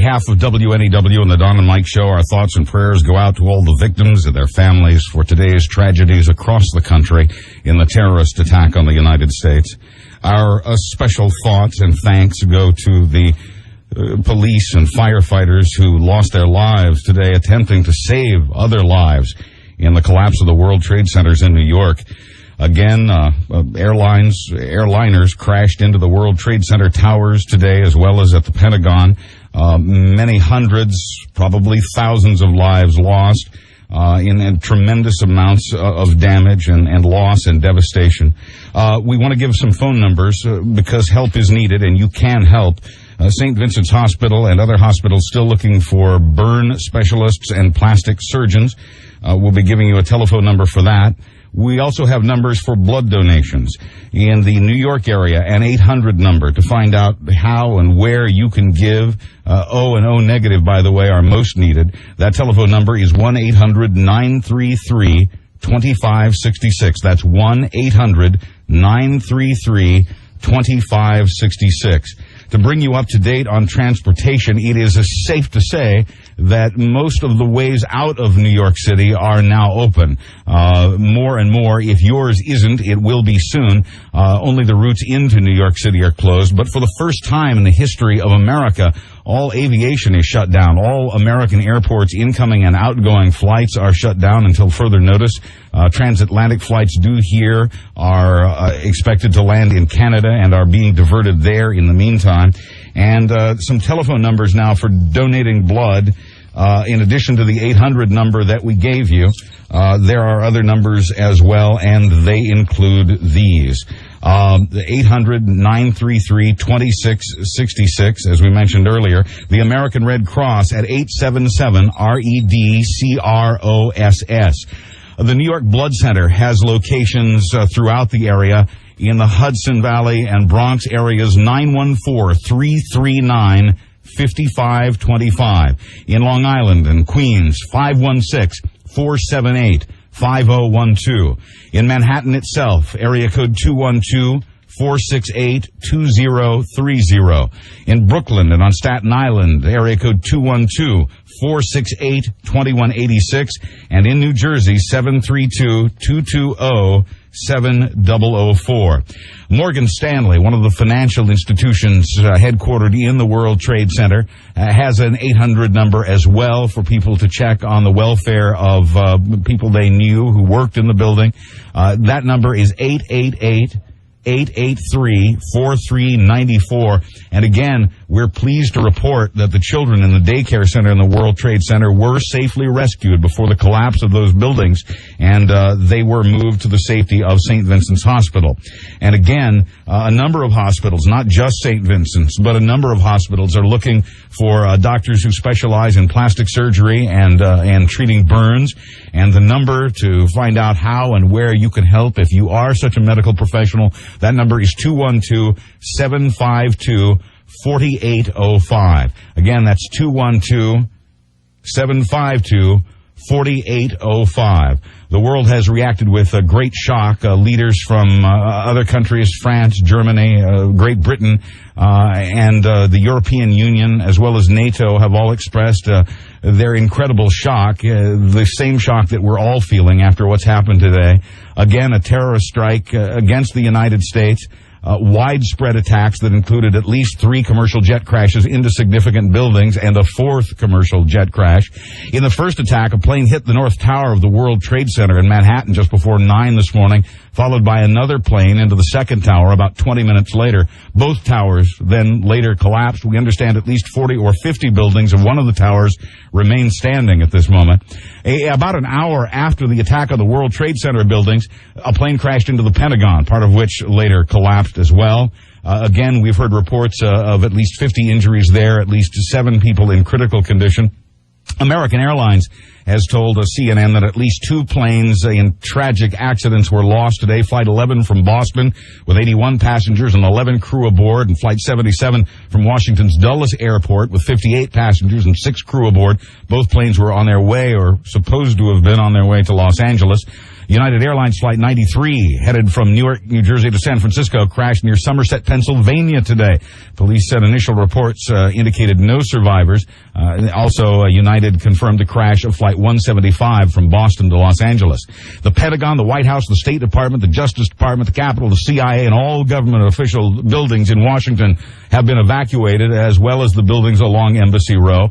behalf of WNEW and the Don and Mike Show, our thoughts and prayers go out to all the victims and their families for today's tragedies across the country in the terrorist attack on the United States. Our special thoughts and thanks go to the police and firefighters who lost their lives today attempting to save other lives in the collapse of the World Trade Centers in New York. Again, airliners crashed into the World Trade Center towers today, as well as at the Pentagon. Many hundreds, probably thousands of lives lost, in tremendous amounts of damage and loss and devastation. We want to give some phone numbers because help is needed, and you can help. St. Vincent's Hospital and other hospitals still looking for burn specialists and plastic surgeons. We'll be giving you a telephone number for that. We also have numbers for blood donations. In the New York area, an 800 number to find out how and where you can give. O and O negative, by the way, are most needed. That telephone number is 1-800-933-2566. That's 1-800-933-2566. To bring you up to date on transportation, it is safe to say that most of the ways out of New York City are now open. More and more. If yours isn't, it will be soon. Only the routes into New York City are closed. But for the first time in the history of America, all aviation is shut down. All American airports, incoming and outgoing flights are shut down until further notice. Transatlantic flights due here are expected to land in Canada and are being diverted there in the meantime. And some telephone numbers now for donating blood. In addition to the 800 number that we gave you, there are other numbers as well, and they include these. The 800-933-2666, as we mentioned earlier. The American Red Cross at 877-REDCROSS. The New York Blood Center has locations throughout the area. In the Hudson Valley and Bronx areas, 914-339-5525. In Long Island and Queens, 516-478-5012. In Manhattan itself, area code 212-468-2030. In Brooklyn and on Staten Island, area code 212-468-2186. And in New Jersey, 732-220-7004. Morgan Stanley, one of the financial institutions headquartered in the World Trade Center, has an 800 number as well for people to check on the welfare of people they knew who worked in the building. That number is 888-883-4394. And again, we're pleased to report that the children in the daycare center in the World Trade Center were safely rescued before the collapse of those buildings, and they were moved to the safety of St. Vincent's Hospital. And again, a number of hospitals, not just St. Vincent's, but a number of hospitals are looking for doctors who specialize in plastic surgery and treating burns. And the number to find out how and where you can help if you are such a medical professional, that number is 212-752-4805. Again, that's 212-752-4805. The world has reacted with great shock. Leaders from other countries, France, Germany, Great Britain, and the European Union, as well as NATO, have all expressed their incredible shock, the same shock that we're all feeling after what's happened today. Again, a terrorist strike against the United States. Widespread attacks that included at least 3 commercial jet crashes into significant buildings and a 4th commercial jet crash. In the first attack, a plane hit the North Tower of the World Trade Center in Manhattan just before 9 this morning, followed by another plane into the second tower about 20 minutes later. Both towers then later collapsed. We understand at least 40 or 50 buildings of one of the towers remain standing at this moment. About an hour after the attack on the World Trade Center buildings, a plane crashed into the Pentagon, part of which later collapsed as well. Again, we've heard reports of at least 50 injuries there, at least 7 people in critical condition. American Airlines has told CNN that at least 2 planes in tragic accidents were lost today. Flight 11 from Boston with 81 passengers and 11 crew aboard, and Flight 77 from Washington's Dulles Airport with 58 passengers and 6 crew aboard. Both planes were on their way, or supposed to have been on their way, to Los Angeles. United Airlines Flight 93, headed from Newark, New Jersey to San Francisco, crashed near Somerset, Pennsylvania today. Police said initial reports indicated no survivors. Also, United confirmed the crash of Flight 175 from Boston to Los Angeles. The Pentagon, the White House, the State Department, the Justice Department, the Capitol, the CIA, and all government official buildings in Washington have been evacuated, as well as the buildings along Embassy Row.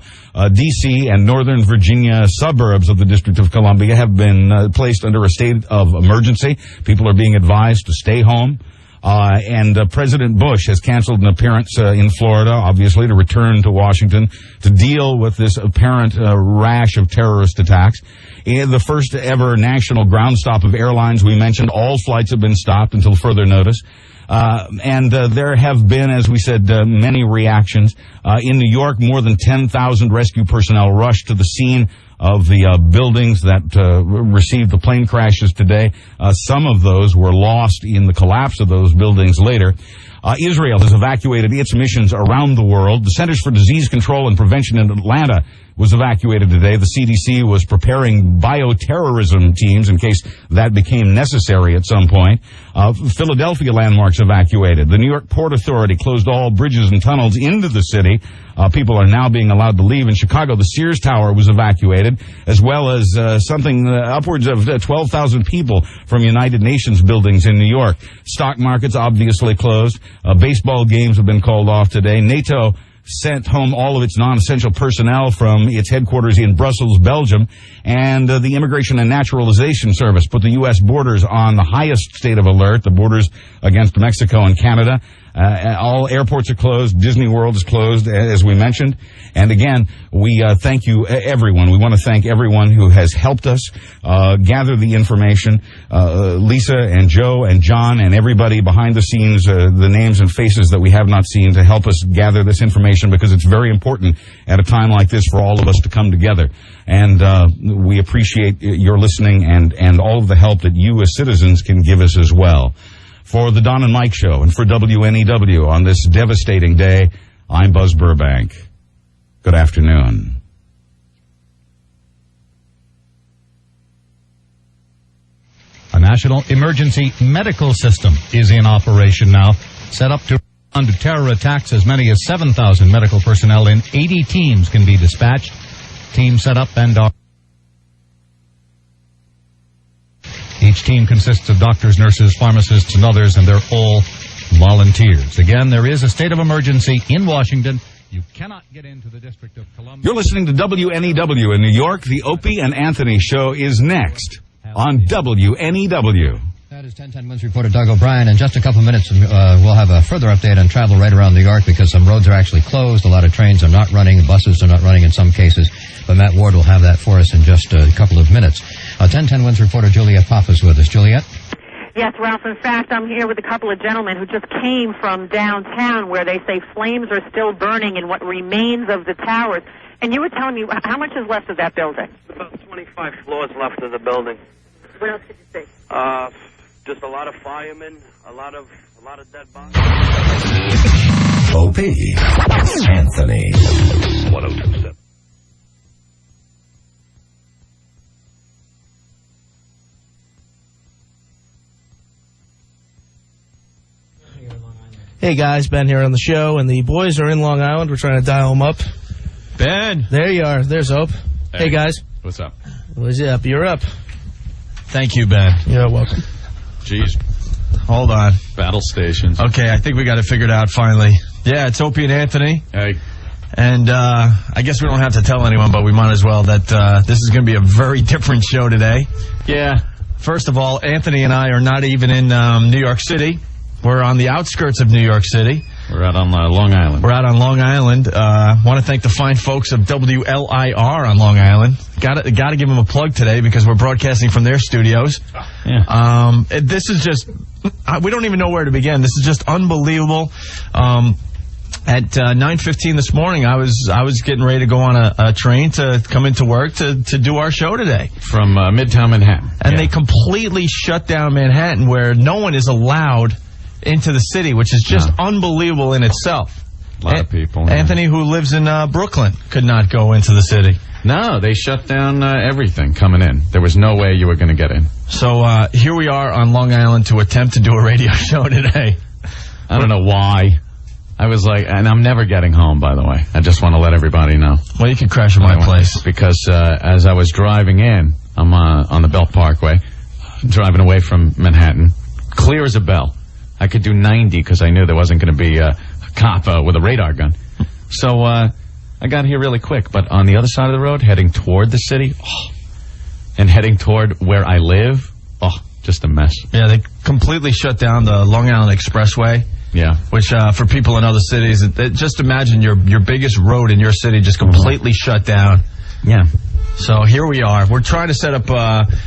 D.C. and Northern Virginia suburbs of the District of Columbia have been placed under a state of emergency. People are being advised to stay home. And President Bush has canceled an appearance in Florida, obviously, to return to Washington to deal with this apparent rash of terrorist attacks. In the first ever national ground stop of airlines, we mentioned all flights have been stopped until further notice. And there have been, as we said, many reactions. In New York, more than 10,000 rescue personnel rushed to the scene of the buildings that received the plane crashes today. Some of those were lost in the collapse of those buildings later. Israel has evacuated its missions around the world. The Centers for Disease Control and Prevention in Atlanta was evacuated today. The CDC was preparing bioterrorism teams in case that became necessary at some point. Philadelphia landmarks evacuated. The New York Port Authority closed all bridges and tunnels into the city. People are now being allowed to leave. In Chicago, the Sears Tower was evacuated, as well as something upwards of 12,000 people from United Nations buildings in New York. Stock markets obviously closed. Baseball games have been called off today. NATO sent home all of its non-essential personnel from its headquarters in Brussels, Belgium, and the Immigration and Naturalization Service put the U.S. borders on the highest state of alert, the borders against Mexico and Canada. All airports are closed. Disney World is closed, as we mentioned. And again, we thank you, everyone. We want to thank everyone who has helped us gather the information. Lisa and Joe and John and everybody behind the scenes, the names and faces that we have not seen, to help us gather this information, because it's very important at a time like this for all of us to come together. And we appreciate your listening and all of the help that you as citizens can give us as well. For the Don and Mike Show and for WNEW on this devastating day, I'm Buzz Burbank. Good afternoon. A national emergency medical system is in operation now, set up to respond to terror attacks. As many as 7,000 medical personnel in 80 teams can be dispatched. Teams set up and are... Each team consists of doctors, nurses, pharmacists, and others, and they're all volunteers. Again, there is a state of emergency in Washington. You cannot get into the District of Columbia. You're listening to WNEW in New York. The Opie and Anthony Show is next on WNEW. That is 1010 Wins reporter Doug O'Brien. In just a couple of minutes, we'll have a further update on travel right around New York, because some roads are actually closed. A lot of trains are not running. Buses are not running in some cases. But Matt Ward will have that for us in just a couple of minutes. 1010 Wins reporter Juliet Poff is with us. Juliet? Yes, Ralph. In fact, I'm here with a couple of gentlemen who just came from downtown, where they say flames are still burning in what remains of the towers. And you were telling me, how much is left of that building? About 25 floors left of the building. What else could you say? Just a lot of firemen, a lot of dead bodies. Opie, Anthony, 1027. Hey guys, Ben here on the show, and the boys are in Long Island. We're trying to dial them up. Ben! There you are. There's Ope. Hey guys. What's up? What's up? You're up. Thank you, Ben. You're welcome. Jeez. Hold on. Battle stations. Okay, I think we got it figured out finally. Yeah, it's Opie and Anthony. Hey. And I guess we don't have to tell anyone, but we might as well, that this is going to be a very different show today. Yeah. First of all, Anthony and I are not even in New York City. We're on the outskirts of New York City. We're out on Long Island. We're out on Long Island. Want to thank the fine folks of WLIR on Long Island. Got to give them a plug today, because we're broadcasting from their studios. Yeah. This is just, we don't even know where to begin. This is just unbelievable. At 9:15 this morning, I was getting ready to go on a train to come into work to do our show today. From Midtown Manhattan. And they completely shut down Manhattan, where no one is allowed into the city, which is just unbelievable in itself. A lot of people. Anthony, who lives in Brooklyn, could not go into the city. No, they shut down everything coming in. There was no way you were going to get in. So here we are on Long Island to attempt to do a radio show today. I don't know why. I was like, and I'm never getting home, by the way. I just want to let everybody know. Well, you can crash at my place. Because as I was driving in, I'm on the Belt Parkway, driving away from Manhattan, clear as a bell. I could do 90 because I knew there wasn't going to be a cop with a radar gun. So I got here really quick. But on the other side of the road, heading toward the city, and heading toward where I live, just a mess. Yeah, they completely shut down the Long Island Expressway. Yeah. Which, for people in other cities, just imagine your biggest road in your city just completely shut down. Yeah. So here we are. We're trying to set up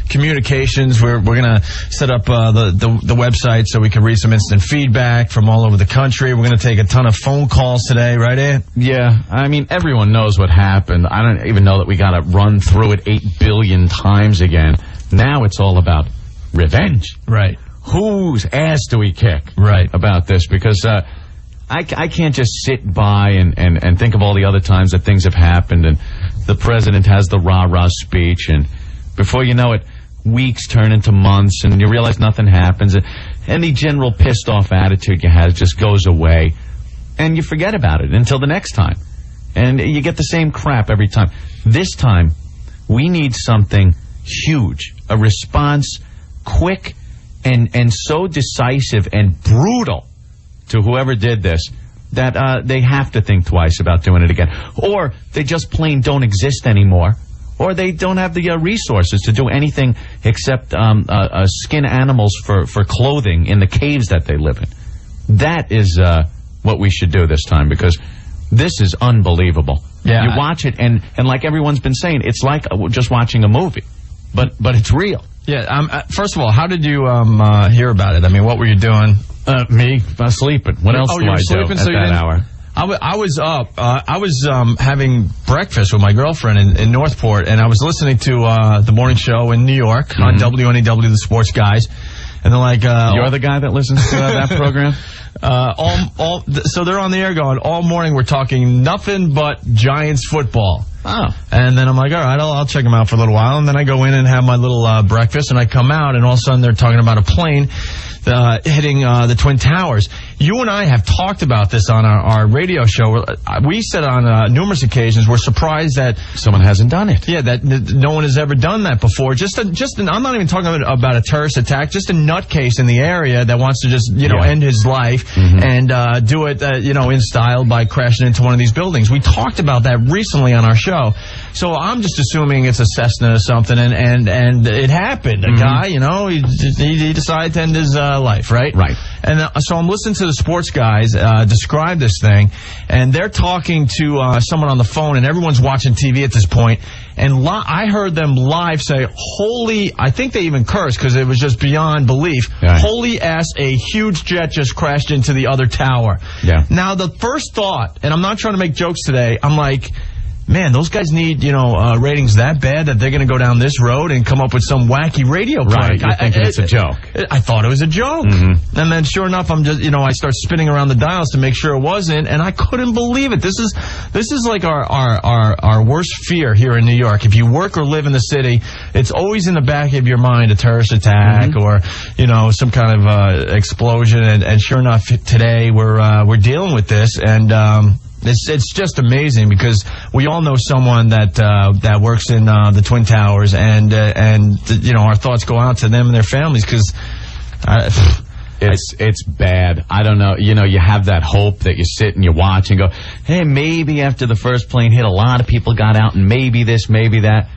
communications. We're going to set up the website so we can read some instant feedback from all over the country. We're going to take a ton of phone calls today, right, Ant? Yeah. I mean, everyone knows what happened. I don't even know that we got to run through it 8 billion times again. Now it's all about revenge. Right. Whose ass do we kick? Right. About this? Because I can't just sit by and think of all the other times that things have happened and the president has the rah-rah speech and before you know it, weeks turn into months and you realize nothing happens and any general pissed off attitude you have just goes away and you forget about it until the next time. And you get the same crap every time. This time, we need something huge. A response, quick, and so decisive and brutal to whoever did this that they have to think twice about doing it again. Or they just plain don't exist anymore. Or they don't have the resources to do anything except skin animals for clothing in the caves that they live in. That is what we should do this time because this is unbelievable. Yeah, you watch it and like everyone's been saying, it's like just watching a movie. But it's real. Yeah. First of all, how did you hear about it? I mean, what were you doing? Me sleeping. What else do I do at that hour? I was up. I was having breakfast with my girlfriend in Northport, and I was listening to the morning show in New York on WNEW, the Sports Guys. And they're like, you're the guy that listens to that program? So they're on the air going, all morning we're talking nothing but Giants football. Oh. And then I'm like, all right, I'll check them out for a little while. And then I go in and have my little breakfast, and I come out, and all of a sudden they're talking about a plane hitting the Twin Towers. You and I have talked about this on our radio show. We said on numerous occasions we're surprised that someone hasn't done it. Yeah, that no one has ever done that before. I'm not even talking about a terrorist attack. Just a nutcase in the area that wants to just end his life and do it in style by crashing into one of these buildings. We talked about that recently on our show. So I'm just assuming it's a Cessna or something, and it happened. A guy, he decided to end his life, right? Right. And so I'm listening to the Sports Guys describe this thing, and they're talking to someone on the phone, and everyone's watching TV at this point. And I heard them live say, holy, I think they even cursed because it was just beyond belief. Yeah. Holy ass, a huge jet just crashed into the other tower. Yeah. Now, the first thought, and I'm not trying to make jokes today, I'm like, man, those guys need, ratings that bad that they're going to go down this road and come up with some wacky radio prank. Right, you're thinking it's a joke. I thought it was a joke. And then sure enough, I'm just, I start spinning around the dials to make sure it wasn't, and I couldn't believe it. This is like our worst fear here in New York. If you work or live in the city, it's always in the back of your mind a terrorist attack or, some kind of explosion. And sure enough, today we're dealing with this, and it's just amazing because we all know someone that works in the Twin Towers, and our thoughts go out to them and their families because it's bad. I don't know. You have that hope that you sit and you watch and go, hey, maybe after the first plane hit, a lot of people got out, and maybe this, maybe that.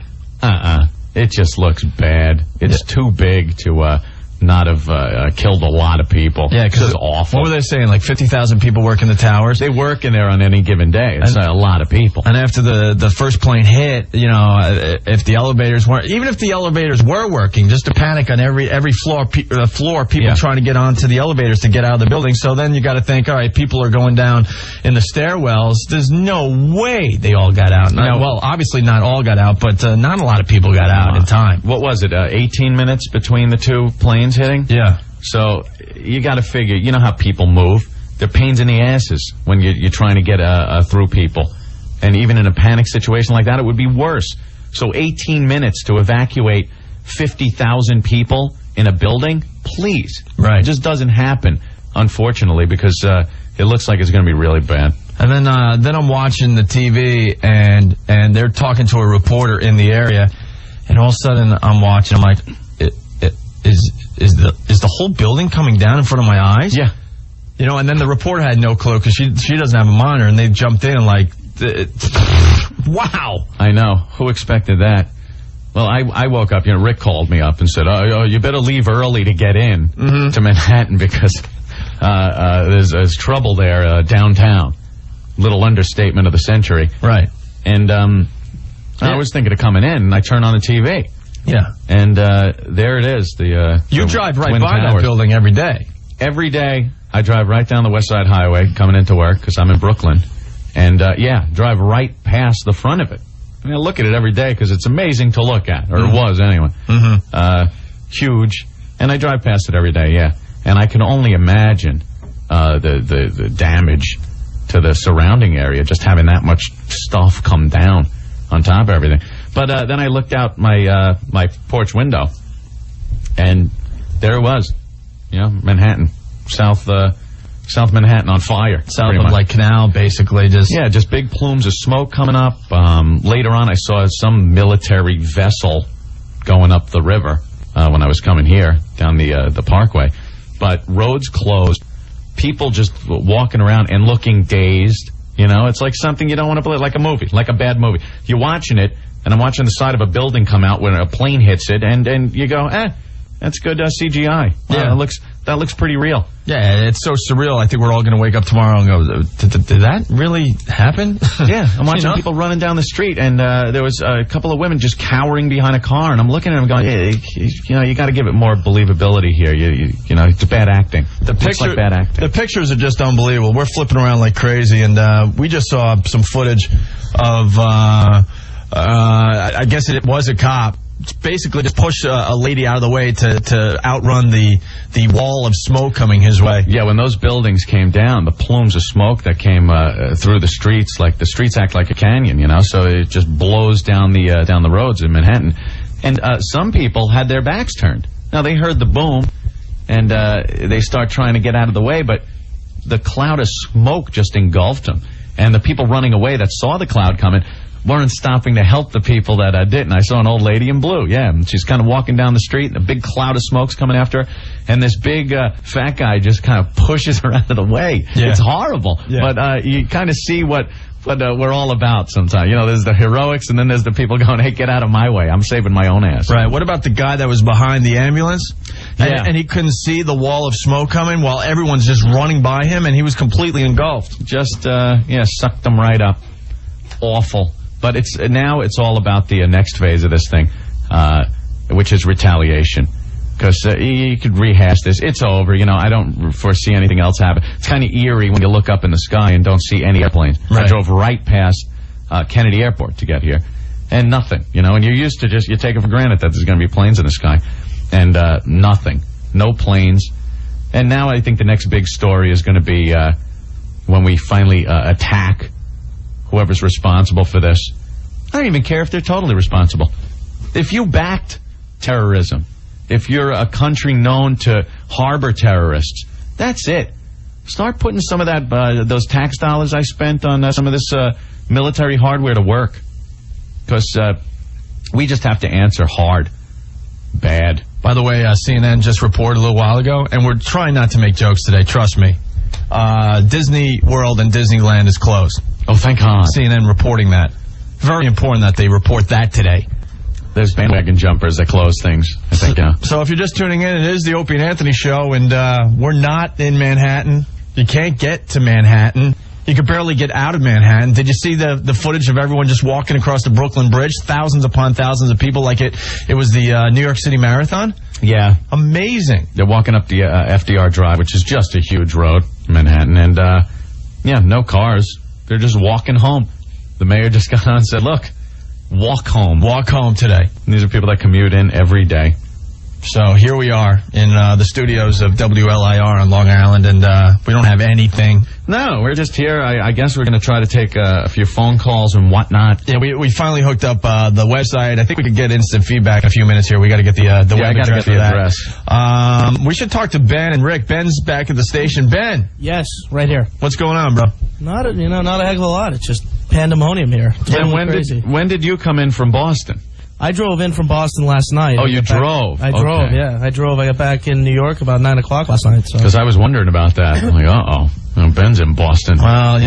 It just looks bad. It's too big to not have killed a lot of people. Yeah, because it's awful. What were they saying? Like 50,000 people work in the towers? They work in there on any given day. It's a lot of people. And after the first plane hit, if the elevators weren't, even if the elevators were working, just a panic on every floor, people trying to get onto the elevators to get out of the building. So then you got to think, all right, people are going down in the stairwells. There's no way they all got out. Well, obviously not all got out, but not a lot of people got out in time. What was it? 18 minutes between the two planes hitting? Yeah. So you got to figure, you know how people move. They're pains in the asses when you're trying to get through people. And even in a panic situation like that, it would be worse. So 18 minutes to evacuate 50,000 people in a building? Please. Right. It just doesn't happen, unfortunately, because it looks like it's going to be really bad. And then I'm watching the TV, and they're talking to a reporter in the area, and all of a sudden I'm watching. I'm like, is the whole building coming down in front of my eyes? Yeah. And then the reporter had no clue because she doesn't have a monitor, and they jumped in like, wow. I know. Who expected that? Well, I woke up. Rick called me up and said, "Oh, you better leave early to get in to Manhattan because there's trouble there downtown." Little understatement of the century. Right. And I was thinking of coming in, and I turn on the TV. Yeah. And there it is. You drive right by Towers. that building every day. Every day, I drive right down the West Side Highway coming into work because I'm in Brooklyn. And, drive right past the front of it. I mean, I look at it every day because it's amazing to look at, or it was anyway. Huge. And I drive past it every day, yeah. And I can only imagine the damage to the surrounding area, just having that much stuff come down on top of everything. But then I looked out my porch window, and there it was, Manhattan, South Manhattan on fire, south of like Canal, basically, just big plumes of smoke coming up. Later on, I saw some military vessel going up the river when I was coming here down the Parkway, but roads closed. People just walking around and looking dazed. It's like something you don't want to believe, like a movie, like a bad movie. You're watching it, and I'm watching the side of a building come out when a plane hits it, and you go, that's good CGI. Yeah, that looks pretty real. Yeah, it's so surreal. I think we're all going to wake up tomorrow and go, did that really happen? Yeah, I'm watching people running down the street, and there was a couple of women just cowering behind a car, and I'm looking at them going, you got to give it more believability here. It's bad acting. Looks like bad acting. The pictures are just unbelievable. We're flipping around like crazy, and we just saw some footage of, I guess it was a cop. Basically just push a lady out of the way to outrun the wall of smoke coming his way. Yeah, when those buildings came down, the plumes of smoke that came through the streets, like the streets act like a canyon, so it just blows down the roads in Manhattan. And some people had their backs turned. Now, they heard the boom, and they start trying to get out of the way, but the cloud of smoke just engulfed them. And the people running away that saw the cloud coming weren't stopping to help the people that didn't. I saw an old lady in blue, and she's kind of walking down the street, and a big cloud of smoke's coming after her, and this big fat guy just kind of pushes her out of the way. Yeah. It's horrible, but you kind of see what we're all about sometimes. There's the heroics, and then there's the people going, hey, get out of my way. I'm saving my own ass. Right. What about the guy that was behind the ambulance? Yeah. And he couldn't see the wall of smoke coming while everyone's just running by him, and he was completely engulfed. Just, sucked them right up. Awful. But now it's all about the next phase of this thing, which is retaliation. Because you could rehash this. It's over. I don't foresee anything else happen. It's kind of eerie when you look up in the sky and don't see any airplanes. Right. I drove right past Kennedy Airport to get here, and nothing. And you're used to you take it for granted that there's going to be planes in the sky, and nothing. No planes. And now I think the next big story is going to be when we finally attack whoever's responsible for this. I don't even care if they're totally responsible. If you backed terrorism, if you're a country known to harbor terrorists, that's it. Start putting some of that those tax dollars I spent on some of this military hardware to work. Because we just have to answer hard. Bad. By the way, CNN just reported a little while ago, and we're trying not to make jokes today, trust me. Disney World and Disneyland is closed. Oh, thank God. CNN reporting that. Very important that they report that today. There's bandwagon jumpers that close things, I think, yeah. So if you're just tuning in, it is the Opie and Anthony show, and we're not in Manhattan. You can't get to Manhattan. You could barely get out of Manhattan. Did you see the footage of everyone just walking across the Brooklyn Bridge? Thousands upon thousands of people, like it was the New York City Marathon? Yeah. Amazing. They're walking up the FDR Drive, which is just a huge road in Manhattan, and, no cars. They're just walking home. The mayor just got on and said, look, walk home. Walk home today. And these are people that commute in every day. So here we are in the studios of WLIR on Long Island, and we don't have anything. No, we're just here. I guess we're going to try to take a few phone calls and whatnot. Yeah, we finally hooked up the website. I think we could get instant feedback in a few minutes here. We got to get the web address for that. We should talk to Ben and Rick. Ben's back at the station. Ben. Yes, right here. What's going on, bro? Not a heck of a lot. It's just pandemonium here. And when did you come in from Boston? I drove in from Boston last night. Oh, you drove? I drove, yeah. I got back in New York about 9 o'clock last night. Because I was wondering about that. I'm like, Ben's in Boston. Well,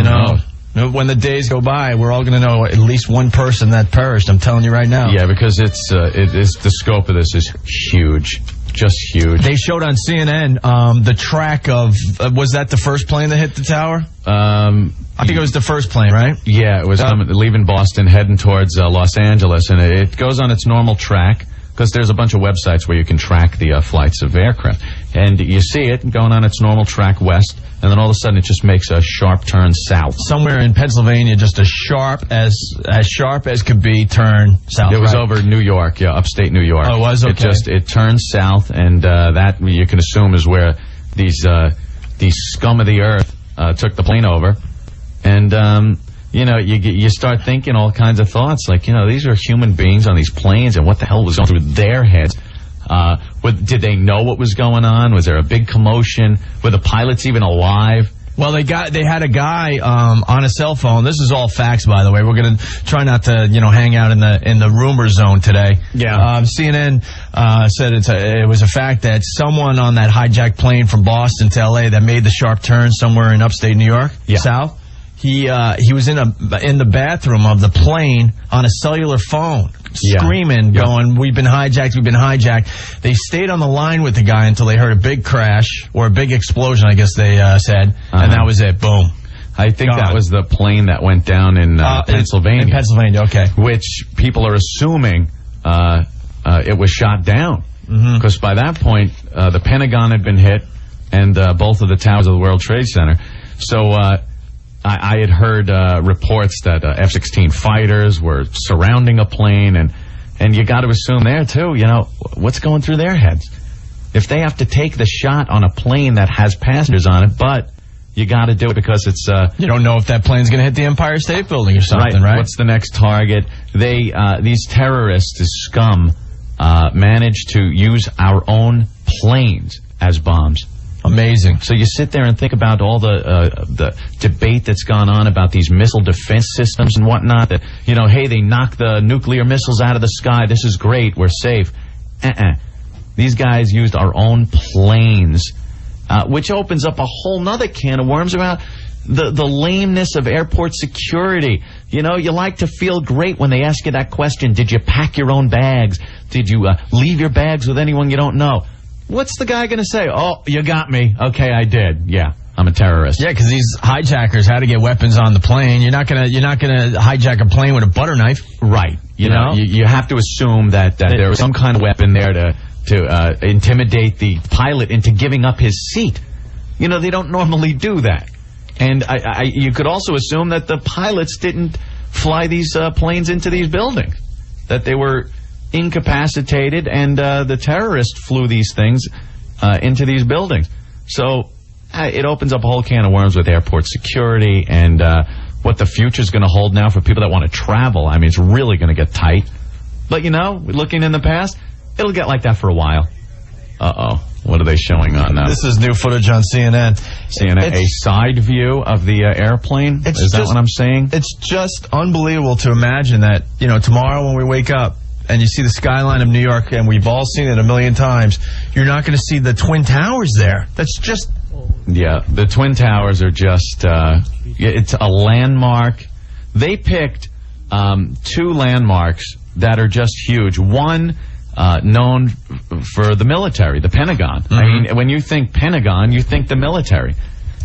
when the days go by, we're all going to know at least one person that perished. I'm telling you right now. Yeah, because it's the scope of this is huge. Just huge. They showed on CNN the track of, was that the first plane that hit the tower? I think it was the first plane, right? Yeah, it was leaving Boston, heading towards Los Angeles, and it goes on its normal track, because there's a bunch of websites where you can track the flights of aircraft. And you see it going on its normal track west, and then all of a sudden it just makes a sharp turn south. Somewhere in Pennsylvania, just as sharp as could be, turn south. It was over New York, yeah, upstate New York. Oh, it was? Okay. It turned south, and that you can assume is where these scum of the earth took the plane over. And, you start thinking all kinds of thoughts, like, these are human beings on these planes, and what the hell was going through their heads? Did they know what was going on? Was there a big commotion? Were the pilots even alive? Well, they had a guy on a cell phone. This is all facts, by the way. We're going to try not to, hang out in the rumor zone today. Yeah. CNN said it was a fact that someone on that hijacked plane from Boston to L.A. that made the sharp turn somewhere in upstate New York, south. He was in the bathroom of the plane on a cellular phone, screaming, going, "We've been hijacked, we've been hijacked." They stayed on the line with the guy until they heard a big crash, or a big explosion, I guess they said, and that was it. Boom. I think that was the plane that went down in Pennsylvania. In Pennsylvania, okay. Which people are assuming it was shot down. Because by that point, the Pentagon had been hit, and both of the towers of the World Trade Center. So I had heard reports that F-16 fighters were surrounding a plane, and you got to assume there, too, what's going through their heads? If they have to take the shot on a plane that has passengers on it, but you got to do it because it's... you don't know if that plane's going to hit the Empire State Building or something, right? What's the next target? These terrorists, this scum, managed to use our own planes as bombs. Amazing. So you sit there and think about all the debate that's gone on about these missile defense systems and whatnot. That, hey, they knocked the nuclear missiles out of the sky. This is great. We're safe. These guys used our own planes, which opens up a whole nother can of worms about the lameness of airport security. You like to feel great when they ask you that question. Did you pack your own bags? Did you leave your bags with anyone you don't know? What's the guy going to say? Oh, you got me. Okay, I did. Yeah, I'm a terrorist. Yeah, because these hijackers had to get weapons on the plane. You're not gonna hijack a plane with a butter knife, right? You know, you have to assume that there was some kind of weapon there to intimidate the pilot into giving up his seat. They don't normally do that. And you could also assume that the pilots didn't fly these planes into these buildings, that they were incapacitated, and the terrorists flew these things into these buildings. So it opens up a whole can of worms with airport security and what the future's going to hold now for people that want to travel. I mean, it's really going to get tight. But, looking in the past, it'll get like that for a while. Uh-oh. What are they showing on now? This is new footage on CNN. CNN, a side view of the airplane? Is that what I'm saying? It's just unbelievable to imagine that, tomorrow when we wake up, and you see the skyline of New York, and we've all seen it a million times, you're not going to see the Twin Towers there. That's just... Yeah, the Twin Towers are just... it's a landmark. They picked two landmarks that are just huge. One known for the military, the Pentagon. I mean, when you think Pentagon, you think the military.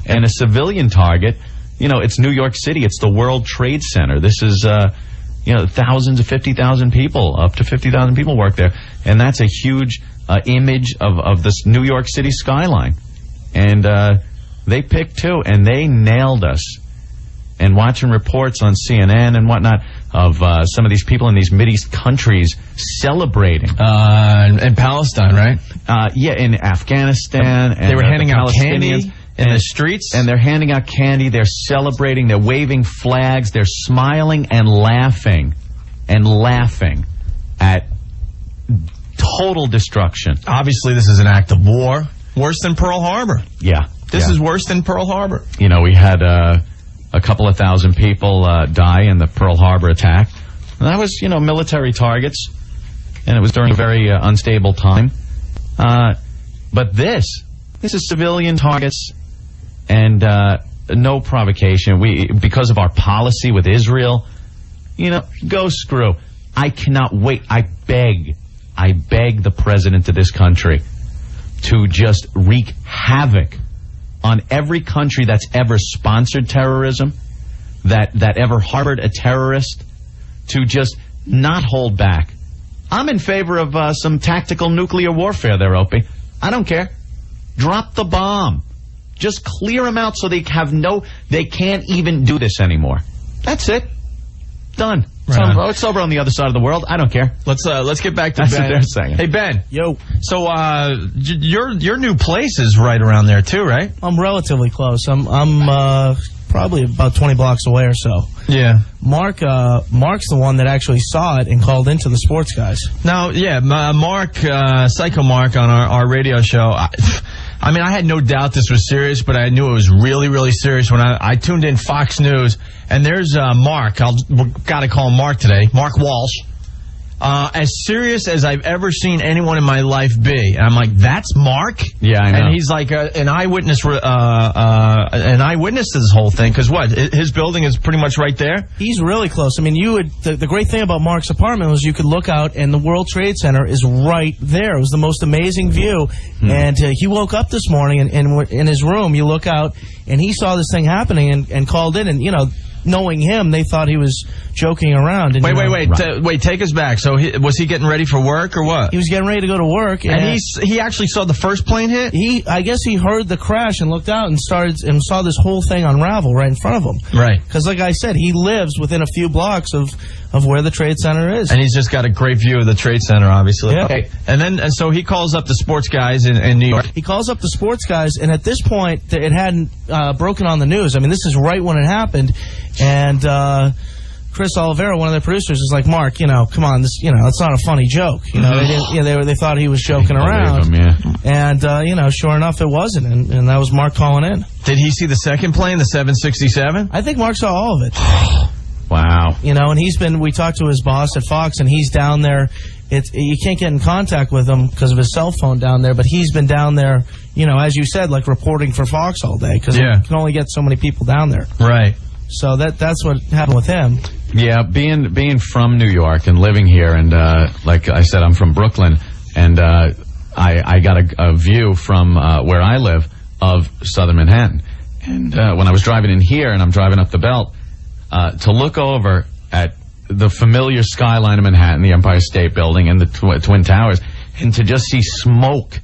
And a civilian target, it's New York City. It's the World Trade Center. This is, thousands of 50,000 people, up to 50,000 people work there. And that's a huge image of this New York City skyline. And they picked two, and they nailed us. And watching reports on CNN and whatnot of some of these people in these Mideast countries celebrating. In Palestine, right? Yeah, in Afghanistan. And they were handing out Palestinians candy in the streets? And they're handing out candy, they're celebrating, they're waving flags, they're smiling and laughing at total destruction. Obviously, this is an act of war. Worse than Pearl Harbor. Yeah. This is worse than Pearl Harbor. We had a couple of thousand people die in the Pearl Harbor attack. And that was, military targets. And it was during a very unstable time. But this is civilian targets and no provocation. Because of our policy with Israel, go screw. I cannot wait. I beg the president of this country to just wreak havoc on every country that's ever sponsored terrorism, that ever harbored a terrorist, to just not hold back. I'm in favor of some tactical nuclear warfare there, Opie. I don't care. Drop the bomb. Just clear them out so they can't even do this anymore. That's it. Done. Right. It's over on the other side of the world. I don't care. Let's get back to That's Ben. what they're saying. Hey, Ben. Yo. So, your new place is right around there too, right? I'm relatively close. I'm probably about 20 blocks away or so. Yeah. Mark's the one that actually saw it and called into the sports guys. Now, yeah, Mark, Psycho Mark on our radio show. I mean, I had no doubt this was serious, but I knew it was really, really serious when I tuned in Fox News. And there's Mark. Got to call him Mark today. Mark Walsh. As serious as I've ever seen anyone in my life be. And I'm like, that's Mark? Yeah, I know. And he's like an eyewitness to this whole thing. Because what? His building is pretty much right there? He's really close. I mean, the great thing about Mark's apartment was you could look out and the World Trade Center is right there. It was the most amazing view. And he woke up this morning and in his room, you look out and he saw this thing happening and called in. And, knowing him, they thought he was joking around. And, wait, take us back. So was he getting ready for work or what? He was getting ready to go to work. And he actually saw the first plane hit? I guess he heard the crash and looked out and saw this whole thing unravel right in front of him. Right. Because like I said, he lives within a few blocks of where the Trade Center is. And he's just got a great view of the Trade Center, obviously. Yeah. Okay. And so he calls up the sports guys in New York. He calls up the sports guys, and at this point, it hadn't broken on the news. I mean, this is right when it happened. And Chris Oliveira, one of their producers, is like, Mark, come on, this, it's not a funny joke. They thought he was joking around. And sure enough, it wasn't. And that was Mark calling in. Did he see the second plane, the 767? I think Mark saw all of it. Wow. And we talked to his boss at Fox, and he's down there. You can't get in contact with him because of his cell phone down there, but he's been down there, as you said, like reporting for Fox all day because you can only get so many people down there. Right. So that's what happened with him. Yeah, being from New York and living here, and like I said, I'm from Brooklyn, and I got a view from where I live of southern Manhattan. And when I was driving in here, and I'm driving up the Belt, to look over at the familiar skyline of Manhattan, the Empire State Building, and the Twin Towers, and to just see smoke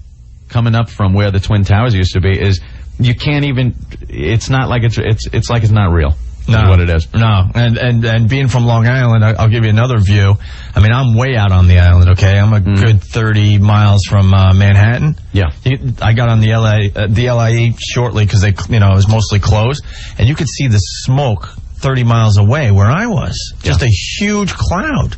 coming up from where the Twin Towers used to be, is you can't even. It's not like it's like it's not real. No, what it is. No, and being from Long Island, I'll give you another view. I mean, I'm way out on the island. Okay, I'm a good 30 miles from Manhattan. Yeah, I got on the LIE shortly because it was mostly closed, and you could see the smoke 30 miles away where I was. Just a huge cloud.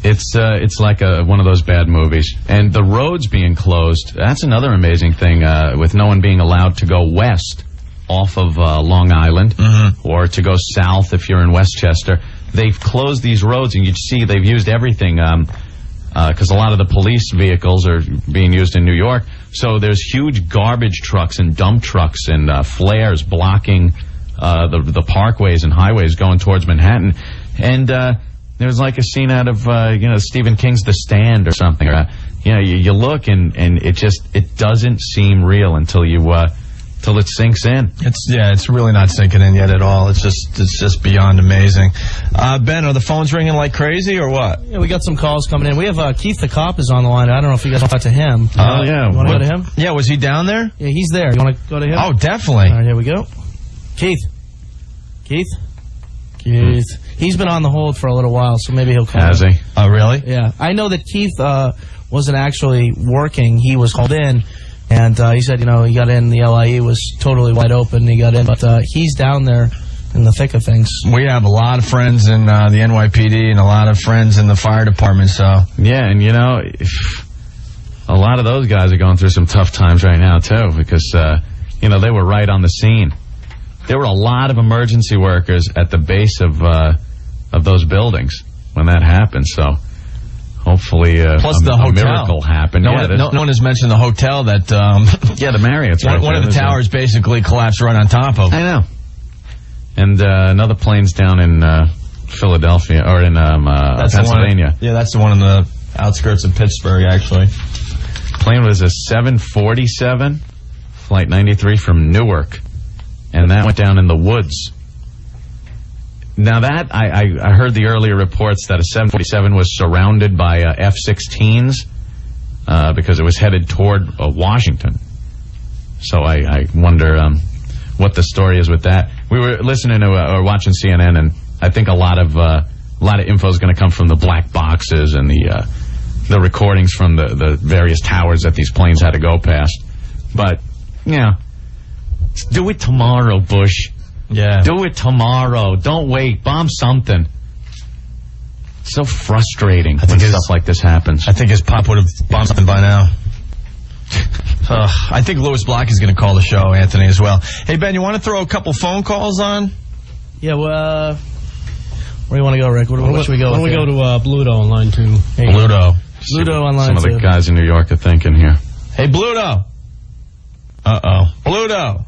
It's like one of those bad movies. And the roads being closed, that's another amazing thing, with no one being allowed to go west off of Long Island, or to go south if you're in Westchester. They've closed these roads, and you see they've used everything, because a lot of the police vehicles are being used in New York. So there's huge garbage trucks and dump trucks and flares blocking the parkways and highways going towards Manhattan. And There's like a scene out of Stephen King's The Stand or something. Or, you look and it doesn't seem real until till it sinks in. It's really not sinking in yet at all. It's just beyond amazing. Ben, are the phones ringing like crazy or what? Yeah, we got some calls coming in. We have Keith the cop is on the line. I don't know if you guys want to talk to him. Yeah. You want to go to him? Yeah, was he down there? Yeah, he's there. You want to go to him? Oh, definitely. All right, here we go. Keith. He's been on the hold for a little while, so maybe he'll come. Has he? Oh, really? Yeah. I know that Keith wasn't actually working. He was called in, and he said, he got in, the LIE was totally wide open. He got in, but he's down there in the thick of things. We have a lot of friends in the NYPD and a lot of friends in the fire department, so. Yeah, and a lot of those guys are going through some tough times right now, too, because, they were right on the scene. There were a lot of emergency workers at the base of those buildings when that happened. So hopefully, plus the hotel. miracle happened. No one has mentioned the hotel that. The Marriott's. One of the towers basically collapsed right on top of. I know. And another plane's down in Philadelphia or in Pennsylvania. That's the one on the outskirts of Pittsburgh, actually. Plane was a 747, flight 93 from Newark. And that went down in the woods. Now that, I heard the earlier reports that a 747 was surrounded by F-16s because it was headed toward Washington. So I wonder what the story is with that. We were listening to or watching CNN, and I think a lot of info is going to come from the black boxes and the recordings from the various towers that these planes had to go past. But, do it tomorrow, Bush. Yeah. Do it tomorrow. Don't wait. Bomb something. It's so frustrating when stuff like this happens. I think his pop would have bombed something by now. I think Louis Block is going to call the show, Anthony, as well. Hey, Ben, you want to throw a couple phone calls on? Yeah, well, where do you want to go, Rick? Where should we go? Why don't we go to Bluto on line 2? Bluto on line 2. Some of the guys in New York are thinking here. Hey, Bluto. Uh-oh. Bluto.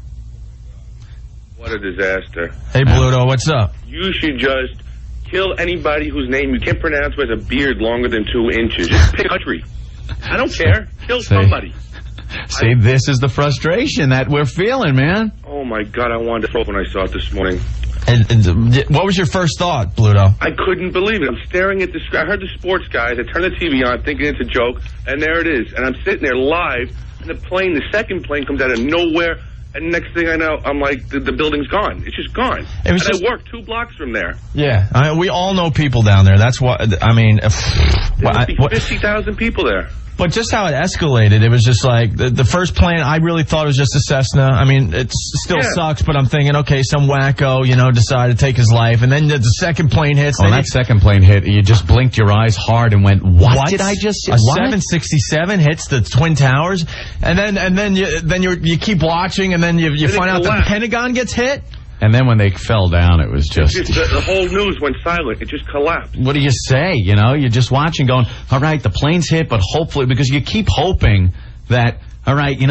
What a disaster. Hey, Bluto, what's up? You should just kill anybody whose name you can't pronounce with a beard longer than 2 inches. Just pick a country. I don't care. Kill somebody. See, this is the frustration that we're feeling, man. Oh, my God, I wanted to throw up when I saw it this morning. And what was your first thought, Bluto? I couldn't believe it. I'm staring at the screen. I heard the sports guys. I turned the TV on thinking it's a joke, and there it is. And I'm sitting there live, and the second plane comes out of nowhere. And next thing I know, I'm like, the building's gone. It's just gone. I work 2 blocks from there. Yeah. We all know people down there. That's what, I mean. There must be 50,000 people there. But just how it escalated, it was just like, the first plane, I really thought it was just a Cessna. I mean, it still sucks, but I'm thinking, okay, some wacko, decided to take his life. And then the second plane hits. Oh, that second plane hit, you just blinked your eyes hard and went, what did I just see? A 767 hits the Twin Towers. And then you keep watching, and then you find out the Pentagon gets hit. And then when they fell down, it was just... the whole news went silent. It just collapsed. What do you say? You're just watching going, all right, the plane's hit, but hopefully, because you keep hoping that, all right,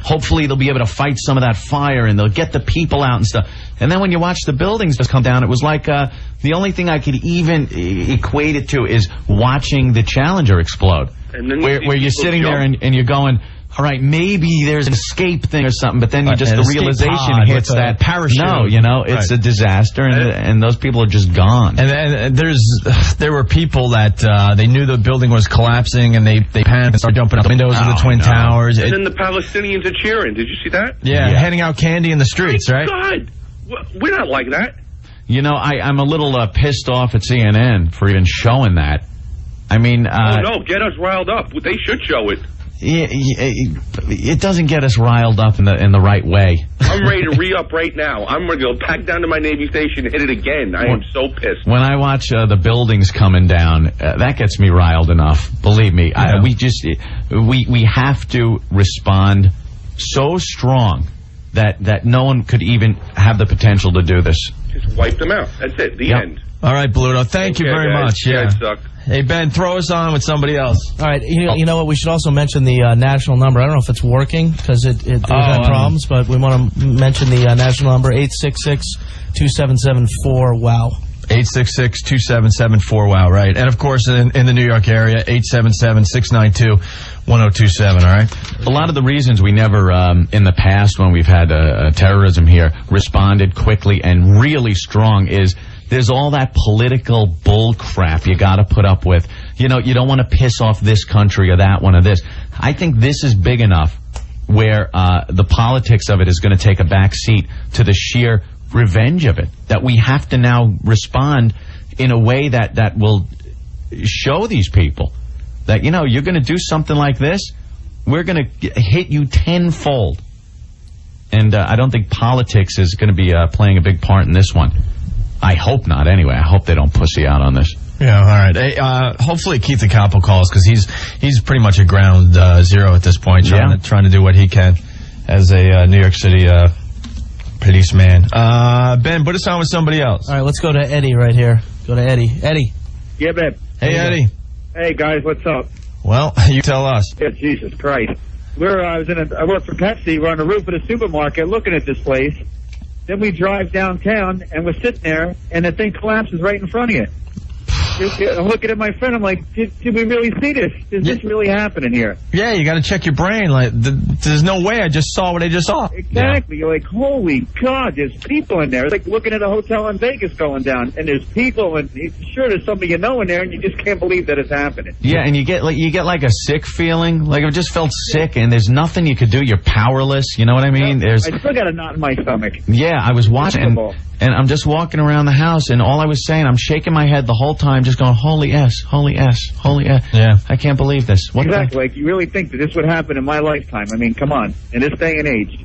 hopefully they'll be able to fight some of that fire and they'll get the people out and stuff. And then when you watch the buildings just come down, it was like the only thing I could even equate it to is watching the Challenger explode. And then where you're sitting there and you're going... All right, maybe there's an escape thing or something, but then the realization hits that parachute. No, it's a disaster, and those people are just gone. And there were people that they knew the building was collapsing, and they panicked and started jumping out the windows of the Twin Towers. And then the Palestinians are cheering. Did you see that? Yeah, handing out candy in the streets, right? God, we're not like that. I'm a little pissed off at CNN for even showing that. I mean, no, get us riled up. They should show it. It doesn't get us riled up in the right way. I'm ready to re-up right now. I'm ready to go back down to my Navy station and hit it again. I am so pissed. When I watch the buildings coming down, that gets me riled enough. Believe me, we have to respond so strong that no one could even have the potential to do this. Just wipe them out. That's it. The end. All right, Bluto. Thank you very much. Yeah, it sucked. Hey, Ben, throw us on with somebody else. All right. You know what? We should also mention the national number. I don't know if it's working because we've had problems, but we want to mention the national number, 866-2774-WOW. 866-2774-WOW, right? And, of course, in the New York area, 877-692-1027, all right? A lot of the reasons we never, in the past when we've had terrorism here, responded quickly and really strong is there's all that political bull crap you got to put up with. You know, you don't want to piss off this country or that one or this. I think this is big enough where the politics of it is going to take a back seat to the sheer revenge of it, that we have to now respond in a way that will show these people that, you know, you're going to do something like this, we're going to hit you tenfold. And I don't think politics is going to be playing a big part in this one. I hope not, anyway. I hope they don't pussy out on this. Yeah, all right. Hey, hopefully Keith the Cop will call us, because he's pretty much at ground zero at this point, trying to do what he can as a New York City policeman. Ben, put us on with somebody else. All right, let's go to Eddie right here. Go to Eddie. Eddie. Yeah, babe. Hey, Eddie. Hey, guys, what's up? Well, you tell us. Yeah, Jesus Christ. I work for Pepsi. We're on the roof of the supermarket looking at this place. Then we drive downtown, and we're sitting there, and the thing collapses right in front of you. I'm looking at my friend. I'm like, did we really see this? Is this really happening here? Yeah, you got to check your brain. Like, there's no way I just saw what I just saw. Exactly. Yeah. You're like, holy God, there's people in there. It's like looking at a hotel in Vegas going down, and there's people, and sure, there's somebody you know in there, and you just can't believe that it's happening. Yeah, and you get like a sick feeling. Like, I just felt sick, and there's nothing you could do. You're powerless. You know what I mean? I still got a knot in my stomach. Yeah, I was watching, and I'm just walking around the house, and all I was saying, I'm shaking my head the whole time, just going, holy S, holy S, holy S. Yeah. I can't believe this. What exactly. Like, you really think that this would happen in my lifetime? I mean, come on. In this day and age.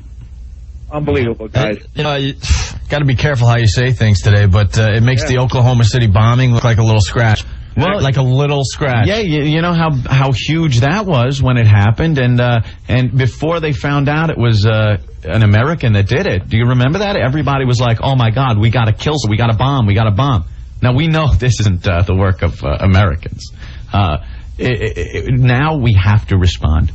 Unbelievable, guys. You got to be careful how you say things today, but it makes the Oklahoma City bombing look like a little scratch. Well, like a little scratch. Yeah, you know how huge that was when it happened, and before they found out it was an American that did it. Do you remember that? Everybody was like, "Oh my God, we got to kill, we got to bomb, we got to bomb." Now we know this isn't the work of Americans. Now we have to respond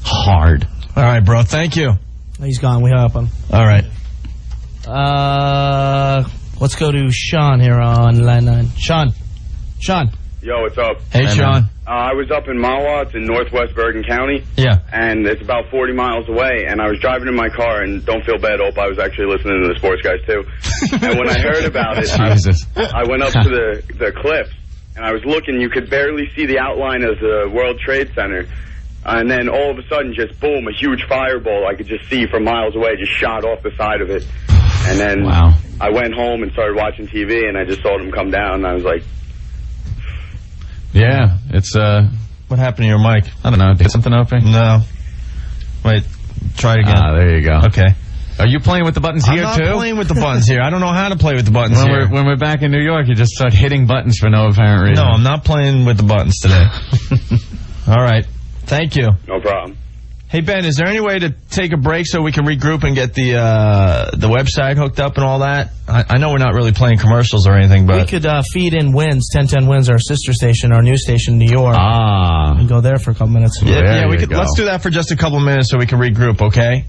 hard. All right, bro. Thank you. He's gone. We hung up on him. All right. Let's go to Sean here on line 9. Sean. Yo, what's up? Hey, Sean. I was up in Mawa. It's in northwest Bergen County. Yeah. And it's about 40 miles away. And I was driving in my car, and don't feel bad, Ope, I was actually listening to the sports guys, too. And when I heard about it, I went up to the cliffs, and I was looking. You could barely see the outline of the World Trade Center. And then all of a sudden, just boom, a huge fireball I could just see from miles away just shot off the side of it. And then I went home and started watching TV, and I just saw them come down, and I was like... Yeah, it's What happened to your mic? I don't know. Did something open? No. Wait, try it again. There you go. Okay. Are you playing with the buttons here, too? I'm not playing with the buttons here. I don't know how to play with the buttons here. When we're back in New York, you just start hitting buttons for no apparent reason. No, I'm not playing with the buttons today. All right. Thank you. No problem. Hey, Ben, is there any way to take a break so we can regroup and get the website hooked up and all that? I know we're not really playing commercials or anything, but... We could feed in Wins, 1010 Wins, our sister station, our news station in New York. And go there for a couple minutes. Yeah, we could. Let's do that for just a couple minutes so we can regroup, okay?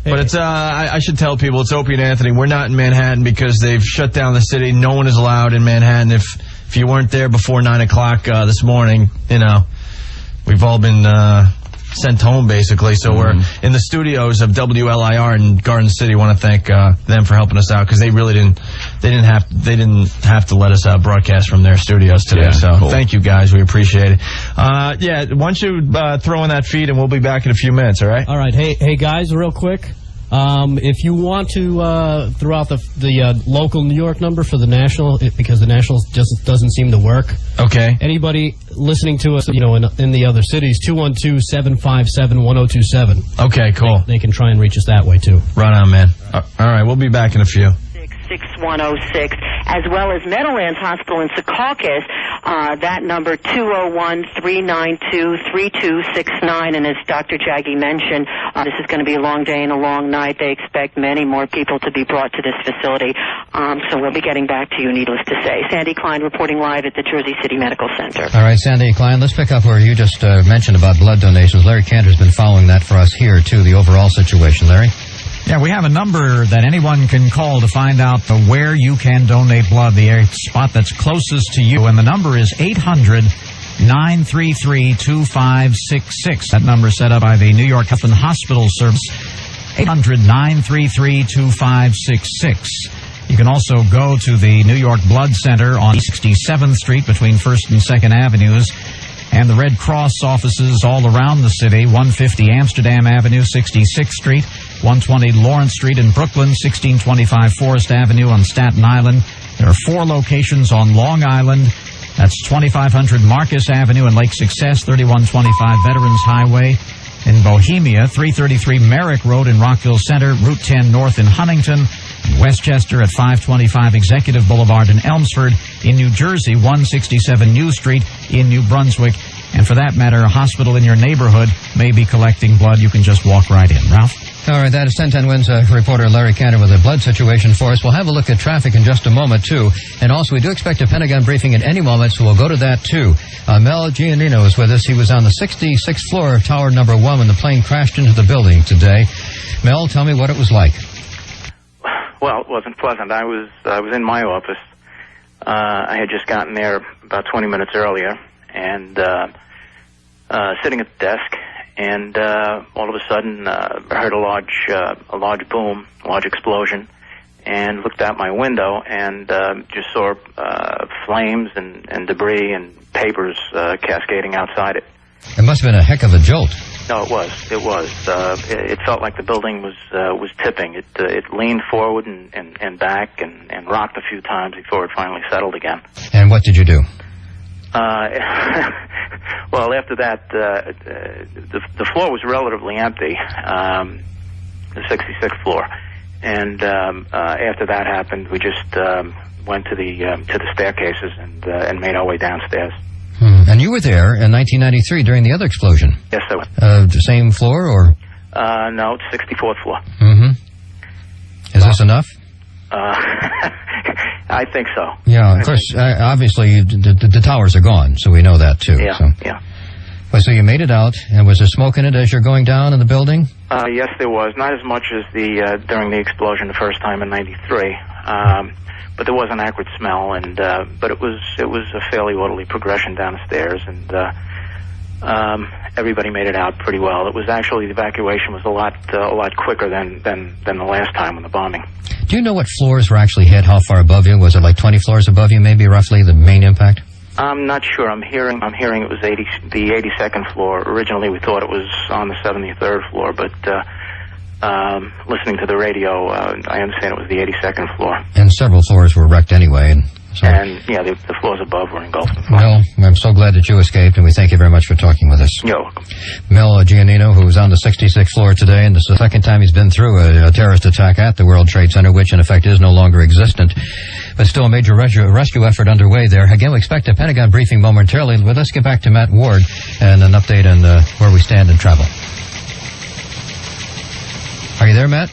Hey. But it's I should tell people, it's Opie and Anthony. We're not in Manhattan because they've shut down the city. No one is allowed in Manhattan. If you weren't there before 9 o'clock this morning, you know, we've all been... sent home, basically. So we're in the studios of WLIR in Garden City. Want to thank them for helping us out, because they really didn't have to let us broadcast from their studios today. Thank you guys, we appreciate it. Why don't you throw in that feed, and we'll be back in a few minutes. All right. All right. Hey guys, real quick. If you want to throw out the local New York number for the national, because the national just doesn't seem to work. Okay. Anybody listening to us, you know, in the other cities, 212-757-1027. Okay, cool. They can try and reach us that way too. Right on, man. All right, we'll be back in a few. 6106, as well as Meadowlands Hospital in Secaucus, that number 201-392-3269. And as Dr. Jaggi mentioned, this is going to be a long day and a long night. They expect many more people to be brought to this facility. So we'll be getting back to you, needless to say. Sandy Klein reporting live at the Jersey City Medical Center. All right, Sandy Klein, let's pick up where you just mentioned about blood donations. Larry Cantor's been following that for us here, too, the overall situation. Larry? Yeah, we have a number that anyone can call to find out where you can donate blood, the spot that's closest to you, and the number is 800-933-2566. That number is set up by the New York Health and Hospital Service, 800-933-2566. You can also go to the New York Blood Center on 67th Street between 1st and 2nd Avenues, and the Red Cross offices all around the city, 150 Amsterdam Avenue, 66th Street, 120 Lawrence Street in Brooklyn, 1625 Forest Avenue on Staten Island. There are 4 locations on Long Island. That's 2500 Marcus Avenue in Lake Success, 3125 Veterans Highway in Bohemia, 333 Merrick Road in Rockville Center, Route 10 North in Huntington, in Westchester at 525 Executive Boulevard in Elmsford, in New Jersey, 167 New Street in New Brunswick, and for that matter, a hospital in your neighborhood may be collecting blood. You can just walk right in. Ralph? All right, that is 1010 Wins reporter Larry Cantor with a blood situation for us. We'll have a look at traffic in just a moment, too. And also, we do expect a Pentagon briefing at any moment, so we'll go to that, too. Mel Giannino is with us. He was on the 66th floor of Tower Number 1 when the plane crashed into the building today. Mel, tell me what it was like. Well, it wasn't pleasant. I was in my office. I had just gotten there about 20 minutes earlier, and sitting at the desk, and all of a sudden I heard a large boom, a large explosion, and looked out my window and just saw flames and debris and papers cascading outside it. It must have been a heck of a jolt. No, it was. It felt like the building was tipping. It leaned forward and back and rocked a few times before it finally settled again. And what did you do? Well, after that, the floor was relatively empty, the 66th floor, and after that happened, we just went to the staircases and made our way downstairs. And you were there in 1993 during the other explosion? Yes, I was. The same floor, or? No, it's 64th floor. Mm-hmm. Is this enough? I think so. Yeah, of course, obviously, the towers are gone, so we know that, too. Yeah, so. yeah. Well, so you made it out, and was there smoke in it as you're going down in the building? Yes, there was. Not as much as during the explosion the first time in '93. But there was an acrid smell, and but it was a fairly orderly progression down the stairs, and everybody made it out pretty well. It was actually, the evacuation was a lot quicker than the last time on the bombing. Do you know what floors were actually hit? How far above you? Was it like 20 floors above you, maybe roughly the main impact? I'm not sure. I'm hearing it was the 82nd floor. Originally, we thought it was on the 73rd floor, but listening to the radio, I understand it was the 82nd floor. And several floors were wrecked anyway. And yeah, the floors above were engulfed. Well, I'm so glad that you escaped, and we thank you very much for talking with us. You're welcome. Mel Giannino, who was on the 66th floor today, and this is the second time he's been through a terrorist attack at the World Trade Center, which in effect is no longer existent. But still a major rescue effort underway there. Again, we expect a Pentagon briefing momentarily. But let's get back to Matt Ward and an update on where we stand in travel. Are you there, Matt?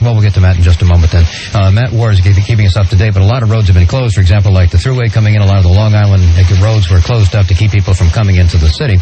Well, we'll get to Matt in just a moment then. Matt Ward is keeping us up to date, but a lot of roads have been closed. For example, like the Thruway coming in, a lot of the Long Island roads were closed up to keep people from coming into the city.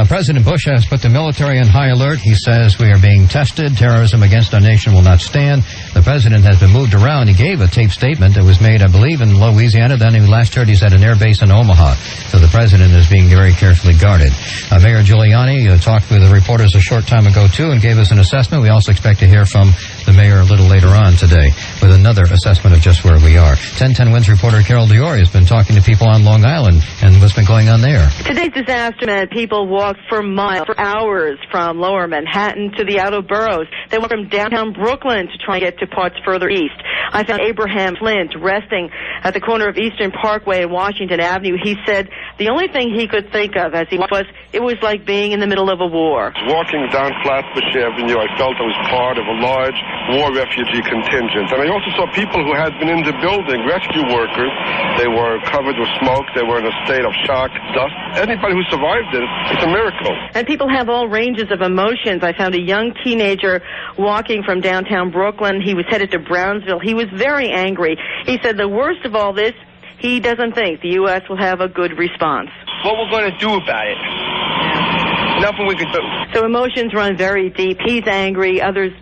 President Bush has put the military on high alert. He says we are being tested. Terrorism against our nation will not stand. The president has been moved around. He gave a taped statement that was made, I believe, in Louisiana. Then he last heard he's at an air base in Omaha. So the president is being very carefully guarded. Mayor Giuliani talked with the reporters a short time ago, too, and gave us an assessment. We also expect to hear from the mayor a little later on today with another assessment of just where we are. 1010 Wins reporter Carol Diori has been talking to people on Long Island and what's been going on there. Today's disaster meant people walked for miles, for hours, from lower Manhattan to the outer boroughs. They went from downtown Brooklyn to try and get to parts further east. I found Abraham Flint resting at the corner of Eastern Parkway and Washington Avenue. He said the only thing he could think of as he was, it was like being in the middle of a war. Walking down Flatbush Avenue, I felt I was part of a large war refugee contingent. And I also saw people who had been in the building, rescue workers. They were covered with smoke. They were in a state of shock, dust. Anybody who survived it, it's a miracle. And people have all ranges of emotions. I found a young teenager walking from downtown Brooklyn. He was headed to Brownsville. He was very angry. He said the worst of all this, he doesn't think the U.S. will have a good response. What we're going to do about it. Nothing we could do. So emotions run very deep. He's angry.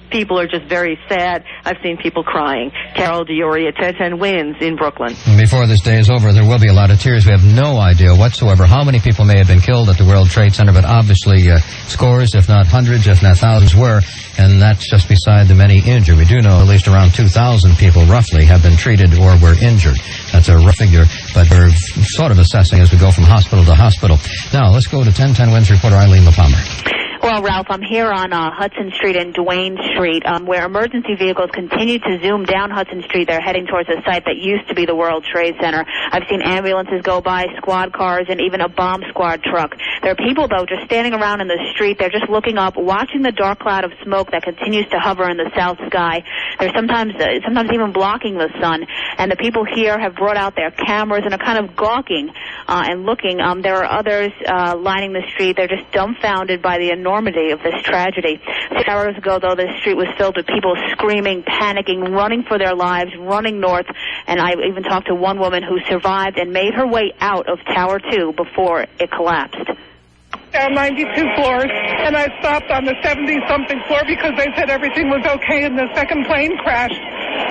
People are just very sad. I've seen people crying. Carol Dioria, 1010 Wins in Brooklyn. Before this day is over, there will be a lot of tears. We have no idea whatsoever how many people may have been killed at the World Trade Center, but obviously scores, if not hundreds, if not thousands were, and that's just beside the many injured. We do know at least around 2,000 people roughly have been treated or were injured. That's a rough figure, but we're sort of assessing as we go from hospital to hospital. Now, let's go to 1010 Wins reporter Eileen LaPalmer. Well, Ralph, I'm here on Hudson Street and Duane Street, where emergency vehicles continue to zoom down Hudson Street. They're heading towards a site that used to be the World Trade Center. I've seen ambulances go by, squad cars, and even a bomb squad truck. There are people, though, just standing around in the street. They're just looking up, watching the dark cloud of smoke that continues to hover in the south sky. They're sometimes even blocking the sun. And the people here have brought out their cameras and are kind of gawking and looking. There are others lining the street. They're just dumbfounded by the enormity of this tragedy. 6 hours ago, though, this street was filled with people screaming, panicking, running for their lives, running north, and I even talked to one woman who survived and made her way out of Tower 2 before it collapsed. Down 92 floors, and I stopped on the 70-something floor because they said everything was okay, and the second plane crashed.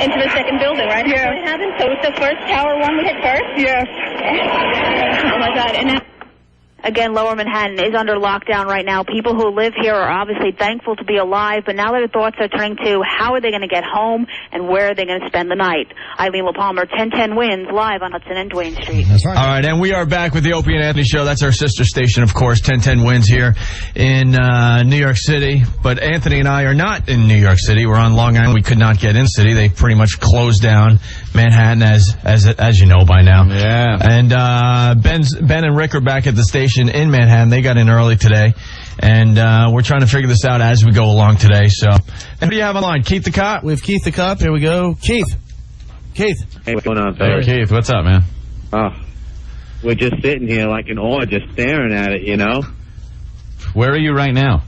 Into the second building, right? Yes. That's what happened? So it's the first Tower 1 was hit first? Yes. Oh, my God. And now again, Lower Manhattan is under lockdown right now. People who live here are obviously thankful to be alive, but now their thoughts are turning to how are they going to get home and where are they going to spend the night. Eileen LaPalmer, 1010 Wins, live on Hudson and Duane Street. That's right. All right, and we are back with the Opie and Anthony Show. That's our sister station, of course, 1010 Wins here in New York City. But Anthony and I are not in New York City. We're on Long Island. We could not get in city. They pretty much closed down Manhattan, as you know by now. Yeah. And Ben and Rick are back at the station in Manhattan. They got in early today, and we're trying to figure this out as we go along today. So, who do you have online? Keith the Cop? We have Keith the Cop. Here we go. Keith. Hey, what's going on, Hey, fellas? Keith, what's up, man? Oh, we're just sitting here like in awe, just staring at it, you know? Where are you right now?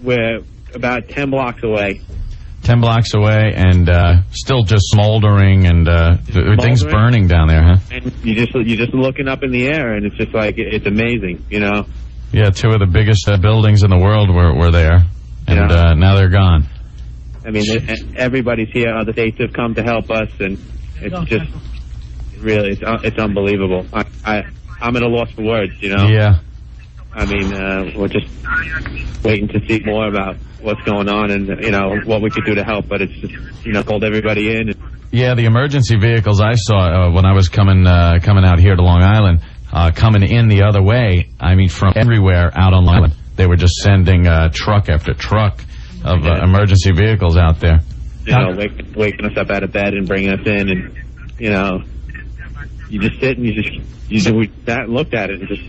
We're about 10 blocks away. 10 blocks away, and still just smoldering, and things Smoldering? burning down there, huh? And you're just looking up in the air, and it's just like, it's amazing, you know? Yeah, two of the biggest buildings in the world were there, and now they're gone. I mean, everybody's here. Other states have come to help us, and it's just really, it's unbelievable. I'm at a loss for words, you know? Yeah. I mean, we're just waiting to see more about what's going on and, you know, what we could do to help, but it's just, you know, called everybody in. Yeah, the emergency vehicles I saw when I was coming out here to Long Island, coming in the other way, I mean, from everywhere out on Long Island. They were just sending truck after truck of emergency vehicles out there. You know, waking us up out of bed and bringing us in, and, you know, you just sit and we looked at it and just,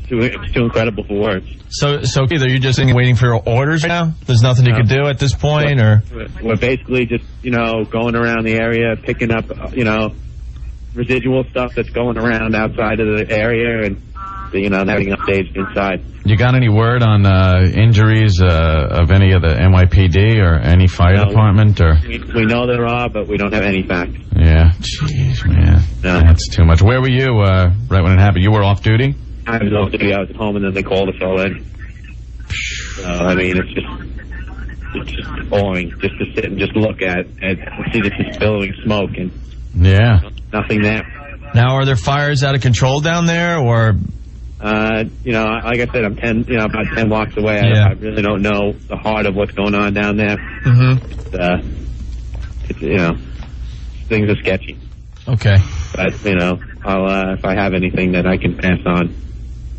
it's too incredible for words. So either you're just waiting for orders right now? There's nothing you can do at this point, or? We're basically just, you know, going around the area, picking up, you know, residual stuff that's going around outside of the area, and, you know, having updates inside. You got any word on injuries of any of the NYPD or any fire department? Or we know there are, but we don't have any facts. Yeah, jeez, man, that's too much. Where were you right when it happened? You were off duty? I was off duty. I was at home, and then they called us all in. So, I mean, it's just boring just to sit and just look at and see this is billowing smoke and nothing there. Now, are there fires out of control down there, or? You know, like I said, I'm about 10 blocks away. I really don't know the heart of what's going on down there. It's, you know, things are sketchy. Okay. But, you know, I'll if I have anything that I can pass on.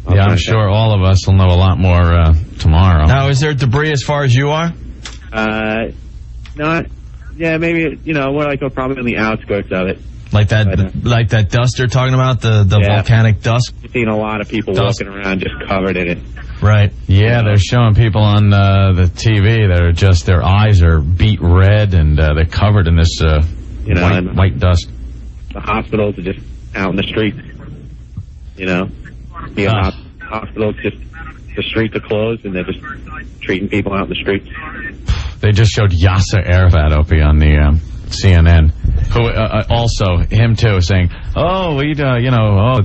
I'm sure all of us will know a lot more tomorrow. Now, is there debris as far as you are? Not. Yeah, maybe. You know, we're probably on the outskirts of it. Like that dust you're talking about, the volcanic dust. I've seen a lot of people walking around just covered in it. Right. Yeah, they're showing people on the TV that are just, their eyes are beet red, and they're covered in this white dust. The hospitals are just out in the streets. You know, the hospitals, just the streets are closed, and they're just treating people out in the streets. They just showed Yasser Arafat, Opie, on the CNN, who also, him too, saying,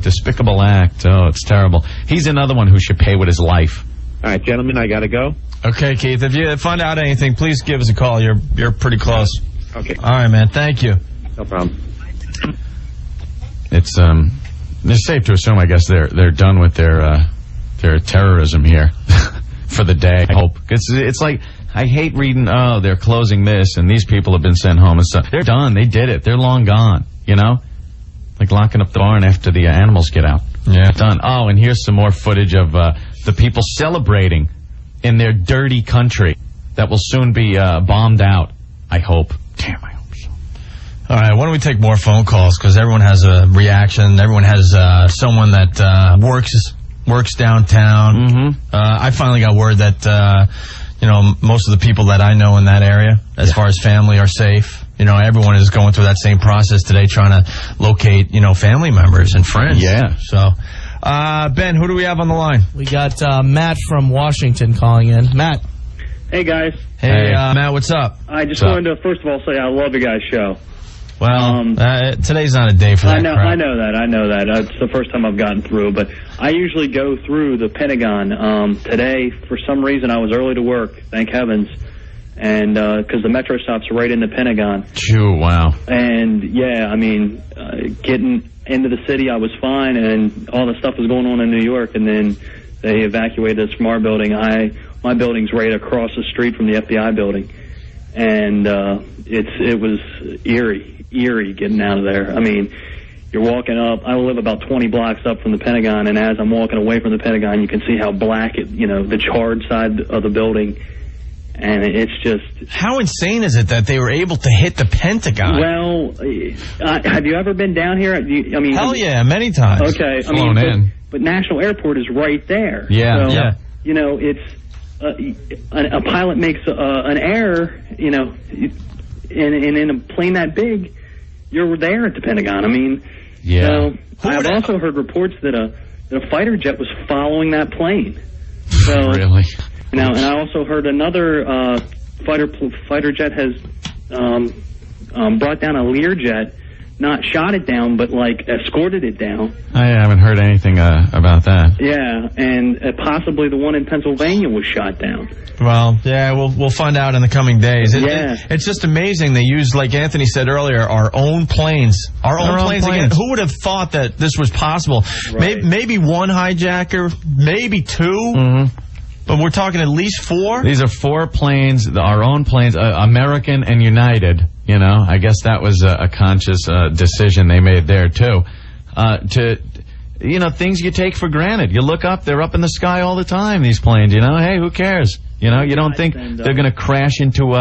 despicable act, it's terrible. He's another one who should pay with his life. All right, gentlemen, I got to go. Okay, Keith. If you find out anything, please give us a call. You're pretty close. Okay. All right, man. Thank you. No problem. It's safe to assume, I guess, they're done with their terrorism here for the day. I hope it's like I hate reading. Oh, they're closing this, and these people have been sent home and stuff. They're done. They did it. They're long gone. You know, like locking up the barn after the animals get out. Yeah, done. Oh, and here's some more footage of the people celebrating in their dirty country that will soon be bombed out. I hope. Damn, I hope so. All right, why don't we take more phone calls, because everyone has a reaction. Everyone has someone that works downtown. Mm-hmm. I finally got word that most of the people that I know in that area, as far as family, are safe. Everyone is going through that same process today, trying to locate family members and friends. Yeah. So, Ben, who do we have on the line? We got Matt from Washington calling in. Matt. Hey, guys. Hey, Matt, what's up? I just wanted to, first of all, say I love your guys' show. Well, today's not a day for that. I know that. It's the first time I've gotten through, but I usually go through the Pentagon. Today, for some reason, I was early to work, thank heavens, and because the metro stop's right in the Pentagon. Phew, wow. And, yeah, I mean, getting into the city, I was fine, and all the stuff was going on in New York, and then they evacuated us from our building. My building's right across the street from the FBI building, and it was eerie getting out of there. I mean, you're walking up. I live about 20 blocks up from the Pentagon, and as I'm walking away from the Pentagon, you can see how black the charred side of the building, and it's just... How insane is it that they were able to hit the Pentagon? Well, have you ever been down here? Hell yeah, many times. Okay, Flown in. But National Airport is right there. Yeah, so, yeah. It's... a pilot makes an error, and in a plane that big, you're there at the Pentagon. I mean, I've also heard reports that a fighter jet was following that plane. So, really? And I also heard another fighter jet has brought down a Learjet. Not shot it down, but escorted it down. I haven't heard anything about that. Yeah, and possibly the one in Pennsylvania was shot down. Well, yeah, we'll find out in the coming days. It's just amazing they used, like Anthony said earlier, our own planes. Our own planes again. Who would have thought that this was possible? Right. Maybe one hijacker, maybe two. Mm-hmm. But we're talking at least 4? These are 4 planes, our own planes, American and United. I guess that was a conscious decision they made there, too. Things you take for granted. You look up, they're up in the sky all the time, these planes, Hey, who cares? You don't think they're going to crash into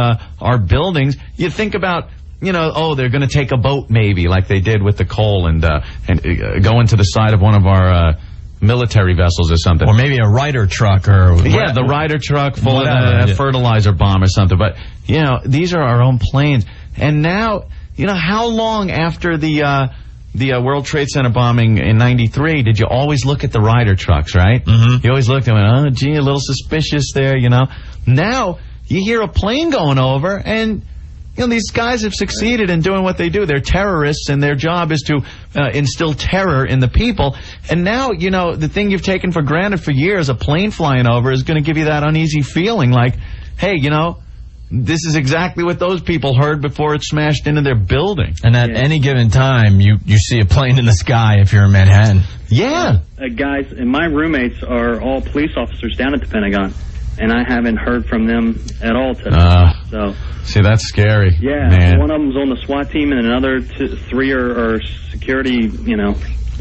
our buildings. You think about, they're going to take a boat maybe, like they did with the coal and go into the side of one of our... military vessels or something. Or maybe a Ryder truck or... Yeah, the Ryder truck full of a fertilizer bomb or something. But, these are our own planes. And now, how long after the World Trade Center bombing in '93 did you always look at the Ryder trucks, right? Mm-hmm. You always looked and went, oh, gee, a little suspicious there, Now, you hear a plane going over and... these guys have succeeded in doing what they do. They're terrorists, and their job is to instill terror in the people. And now, the thing you've taken for granted for years, a plane flying over, is going to give you that uneasy feeling like, hey, this is exactly what those people heard before it smashed into their building. And at any given time, you see a plane in the sky if you're in Manhattan. Yeah. Guys, and my roommates are all police officers down at the Pentagon. And I haven't heard from them at all today. So, see, that's scary. Yeah, man. One of them's on the SWAT team, and another 3 are security,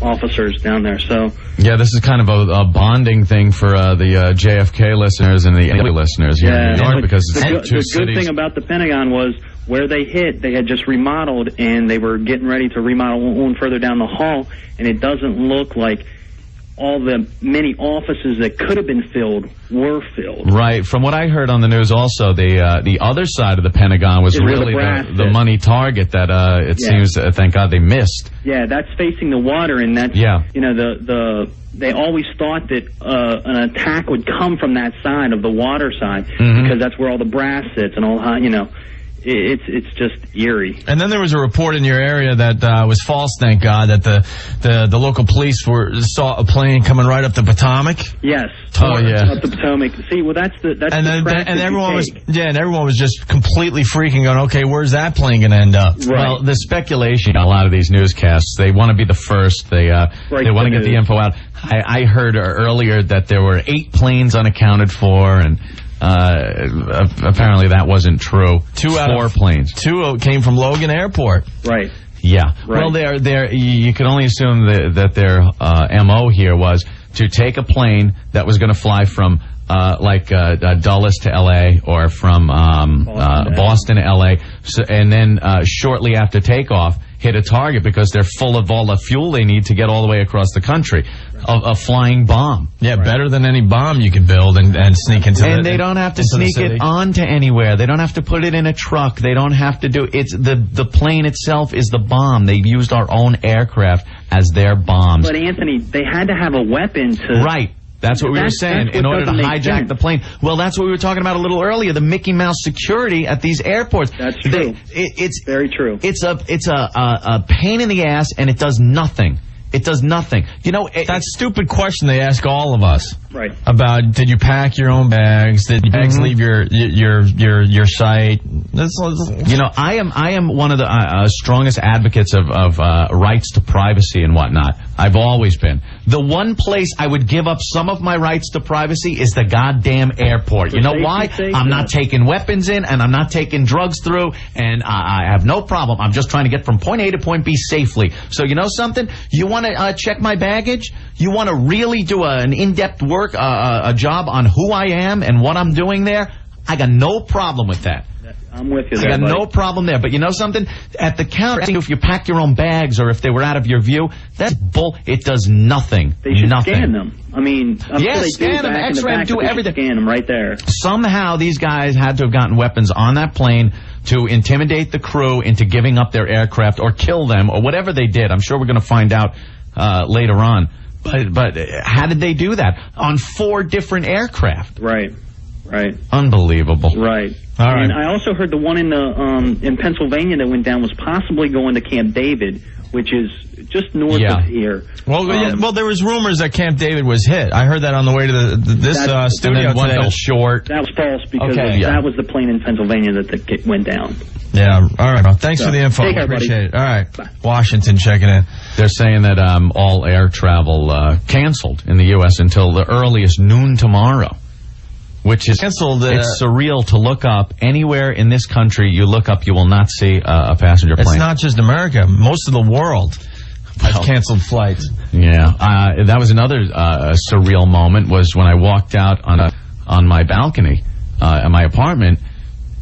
officers down there. So, yeah, this is kind of a bonding thing for the JFK listeners and the LA listeners here in New York, because it's the good thing about the Pentagon was where they hit, they had just remodeled, and they were getting ready to remodel one further down the hall, and it doesn't look like all the many offices that could have been filled were filled. Right. From what I heard on the news also, the other side of the Pentagon was really the money target that it seems, thank God, they missed. Yeah, that's facing the water, and that's, they always thought that an attack would come from that side of the water side, because that's where all the brass sits and all, It's just eerie. And then there was a report in your area that was false, thank God, that the local police saw a plane coming right up the Potomac. Yes. Oh, yeah. Up the Potomac. See, well, that's the track and that everyone you was take. and everyone was just completely freaking going, okay, where's that plane going to end up? Right. Well, the speculation on a lot of these newscasts, they want to be the first. They want to get the info out. I heard earlier that there were 8 planes unaccounted for, and apparently that wasn't true. 4 planes. 2 came from Logan Airport. Right. Yeah. Right. Well, you can only assume that their MO here was to take a plane that was going to fly from Dulles to L.A. or from Boston to L.A. And then shortly after takeoff, hit a target because they're full of all the fuel they need to get all the way across the country. A flying bomb. Yeah, better than any bomb you can build and sneak into. And they don't have to sneak it onto anywhere. They don't have to put it in a truck. They don't have to do it's the plane itself is the bomb. They've used our own aircraft as their bombs. But Anthony, they had to have a weapon to. Right. That's what we were saying, in order to hijack the plane. Well, that's what we were talking about a little earlier, the Mickey Mouse security at these airports. That's true. It's very true. It's a pain in the ass, and it does nothing. It does nothing. You know, that stupid question they ask all of us. Right. About did you pack your own bags? Did bags leave your site? You know, I am one of the strongest advocates of rights to privacy and whatnot. I've always been. The one place I would give up some of my rights to privacy is the goddamn airport. You know why? I'm not taking weapons in, and I'm not taking drugs through, and I have no problem. I'm just trying to get from point A to point B safely. So you know something? You want to check my baggage? You want to really do an in-depth work, a job on who I am and what I'm doing there? I got no problem with that. I'm with you I there, got no problem there. But you know something? At the counter, if you pack your own bags or if they were out of your view, that's bull. It does nothing. They should nothing. scan them. I mean, I'm sure they scan them, X-ray them, do everything. Scan them right there. Somehow these guys had to have gotten weapons on that plane to intimidate the crew into giving up their aircraft or kill them or whatever they did. I'm sure we're going to find out later on. But how did they do that? On 4 different aircraft. Right. Unbelievable. Right. All right. And I also heard the one in Pennsylvania that went down was possibly going to Camp David, which is just north of here. Well, there was rumors that Camp David was hit. I heard that on the way to this studio one today. fell short. That was false because that was the plane in Pennsylvania that went down. Yeah. All right. Well, thanks for the info. Take care, Appreciate it. All right. Bye. Washington checking in. They're saying that all air travel canceled in the U.S. until the earliest noon tomorrow. Which is canceled. It's surreal to look up anywhere in this country. You look up, you will not see a passenger plane. It's not just America. Most of the world has canceled flights. Yeah, that was another surreal moment. Was when I walked out on my balcony at my apartment,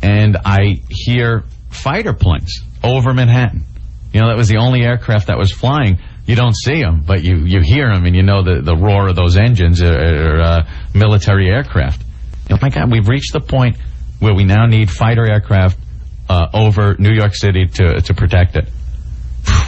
and I hear fighter planes over Manhattan. You know, that was the only aircraft that was flying. You don't see them, but you hear them, and you know the roar of those engines are military aircraft. Oh my God, we've reached the point where we now need fighter aircraft over New York City to protect it.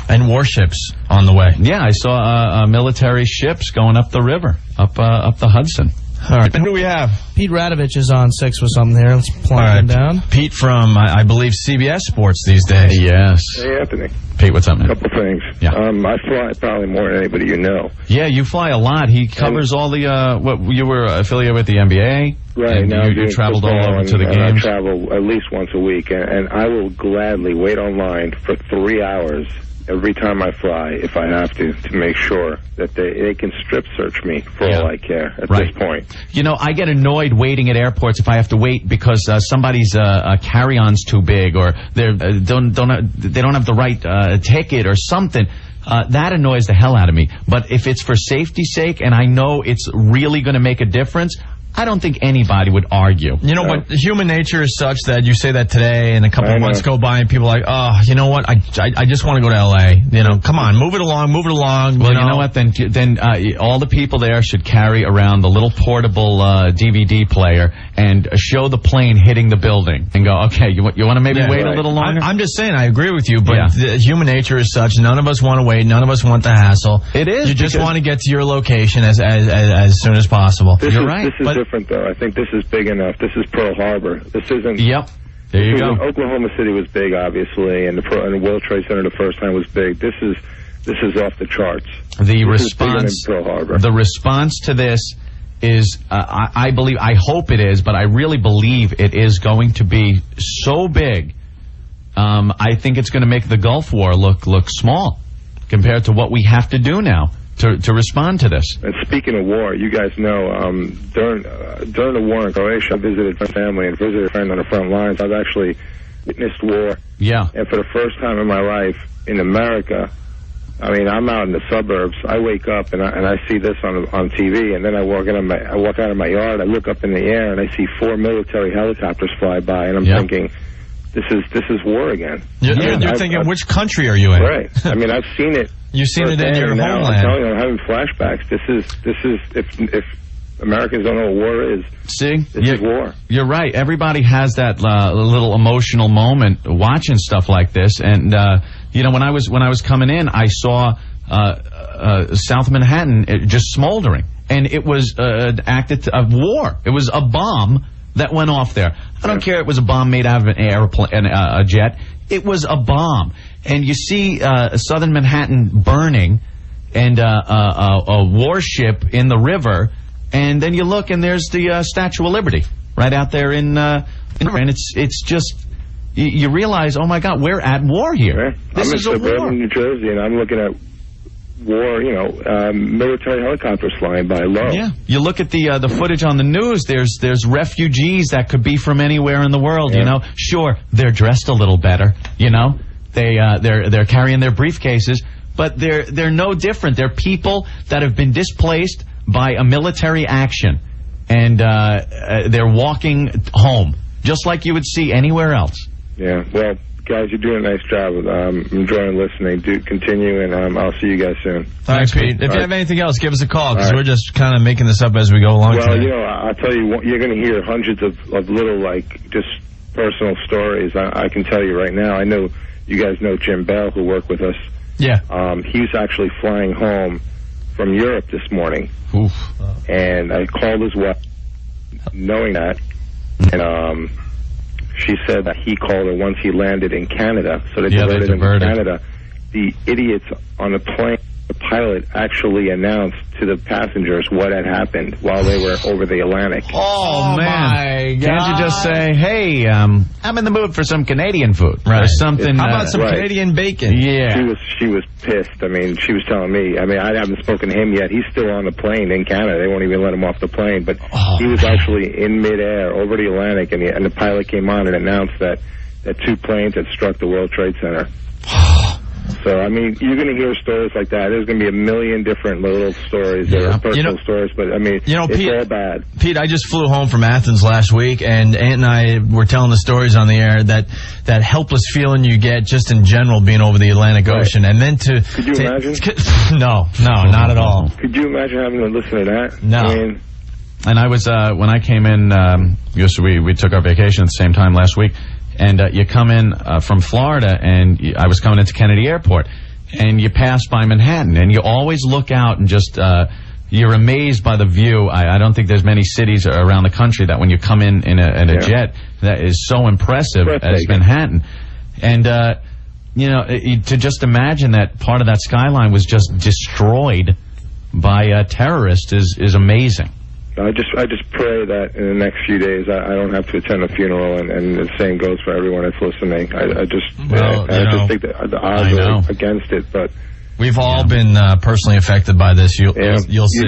And warships on the way. Yeah, I saw military ships going up the river, up the Hudson. All right, who do we have? Pete Radovich is on 6 with something here. Let's plug him down. Pete from, I believe, CBS Sports these days. Yes. Hey, Anthony. Pete, what's up, man? A couple things. Yeah. I fly probably more than anybody you know. Yeah, you fly a lot. He covers all the, what you were affiliated with the NBA? Right. And now you traveled all over to the and games? I travel at least once a week, and I will gladly wait online for 3 hours every time I fly, if I have to make sure that they can strip search me for all I care at this point. You know, I get annoyed waiting at airports if I have to wait because somebody's carry-on's too big or they don't have the right ticket or something. That annoys the hell out of me. But if it's for safety's sake and I know it's really going to make a difference, I don't think anybody would argue. You know what? Human nature is such that you say that today and a couple of months go by and people are like, oh, you know what? I just want to go to L.A. You know, come on, move it along. Well, you know what? Then all the people there should carry around the little portable DVD player and show the plane hitting the building and go, okay, you want to maybe wait a little longer? I'm just saying, I agree with you, but human nature is such. None of us want to wait. None of us want the hassle. It is. You just want to get to your location as soon as possible. You're right. This is different, though. I think this is big enough. This is Pearl Harbor. This isn't... Yep. There you go. Oklahoma City was big, obviously, and the World Trade Center the first time was big. This is off the charts. The response to this is, I hope it is, but I really believe it is going to be so big. I think it's going to make the Gulf War look small compared to what we have to do now to respond to this. And speaking of war, you guys know, during the war in Croatia, I visited my family and visited a friend on the front lines. I've actually witnessed war. Yeah. And for the first time in my life in America, I mean, I'm out in the suburbs. I wake up and I see this on TV, and then I walk out of my yard. I look up in the air and I see 4 military helicopters fly by, and I'm thinking, this is war again. You're thinking, which country are you in? Right. I mean, I've seen it. You've seen it in your now, homeland. I'm telling you, I'm having flashbacks. This is if Americans don't know what war is. See, this is war. You're right. Everybody has that little emotional moment watching stuff like this, and when I was coming in, I saw South Manhattan just smoldering, and it was an act of war. It was a bomb that went off there. I don't care. It was a bomb made out of an airplane, a jet. It was a bomb, and you see southern Manhattan burning, and a warship in the river. And then you look, and there's the Statue of Liberty right out there and it's just you realize, oh my God, we're at war here. This is a war. I'm in suburban New Jersey, and I'm looking at war. Military helicopters flying by low. Yeah, you look at the footage on the news. There's refugees that could be from anywhere in the world. Yeah. Sure, they're dressed a little better. They're carrying their briefcases, but they're no different. They're people that have been displaced by a military action, and they're walking home, just like you would see anywhere else. Yeah, well, guys, you're doing a nice job. I'm enjoying listening. Do continue, and I'll see you guys soon. Thanks, Pete. If you have anything else, give us a call, because we're just kind of making this up as we go along. Well, today. I'll tell you, you're going to hear hundreds of little, just personal stories. I can tell you right now. I know you guys know Jim Bell, who worked with us. Yeah. He's actually flying home from Europe this morning. Oof. And I called his wife knowing that, and she said that he called her once he landed in Canada, so they diverted him to Canada. The idiots on the plane, the pilot actually announced to the passengers what had happened while they were over the Atlantic. Oh man. My God. Can't you just say, hey, I'm in the mood for some Canadian food? Right. Or something. How about some Canadian bacon? Yeah. She was pissed. I mean, she was telling me. I mean, I haven't spoken to him yet. He's still on the plane in Canada. They won't even let him off the plane. But he was actually in midair over the Atlantic, and the pilot came on and announced that 2 planes had struck the World Trade Center. So, I mean, you're going to hear stories like that. There's going to be a million different little stories that are personal stories, but, I mean, it's Pete, all bad. Pete, I just flew home from Athens last week, and Ant and I were telling the stories on the air, that helpless feeling you get just in general being over the Atlantic Ocean. And then Could you imagine? No, not at all. Could you imagine having to listen to that? No. I mean, and I was, when I came in, we took our vacation at the same time last week. And you come in from Florida, and I was coming into Kennedy Airport, and you pass by Manhattan, and you always look out and just you're amazed by the view. I don't think there's many cities around the country that when you come in a jet that is so impressive as Manhattan. And to just imagine that part of that skyline was just destroyed by terrorists is amazing. I just pray that in the next few days I don't have to attend a funeral, and the same goes for everyone that's listening. I just think that the odds are against it, but we've all been personally affected by this. You'll see.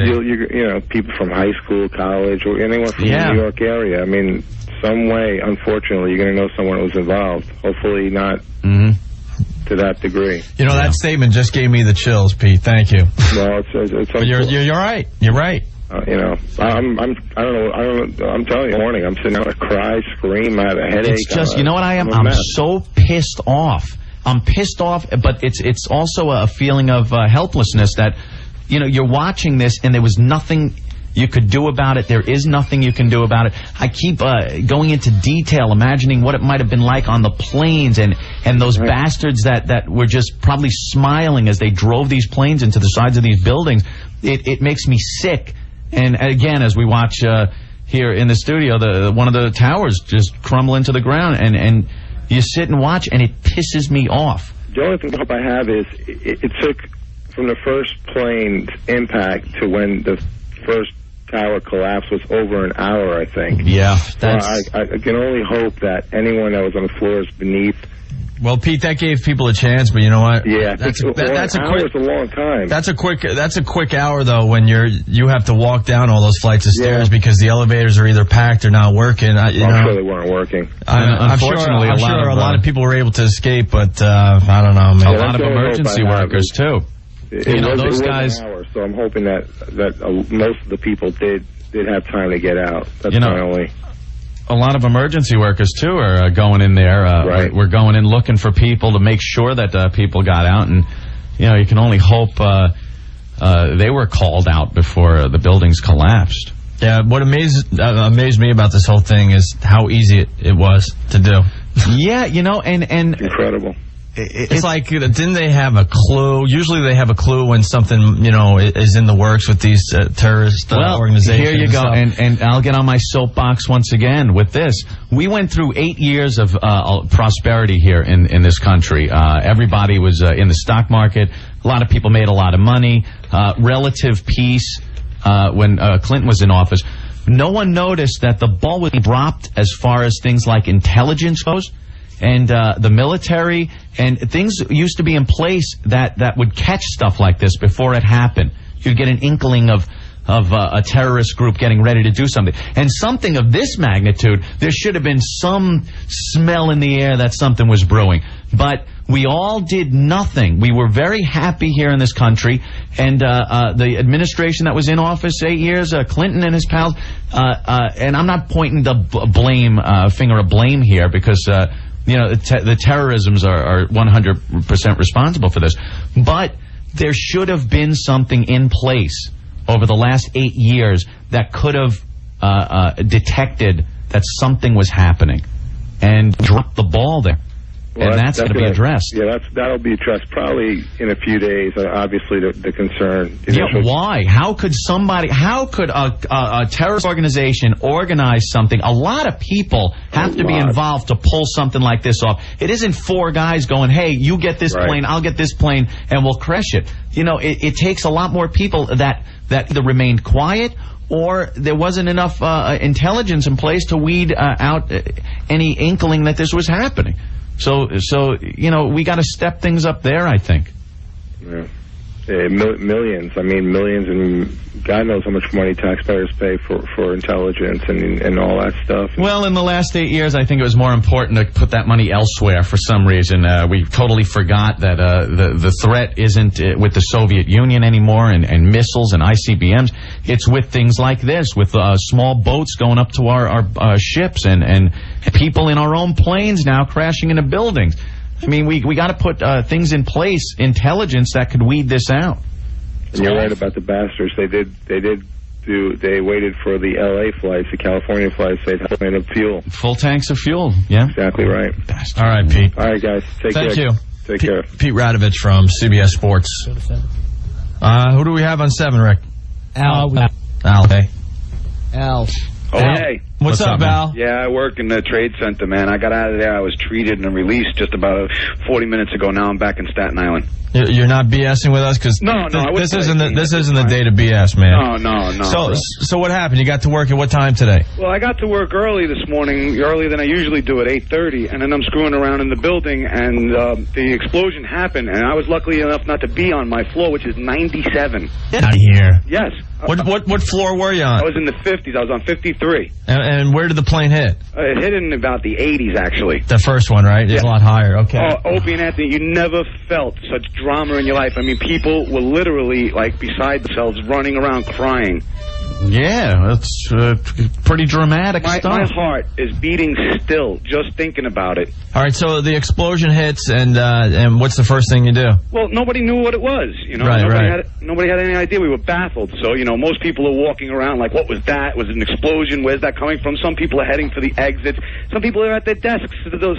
People from high school, college, or anyone from the New York area. I mean, some way, unfortunately, you're going to know someone who was involved. Hopefully not to that degree. That statement just gave me the chills, Pete. Thank you. Well, it's but you're right. You're right. I don't know. I'm telling you, morning, I'm sitting there, I cry, scream, I have a headache. It's just, you know what I am? I'm so pissed off. I'm pissed off, but it's also a feeling of helplessness that, you're watching this and there was nothing you could do about it. There is nothing you can do about it. I keep going into detail, imagining what it might have been like on the planes and those bastards that were just probably smiling as they drove these planes into the sides of these buildings. It makes me sick. And again, as we watch here in the studio, one of the towers just crumble into the ground, and you sit and watch, and it pisses me off. The only thing I have is it took from the first plane's impact to when the first tower collapse was over an hour, I think. Yeah, that's. I can only hope that anyone that was on the floors beneath. Well, Pete, that gave people a chance, but you know what? Yeah, that's a long time. That's a quick hour though when you have to walk down all those flights of stairs because the elevators are either packed or not working. I'm sure they weren't working. I'm sure a lot of people were able to escape, but I don't know, man. A lot of emergency workers too. Those guys. An hour, so I'm hoping that most of the people did have time to get out. That's my only. A lot of emergency workers, too, are going in there. Right. We're going in looking for people to make sure that people got out. And, you can only hope they were called out before the buildings collapsed. Yeah, what amazed me about this whole thing is how easy it was to do. Yeah, and incredible. It's like, didn't they have a clue? Usually they have a clue when something, is in the works with these terrorist organizations. Here you go, and I'll get on my soapbox once again with this. We went through 8 years of prosperity here in this country. Everybody was in the stock market. A lot of people made a lot of money. Relative peace when Clinton was in office. No one noticed that the ball was dropped as far as things like intelligence goes. And the military and things used to be in place that would catch stuff like this before it happened. You'd get an inkling of a terrorist group getting ready to do something. And something of this magnitude, there should have been some smell in the air that something was brewing. But we all did nothing. We were very happy here in this country. And the administration that was in office 8 years, Clinton and his pals, and I'm not pointing the finger of blame here because... the terrorisms are 100% responsible for this. But there should have been something in place over the last 8 years that could have detected that something was happening and dropped the ball there. Well, and that's going to be addressed. Yeah, that'll be addressed probably in a few days. Obviously, the concern. Why? How could a terrorist organization organize something? A lot of people have to be involved to pull something like this off. It isn't 4 guys going, hey, you get this plane, I'll get this plane, and we'll crash it. It takes a lot more people that either remained quiet or there wasn't enough intelligence in place to weed out any inkling that this was happening. So we got to step things up there, I think. Yeah. Millions. I mean, millions, and God knows how much money taxpayers pay for intelligence and all that stuff. Well, in the last 8 years, I think it was more important to put that money elsewhere for some reason. We totally forgot that the threat isn't with the Soviet Union anymore and missiles and ICBMs. It's with things like this, with small boats going up to our ships and people in our own planes now crashing into buildings. I mean, we got to put things in place, intelligence that could weed this out. And you're right about the bastards. They waited for the L.A. flights, the California flights. They'd have enough fuel. Full tanks of fuel. Yeah, exactly right. Bastards. All right, Pete. All right, guys. Thank you. Take care. Pete Radovich from CBS Sports. Who do we have on 7, Rick? Al. Hey. Al. Oh, hey. What's up, Al? Yeah, I work in the trade center, man. I got out of there. I was treated and released just about 40 minutes ago. Now I'm back in Staten Island. You're not BSing with us? Because this isn't the day to BS, man. No. So what happened? You got to work at what time today? Well, I got to work early this morning, earlier than I usually do at 8:30, and then I'm screwing around in the building, and the explosion happened, and I was lucky enough not to be on my floor, which is 97. Get out of here. Yes. What floor were you on? I was in the 50s. I was on 53. And where did the plane hit? It hit in about the 80s, actually. The first one, right? It's a lot higher. Okay. Opie and Anthony, you never felt such drama in your life. I mean, people were literally, beside themselves, running around crying. Yeah, that's pretty dramatic stuff. My heart is beating still just thinking about it. All right, so the explosion hits, and what's the first thing you do? Well, nobody knew what it was. Nobody had any idea. We were baffled. So, most people are walking around like, what was that? Was it an explosion? Where's that coming from? Some people are heading for the exits. Some people are at their desks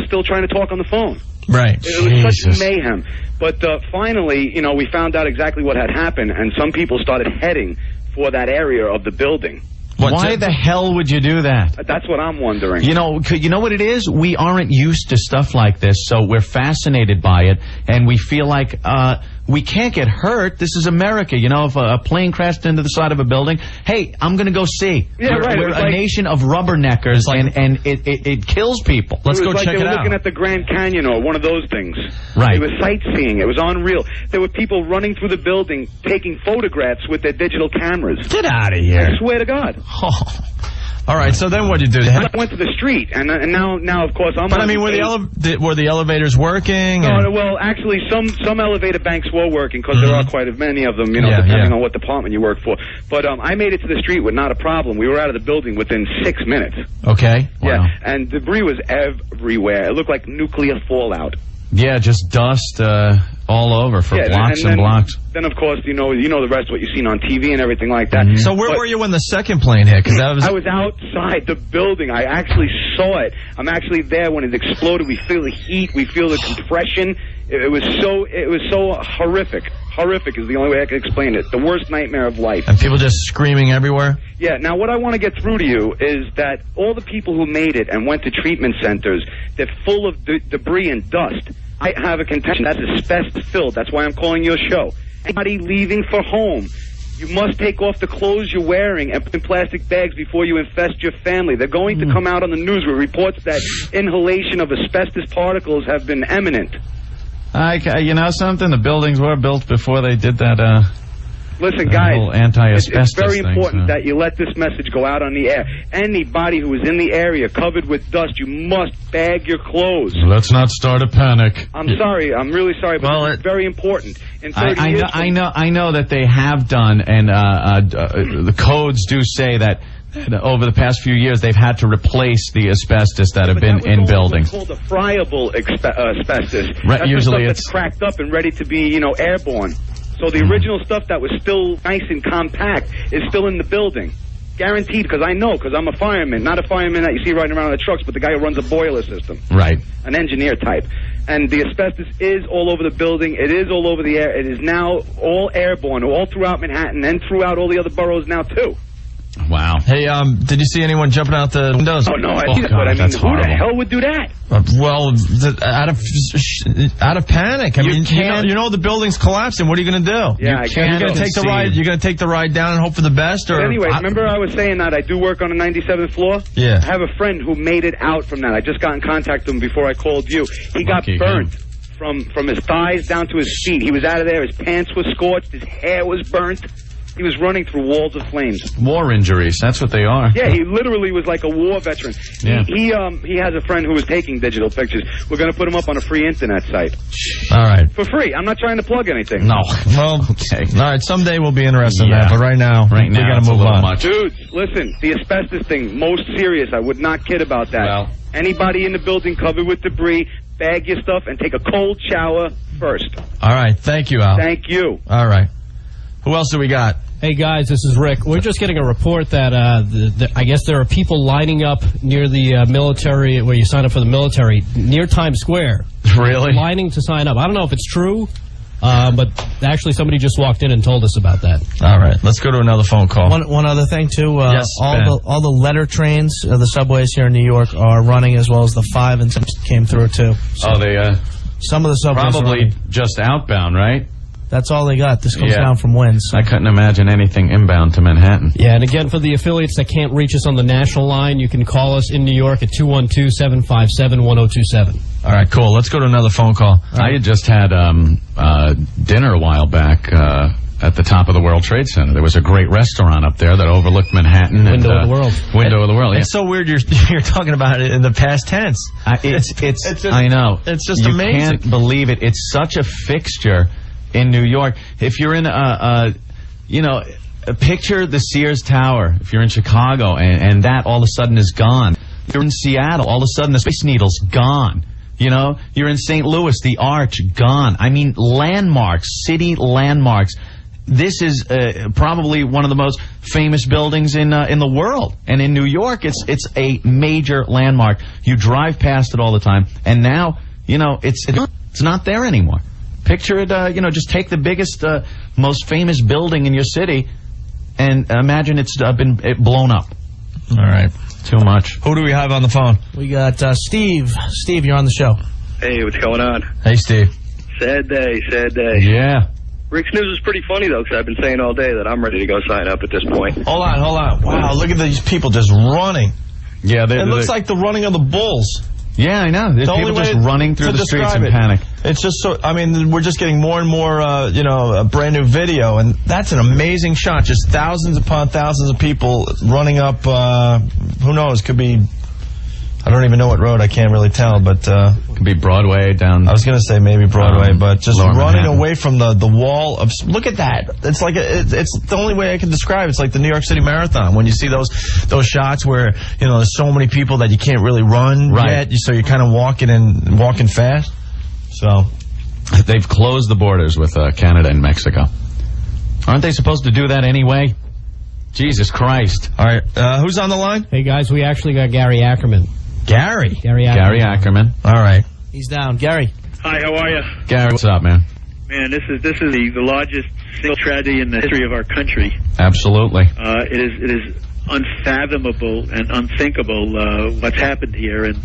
still trying to talk on the phone. Right. It was such mayhem. But finally, we found out exactly what had happened, and some people started heading for that area of the building. Why the hell would you do that? That's what I'm wondering. You know what it is? We aren't used to stuff like this, so we're fascinated by it, and we feel like we can't get hurt. This is America. You know, if a plane crashed into the side of a building, hey, I'm going to go see. Yeah, We're a nation of rubberneckers, and it kills people. Let's go check it out. They were looking at the Grand Canyon or one of those things. Right. It was sightseeing. It was unreal. There were people running through the building taking photographs with their digital cameras. Get out of here. I swear to God. All right, so then what did you do? I went to the street, and now of course, I'm... But I mean, were the elevators working? No, well, actually, some elevator banks were working, because there are quite many of them, depending on what department you work for. But I made it to the street with not a problem. We were out of the building within 6 minutes. Okay. Yeah, and debris was everywhere. It looked like nuclear fallout. Yeah, just dust all over for blocks and blocks. Then, of course, you know the rest of what you've seen on TV and everything like that. So where were you when the second plane hit? Because I was outside the building. I actually saw it. I'm actually there when it exploded. We feel the heat. We feel the compression. It was so horrific. Horrific is the only way I can explain it. The worst nightmare of life. And people just screaming everywhere? Yeah, now what I want to get through to you is that all the people who made it and went to treatment centers, they're full of debris and dust. I have a contention. That's asbestos-filled. That's why I'm calling your show. Anybody leaving for home, you must take off the clothes you're wearing and put in plastic bags before you infest your family. They're going to come out on the news with reports that inhalation of asbestos particles have been imminent. You know something? The buildings were built before they did that. Listen, guys, anti-asbestos it's very important thing, that you let this message go out on the air. Anybody who is in the area covered with dust, you must bag your clothes. Let's not start a panic. I'm sorry. I'm really sorry, but it's very important. In 30 years I know that they have done, and the codes do say that over the past few years they've had to replace the asbestos that have been in buildings. It's called a friable asbestos. Right, that's usually the stuff that's cracked up and ready to be, airborne. So the original stuff that was still nice and compact is still in the building. Guaranteed, because I know, because I'm a fireman. Not a fireman that you see riding around in the trucks, but the guy who runs a boiler system. Right. An engineer type. And the asbestos is all over the building. It is all over the air. It is now all airborne, all throughout Manhattan and throughout all the other boroughs now, too. Wow. Hey, did you see anyone jumping out the windows? Oh, no, I see that, but I mean, who the hell would do that? Well, out of panic. I mean, you know the building's collapsing. What are you going to do? Yeah, you're going to take the ride. You're going to take the ride down and hope for the best. Or but anyway, remember I was saying that I do work on the 97th floor. Yeah. I have a friend who made it out from that. I just got in contact with him before I called you. He got burnt from his thighs down to his feet. He was out of there. His pants were scorched. His hair was burnt. He was running through walls of flames. War injuries, that's what they are. Yeah, he literally was like a war veteran. Yeah. He has a friend who was taking digital pictures. We're going to put him up on a free internet site. All right. For free. I'm not trying to plug anything. No. Well, okay. All right, someday we'll be interested in that, but right now we got to move on. Dudes, listen, the asbestos thing, most serious. I would not kid about that. Well. Anybody in the building covered with debris, bag your stuff and take a cold shower first. All right, thank you, Al. Thank you. All right. Who else do we got? Hey, guys, this is Rick. We're just getting a report that I guess there are people lining up near the military, where you sign up for the military, near Times Square. Really? Lining to sign up. I don't know if it's true, but actually somebody just walked in and told us about that. All right, let's go to another phone call. One other thing, too. Yes, all the letter trains, the subways here in New York are running, as well as the 5 and 6 came through, too. So some of the subways probably just outbound, right? That's all they got. This comes down from winds. I couldn't imagine anything inbound to Manhattan. Yeah, and again, for the affiliates that can't reach us on the national line, you can call us in New York at 212-757-1027. All right, cool. Let's go to another phone call. I had just had dinner a while back at the top of the World Trade Center. There was a great restaurant up there that overlooked Manhattan. Window of the world. Window of the world, yeah. It's so weird you're talking about it in the past tense. It's I know. It's just you amazing. You can't believe it. It's such a fixture in New York. If you're in picture the Sears Tower. If you're in Chicago and that all of a sudden is gone. If you're in Seattle, all of a sudden the Space Needle's gone. You're in St. Louis, the Arch, gone. I mean, landmarks, city landmarks. This is probably one of the most famous buildings in the world. And in New York, it's a major landmark. You drive past it all the time. And now, it's not there anymore. Picture it, just take the biggest, most famous building in your city and imagine it's been blown up. All right. Too much. Who do we have on the phone? We got Steve. Steve, you're on the show. Hey, what's going on? Hey, Steve. Sad day. Yeah. Rick's news is pretty funny, though, because I've been saying all day that I'm ready to go sign up at this point. Hold on. Wow, look at these people just running. Yeah, it looks like the running of the bulls. Yeah, I know. There's people just running through the streets in panic. It's just so, I mean, we're just getting more and more, a brand new video, and that's an amazing shot. Just thousands upon thousands of people running up, who knows, could be, I don't even know what road, I can't really tell, but... could be Broadway down... I was going to say maybe Broadway, but just running Manhattan. away from the wall of... Look at that. It's like, it's the only way I can describe it. It's like the New York City Marathon. When you see those shots where, there's so many people that you can't really run yet, so you're kind of walking fast. So... They've closed the borders with Canada and Mexico. Aren't they supposed to do that anyway? Jesus Christ. All right, who's on the line? Hey, guys, we actually got Gary Ackerman. Gary Ackerman. All right. He's down. Gary. Hi, how are you? Gary, what's up, man? Man, this is the largest single tragedy in the history of our country. Absolutely. It is unfathomable and unthinkable what's happened here, and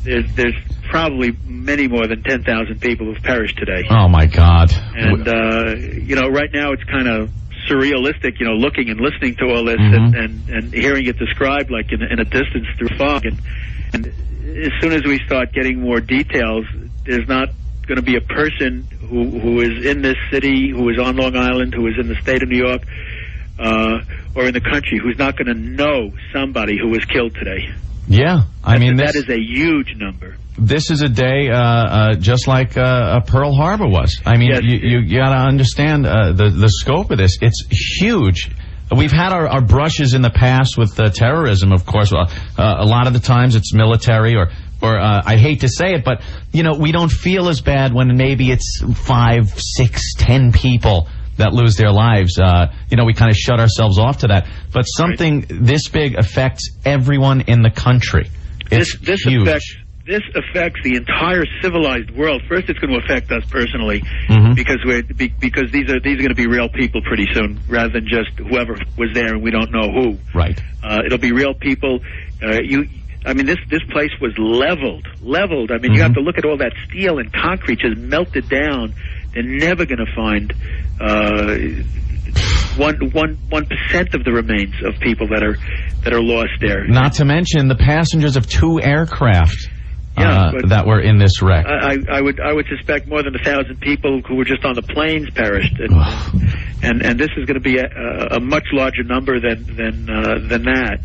there's probably many more than 10,000 people who've perished today. Oh my God. And right now it's kind of surrealistic, looking and listening to all this and hearing it described like in a distance through fog. And as soon as we start getting more details, there's not going to be a person who is in this city, who is on Long Island, who is in the state of New York, or in the country, who's not going to know somebody who was killed today. Yeah, that is a huge number. This is a day just like Pearl Harbor was. I mean, yes. you got to understand the scope of this. It's huge. We've had our brushes in the past with terrorism, of course. A lot of the times it's military or I hate to say it, but, we don't feel as bad when maybe it's 5, 6, 10 people that lose their lives. We kind of shut ourselves off to that. But something this big affects everyone in the country. It's huge. This affects the entire civilized world. First, it's going to affect us personally because these are going to be real people pretty soon, rather than just whoever was there and we don't know who. Right. It'll be real people. This place was leveled. I mean, you have to look at all that steel and concrete just melted down. They're never going to find 1% of the remains of people that are lost there. Not to mention the passengers of 2 aircraft that were in this wreck. I would suspect more than 1,000 people who were just on the planes perished, and this is going to be a much larger number than that.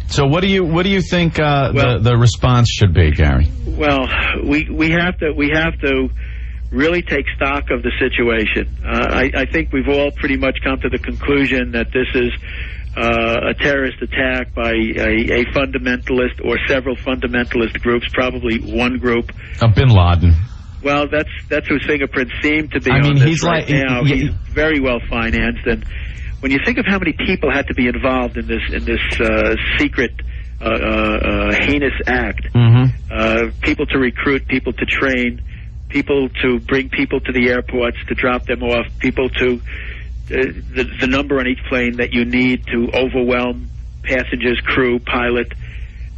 So what do you think the response should be, Gary? Well, we have to really take stock of the situation. I think we've all pretty much come to the conclusion that this is a terrorist attack by a fundamentalist or several fundamentalist groups, probably one group. Bin Laden. Well, that's whose fingerprints seem to be on this he's right now. He's very well financed, and when you think of how many people had to be involved in this secret heinous act, people to recruit, people to train, people to bring people to the airports, to drop them off, people to the number on each plane that you need to overwhelm passengers, crew, pilot.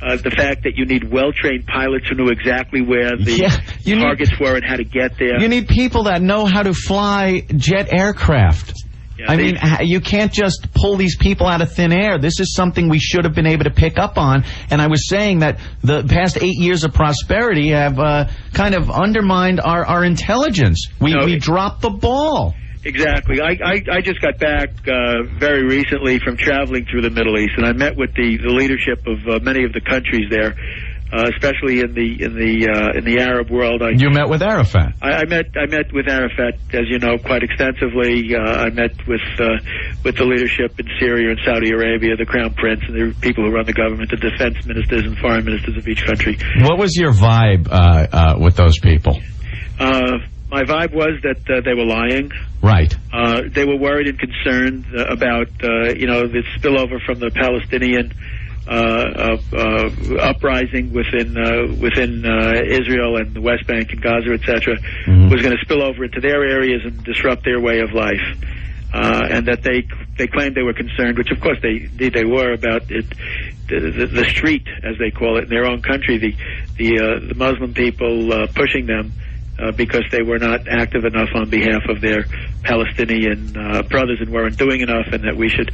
The fact that you need well-trained pilots who knew exactly where the targets were and how to get there. You need people that know how to fly jet aircraft. Yeah, you can't just pull these people out of thin air. This is something we should have been able to pick up on. And I was saying that the past 8 years of prosperity have kind of undermined our intelligence. We dropped the ball. Exactly. I just got back very recently from traveling through the Middle East, and I met with the leadership of many of the countries there, especially in the Arab world. You met with Arafat. I met with Arafat, as you know, quite extensively. I met with the leadership in Syria and Saudi Arabia, the Crown Prince, and the people who run the government, the defense ministers and foreign ministers of each country. What was your vibe with those people? My vibe was that they were lying. Right. They were worried and concerned about the spillover from the Palestinian uprising within Israel and the West Bank and Gaza, etc., was going to spill over into their areas and disrupt their way of life. And that they claimed they were concerned, which of course they were, about it, the street, as they call it, in their own country, the Muslim people pushing them because they were not active enough on behalf of their Palestinian brothers and weren't doing enough, and that we should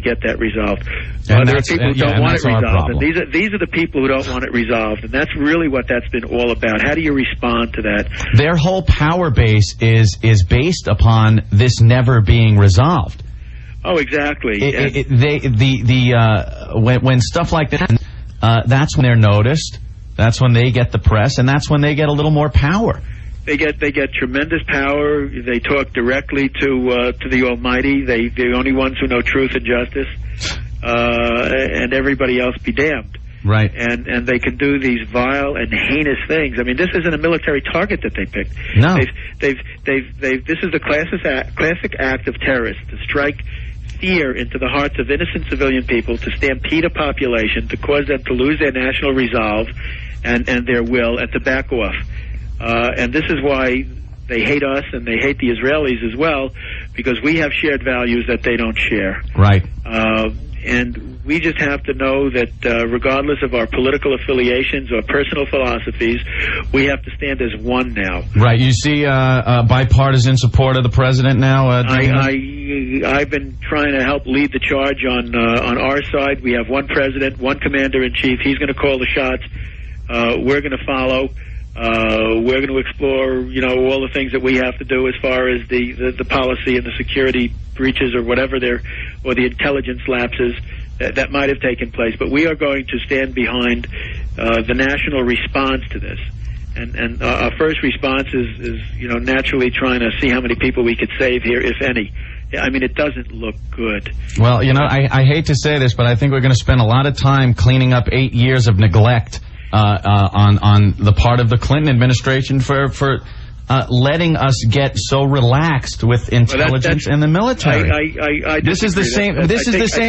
get that resolved. There are people who don't want it resolved, and these are the people who don't want it resolved, and that's really what that's been all about. How do you respond to that? Their whole power base is based upon this never being resolved. Oh, exactly. When stuff like that, that's when they're noticed. That's when they get the press, and that's when they get a little more power. They get tremendous power. They talk directly to the Almighty. They're the only ones who know truth and justice, and everybody else be damned. Right. And they can do these vile and heinous things. I mean, this isn't a military target that they picked. No. This is the classic act of terrorists to strike fear into the hearts of innocent civilian people, to stampede a population, to cause them to lose their national resolve and their will, and to back off. And this is why they hate us, and they hate the Israelis as well, because we have shared values that they don't share. Right. And we just have to know that regardless of our political affiliations or personal philosophies, we have to stand as one now. Right. You see bipartisan support of the president now? I've been trying to help lead the charge on our side. We have one president, one commander-in-chief. He's going to call the shots. We're going to follow. We're going to explore, all the things that we have to do as far as the policy and the security breaches or whatever or the intelligence lapses that might have taken place. But we are going to stand behind the national response to this. And our first response is naturally trying to see how many people we could save here, if any. I mean, it doesn't look good. Well, I hate to say this, but I think we're going to spend a lot of time cleaning up 8 years of neglect on the part of the Clinton administration for letting us get so relaxed with intelligence and the military. This is the same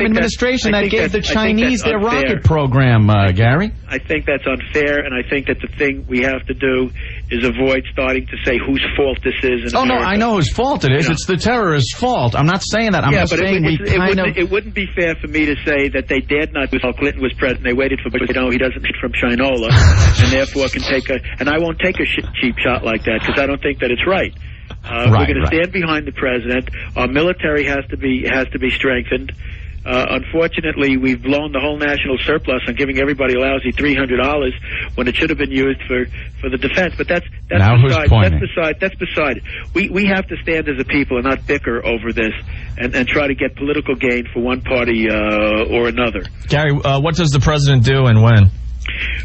administration that gave the Chinese their rocket program, Gary. I think that's unfair, and I think that the thing we have to do is avoid starting to say whose fault this is. No, I know whose fault it is. It's the terrorists' fault. I'm not saying that. I'm just saying it wouldn't be fair for me to say that they dared not do while Clinton was president. They waited for Bush. He doesn't eat from Chinola, and therefore can take and I won't take a cheap shot like that, because I don't think that it's right. We're going to stand behind the president. Our military has to be strengthened. Unfortunately, we've blown the whole national surplus on giving everybody a lousy $300 when it should have been used for the defense. But that's beside. We have to stand as a people and not bicker over this and try to get political gain for one party or another. Gary, what does the president do and when?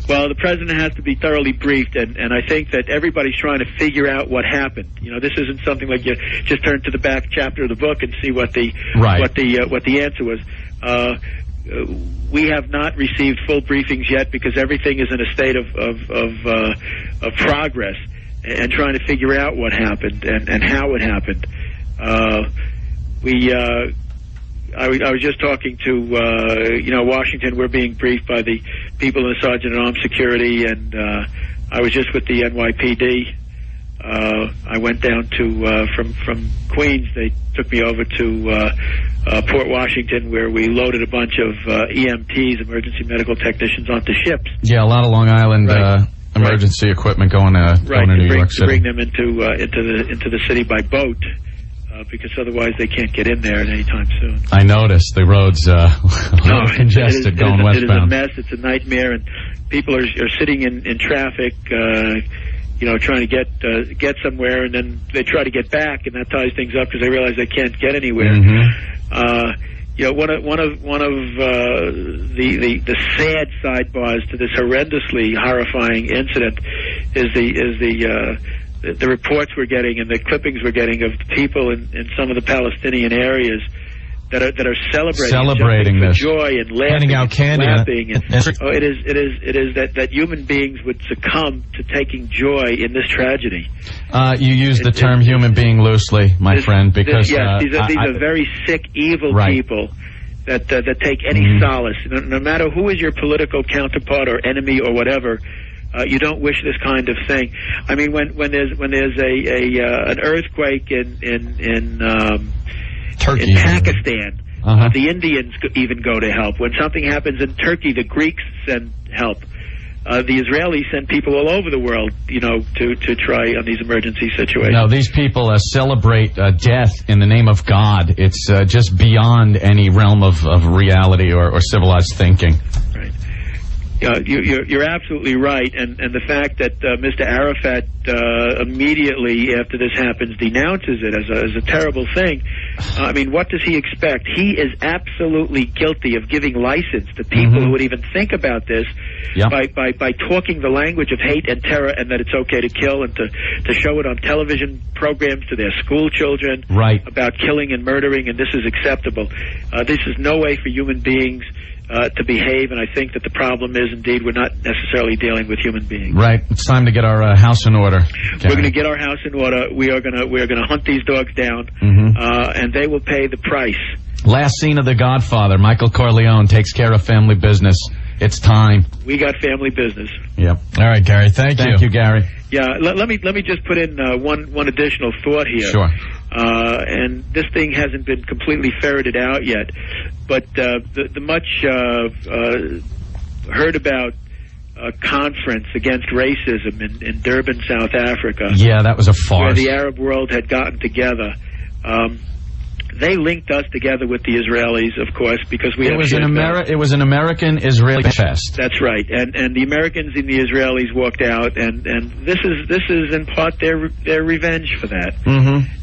Well, the president has to be thoroughly briefed, and I think that everybody's trying to figure out what happened. This isn't something like you just turn to the back chapter of the book and see what the answer was. We have not received full briefings yet because everything is in a state of progress and trying to figure out what happened and how it happened. I was just talking to, Washington. We're being briefed by the people in the Sergeant at Arms Security, and I was just with the NYPD. I went down to, from Queens, they took me over to Port Washington, where we loaded a bunch of EMTs, emergency medical technicians, onto ships. Yeah, a lot of Long Island emergency equipment going to New York City. To bring them into the city by boat. Because otherwise they can't get in there anytime soon. I noticed the roads congested going westbound. It is a mess. It's a nightmare, and people are sitting in traffic, trying to get somewhere, and then they try to get back, and that ties things up because they realize they can't get anywhere. Mm-hmm. One of the sad sidebars to this horrendously horrifying incident is the reports we're getting and the clippings we're getting of people in some of the Palestinian areas that are celebrating this, for joy and laughing, handing out candy. It is that human beings would succumb to taking joy in this tragedy. You use the term human being loosely, my friend, because these are very sick, evil people that take any solace, no matter who is your political counterpart or enemy or whatever. You don't wish this kind of thing. I mean, when there's an earthquake in Pakistan, the Indians even go to help. When something happens in Turkey, the Greeks send help. the Israelis send people all over the world, to try on these emergency situations. No, these people celebrate death in the name of God. It's just beyond any realm of reality or civilized thinking. Right. You're absolutely right, and the fact that Mr. Arafat immediately after this happens denounces it as a terrible thing. I mean, what does he expect? He is absolutely guilty of giving license to people who would even think about this by talking the language of hate and terror, and that it's okay to kill, and to show it on television programs to their school children about killing and murdering, and this is acceptable. This is no way for human beings to behave, and I think that the problem is, indeed, we're not necessarily dealing with human beings. Right. It's time to get our house in order. We're going to get our house in order. We're going to hunt these dogs down, and they will pay the price. Last scene of The Godfather. Michael Corleone takes care of family business. It's time. We got family business. Yep. All right, Gary. Thank you. Thank you, Gary. Yeah. Let me just put in one additional thought here. Sure. And this thing hasn't been completely ferreted out yet, but the much heard about conference against racism in Durban, South Africa. Yeah, that was a farce. Where the Arab world had gotten together. They linked us together with the Israelis, of course, because we it was an American-Israeli fest. That's right, and the Americans and the Israelis walked out, and this is in part their revenge for that.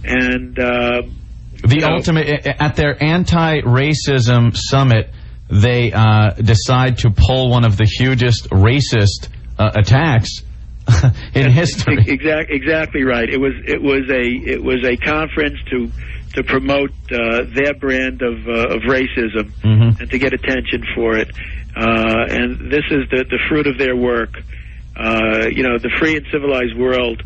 And the ultimate at their anti-racism summit, they decide to pull one of the hugest racist attacks in history. Exactly right. It was a conference to promote their brand of racism and to get attention for it. And this is the fruit of their work. The free and civilized world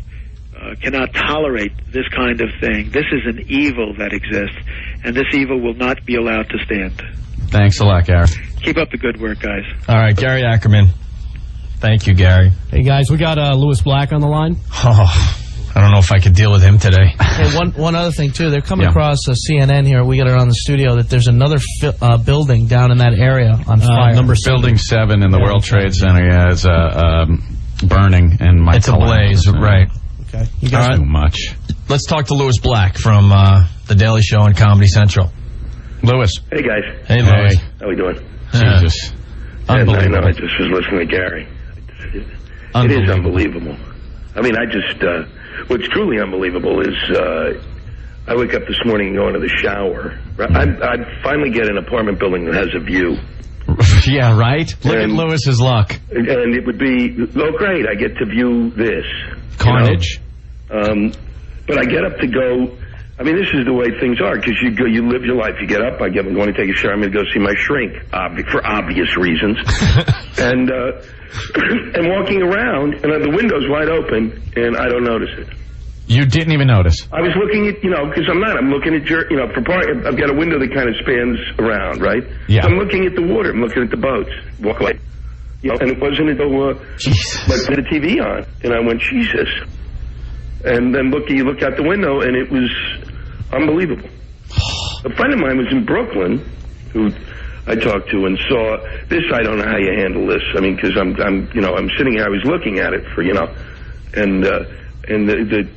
cannot tolerate this kind of thing. This is an evil that exists, and this evil will not be allowed to stand. Thanks a lot, Gary. Keep up the good work, guys. All right, Gary Ackerman. Thank you, Gary. Hey, guys, we got Lewis Black on the line. Oh, I don't know if I could deal with him today. Hey, one other thing, too. They're coming across CNN here. We got it on the studio that there's another building down in that area on fire. Building 7 in the World Trade Center. Yeah, it's burning. And it's ablaze, right. Okay. You guys too much. Let's talk to Lewis Black from The Daily Show and Comedy Central. Lewis. Hey, guys. Hey, Lewis. How we doing? Jesus. Unbelievable. I know, I just was listening to Gary. It is unbelievable. I mean, what's truly unbelievable is I wake up this morning and go into the shower. I'd finally get an apartment building that has a view. Yeah, right? Look at Lewis's luck. And it would be, oh, great, I get to view this. Carnage. But I get up to go, I mean, this is the way things are, because you live your life. You get up, I'm going to take a shower, I'm going to go see my shrink, for obvious reasons. And walking around, and the window's wide open, and I don't notice it. You didn't even notice? I was looking at, because I'm looking at I've got a window that kind of spans around, right? Yeah. I'm looking at the water, I'm looking at the boats. Walk away. And it wasn't until I put the TV on, and I went, Jesus. And then you look out the window, and it was unbelievable. A friend of mine was in Brooklyn, who I talked to and saw this. I don't know how you handle this. I mean, because I'm sitting here. I was looking at it for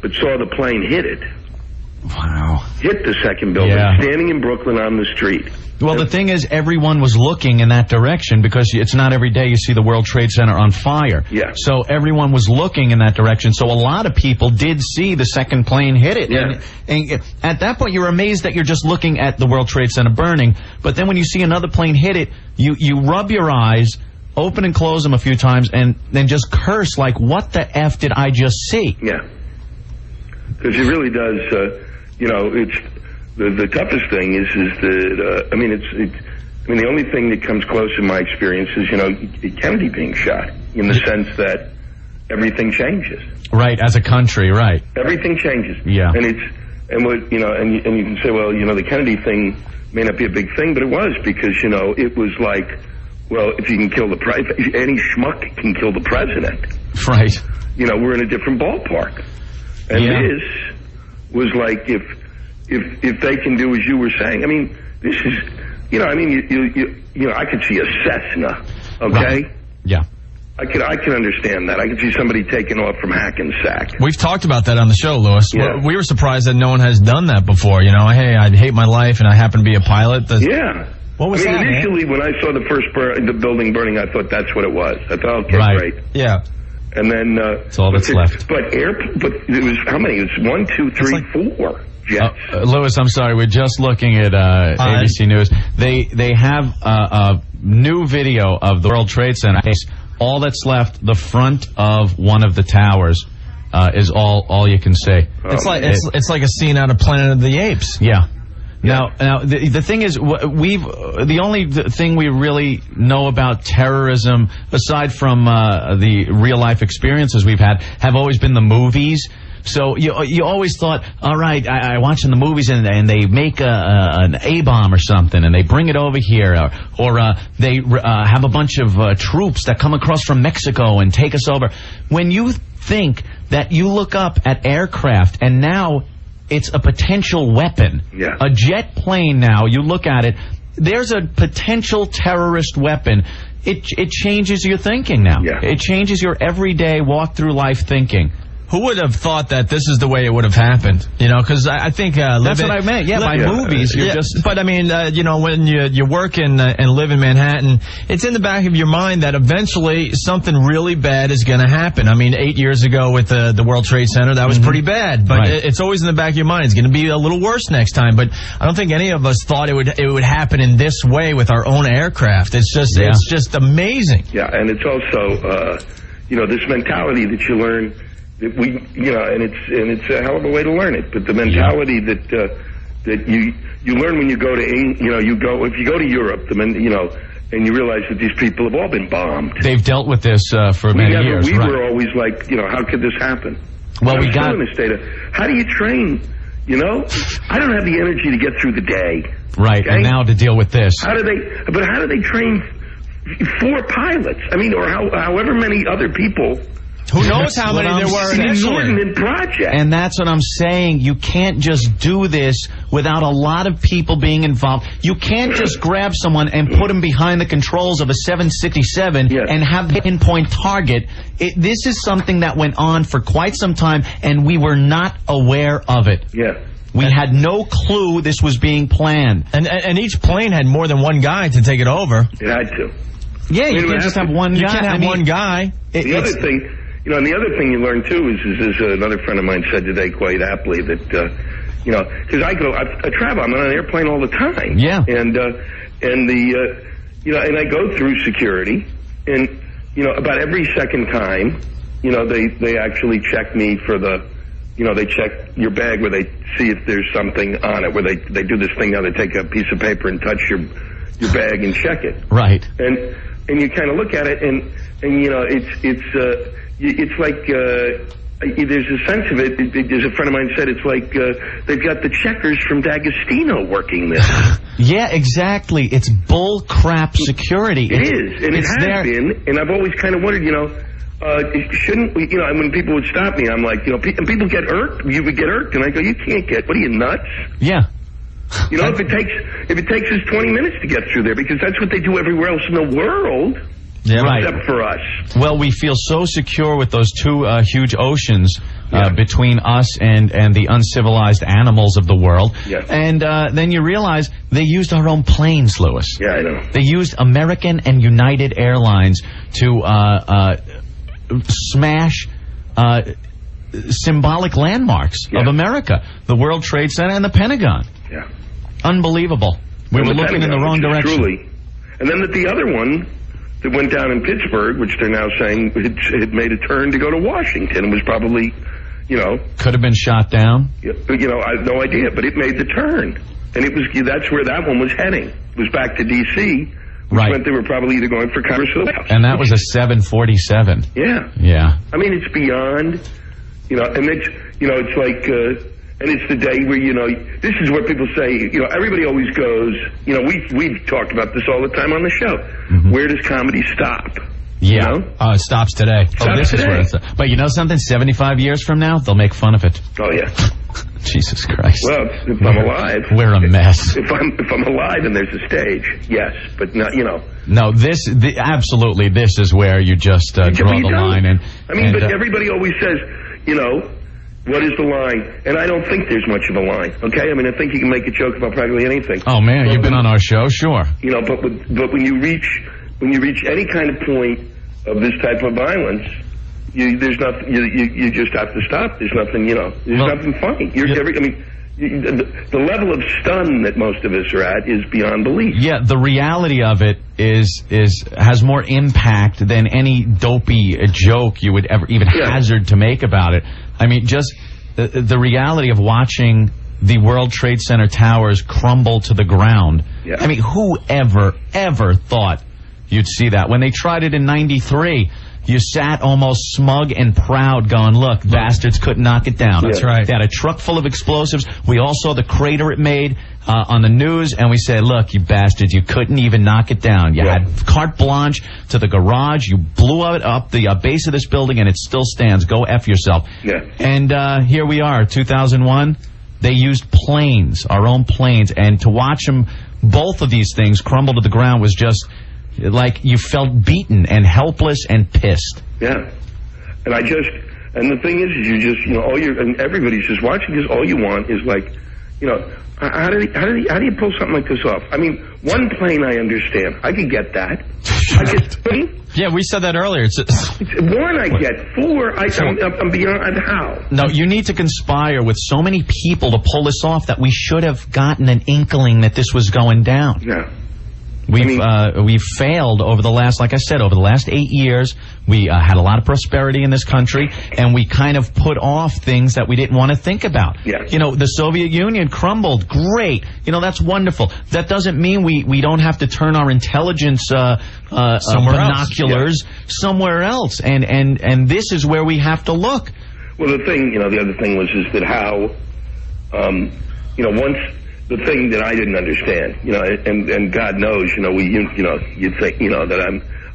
but saw the plane hit it. Wow. Hit the second building, standing in Brooklyn on the street. Well, the thing is, everyone was looking in that direction because it's not every day you see the World Trade Center on fire. Yeah. So everyone was looking in that direction. So a lot of people did see the second plane hit it. Yeah. And at that point, you're amazed that you're just looking at the World Trade Center burning. But then when you see another plane hit it, you rub your eyes, open and close them a few times, and then just curse like, what the F did I just see? Yeah. Because it really does, it's... The toughest thing is that the only thing that comes close in my experience is Kennedy being shot, in the sense that everything changes. Right, as a country, right? Everything changes. Yeah. And you can say, well, the Kennedy thing may not be a big thing, but it was, because it was like, well, if you can kill the president, any schmuck can kill the president. Right. We're in a different ballpark, and this was like if they can do as you were saying. I mean, this is, I could see a Cessna, okay? Right. Yeah. I can understand that. I can see somebody taking off from Hackensack. We've talked about that on the show, Lewis. Yeah. We were surprised that no one has done that before. You know, hey, I hate my life and I happen to be a pilot. Yeah. What was that? Initially, when I saw the building burning, I thought that's what it was. I thought, okay, right. great. Yeah. And then that's all that's left. But it was how many? It was 1, 2, 3, 4 jets. Lewis, I'm sorry. We're just looking at ABC News. They have a new video of the World Trade Center. All that's left, the front of one of the towers, is all you can see. It's like a scene out of Planet of the Apes. Yeah. Now the thing is, the only thing we really know about terrorism, aside from the real life experiences we've had, have always been the movies. So you always thought, all right, I watch in the movies and they make an A-bomb or something and they bring it over here, or they have a bunch of troops that come across from Mexico and take us over. When you think that you look up at aircraft and now it's a potential weapon, a jet plane now, you look at it, there's a potential terrorist weapon. It changes your thinking now. Yeah. It changes your everyday walk through life thinking. Who would have thought that this is the way it would have happened? You know, because I think that's what I meant. Yeah, by movies, you're just. But I mean, you know, when you work and live in Manhattan, it's in the back of your mind that eventually something really bad is going to happen. I mean, 8 years ago with the World Trade Center, that was pretty bad. But it's always in the back of your mind. It's going to be a little worse next time. But I don't think any of us thought it would happen in this way with our own aircraft. It's just amazing. Yeah, and it's also you know, this mentality that you learn. And it's a hell of a way to learn it. But the mentality that you learn when you go to, if you go to Europe, and you realize that these people have all been bombed. They've dealt with this for many years. We were always like, how could this happen? Well, we got in a state of, how do you train? I don't have the energy to get through the day. Right, okay? And now to deal with this. How do they train 4 pilots? I mean, or however many other people. Who knows how many there were initially? And that's what I'm saying. You can't just do this without a lot of people being involved. You can't just grab someone and put them behind the controls of a 767 and have the pinpoint target. This is something that went on for quite some time, and we were not aware of it. Yeah. We had no clue this was being planned. And each plane had more than one guy to take it over. It had to. Yeah, you can't just have one guy. You can't have one guy. The other thing... and the other thing you learn, too, is another friend of mine said today quite aptly that, because I travel, I'm on an airplane all the time. Yeah. And I go through security, and, about every second time, they actually check me for they check your bag where they see if there's something on it, where they do this thing now, they take a piece of paper and touch your bag and check it. Right. And you kind of look at it, and it's like there's a sense of it. As a friend of mine said, it's like they've got the checkers from D'Agostino working this. Yeah, exactly. It's bull crap security. It is, and it has been. And I've always kind of wondered, shouldn't we? And when people would stop me, I'm like, and people get irked. You would get irked, and I go, you can't get. What are you, nuts? Yeah. If it takes us 20 minutes to get through there, because that's what they do everywhere else in the world. Yeah, except for us. Well, we feel so secure with those 2 huge oceans between us and the uncivilized animals of the world. Yeah. And then you realize they used our own planes, Lewis. Yeah, I know. They used American and United Airlines to smash symbolic landmarks of America, the World Trade Center and the Pentagon. Yeah. Unbelievable. We were looking in the wrong direction. Truly. And then the other one that went down in Pittsburgh, which they're now saying it made a turn to go to Washington, was probably, could have been shot down. I have no idea, but it made the turn, and that's where that one was heading. It was back to D.C., which meant they were probably either going for Congress or the White House. And that was a 747. Yeah. Yeah. I mean, it's beyond, and it's like. And it's the day where, this is what people say, everybody always goes, we've talked about this all the time on the show. Mm-hmm. Where does comedy stop? Yeah. It stops today. This is where it's. But you know something? 75 years from now, they'll make fun of it. Oh, yeah. Jesus Christ. Well, if I'm alive. We're a mess. If I'm alive and there's a stage, yes. But, not, No, absolutely, this is where you just draw the line. And but everybody always says, what is the line? And I don't think there's much of a line, okay? I mean, I think you can make a joke about practically anything. Oh, man, you've been on our show, sure. But when you reach any kind of point of this type of violence, there's nothing. You just have to stop. There's nothing. There's nothing funny. The level of stun that most of us are at is beyond belief. Yeah, the reality of it has more impact than any dopey joke you would ever even hazard to make about it. I mean, just the reality of watching the World Trade Center towers crumble to the ground. Yeah. I mean, who ever thought you'd see that? When they tried it in '93, you sat almost smug and proud going, look, bastards couldn't knock it down. That's right. They had a truck full of explosives. We all saw the crater it made on the news, and we said, look, you bastards, you couldn't even knock it down. You had carte blanche to the garage. You blew it up the base of this building, and it still stands. Go F yourself. Yeah. And here we are, 2001. They used planes, our own planes, and to watch them, both of these things crumble to the ground was just like you felt beaten and helpless and pissed. Yeah. And the thing is you just, and everybody's just watching this. All you want is like, how do you pull something like this off? I mean, one plane I understand. I could get that. Yeah, we said that earlier. One I get. Four, I'm beyond how. No, you need to conspire with so many people to pull this off that we should have gotten an inkling that this was going down. Yeah. We've failed over the last, like I said, over the last 8 years. We had a lot of prosperity in this country, and we kind of put off things that we didn't want to think about. Yeah. The Soviet Union crumbled. Great. That's wonderful. That doesn't mean we don't have to turn our intelligence binoculars somewhere else. And this is where we have to look. Well, the other thing was that how, once. The thing that I didn't understand, and God knows, you'd think, that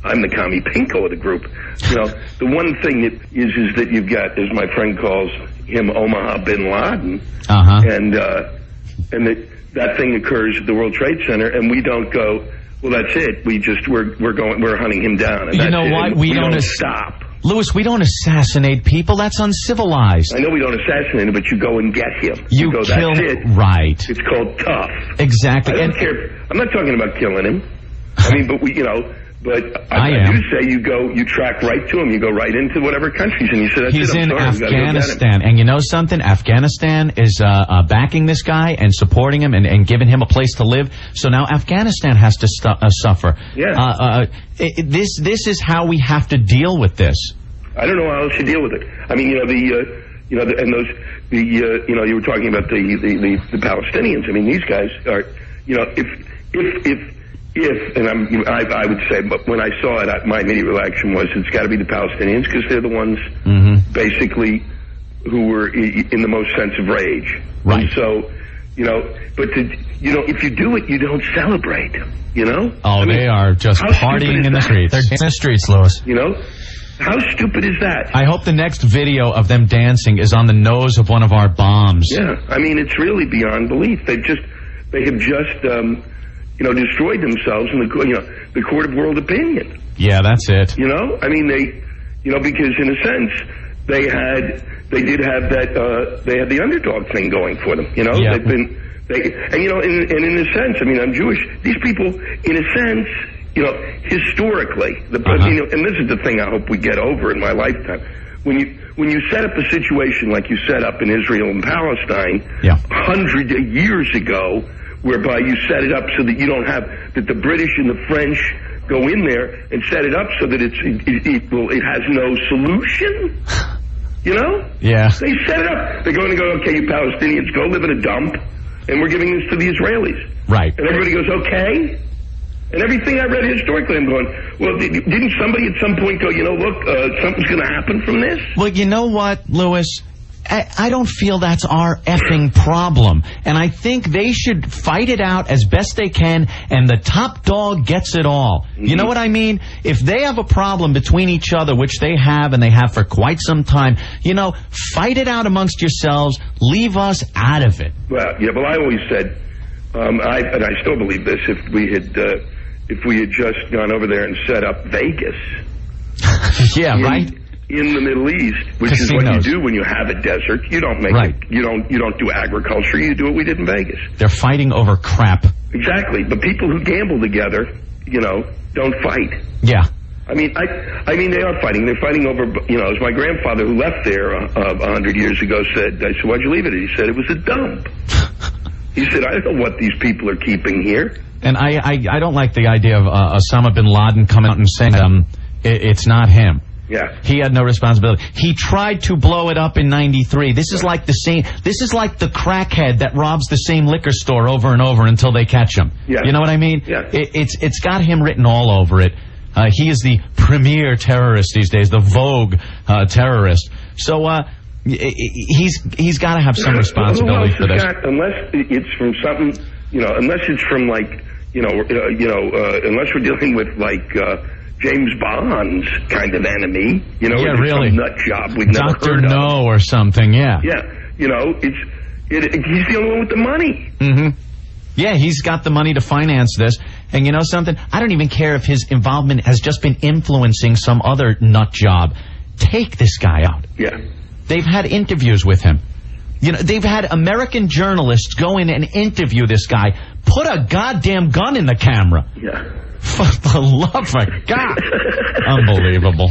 I'm the commie pinko of the group. The one thing that is that you've got, as my friend calls him, Omaha bin Laden, and that thing occurs at the World Trade Center, and we don't go, well, that's it. We're hunting him down. And you know what? We don't stop. Louis, we don't assassinate people. That's uncivilized. I know we don't assassinate him, but you go and get him. You go, kill that's it. Right. It's called tough. Exactly. I don't care. I'm not talking about killing him. I mean, but I do say you track right to him. You go right into whatever countries, and you say, that's He's it. in Afghanistan. And you know something? Afghanistan is backing this guy and supporting him and giving him a place to live. So now Afghanistan has to suffer. Yeah. This is how we have to deal with this. I don't know how else you deal with it. I mean, you were talking about the Palestinians. I mean, these guys are, if I would say, but when I saw it, my immediate reaction was it's got to be the Palestinians because they're the ones basically who were in the most sense of rage. Right. And so, if you do it, you don't celebrate. Oh, they are just partying in the streets. They're in the streets, Louis. How stupid is that? I hope the next video of them dancing is on the nose of one of our bombs. Yeah, I mean, it's really beyond belief. They have just destroyed themselves in the court of world opinion. Yeah, that's it. I mein, because in a sense they did have that they had the underdog thing going for them. Yeah. In a sense, I mean, I'm Jewish. These people, in a sense. Historically, and this is the thing I hope we get over in my lifetime. When you set up a situation like you set up in Israel and Palestine, 100 years ago, whereby you set it up so that you don't have that the British and the French go in there and set it up so that it has no solution. Yeah. They set it up. They're going to go, okay, you Palestinians, go live in a dump, and we're giving this to the Israelis. Right. And everybody goes, okay. And everything I read historically, I'm going, well, didn't somebody at some point go, look, something's going to happen from this? Well, you know what, Louis? I don't feel that's our effing problem. And I think they should fight it out as best they can, and the top dog gets it all. You know what I mean? If they have a problem between each other, which they have, and they have for quite some time, fight it out amongst yourselves. Leave us out of it. Well, I always said, and I still believe this, if we had... if we had just gone over there and set up Vegas. Right. In the Middle East, which is what you do when you have a desert. You don't make it. You don't do agriculture. You do what we did in Vegas. They're fighting over crap. Exactly. But people who gamble together, don't fight. Yeah. I mean, they are fighting. They're fighting over, as my grandfather who left there 100 years ago said, I said, why'd you leave it? He said, it was a dump. He said, I don't know what these people are keeping here. And I don't like the idea of Osama bin Laden coming out and saying it's not him. Yeah. He had no responsibility. He tried to blow it up in 93. This is like the crackhead that robs the same liquor store over and over until they catch him. Yeah. You know what I mean? Yeah. It's got him written all over it. He is the premier terrorist these days, the Vogue terrorist. So he's got to have some responsibility for this. Unless it's from something, unless it's from like, unless we're dealing with like James Bond's kind of enemy, really, some nut job we've never Dr. heard of. No or something, yeah. Yeah, he's the only one with the money. Mm-hmm. Yeah, he's got the money to finance this. And you know something? I don't even care if his involvement has just been influencing some other nut job. Take this guy out. Yeah. They've had interviews with him. They've had American journalists go in and interview this guy. Put a goddamn gun in the camera. Yeah. For the love of God. Unbelievable.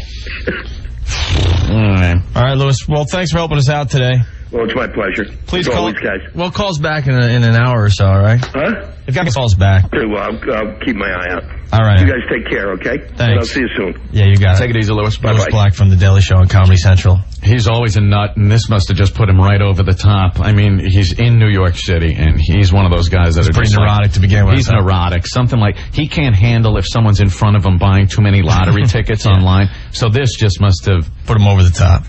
All right, Louis. Well, thanks for helping us out today. Well, it's my pleasure. Please call always, guys. Well, call us back in an hour or so, all right? Huh? If you call us back. Okay, well, I'll keep my eye out. All right. You guys take care, okay? Thanks. And I'll see you soon. Yeah, you got it. Take it easy, Louis. Louis Black from The Daily Show on Comedy Central. He's always a nut, and this must have just put him right over the top. I mean, he's in New York City, and he's one of those guys that are pretty just neurotic to begin with. He's neurotic. Something like he can't handle if someone's in front of him buying too many lottery tickets online. So this just must have put him over the top.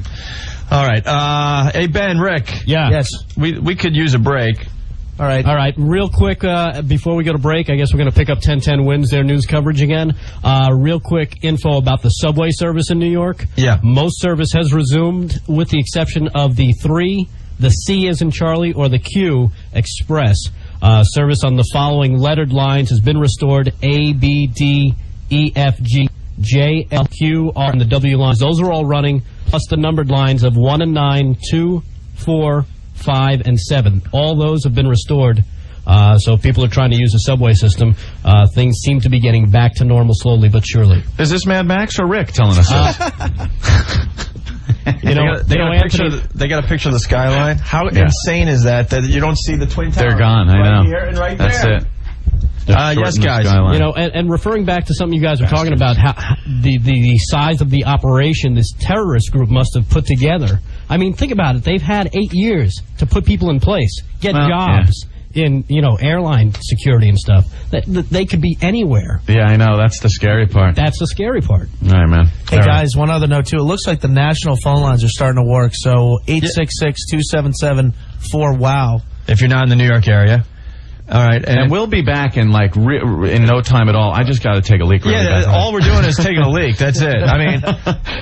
All right. Hey, Ben, Rick. Yeah. Yes. We could use a break. All right. Real quick, before we go to break, I guess we're going to pick up 1010 Wins their news coverage again. Real quick info about the subway service in New York. Yeah. Most service has resumed, with the exception of the 3, the C as in Charlie, or the Q Express. Service on the following lettered lines has been restored: A, B, D, E, F, G, J, L, Q, R, and the W lines. Those are all running, plus the numbered lines of 1 and 9, 2, 4, 5, and 7. All those have been restored. So if people are trying to use the subway system, things seem to be getting back to normal slowly but surely. Is this Mad Max or Rick telling us this? They got a picture of the skyline. How insane is that you don't see the Twin Towers? They're gone. I know. Right here and right That's there. it. Yes, guys. And referring back to something you guys were talking about, how the size of the operation this terrorist group must have put together. I mean, think about it. They've had 8 years to put people in place, get jobs in, airline security and stuff. They could be anywhere. Yeah, I know. That's the scary part. That's the scary part. All right, man. Hey, guys, one other note, too. It looks like the national phone lines are starting to work. So 866-277-4WOW. If you're not in the New York area. All right, and we'll be back in in no time at all. I just got to take a leak. Really bad. All we're doing is taking a leak. That's it. I mean,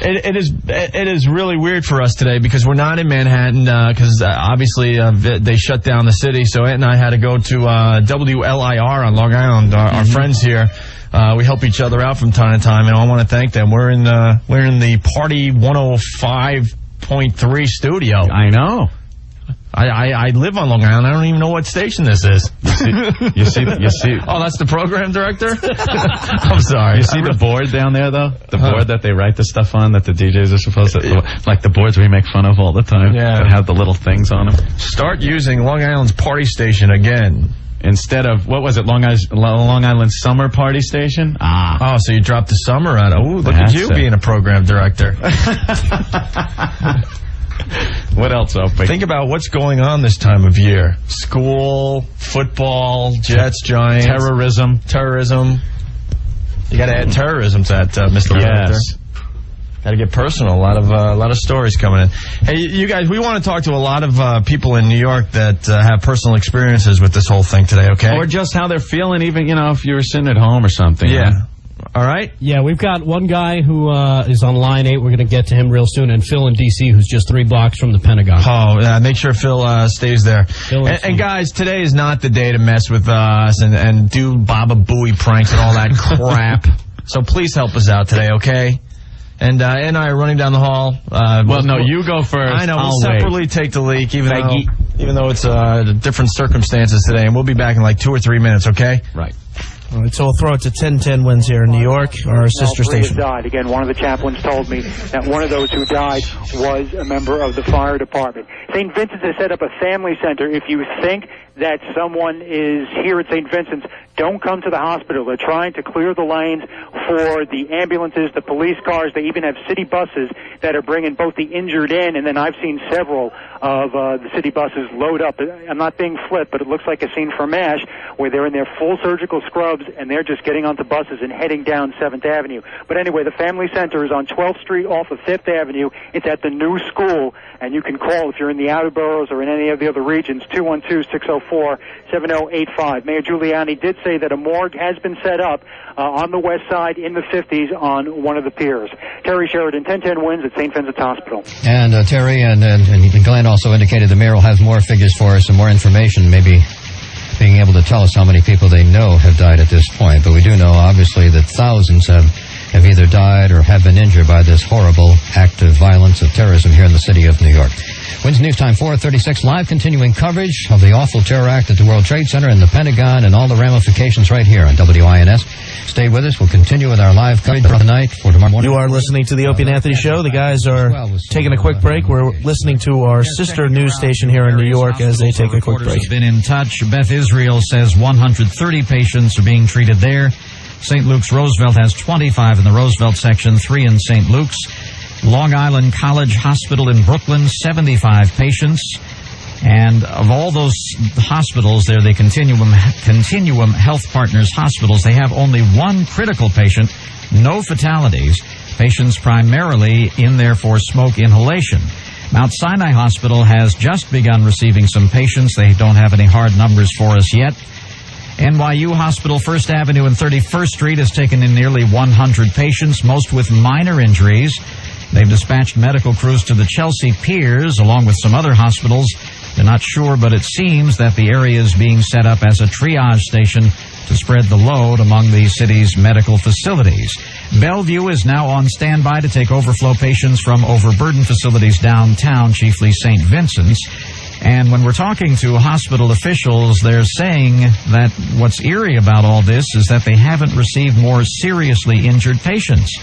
it is really weird for us today because we're not in Manhattan because obviously they shut down the city. So Ed and I had to go to WLIR on Long Island. Our friends here, we help each other out from time to time, and I want to thank them. We're in the Party 105.3 studio. I know. I live on Long Island. I don't even know what station this is. You see. Oh, that's the program director? I'm sorry. You see the board down there, though? The board that they write the stuff on that the DJs are supposed to... Like the boards we make fun of all the time. Yeah. That have the little things on them. Start using Long Island's party station again. Instead of, what was it, Long Island Summer Party Station? Oh, so you dropped the summer on it. Oh, look at you being a program director. What else, Opie? Think about what's going on this time of year. School, football, Jets, Giants. Terrorism. You got to add terrorism to that, Mr. Yes. Got to get personal. A lot of stories coming in. Hey, you guys, we want to talk to a lot of people in New York that have personal experiences with this whole thing today, okay? Or just how they're feeling, even, if you were sitting at home or something. Yeah. all right? Yeah, we've got one guy who is on line 8. We're going to get to him real soon. And Phil in D.C., who's just 3 blocks from the Pentagon. Oh, yeah, make sure Phil stays there. And guys, today is not the day to mess with us and do Baba Booey pranks and all that crap. So please help us out today, okay? And I are running down the hall. Well, no, you go first. I know. We'll separately take the leak, even though it's different circumstances today. And we'll be back in like 2 or 3 minutes, okay? Right. All right, so we'll throw it to 1010 Wins here in New York, our sister station. Died. Again, one of the chaplains told me that one of those who died was a member of the fire department. St. Vincent's has set up a family center. If you think that someone is here at St. Vincent's, don't come to the hospital. They're trying to clear the lanes for the ambulances, the police cars. They even have city buses that are bringing both the injured in, and then I've seen several of the city buses load up. I'm not being flip, but it looks like a scene from MASH where they're in their full surgical scrubs and they're just getting onto buses and heading down 7th Avenue. But anyway, the family center is on 12th Street off of 5th Avenue. It's at the new school, and you can call if you're in the outer boroughs or in any of the other regions, 212-604-7085. Mayor Giuliani did say that a morgue has been set up on the west side in the 50s on one of the piers. Terry Sheridan, 1010 Wins at St. Vincent's Hospital. And Terry and Glenn also indicated the mayor will have more figures for us and more information, maybe being able to tell us how many people they know have died at this point. But we do know, obviously, that thousands have either died or have been injured by this horrible act of violence, of terrorism here in the city of New York. Wednesday News Time 4:36, live continuing coverage of the awful terror act at the World Trade Center and the Pentagon and all the ramifications right here on WINS. Stay with us. We'll continue with our live coverage for the night for tomorrow morning. You are listening to the Opie and Anthony Show. The guys are taking a quick break. We're listening to our sister news station here in New York as they take a quick break. Have been in touch. Beth Israel says 130 patients are being treated there. St. Luke's Roosevelt has 25 in the Roosevelt section, 3 in St. Luke's. Long Island College Hospital in Brooklyn, 75 patients. And of all those hospitals there, the Continuum Health Partners hospitals, they have only 1 critical patient, no fatalities. Patients primarily in there for smoke inhalation. Mount Sinai Hospital has just begun receiving some patients. They don't have any hard numbers for us yet. NYU Hospital, 1st Avenue and 31st Street has taken in nearly 100 patients, most with minor injuries. They've dispatched medical crews to the Chelsea Piers, along with some other hospitals. They're not sure, but it seems that the area is being set up as a triage station to spread the load among the city's medical facilities. Bellevue is now on standby to take overflow patients from overburdened facilities downtown, chiefly St. Vincent's. And when we're talking to hospital officials, they're saying that what's eerie about all this is that they haven't received more seriously injured patients.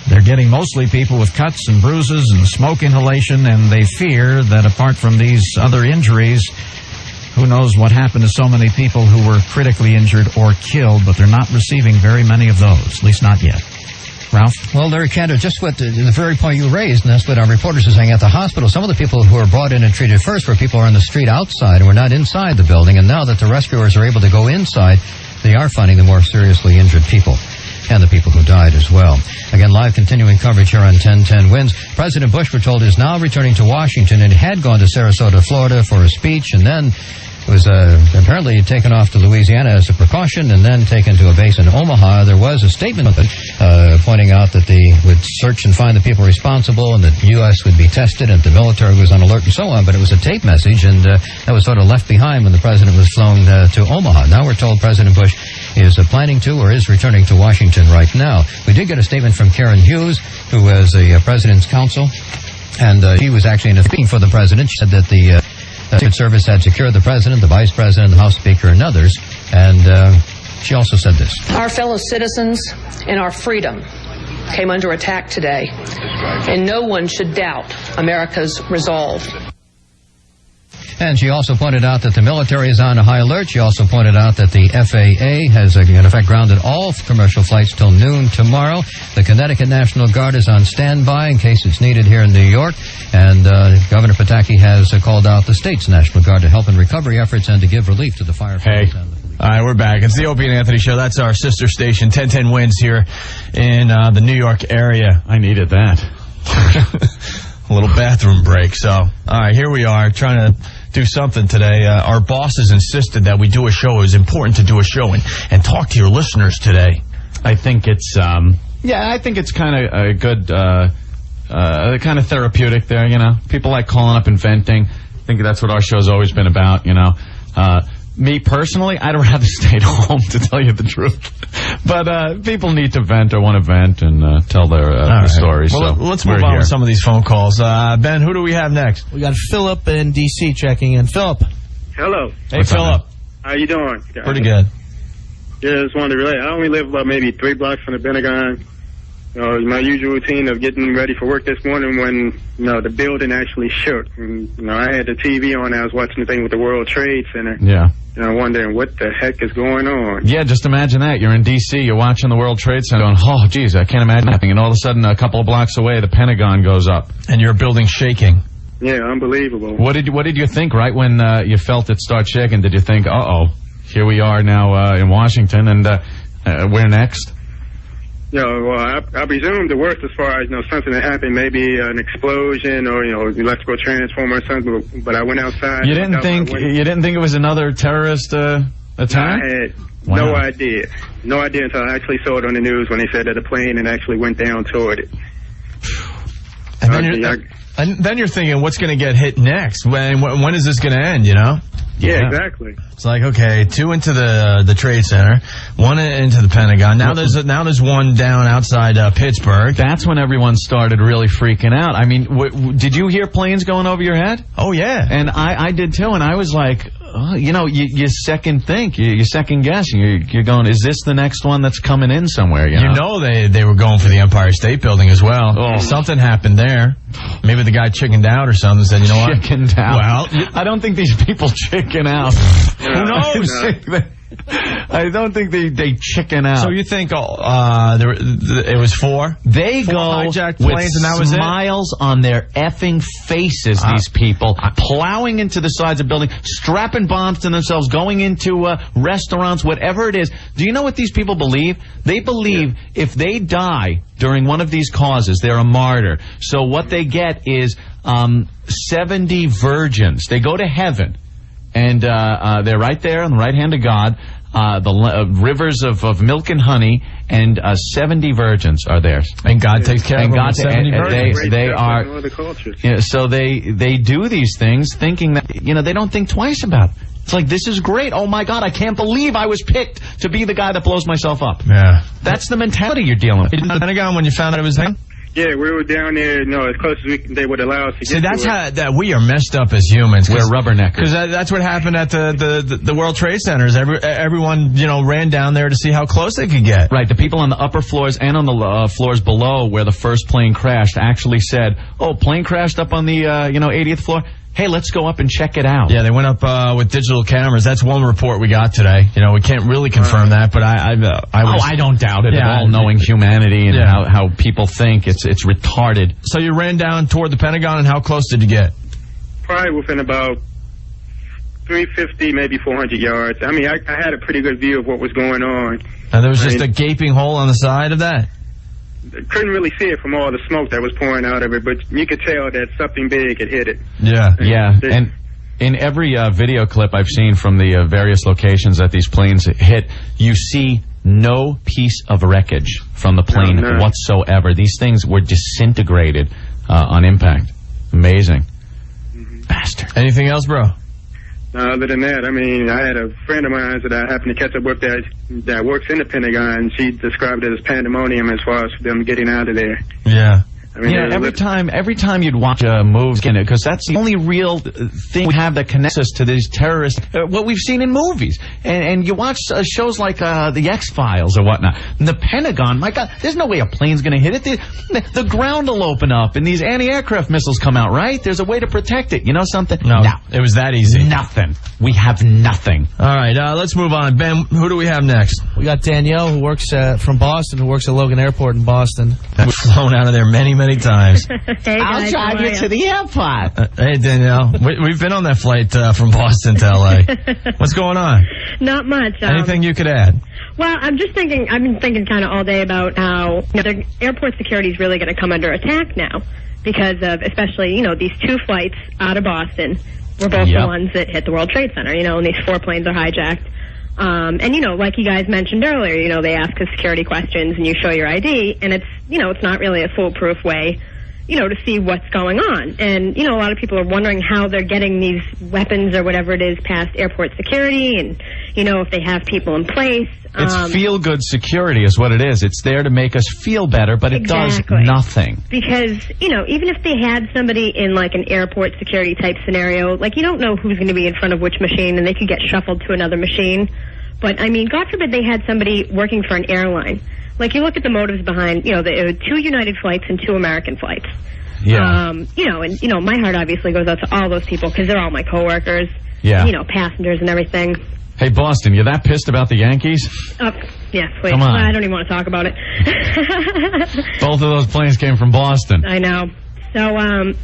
They're getting mostly people with cuts and bruises and smoke inhalation, and they fear that apart from these other injuries, who knows what happened to so many people who were critically injured or killed, but they're not receiving very many of those, at least not yet. Ralph? Well, Larry Cantor, just what the very point you raised, and that's what our reporters are saying at the hospital. Some of the people who were brought in and treated first were people who are on the street outside and were not inside the building, and now that the rescuers are able to go inside, they are finding the more seriously injured people. And the people who died as well. Again, live continuing coverage here on 1010 Wins. President Bush, we're told, is now returning to Washington and had gone to Sarasota, Florida for a speech, and then was apparently taken off to Louisiana as a precaution and then taken to a base in Omaha. There was a statement pointing out that they would search and find the people responsible and that the U.S. would be tested and the military was on alert and so on, but it was a tape message, and that was sort of left behind when the president was flown to Omaha. Now we're told President Bush is planning to or is returning to Washington right now. We did get a statement from Karen Hughes, who was the president's counsel, and she was actually in a speaking for the president. She said that the Secret Service had secured the president, the vice president, the House Speaker, and others, and she also said this. Our fellow citizens and our freedom came under attack today, and no one should doubt America's resolve. And she also pointed out that the military is on a high alert. She also pointed out that the FAA has, in effect, grounded all commercial flights till noon tomorrow. The Connecticut National Guard is on standby in case it's needed here in New York. And Governor Pataki has called out the state's National Guard to help in recovery efforts and to give relief to the firefighters. Hey. All right, we're back. It's the Opie and Anthony Show. That's our sister station, 1010 Wins here in the New York area. I needed that. A little bathroom break. So, all right, here we are trying to do something today. Our bosses insisted that we do a show. It was important to do a show and talk to your listeners today. I think it's I think it's kind of a good kind of therapeutic there. You know, people like calling up and venting. I think that's what our show's always been about. You know. Me personally, I'd rather stay at home, to tell you the truth. But people need to vent or want to vent and tell their stories. Well, so let's move on with some of these phone calls. Ben, who do we have next? We got Philip in D.C. checking in. Philip. Hello. Hey, Philip. How you doing? Pretty good. Yeah, just wanted to relate. I only live about maybe 3 blocks from the Pentagon. You know, my usual routine of getting ready for work this morning when, you know, the building actually shook. And, you know, I had the TV on. I was watching the thing with the World Trade Center. Yeah. You know, wondering what the heck is going on. Yeah, just imagine that. You're in D.C., you're watching the World Trade Center going, oh, geez, I can't imagine happening. And all of a sudden, a couple of blocks away, the Pentagon goes up. And your building shaking. Yeah, unbelievable. What did you think right when you felt it start shaking? Did you think, uh-oh, here we are now in Washington, and where next? Yeah, well, I presume the worst as far as, you know, something that happened, maybe an explosion or, you know, electrical transformer or something, but I went outside. You didn't think it was another terrorist attack? I had no idea. No idea until I actually saw it on the news when they said that the plane and actually went down toward it. And then you're thinking, what's going to get hit next? When is this going to end, you know? Yeah, exactly. It's like, okay, 2 into the Trade Center, 1 into the Pentagon. Now there's one down outside Pittsburgh. That's when everyone started really freaking out. I mean, did you hear planes going over your head? Oh, yeah. And I did too, and I was like, you know, you second think, you second guess, you're going, is this the next one that's coming in somewhere? You know they were going for the Empire State Building as well. Oh. Something happened there. Maybe the guy chickened out or something, said, you know what? Chickened out. Well, I don't think these people chicken out. Who knows? I don't think they chicken out. So you think it was 4? They four go hijacked with planes and that was smiles on their effing faces, these people, plowing into the sides of buildings, strapping bombs to themselves, going into restaurants, whatever it is. Do you know what these people believe? They believe if they die during one of these causes, they're a martyr. So what they get is 70 virgins. They go to heaven. And they're right there on the right hand of God, the rivers of milk and honey, and 70 virgins are theirs. And God takes care of them with 70 virgins. They are. You know, so they do these things thinking that, you know, they don't think twice about it. It's like, this is great. Oh, my God, I can't believe I was picked to be the guy that blows myself up. Yeah. That's the mentality you're dealing with. In the Pentagon, when you found out it was him? Yeah, we were down there, you know, as close as they would allow us to get. See, that's how that we are messed up as humans. We're rubberneckers. Because that's what happened at the World Trade Centers. Everyone, you know, ran down there to see how close they could get. Right. The people on the upper floors and on the floors below where the first plane crashed actually said, "Oh, plane crashed up on the 80th floor. Hey, let's go up and check it out." Yeah, they went up with digital cameras. That's one report we got today. You know, we can't really confirm that, but I don't doubt it at all, knowing humanity and how people think. It's retarded. So you ran down toward the Pentagon, and how close did you get? Probably within about 350, maybe 400 yards. I mean, I had a pretty good view of what was going on. And there was just a gaping hole on the side of that? Couldn't really see it from all the smoke that was pouring out of it, but you could tell that something big had hit it. Yeah. And in every video clip I've seen from the various locations that these planes hit, you see no piece of wreckage from the plane whatsoever. These things were disintegrated on impact. Amazing. Bastard. Anything else, bro? Other than that, I mean, I had a friend of mine that I happened to catch up with that works in the Pentagon. She described it as pandemonium as far as them getting out of there. Yeah. I mean, every time you'd watch a movie, because that's the only real thing we have that connects us to these terrorists, what we've seen in movies. And you watch shows like the X-Files or whatnot. And the Pentagon, my God, there's no way a plane's going to hit it. The ground will open up and these anti-aircraft missiles come out, right? There's a way to protect it. You know something? No, it was that easy. Nothing. We have nothing. All right, let's move on. Ben, who do we have next? We got Danielle, who works from Boston, who works at Logan Airport in Boston. We've flown out of there many times. Hey, I'll drive you to the airport. Hey, Danielle. We've been on that flight from Boston to L.A. What's going on? Not much. Anything you could add? Well, I'm just thinking, I've been thinking kind of all day about how the airport security is really going to come under attack now because of, especially, these 2 flights out of Boston were both the ones that hit the World Trade Center, and these 4 planes are hijacked. And, you know, like you guys mentioned earlier, you know, they ask us security questions and you show your ID, and it's, you know, it's not really a foolproof way, you know, to see what's going on. And, you know, a lot of people are wondering how they're getting these weapons or whatever it is past airport security and, you know, if they have people in place. It's feel-good security is what it is. It's there to make us feel better, but it does nothing. Because, you know, even if they had somebody in, like, an airport security type scenario, like, you don't know who's going to be in front of which machine, and they could get shuffled to another machine. But, I mean, God forbid they had somebody working for an airline. Like, you look at the motives behind, you know, the 2 United flights and 2 American flights. Yeah. You know, and, you know, my heart obviously goes out to all those people because they're all my coworkers. Yeah. You know, passengers and everything. Hey, Boston, you that pissed about the Yankees? Yeah, please. Come on. I don't even want to talk about it. Both of those planes came from Boston. I know. So,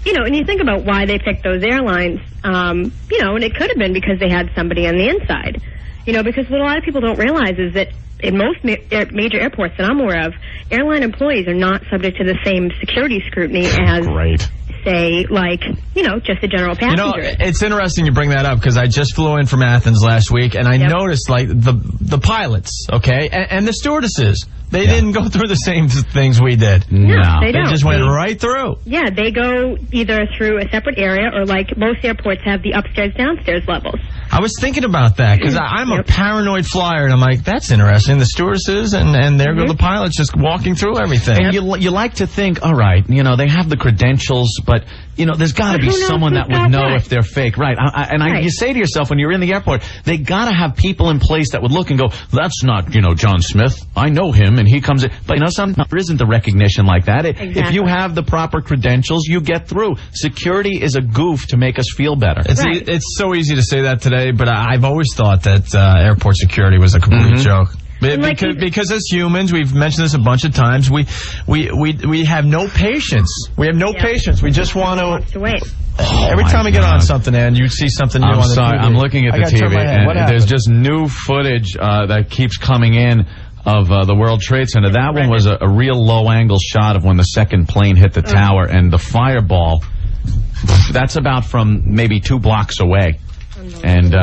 you know, and you think about why they picked those airlines, you know, and it could have been because they had somebody on the inside. You know, because what a lot of people don't realize is that in most major airports that I'm aware of, airline employees are not subject to the same security scrutiny as, say, like, you know, just a general passenger. You know, it's interesting you bring that up because I just flew in from Athens last week, and I noticed, like, the pilots, okay, and the stewardesses. They didn't go through the same things we did. No, they don't. They just went right through. Yeah, they go either through a separate area or, like, most airports have the upstairs, downstairs levels. I was thinking about that because I'm a paranoid flyer, and I'm like, that's interesting. The stewardesses and there go the pilots just walking through everything. And you like to think, all right, you know, they have the credentials, but, you know, there's got to be someone that would know if they're fake. Right. You say to yourself when you're in the airport, they got to have people in place that would look and go, that's not, you know, John Smith. I know him, and he comes in. But, you know, sometimes there isn't the recognition like that. If you have the proper credentials, you get through. Security is a goof to make us feel better. It's so easy to say that today, but I've always thought that airport security was a complete joke. Because as humans, we've mentioned this a bunch of times, we have no patience. We have no patience. We just want to wait. Every time we get on something, and you see something new on the TV. I'm looking at the TV, and there's just new footage that keeps coming in of the World Trade Center. That one was a real low-angle shot of when the second plane hit the tower, and the fireball, that's about from maybe 2 blocks away. And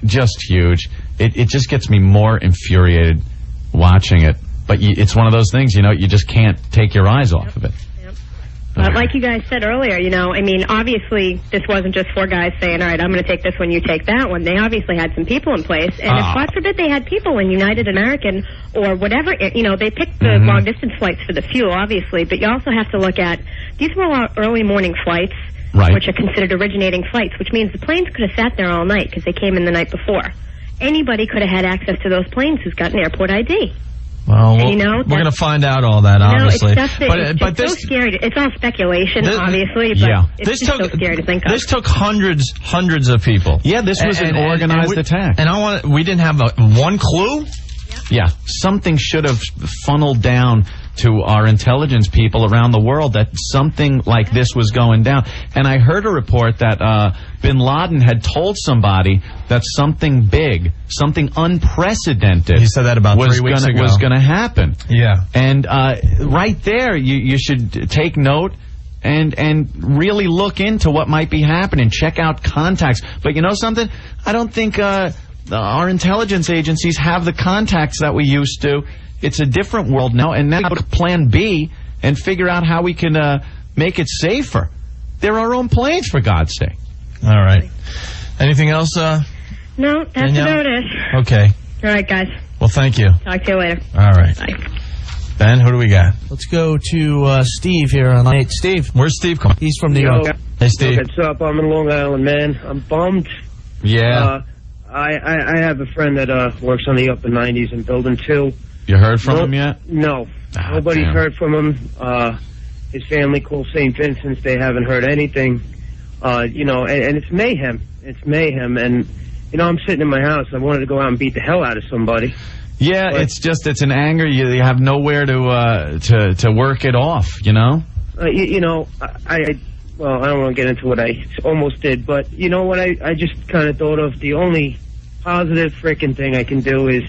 just huge. It just gets me more infuriated watching it. But it's one of those things, you know, you just can't take your eyes off of it. But like you guys said earlier, you know, I mean, obviously this wasn't just 4 guys saying, all right, I'm going to take this one, you take that one. They obviously had some people in place. And if, God forbid, they had people in United American or whatever, you know, they picked the long-distance flights for the fuel, obviously. But you also have to look at, these were all early morning flights, which are considered originating flights, which means the planes could have sat there all night because they came in the night before. Anybody could have had access to those planes who's got an airport ID. Well, you know, we're going to find out all that, obviously. It's so scary. It's all speculation, obviously, but it's just so scary to think of. This took hundreds of people. Yeah, this was an organized attack. And we didn't have one clue? Yeah, something should have funneled down to our intelligence people around the world that something like this was going down. And I heard a report that Bin Laden had told somebody that something big, something unprecedented, he said that about 3 weeks ago, was going to happen. Yeah. And right there, you should take note and really look into what might be happening. Check out contacts. But you know something? I don't think our intelligence agencies have the contacts that we used to. It's a different world now, and now plan B and figure out how we can make it safer. They're our own planes, for God's sake. All right. Anything else? No, that's about it. Okay. All right, guys. Well, thank you. Talk to you later. All right. Bye. Ben, who do we got? Let's go to Steve here on 8. Steve. Where's Steve coming? He's from New York. Hey, Steve. What's up? I'm in Long Island, man. I'm bummed. Yeah. I have a friend that works on the upper 90s in Building 2. You heard from him yet? No. Nobody's heard from him. His family called St. Vincent's. They haven't heard anything. You know, and it's mayhem. It's mayhem. And, you know, I'm sitting in my house. I wanted to go out and beat the hell out of somebody. Yeah, but it's an anger. You have nowhere to work it off, you know? You know, well, I don't want to get into what I almost did, but you know what I just kind of thought of? The only positive frickin' thing I can do is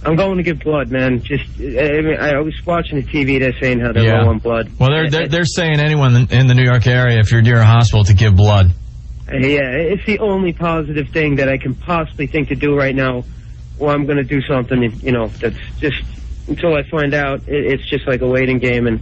I'm going to give blood, man. I was watching the TV. They're saying how they're low on blood. Well, they're saying anyone in the New York area, if you're near a hospital, to give blood. Yeah, it's the only positive thing that I can possibly think to do right now or I'm going to do something, you know, that's just, until I find out, it's just like a waiting game. And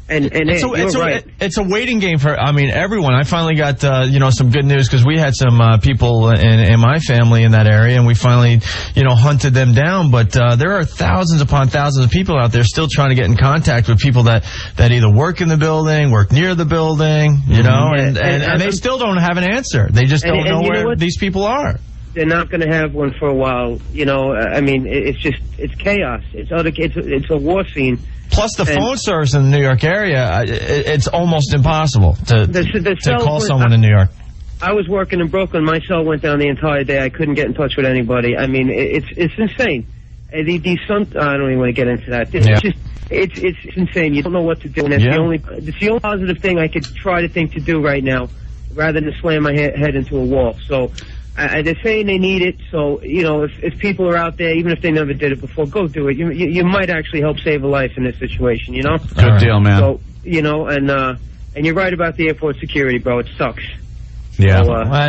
it's a waiting game for, I mean, everyone. I finally got, you know, some good news because we had some people in my family in that area, and we finally, you know, hunted them down. But there are thousands upon thousands of people out there still trying to get in contact with people that either work in the building, work near the building, you know, and they still don't have an answer. They just don't know where these people are. They're not going to have one for a while, you know. I mean, it's chaos. It's a war scene. Plus, the phone service in the New York area, it's almost impossible to call someone in New York. I was working in Brooklyn. My cell went down the entire day. I couldn't get in touch with anybody. I mean, it's insane. I don't even want to get into that. It's insane. You don't know what to do. And it's the only positive thing I could try to think to do right now, rather than slam my head into a wall. So. They're saying they need it, so, you know, if people are out there, even if they never did it before, go do it. You might actually help save a life in this situation, you know? Good deal, man. So, you know, and you're right about the airport security, bro. It sucks. Yeah.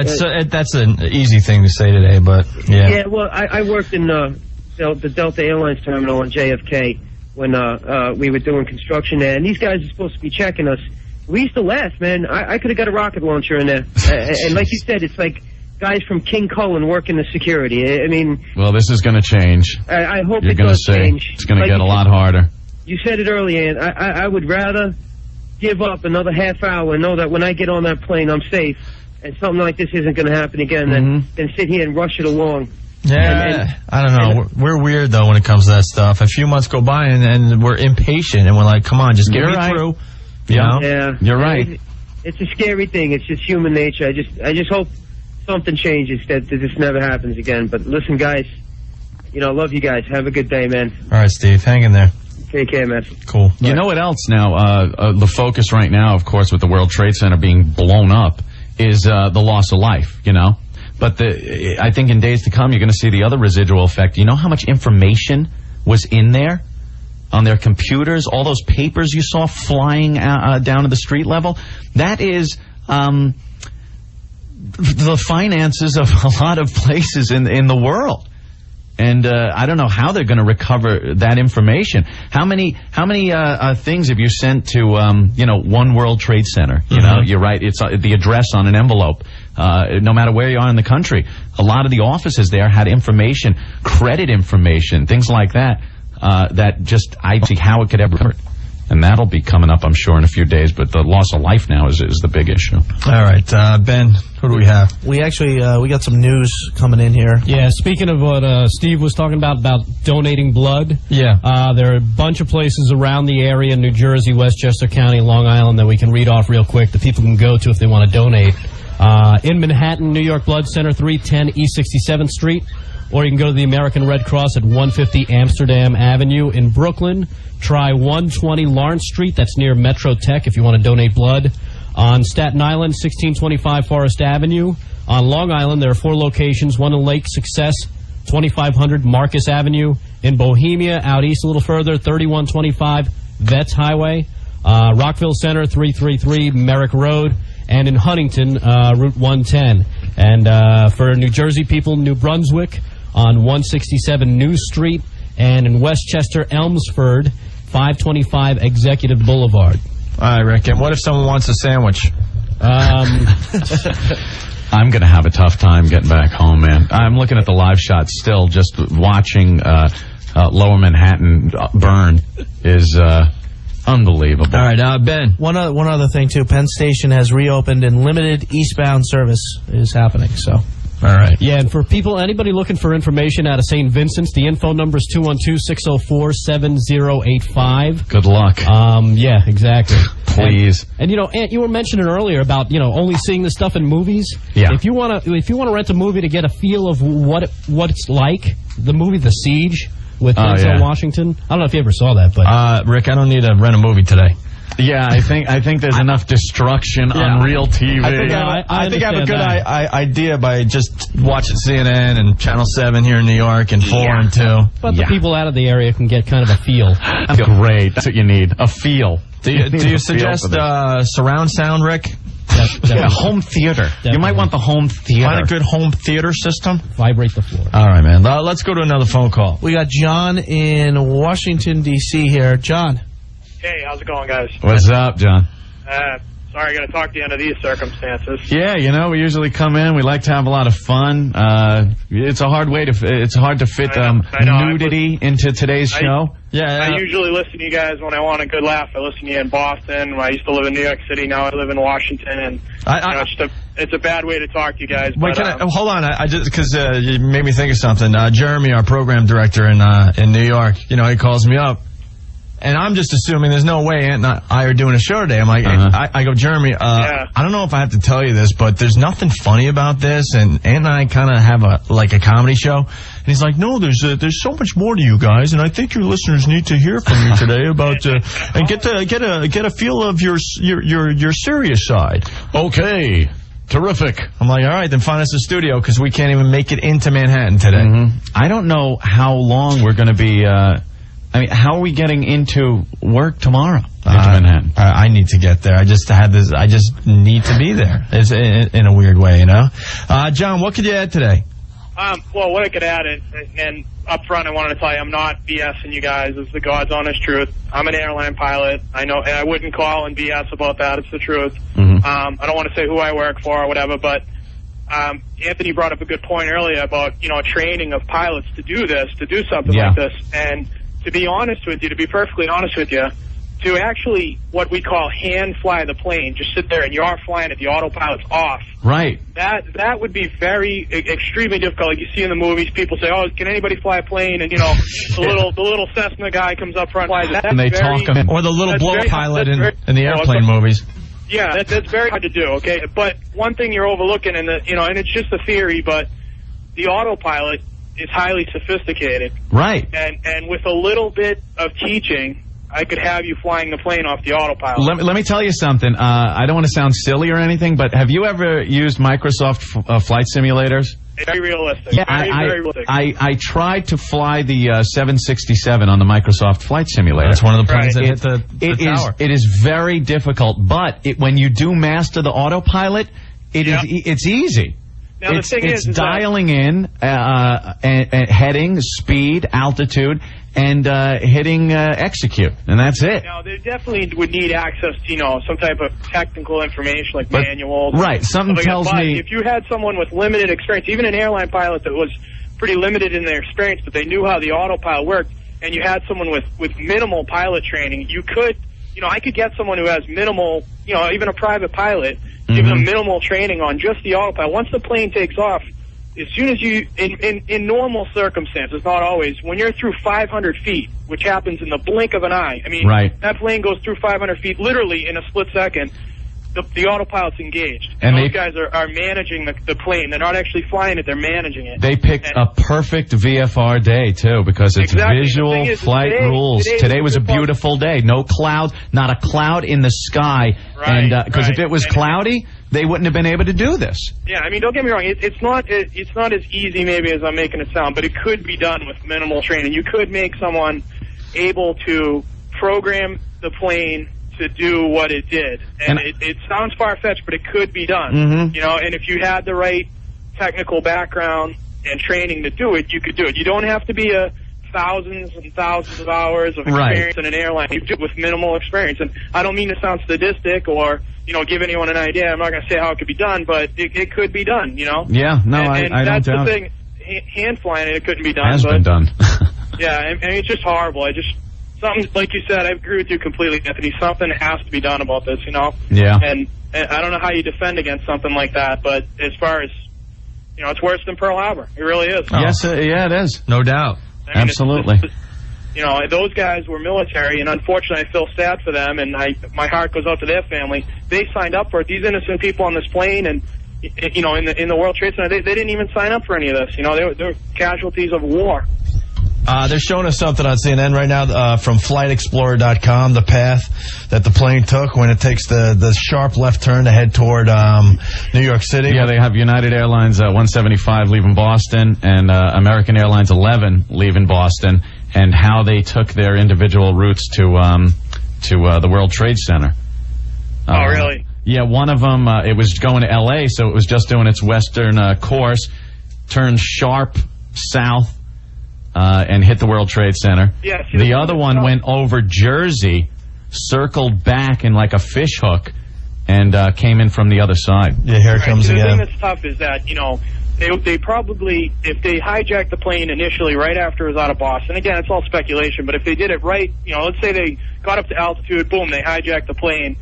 So, that's an easy thing to say today, but, yeah. Yeah, well, I worked in the Delta Airlines terminal on JFK when we were doing construction there, and these guys are supposed to be checking us. We used to laugh, man. I could have got a rocket launcher in there. And like you said, it's like guys from King Cullen working the security. I mean... Well, this is going to change. I hope it does change. It's going to get a lot harder. You said it earlier, and I would rather give up another half hour and know that when I get on that plane, I'm safe, and something like this isn't going to happen again, than sit here and rush it along. Yeah, I don't know. We're weird, though, when it comes to that stuff. A few months go by, and we're impatient, and we're like, come on, just get me through. You know? Yeah. You're right. It's a scary thing. It's just human nature. I just hope something changes, that this never happens again. But listen, guys, you know, I love you guys. Have a good day, man. All right, Steve, hang in there. Take care, man. Cool. You know what else now? The focus right now, of course, with the World Trade Center being blown up, is the loss of life, you know? But I think in days to come, you're going to see the other residual effect. You know how much information was in there on their computers? All those papers you saw flying down to the street level? That is... the finances of a lot of places in the world, and I don't know how they're going to recover that information. How many things have you sent to you know, One World Trade Center? You know, you're right. It's the address on an envelope. No matter where you are in the country, a lot of the offices there had information, credit information, things like that. That just I don't see how it could ever recover. And that'll be coming up, I'm sure, in a few days. But the loss of life now is the big issue. All right, Ben, who do we have? We actually we got some news coming in here. Yeah, speaking of what Steve was talking about donating blood. Yeah. There are a bunch of places around the area, New Jersey, Westchester County, Long Island, that we can read off real quick that people can go to if they want to donate. In Manhattan, New York Blood Center, 310 East 67th Street. Or you can go to the American Red Cross at 150 Amsterdam Avenue. In Brooklyn, try 120 Lawrence Street. That's near Metro Tech if you want to donate blood. On Staten Island, 1625 Forest Avenue. On Long Island, there are 4 locations. One in Lake Success, 2500 Marcus Avenue. In Bohemia, out east a little further, 3125 Vets Highway. Rockville Center, 333 Merrick Road. And in Huntington, Route 110. And for New Jersey people, New Brunswick on 167 New Street. And in Westchester, Elmsford, 525 Executive Boulevard. All right, Rick. And what if someone wants a sandwich? I'm going to have a tough time getting back home, man. I'm looking at the live shots still. Just watching Lower Manhattan burn is... unbelievable. All right, Ben. One other thing, too. Penn Station has reopened and limited eastbound service is happening, so... All right. Yeah, and for people, anybody looking for information out of St. Vincent's, the info number is 212-604-7085. Good luck. Yeah, exactly. Please. And you know, Ant, you were mentioning earlier about, you know, only seeing this stuff in movies. Yeah. If you want to rent a movie to get a feel of what it's like, the movie The Siege with Denzel Washington. I don't know if you ever saw that, but Rick, I don't need to rent a movie today. Yeah, I think there's enough destruction on real TV. I think I have a good idea by just watching CNN and Channel 7 here in New York and 4 and 2. But the people out of the area can get kind of a feel. Great. That's what you need. A feel. Do you suggest surround sound, Rick? Yeah, home theater. You might want the home theater. Find a good home theater system. Vibrate the floor. All right, man. Let's go to another phone call. We got John in Washington, D.C. here. John. Hey, how's it going, guys? What's up, John? Sorry, I got to talk to you under these circumstances. Yeah, you know, we usually come in. We like to have a lot of fun. It's a hard way to. It's hard to fit nudity into today's show. I usually listen to you guys when I want a good laugh. I listen to you in Boston. I used to live in New York City. Now I live in Washington, and it's a bad way to talk to you guys. Wait, hold on. I just because you made me think of something. Jeremy, our program director in New York, he calls me up. And I'm just assuming there's no way Ant and I are doing a show today. I'm like, I go, Jeremy, I don't know if I have to tell you this, but there's nothing funny about this. And Ant and I kind of have a comedy show. And he's like, no, there's so much more to you guys. And I think your listeners need to hear from you today about, and get a feel of your serious side. Okay. Terrific. I'm like, all right, then find us a studio because we can't even make it into Manhattan today. I don't know how long we're going to be, how are we getting into work tomorrow into Manhattan? I need to get there. I just need to be there. It's in a weird way, John, what could you add today? Well, what I could add, and up front I wanted to tell you, I'm not BSing you guys. It's the God's honest truth. I'm an airline pilot. I know, and I wouldn't call and BS about that. It's the truth. I don't want to say who I work for or whatever, but Anthony brought up a good point earlier about, training of pilots to do something like this. And to be honest with you, to be perfectly honest with you, to actually what we call hand fly the plane, just sit there and you're flying it, the autopilot's off. Right. That would be very extremely difficult. Like you see in the movies, people say, "Oh, can anybody fly a plane?" And the little Cessna guy comes up front, flies it. And they talk him, or the little blow pilot in the airplane movies. Yeah, that's very hard to do. Okay, but one thing you're overlooking, and and it's just a theory, but the autopilot is highly sophisticated. Right. And with a little bit of teaching, I could have you flying the plane off the autopilot. Let me tell you something. I don't want to sound silly or anything, but have you ever used Microsoft flight simulators? It's very realistic. Yeah, very realistic. I tried to fly the 767 on the Microsoft flight simulator. That's one of the planes that hit the tower. It is very difficult, but when you do master the autopilot, it's easy. Now, the thing is dialing in, heading, speed, altitude, and hitting execute, and that's it. Now, they definitely would need access to, some type of technical information like manuals. Right, something tells me... If you had someone with limited experience, even an airline pilot that was pretty limited in their experience, but they knew how the autopilot worked, and you had someone with minimal pilot training, you could... I could get someone who has minimal, even a private pilot, give them minimal training on just the autopilot. Once the plane takes off, as soon as you, in normal circumstances, not always, when you're through 500 feet, which happens in the blink of an eye, that plane goes through 500 feet literally in a split second, the autopilot's engaged. And those guys are managing the plane. They're not actually flying it, they're managing it. They picked a perfect VFR day, too, because it's visual flight rules. Today was a beautiful day. No cloud, not a cloud in the sky. Right, and because if it was cloudy, they wouldn't have been able to do this. Yeah, don't get me wrong. It's not as easy maybe as I'm making it sound, but it could be done with minimal training. You could make someone able to program the plane to do what it did. And it sounds far-fetched, but it could be done. And if you had the right technical background and training to do it, you could do it. You don't have to be thousands and thousands of hours of experience in an airline. You do it with minimal experience. And I don't mean to sound sadistic or, give anyone an idea. I'm not going to say how it could be done, but it could be done, Yeah, no, and I don't doubt it. That's the thing. Hand flying it couldn't be done. Has been done. Yeah, and it's just horrible. Something, like you said, I agree with you completely, Anthony. Something has to be done about this, Yeah. And I don't know how you defend against something like that, but as far as, it's worse than Pearl Harbor. It really is. Oh. Yes, it is. No doubt. Absolutely. Those guys were military, and unfortunately I feel sad for them, and my heart goes out to their family. They signed up for it. These innocent people on this plane and, in the World Trade Center, they didn't even sign up for any of this. They were casualties of war. They're showing us something on CNN right now from FlightExplorer.com, the path that the plane took when it takes the sharp left turn to head toward New York City. Yeah, they have United Airlines 175 leaving Boston and American Airlines 11 leaving Boston, and how they took their individual routes to the World Trade Center. Oh, really? Yeah, one of them, it was going to L.A., so it was just doing its western course, turned sharp south, and hit the World Trade Center. Yeah, the other one went over Jersey, circled back in like a fish hook, and came in from the other side. Yeah, here it comes again. again. The thing that's tough is that, you know, they probably, if they hijacked the plane initially right after it was out of Boston, again, it's all speculation, but if they did it right, you know, let's say they got up to altitude, boom, they hijacked the plane,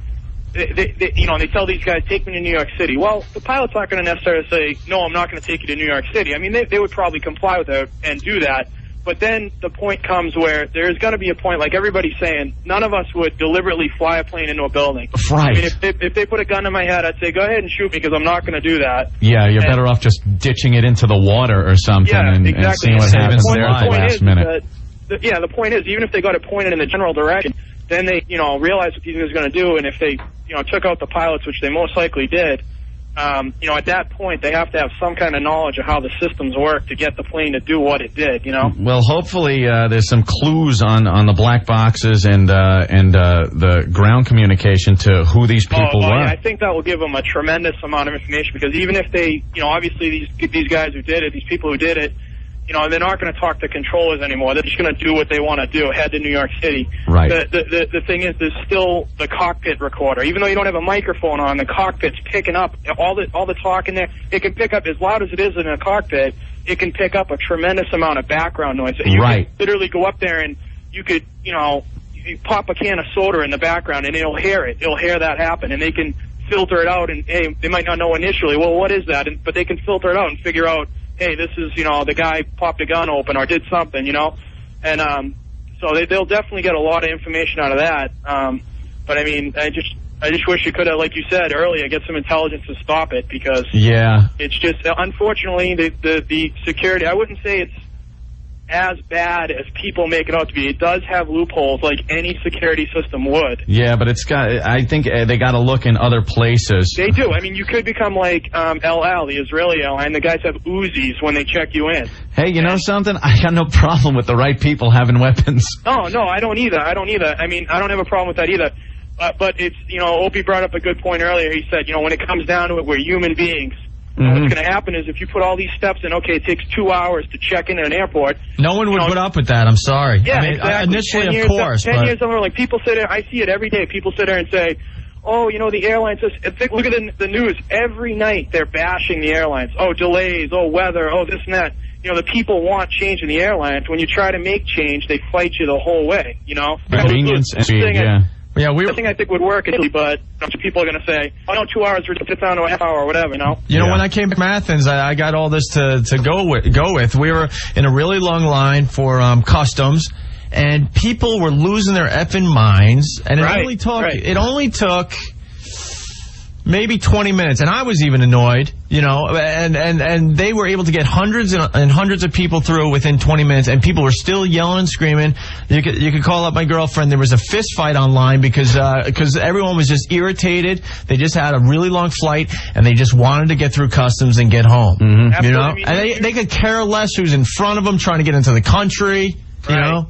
they tell these guys, take me to New York City. Well, the pilot's not going to necessarily say, no, I'm not going to take you to New York City. I mean, they would probably comply with that and do that. But then the point comes where there's going to be a point, like everybody's saying, none of us would deliberately fly a plane into a building. Right. I mean, if they put a gun in my head, I'd say, go ahead and shoot me because I'm not going to do that. Yeah, you're better off just ditching it into the water or something and seeing what happens there at the last minute. The point is, even if they got it pointed in the general direction, then they, realize what these guys are going to do, and if they, took out the pilots, which they most likely did, at that point, they have to have some kind of knowledge of how the systems work to get the plane to do what it did, Well, hopefully there's some clues on the black boxes and the ground communication to who these people were. Yeah, I think that will give them a tremendous amount of information, because even if they, obviously these guys who did it, these people who did it, they're not going to talk to controllers anymore. They're just going to do what they want to do, head to New York City. Right. The thing is, there's still the cockpit recorder. Even though you don't have a microphone on, the cockpit's picking up all the talk in there. It can pick up, as loud as it is in a cockpit, it can pick up a tremendous amount of background noise. You can literally go up there and you could, you pop a can of soda in the background and it'll hear it. It'll hear that happen, and they can filter it out, and hey, they might not know initially, well, what is that? But they can filter it out and figure out, hey, this is, the guy popped a gun open or did something, and so they'll definitely get a lot of information out of that. But I mean, I just wish you could have, like you said earlier, get some intelligence to stop it, because it's just, unfortunately, the security, I wouldn't say it's as bad as people make it out to be. It does have loopholes like any security system would. Yeah, but I think they got to look in other places. They do. I mean, you could become like El Al, the Israeli airline. The guys have Uzis when they check you in. Hey, you know something? I got no problem with the right people having weapons. No, I don't either. I mean, I don't have a problem with that either. But it's, Opie brought up a good point earlier. He said, when it comes down to it, we're human beings. What's going to happen is, if you put all these steps in, okay, it takes 2 hours to check in at an airport. No one would put up with that. I'm sorry. Yeah, I mean, exactly. initially, of course. 10 years over, like, people sit there, I see it every day. People sit there and say, oh, the airlines, look at the news. Every night they're bashing the airlines. Oh, delays, oh, weather, oh, this and that. The people want change in the airlines. When you try to make change, they fight you the whole way, Convenience and speed, yeah. Yeah, the thing I think would work, but people are going to say, oh, no, 2 hours, we're going to down to a half hour or whatever, when I came back from Athens, I got all this to go with. We were in a really long line for customs, and people were losing their effing minds, and it only took maybe 20 minutes, and I was even annoyed, and they were able to get hundreds and hundreds of people through within 20 minutes, and people were still yelling and screaming. You could call up my girlfriend. There was a fist fight online because everyone was just irritated. They just had a really long flight, and they just wanted to get through customs and get home. And they could care less who's in front of them trying to get into the country.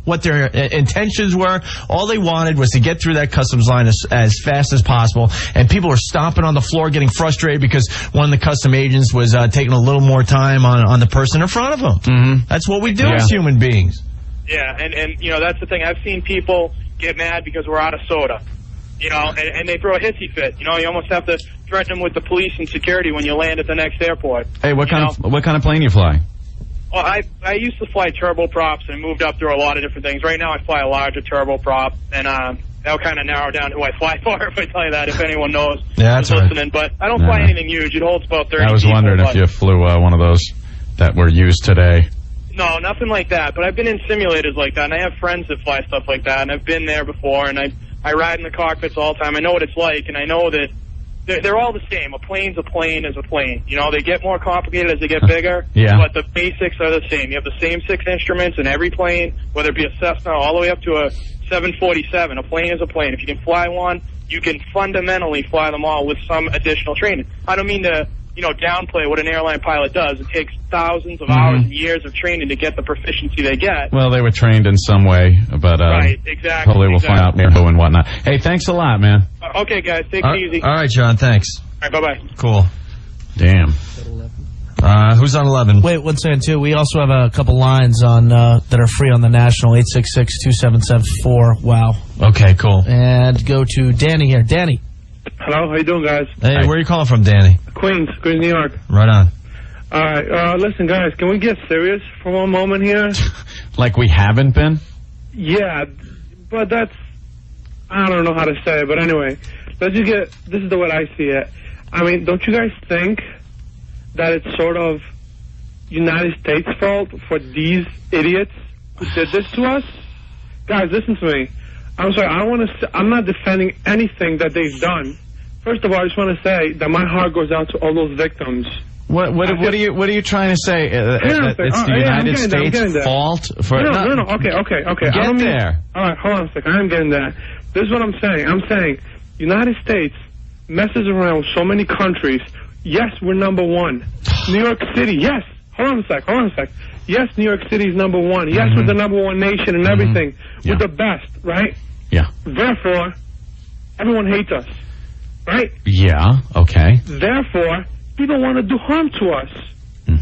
What their intentions were. All they wanted was to get through that customs line as fast as possible, and people were stomping on the floor getting frustrated because one of the custom agents was taking a little more time on the person in front of them. That's what we do as human beings. Yeah, and that's the thing. I've seen people get mad because we're out of soda, and they throw a hissy fit. You almost have to threaten them with the police and security when you land at the next airport. Hey, what kind of plane you fly? Well, I used to fly turboprops and moved up through a lot of different things. Right now I fly a larger turboprop, and that'll kind of narrow down who I fly for, if I tell you that, if anyone knows who's listening. But I don't fly anything huge. It holds about 30 I was wondering if you flew one of those that were used today. No, nothing like that. But I've been in simulators like that, and I have friends that fly stuff like that, and I've been there before, and I ride in the cockpits all the time. I know what it's like, and I know that they're all the same. A plane's a plane is a plane. They get more complicated as they get bigger, but the basics are the same. You have the same 6 instruments in every plane, whether it be a Cessna all the way up to a 747. A plane is a plane. If you can fly one, you can fundamentally fly them all with some additional training. I don't mean to downplay what an airline pilot does. It takes thousands of hours and years of training to get the proficiency they get. Well, they were trained in some way, but right, exactly. Hopefully we'll find out more and whatnot. Hey, thanks a lot, man. Okay, guys, take it easy. All right, John, thanks. All right, bye-bye. Cool. Damn. Who's on 11? Wait, one second, too. We also have a couple lines on that are free on the national, 866-2774-WOW. Okay, cool. And go to Danny here. Danny. Hello, how you doing, guys? Hey, where are you calling from, Danny? Queens, New York. Right on. All right, listen, guys, can we get serious for one moment here? Like we haven't been? Yeah, but that's, I don't know how to say it, but anyway, let's just get, this is the way I see it. I mean, don't you guys think that it's sort of United States' fault for these idiots who did this to us? Guys, listen to me. I'm sorry, I'm not defending anything that they've done. First of all, I just want to say that my heart goes out to all those victims. What are you trying to say? That it's the United States' fault for no. Okay. Get there. All right, hold on a second. I'm getting there. This is what I'm saying. I'm saying United States messes around with so many countries. Yes, we're number one. New York City. Yes. Hold on a sec. Yes, New York City is number one. Yes, we're the number one nation and everything. We're the best, right? Yeah. Therefore, everyone hates us, right? Yeah. Okay. Therefore, people want to do harm to us.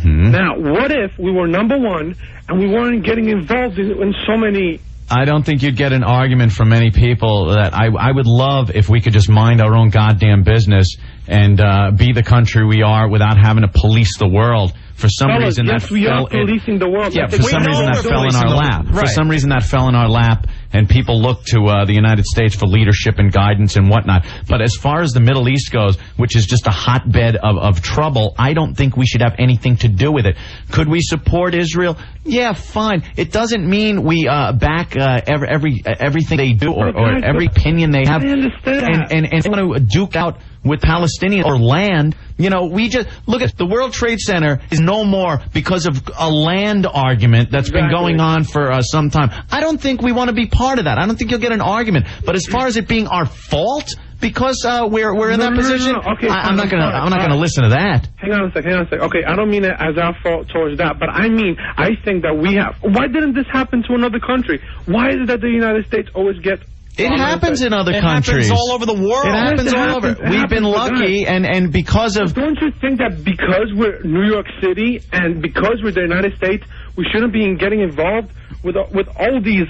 Now, what if we were number one and we weren't getting involved in so many... I don't think you'd get an argument from many people that I would love if we could just mind our own goddamn business and be the country we are without having to police the world. For some reason, yes, we are policing the world. Yeah, for some reason that fell in our lap. Right. For some reason that fell in our lap, and people look to the United States for leadership and guidance and whatnot. But as far as the Middle East goes, which is just a hotbed of trouble, I don't think we should have anything to do with it. Could we support Israel? Yeah, fine. It doesn't mean we back everything they do or every opinion they have. I understand. And they want to duke out with Palestinians or land. We just look at the World Trade Center is no more because of a land argument that's been going on for some time. I don't think we want to be part of that. I don't think you'll get an argument. But as far as it being our fault because we're in that position, Okay, I'm not gonna listen to that. Hang on a second. Okay, I don't mean it as our fault towards that, but I mean I think that we have. Why didn't this happen to another country? Why is it that the United States always gets? It happens in other countries. It happens all over the world. It happens all over. We've been lucky, and because of... Don't you think that because we're New York City and because we're the United States, we shouldn't be getting involved with all these...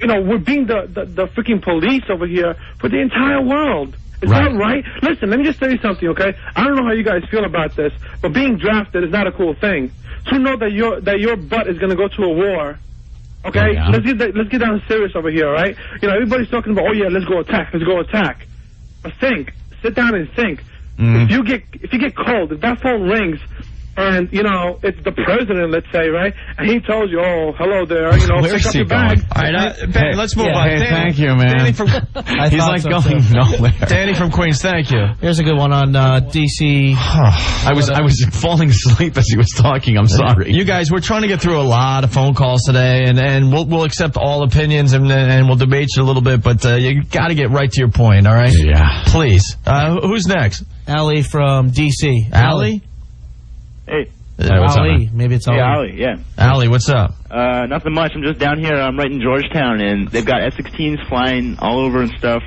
we're being the freaking police over here for the entire world. Is that right? Listen, let me just tell you something, okay? I don't know how you guys feel about this, but being drafted is not a cool thing. To know that your butt is going to go to a war... Okay, let's get down serious over here, right? Everybody's talking about, let's go attack. But sit down and think. If you get called, if that phone rings, and it's the president, let's say, right? And he tells you, "Oh, hello there," Where's pick up he your bag. All right, Ben, let's move on. Hey, Danny, thank you, man. Danny from, he's like going nowhere. Danny from Queens, thank you. Here's a good one on DC. I was falling asleep as he was talking. I'm sorry. You guys, we're trying to get through a lot of phone calls today, and we'll accept all opinions and we'll debate you a little bit, but you got to get right to your point, all right? Yeah. Please. Who's next? Allie from DC. Allie? Hey. Ali. Maybe it's Ali. Yeah, Ali, yeah. Ali, what's up? Nothing much. I'm just down here. I'm right in Georgetown, and they've got F-16s flying all over and stuff.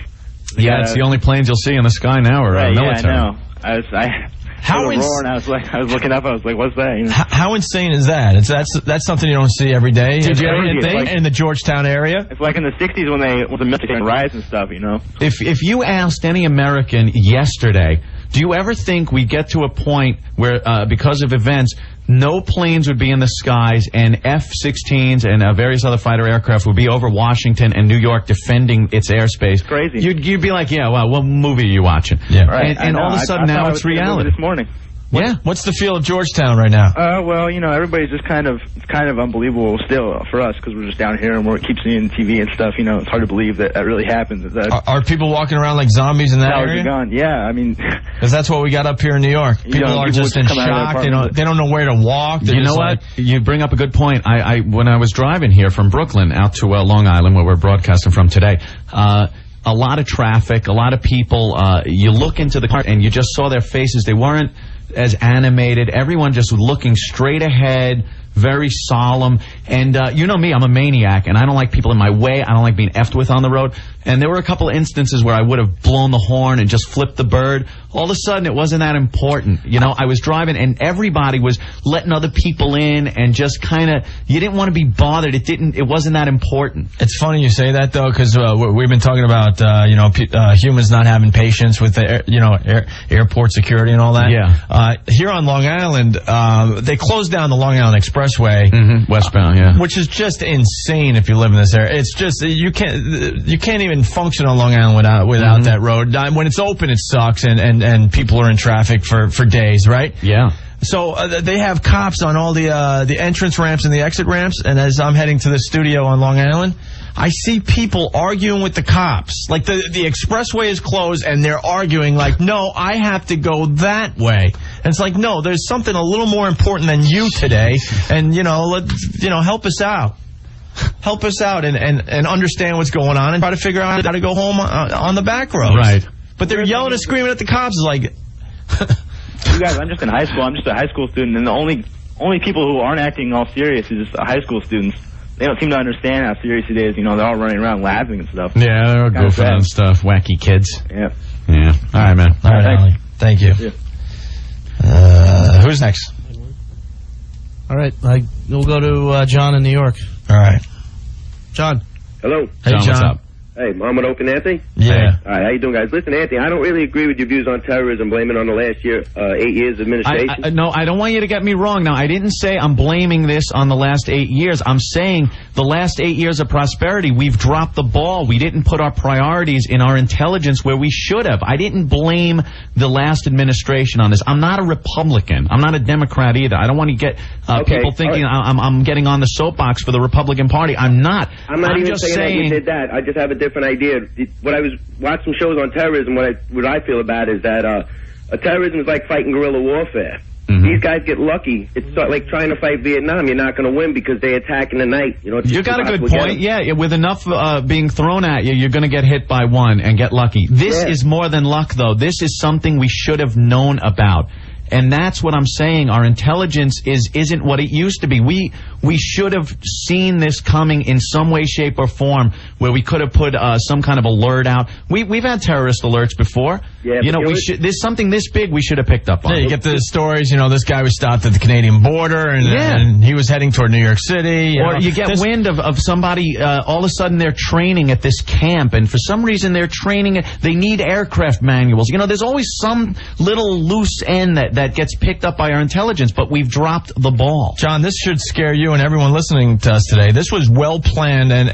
It's the only planes you'll see in the sky now are military. Yeah, I know. I heard a roar, and I was looking up. I was like, "What's that?" How insane is that? That's something you don't see every day. Did you ever think in the Georgetown area? It's like in the '60s when the military riots and stuff. If you asked any American yesterday, do you ever think we get to a point where, because of events, no planes would be in the skies and F-16s and various other fighter aircraft would be over Washington and New York defending its airspace? Crazy. You'd be like, yeah, well, what movie are you watching? Yeah, right. And all of a sudden now it's reality. This morning. Yeah. What's the feel of Georgetown right now? Well, everybody's just it's kind of unbelievable still for us because we're just down here and we keep seeing TV and stuff. It's hard to believe that really happens. Are people walking around like zombies in that area? Gone. Yeah, I mean, because that's what we got up here in New York. People are just in shock. They don't know where to walk. You know what? You bring up a good point. When I was driving here from Brooklyn out to Long Island, where we're broadcasting from today, a lot of traffic, a lot of people. You look into the car and you just saw their faces. They weren't as animated. Everyone just looking straight ahead, very solemn. And you know me, I'm a maniac, and I don't like people in my way. I don't like being effed with on the road. And there were a couple of instances where I would have blown the horn and just flipped the bird. All of a sudden, it wasn't that important. You know, I was driving, and everybody was letting other people in, and just kind of, you didn't want to be bothered. It wasn't that important. It's funny you say that, though, because we've been talking about, humans not having patience with the, airport security and all that. Yeah. Here on Long Island, they closed down the Long Island Expressway. Westbound, yeah. Which is just insane if you live in this area. It's just, you can't even function on Long Island without that road. When it's open, it sucks, and people are in traffic for days, right? Yeah. So they have cops on all the entrance ramps and the exit ramps, and as I'm heading to the studio on Long Island, I see people arguing with the cops. Like, the expressway is closed, and they're arguing like, no, I have to go that way. And it's like, no, there's something a little more important than you today, and, help us out. Help us out and understand what's going on and try to figure out how to go home on the back roads. Right. But they're yelling and screaming at the cops. It's like... You guys, I'm just in high school. I'm just a high school student, and the only people who aren't acting all serious is just high school students. They don't seem to understand how serious it is. They're all running around laughing and stuff. Yeah, they're goofing and stuff. Wacky kids. Yeah. Yeah. All right, man. All right, Allie. Thank you. Who's next? All right, we'll go to John in New York. All right. John. Hello. Hey, John. What's up? Hey, Muhammad Opie and Anthony? Yeah. All right, how you doing, guys? Listen, Anthony, I don't really agree with your views on terrorism, blaming on the last year, 8 years administration. No, I don't want you to get me wrong. Now, I didn't say I'm blaming this on the last 8 years. I'm saying the last 8 years of prosperity, we've dropped the ball. We didn't put our priorities in our intelligence where we should have. I didn't blame the last administration on this. I'm not a Republican. I'm not a Democrat either. I don't want to get people thinking I'm getting on the soapbox for the Republican Party. I'm not. I'm not even just saying that you did that. I just have a different idea. When I was watching shows on terrorism, what I feel about is that terrorism is like fighting guerrilla warfare. Mm-hmm. These guys get lucky. It's like trying to fight Vietnam. You're not going to win because they attack in the night. You got a good point. Yeah, with enough being thrown at you, you're going to get hit by one and get lucky. This is more than luck, though. This is something we should have known about. And that's what I'm saying. Our intelligence isn't what it used to be. We should have seen this coming in some way, shape, or form, where we could have put some kind of alert out. We've had terrorist alerts before. Yeah, there's something this big we should have picked up on. Yeah, you get the stories. This guy was stopped at the Canadian border, and he was heading toward New York City. You get wind of somebody. All of a sudden, they're training at this camp, and for some reason, they're training. They need aircraft manuals. There's always some little loose end that gets picked up by our intelligence, but we've dropped the ball. John, this should scare you and everyone listening to us today. This was well planned, and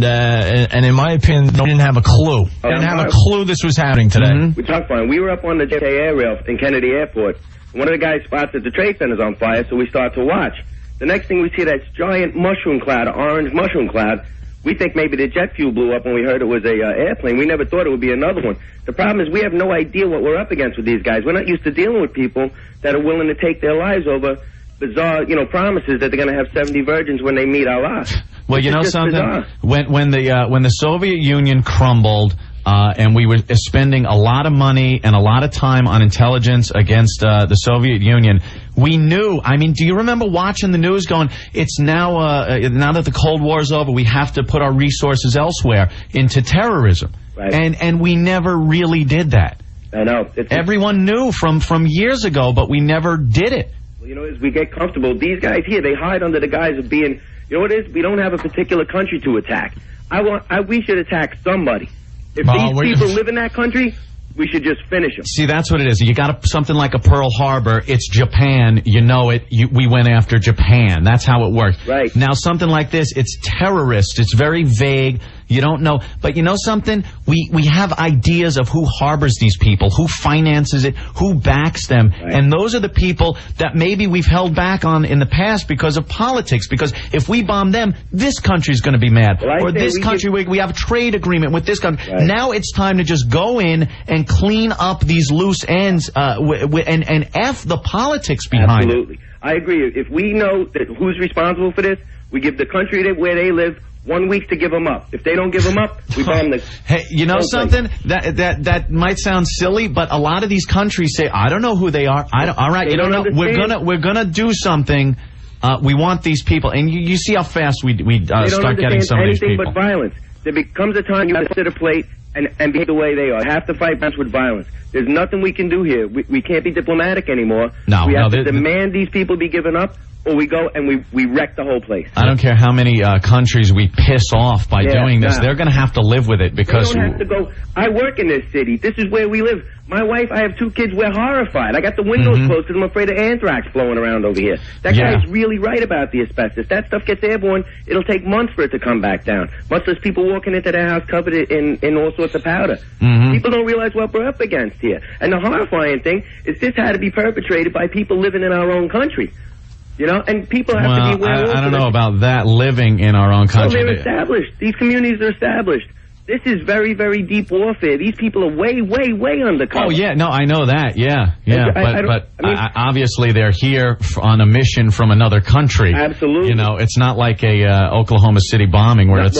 in my opinion, no one didn't have a clue. They didn't have a clue this was happening today. Mm-hmm. We talked fine. We were up on the JFK air rail in Kennedy Airport. One of the guys spots that the Trade Center's on fire, so we start to watch. The next thing we see that giant mushroom cloud, orange mushroom cloud. We think maybe the jet fuel blew up when we heard it was a airplane. We never thought it would be another one. The problem is we have no idea what we're up against with these guys. We're not used to dealing with people that are willing to take their lives over bizarre, promises that they're going to have 70 virgins when they meet Allah. Well, you know something? When the Soviet Union crumbled, and we were spending a lot of money and a lot of time on intelligence against the Soviet Union, we knew. I mean, do you remember watching the news going, it's now that the Cold War's over, we have to put our resources elsewhere into terrorism. Right. And we never really did that. I know. Everyone knew from years ago, but we never did it. Well, as we get comfortable, these guys here, they hide under the guise of being, what it is? We don't have a particular country to attack. We should attack somebody. If these people live in that country, we should just finish them. See, that's what it is. You got something like a Pearl Harbor. It's Japan. You know it. We went after Japan. That's how it works. Right. Now, something like this, it's terrorist. It's very vague. You don't know. But you know something? We have ideas of who harbors these people, who finances it, who backs them. Right. And those are the people that maybe we've held back on in the past because of politics. Because if we bomb them, this country's going to be mad. Well, or this country, we have a trade agreement with this country. Right. Now it's time to just go in and clean up these loose ends and F the politics behind it. Absolutely. I agree. If we know that who's responsible for this, we give the country where they live 1 week to give them up. If they don't give them up, we bomb the... Hey, you know something? That might sound silly, but a lot of these countries say, I don't know who they are. All right, you don't know. We're gonna do something. We want these people. And you see how fast we start getting some of these people. Anything but violence. There becomes a time you have to sit a plate and behave the way they are. Have to fight back with violence. There's nothing we can do here. We can't be diplomatic anymore. We have to demand these people be given up, or we go and we wreck the whole place. I don't care how many countries we piss off by doing this. They're going to have to live with it because... They don't have to go. I work in this city. This is where we live. My wife, I have 2 kids. We're horrified. I got the windows closed because I'm afraid of anthrax blowing around over here. That guy's really right about the asbestos. That stuff gets airborne. It'll take months for it to come back down. Much less people walking into their house covered in all sorts of powder. People don't realize what we're up against here. And the horrifying thing is this had to be perpetrated by people living in our own country. You know, and people have to be aware. I don't know about that, living in our own country. Well, they're established. These communities are established. This is very, very deep warfare. These people are way, way, way undercover. Oh, yeah. No, I know that. Yeah. But obviously they're here on a mission from another country. Absolutely. You know, it's not like a Oklahoma City bombing where it's...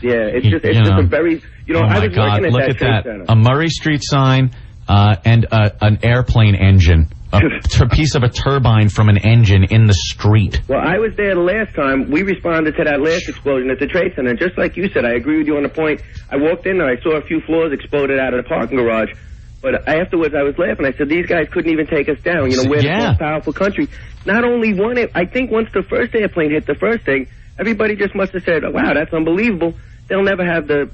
it's just a very... You know, I was working at look that at that. A Murray Street sign and an airplane engine. A piece of a turbine from an engine in the street. Well, I was there the last time. We responded to that last explosion at the Trade Center. And just like you said, I agree with you on the point. I walked in there. I saw a few floors exploded out of the parking garage. But afterwards, I was laughing. I said, these guys couldn't even take us down. You know, we're the most powerful country. Not only one, I think once the first airplane hit the first thing, everybody just must have said, oh, wow, that's unbelievable. They'll never have the,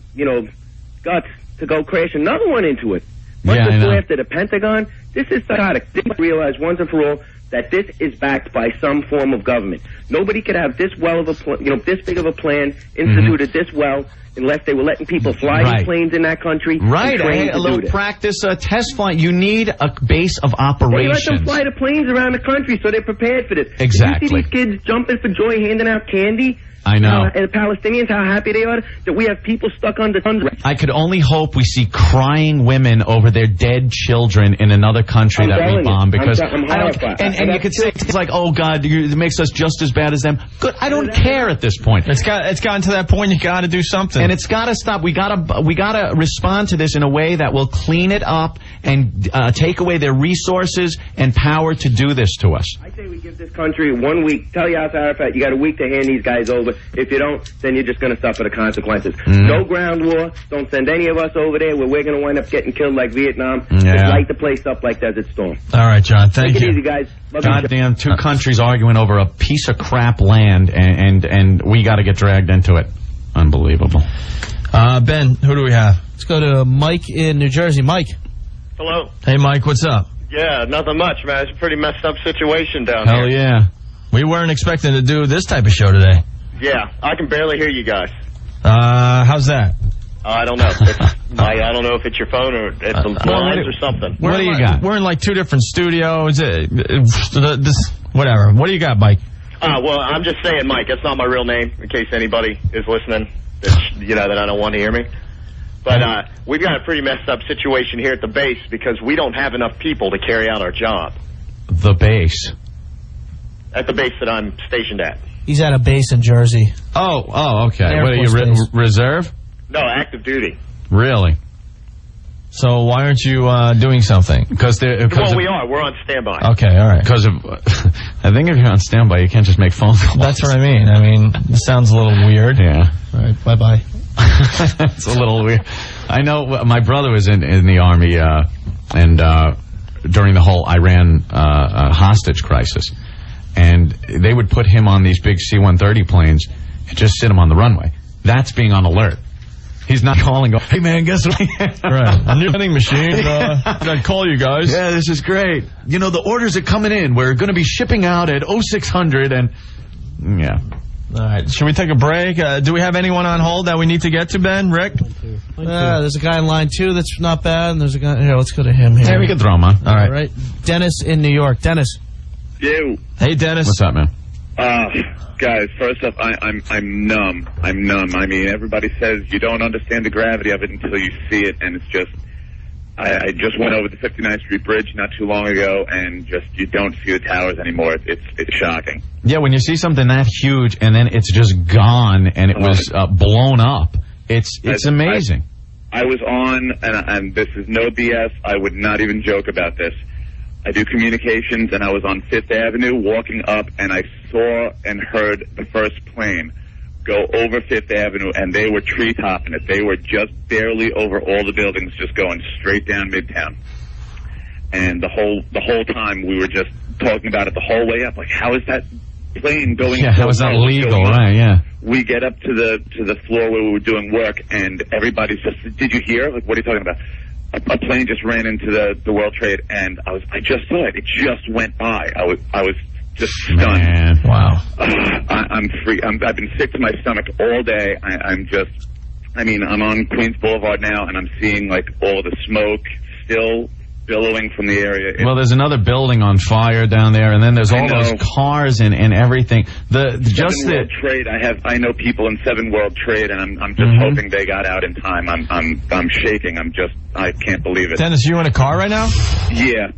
guts to go crash another one into it. Once it's after the Pentagon, this is psychotic. They must realize once and for all that this is backed by some form of government. Nobody could have this well of a, this big of a plan instituted this well unless they were letting people fly these planes in that country. Right, a little practice, test flight. You need a base of operations. They let them fly the planes around the country so they're prepared for this. Exactly. Did you see these kids jumping for joy, handing out candy? I know. And the Palestinians, how happy they are that we have people stuck under thunder. I could only hope we see crying women over their dead children in another country that we bomb, because I'm horrified. And you could say it's like, oh God, it makes us just as bad as them. Good, I don't care at this point. It's gotten to that point. You got to do something, and it's got to stop. We gotta respond to this in a way that will clean it up and take away their resources and power to do this to us. I say we give this country 1 week. Tell Yasser Arafat you got a week to hand these guys over. If you don't, then you're just going to suffer the consequences. No ground war. Don't send any of us over there where we're going to wind up getting killed like Vietnam. Just light the place up like Desert Storm. All right, John. Thank you. Take it easy, guys. Goddamn, 2 countries arguing over a piece of crap land, and we got to get dragged into it. Unbelievable. Ben, who do we have? Let's go to Mike in New Jersey. Mike. Hello. Hey, Mike. What's up? Yeah, nothing much, man. It's a pretty messed up situation down here. Hell yeah. We weren't expecting to do this type of show today. Yeah, I can barely hear you guys. How's that? I don't know. I don't know if it's your phone or it's the lines or something. What do you got? We're in like 2 different studios. Whatever. What do you got, Mike? Well, I'm just saying, Mike. That's not my real name, in case anybody is listening. That I don't want to hear me. But we've got a pretty messed up situation here at the base because we don't have enough people to carry out our job. The base? At the base that I'm stationed at. He's at a base in Jersey. Oh, okay. What are you, reserve? No, active duty. Really? So why aren't you doing something? Well, we are. We're on standby. Okay, all right. Because I think if you're on standby, you can't just make phone calls. That's what I mean. It sounds a little weird. Yeah. All right, bye-bye. It's a little weird. I know my brother was in the Army, and during the whole Iran hostage crisis. And they would put him on these big C-130 planes and just sit him on the runway. That's being on alert. He's not calling, going, hey, man, guess what? Right. A new vending machine. I'd call you guys. Yeah, this is great. The orders are coming in. We're going to be shipping out at 0600 and... Yeah. All right. Should we take a break? Do we have anyone on hold that we need to get to, Ben? Rick? There's a guy in line 2 that's not bad, and there's a guy... Here, let's go to him here. Yeah, we can throw him on. All right. All right. Dennis in New York. Dennis. You. Hey, Dennis. What's up, man? Guys, first off, I'm numb. I'm numb. I mean, everybody says you don't understand the gravity of it until you see it, and it's just I just went over the 59th Street Bridge not too long ago, and just you don't see the towers anymore. It's shocking. Yeah, when you see something that huge and then it's just gone and it was blown up, it's amazing. I was on, and this is no BS. I would not even joke about this. I do communications, and I was on 5th Avenue walking up, and I saw and heard the first plane go over 5th Avenue, and they were treetopping it. They were just barely over all the buildings, just going straight down Midtown. And the whole time we were just talking about it the whole way up, like, how is that plane going? Yeah, how is that legal, right? Yeah. We get up to the floor where we were doing work, and everybody's just, did you hear? Like, what are you talking about? A plane just ran into the World Trade, and I just saw it. It just went by. I was just stunned. Man, wow. I'm free. I've been sick to my stomach all day. I'm on Queens Boulevard now, and I'm seeing like all the smoke still billowing from the area. Well, there's another building on fire down there, and then there's all those cars and everything. World Trade. I know people in 7 World Trade, and I'm just hoping they got out in time. I'm shaking. I can't believe it. Dennis, you in a car right now? Yeah.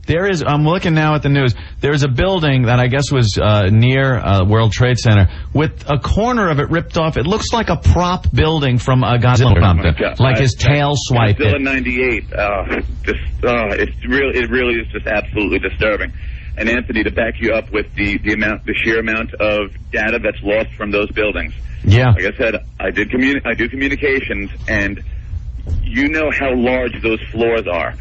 I'm looking now at the news. There's a building that I guess was near World Trade Center with a corner of it ripped off. It looks like a prop building from a Godzilla or something. Like his tail swiped. Godzilla 98. It really is just absolutely disturbing. And Anthony, to back you up with the sheer amount of data that's lost from those buildings. Yeah. Like I said, I do communications, and you know how large those floors are.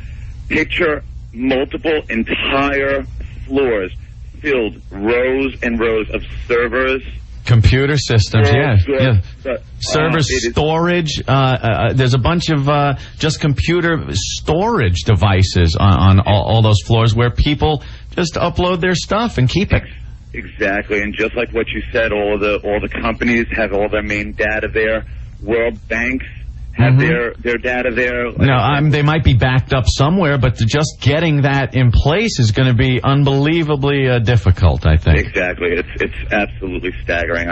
Picture multiple entire floors filled, rows and rows of servers, computer systems, servers, storage. There's a bunch of just computer storage devices on all those floors where people just upload their stuff and keep it. Exactly, and just like what you said, all the companies have all their main data there. World banks have their data there. No, they might be backed up somewhere, but just getting that in place is going to be unbelievably difficult, I think. Exactly. It's absolutely staggering.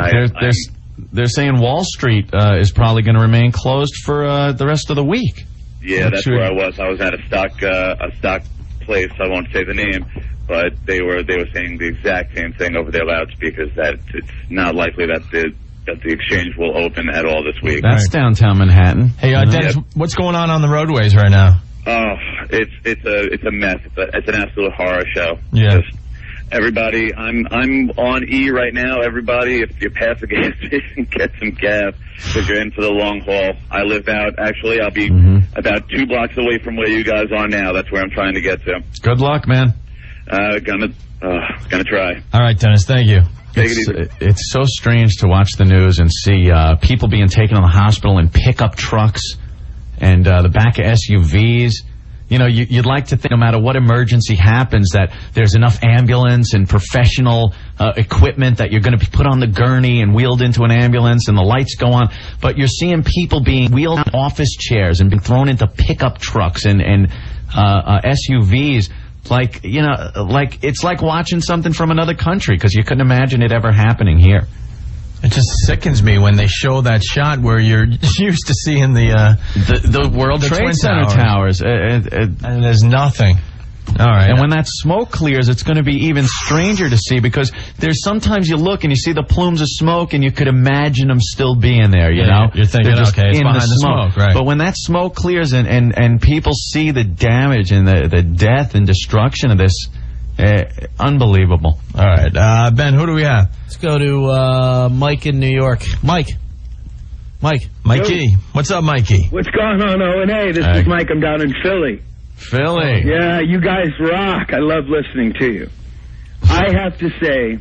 They're saying Wall Street is probably going to remain closed for the rest of the week. Yeah, that's where I was. I was at a stock place. I won't say the name, but they were saying the exact same thing over their loudspeakers, that it's not likely that the exchange will open at all this week. That's downtown Manhattan. Hey, Dennis, what's going on the roadways right now? Oh, it's a mess. It's an absolute horror show. Yeah. Just everybody, I'm on E right now. Everybody, if you pass a gas station, get some gas because you're in for the long haul. I live out. Actually, I'll be about 2 blocks away from where you guys are now. That's where I'm trying to get to. Good luck, man. Gonna try. All right, Dennis. Thank you. It's so strange to watch the news and see people being taken to the hospital in pickup trucks and the back of SUVs. You know, you'd like to think no matter what emergency happens that there's enough ambulance and professional equipment that you're going to be put on the gurney and wheeled into an ambulance and the lights go on. But you're seeing people being wheeled on office chairs and being thrown into pickup trucks and SUVs. Like, you know, it's like watching something from another country because you couldn't imagine it ever happening here. It just sickens me when they show that shot where you're used to seeing the World Trade Center towers. And there's nothing. All right. And when that smoke clears, it's going to be even stranger to see because there's sometimes you look and you see the plumes of smoke and you could imagine them still being there, you know? You're thinking, just okay, it's in behind the smoke, right. But when that smoke clears and people see the damage and the death and destruction of this, unbelievable. All right. Ben, who do we have? Let's go to Mike in New York. Mikey. What's up, Mikey? What's going on, O&A? This is Mike. I'm down in Philly. Yeah, you guys rock. I love listening to you. I have to say,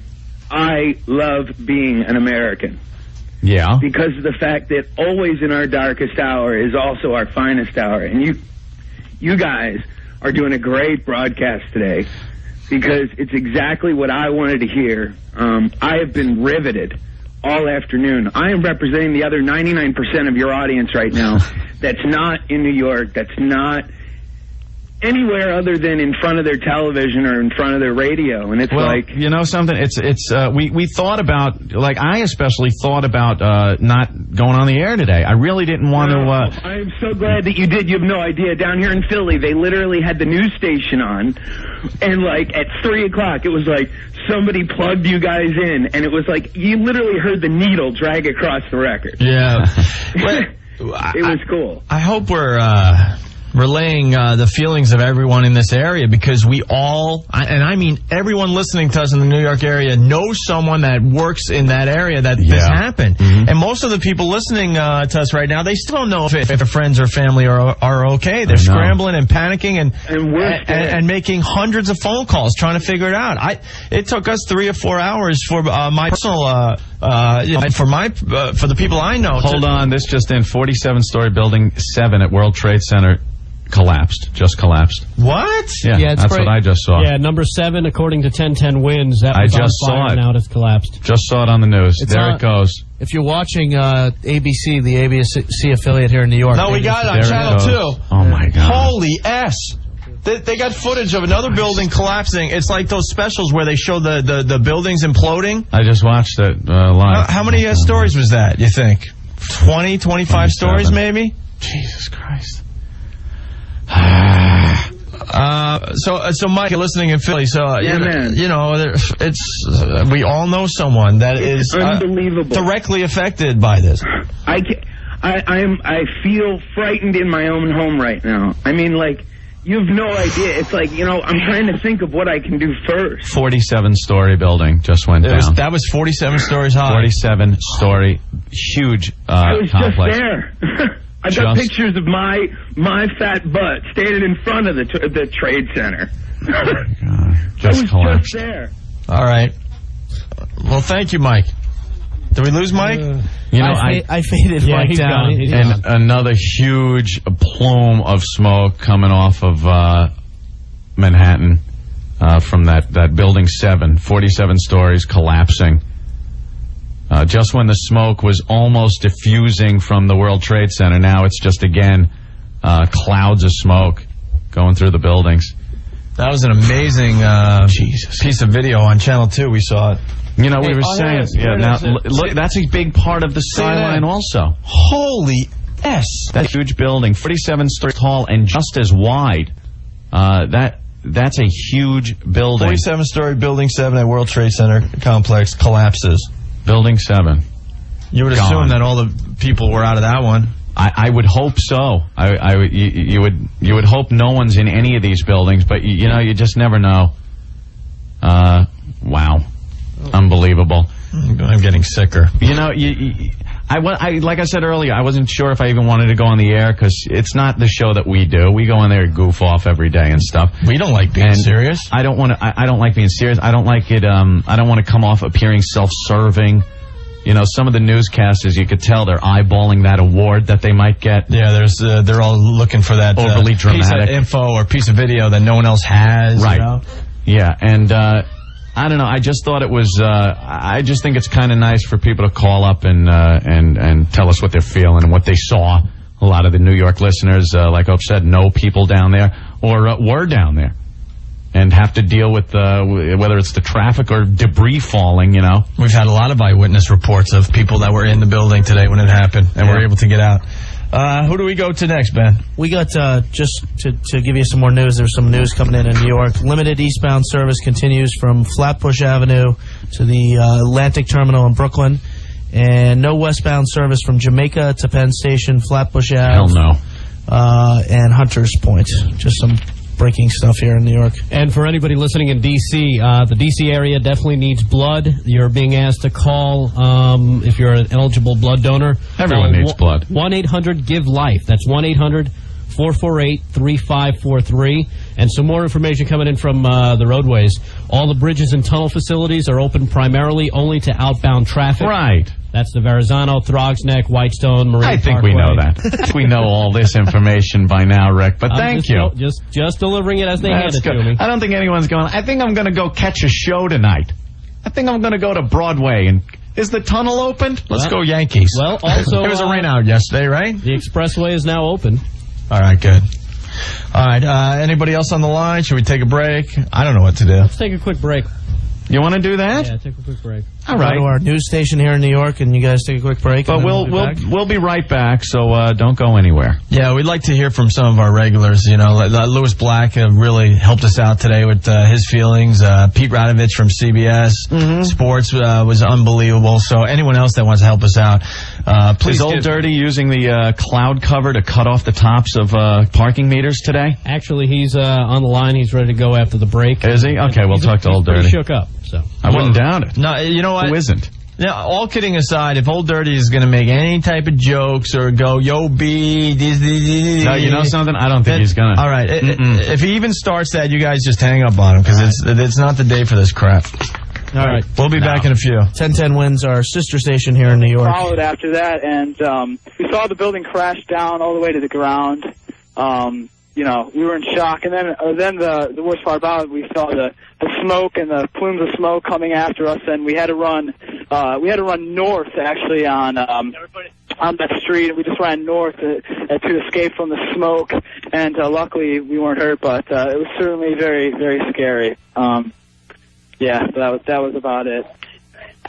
I love being an American. Yeah. Because of the fact that always in our darkest hour is also our finest hour. And you guys are doing a great broadcast today because it's exactly what I wanted to hear. I have been riveted all afternoon. I am representing the other 99% of your audience right now that's not in New York, that's not anywhere other than in front of their television or in front of their radio, and it's like, you know something, we thought about, like, I especially thought about not going on the air today. I really didn't want to. I'm so glad that you did. You have no idea. Down here in Philly, they literally had the news station on, and like at 3 o'clock, it was like somebody plugged you guys in, and it was like you literally heard the needle drag across the record. Yeah, it was cool. I hope we're relaying the feelings of everyone in this area, because we all, and I mean everyone listening to us in the New York area, knows someone that works in that area that this happened. And most of the people listening to us right now, they still don't know if their friends or family are okay. They're scrambling and panicking and making hundreds of phone calls trying to figure it out. It took us 3 or 4 hours for my personal for the people I know. Hold on, this just in: 47-story building 7 at World Trade Center just collapsed. What? Yeah, that's what I just saw. Yeah, number 7, according to 1010 Winds, that was I just on fire, saw it. Now it's collapsed. Just saw it on the news. There it goes. If you're watching ABC, the ABC affiliate here in New York. No, we got it on Channel 2. Oh, my God. Holy S. They got footage of another building collapsing. It's like those specials where they show the buildings imploding. I just watched it live. How many stories was that, you think? 20, 25 stories, maybe? Jesus Christ. So Mike, you're listening in Philly. So man. You know, it's we all know someone that is unbelievable, directly affected by this. I feel frightened in my own home right now. I mean, like, you have no idea. It's like, you know, I'm trying to think of what I can do first. 47-story building just went down. That was 47 stories high. 47-story, huge I was complex. just there. I got pictures of my fat butt standing in front of the trade center. Just collapsed. Just there. All right. Well, thank you, Mike. Did we lose Mike? You know, I faded Mike down. And another huge plume of smoke coming off of Manhattan from that building 7, 47 stories collapsing. Just when the smoke was almost diffusing from the World Trade Center, now it's just, again, clouds of smoke going through the buildings. That was an amazing piece of video on Channel 2. We saw it. You know, we were saying, now, look, that's a big part of the skyline also. Holy S. That huge building, 47 stories tall and just as wide. That's a huge building. 47-story building 7 at World Trade Center complex collapses. Building 7. You would assume that all the people were out of that one. I would hope so. You would hope no one's in any of these buildings, but you know, you just never know. Wow, unbelievable. I'm getting sicker. You know, like I said earlier, I wasn't sure if I even wanted to go on the air because it's not the show that we do. We go in there and goof off every day and stuff. We don't like being serious. I don't want to. I don't like being serious. I don't like it. I don't want to come off appearing self-serving. You know, some of the newscasters, you could tell they're eyeballing that award that they might get. Yeah, they're all looking for that overly dramatic piece of info or piece of video that no one else has. Right. You know? Yeah, and I don't know. I just thought it was. I just think it's kind of nice for people to call up and tell us what they're feeling and what they saw. A lot of the New York listeners, like Ope said, know people down there or were down there and have to deal with whether it's the traffic or debris falling. You know, we've had a lot of eyewitness reports of people that were in the building today when it happened and were able to get out. Who do we go to next, Ben? We got, just to give you some more news, there's some news coming in New York. Limited eastbound service continues from Flatbush Avenue to the Atlantic Terminal in Brooklyn. And no westbound service from Jamaica to Penn Station, Flatbush Ave. Hell no. And Hunters Point. Just some breaking stuff here in New York. And for anybody listening in D.C., the D.C. area definitely needs blood. You're being asked to call if you're an eligible blood donor. Everyone needs blood. 1-800-GIVE-LIFE. That's 1-800-448-3543. And some more information coming in from the roadways. All the bridges and tunnel facilities are open primarily only to outbound traffic. Right. That's the Verrazano, Throgs Neck, Whitestone, Marine I think Parkway. we know that. We know all this information by now, Rick, but thank you. Just delivering it as they hand it to me. I don't think anyone's going, I think I'm going to go catch a show tonight. I think I'm going to go to Broadway. And is the tunnel open? Let's go Yankees. Well, also... There was a rain out yesterday, right? The expressway is now open. All right, good. All right. Anybody else on the line? Should we take a break? I don't know what to do. Let's take a quick break. You want to do that? Yeah, take a quick break. All right. Go to our news station here in New York, and you guys take a quick break. But we'll be right back, so don't go anywhere. Yeah, we'd like to hear from some of our regulars. You know, Louis Black really helped us out today with his feelings. Pete Radovich from CBS Sports was unbelievable. So anyone else that wants to help us out, please. Is Old Dirty using the cloud cover to cut off the tops of parking meters today? Actually, he's on the line. He's ready to go after the break. Is he? Okay, we'll talk to Old Dirty. He's shook up. So I wouldn't doubt it. No, you know what? Who isn't? Yeah, all kidding aside, if Old Dirty is going to make any type of jokes or go, yo, B, no, you know something? I don't think he's going to. All right. If he even starts that, you guys just hang up on him because it's not the day for this crap. All right. We'll be back in a few. 1010 Wins, our sister station here in New York. Followed after that, and we saw the building crash down all the way to the ground. You know, we were in shock, and then the worst part about it, we saw the smoke and the plumes of smoke coming after us, and we had to run north actually on that street. We just ran north to escape from the smoke, and luckily we weren't hurt, but it was certainly very, very scary. Yeah, that was about it.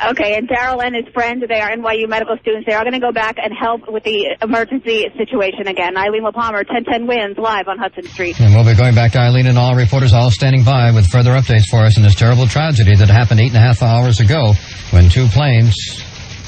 Okay, and Daryl and his friend, they are NYU medical students. They are going to go back and help with the emergency situation again. Eileen LaPalmer, 1010 Wins, live on Hudson Street. And we'll be going back to Eileen and all reporters all standing by with further updates for us in this terrible tragedy that happened 8.5 hours ago when two planes,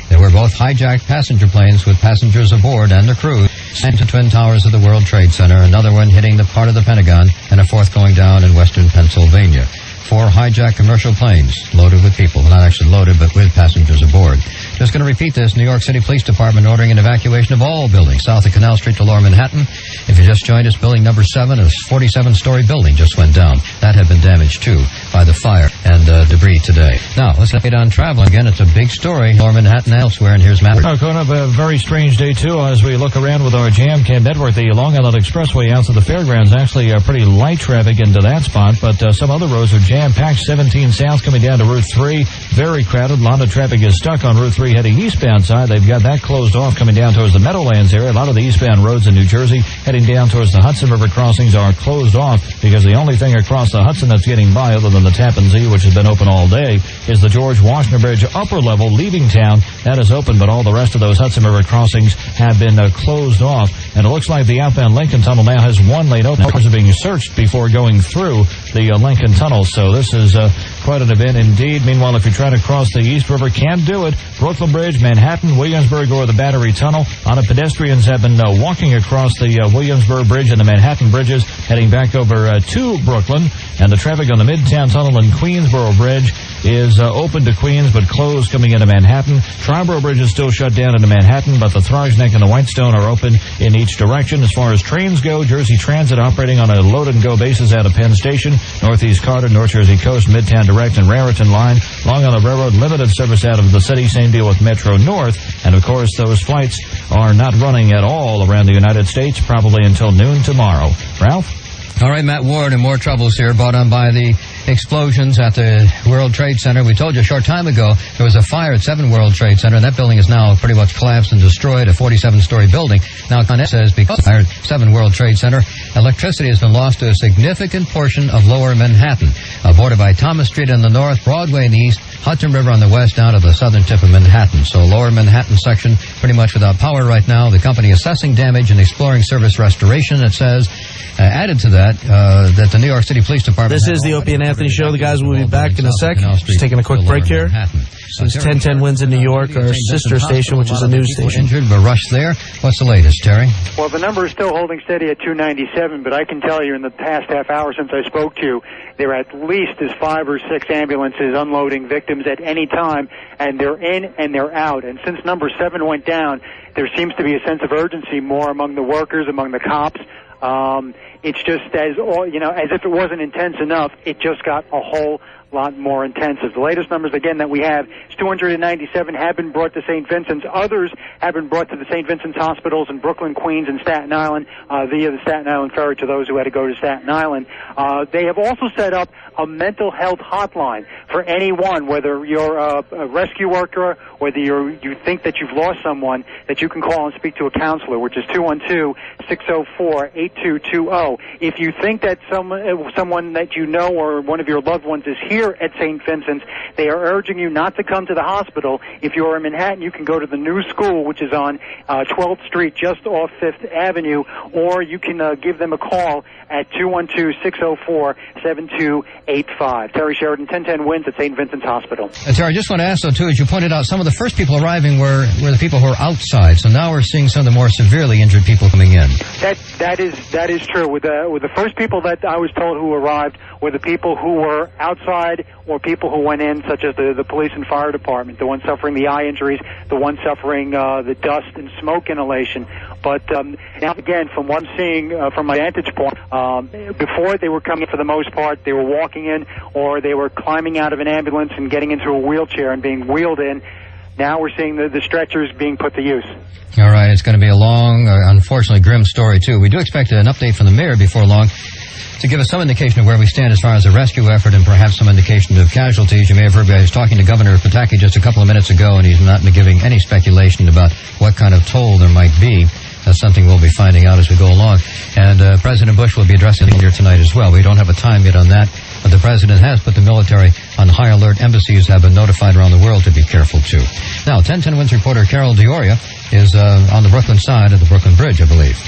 they were both hijacked passenger planes with passengers aboard and the crew, sent to Twin Towers of the World Trade Center, another one hitting the part of the Pentagon, and a fourth going down in western Pennsylvania. 4 hijacked commercial planes loaded with people. Not actually loaded, but with passengers aboard. Just going to repeat this. New York City Police Department ordering an evacuation of all buildings south of Canal Street to Lower Manhattan. If you just joined us, building number 7, a 47-story building just went down. That had been damaged, too, by the fire and debris today. Now, let's get on travel again. It's a big story. Lower Manhattan and elsewhere, and here's Matt. Going up a very strange day, too, as we look around with our Jam Cam network. The Long Island Expressway out to the fairgrounds, actually pretty light traffic into that spot, but some other roads are jam-packed. 17 south coming down to Route 3, very crowded. A lot of traffic is stuck on Route 3 heading eastbound side. They've got that closed off coming down towards the Meadowlands area. A lot of the eastbound roads in New Jersey heading down towards the Hudson River crossings are closed off because the only thing across the Hudson that's getting by, other than the Tappan Zee, which has been open all day, is the George Washington Bridge upper level leaving town. That is open, but all the rest of those Hudson River crossings have been closed off. And it looks like the outbound Lincoln Tunnel now has one lane open. Cars are being searched before going through the Lincoln Tunnel. So this is quite an event indeed. Meanwhile, if you're trying to cross the East River, can't do it. Brooklyn Bridge, Manhattan, Williamsburg, or the Battery Tunnel. A lot of pedestrians have been walking across the Williamsburg Bridge and the Manhattan bridges, heading back over to Brooklyn. And the traffic on the Midtown Tunnel and Queensboro Bridge is open to Queens, but closed coming into Manhattan. Triborough Bridge is still shut down into Manhattan, but the Thrush Neck and the Whitestone are open in each direction. As far as trains go, Jersey Transit operating on a load-and-go basis out of Penn Station, Northeast Carter, North Jersey Coast, Midtown Direct, and Raritan Line. Long Island Railroad, limited service out of the city. Same deal with Metro North. And, of course, those flights are not running at all around the United States, probably until noon tomorrow. Ralph? All right, Matt Ward, and more troubles here brought on by the explosions at the World Trade Center. We told you a short time ago there was a fire at 7 World Trade Center, and that building is now pretty much collapsed and destroyed, a 47-story building. Now, Con Ed says because of the fire at 7 World Trade Center, electricity has been lost to a significant portion of Lower Manhattan, bordered by Thomas Street in the north, Broadway in the east, Hudson River on the west, down to the southern tip of Manhattan. So Lower Manhattan section pretty much without power right now. The company assessing damage and exploring service restoration, it says. Added to that, that the New York City Police Department... This is the Opie and Anthony Show. The guys will be back in a sec. Just taking a quick break here. It's 1010 Wins in New York, our sister station, which is a news station. Injured, but rushed there. What's the latest, Terry? Well, the number is still holding steady at 297, but I can tell you in the past half hour since I spoke to you, there are at least 5 or 6 ambulances unloading victims at any time, and they're in and they're out. And since number 7 went down, there seems to be a sense of urgency more among the workers, among the cops. It's just as if it wasn't intense enough, it just got a whole lot more intensive. The latest numbers, again, that we have is 297 have been brought to St. Vincent's. Others have been brought to the St. Vincent's hospitals in Brooklyn, Queens, and Staten Island via the Staten Island Ferry to those who had to go to Staten Island. They have also set up a mental health hotline for anyone, whether you're a rescue worker, whether you think that you've lost someone, that you can call and speak to a counselor, which is 212-604-8220. If you think that someone that you know or one of your loved ones is here at St. Vincent's, they are urging you not to come to the hospital. If you're in Manhattan, you can go to the new school, which is on 12th Street, just off 5th Avenue, or you can give them a call at 212-604-7285. Terry Sheridan, 1010 wins at St. Vincent's Hospital. Terry, I just want to ask, though, too, as you pointed out, some of the first people arriving were the people who were outside. So now we're seeing some of the more severely injured people coming in. That is true. With the first people that I was told who arrived were the people who were outside or people who went in, such as the police and fire department, the ones suffering the eye injuries, the ones suffering the dust and smoke inhalation. But now, again, from what I'm seeing from my vantage point, before they were coming for the most part, they were walking in or they were climbing out of an ambulance and getting into a wheelchair and being wheeled in. Now we're seeing the stretchers being put to use. All right, it's going to be a long, unfortunately grim story, too. We do expect an update from the mayor before long to give us some indication of where we stand as far as the rescue effort and perhaps some indication of casualties. You may have heard I was talking to Governor Pataki just a couple of minutes ago, and he's not giving any speculation about what kind of toll there might be. That's something we'll be finding out as we go along. And President Bush will be addressing it here tonight as well. We don't have a time yet on that, but the president has put the military on high alert. Embassies have been notified around the world to be careful, too. Now, 1010 Wins reporter Carol Dioria is on the Brooklyn side of the Brooklyn Bridge, I believe.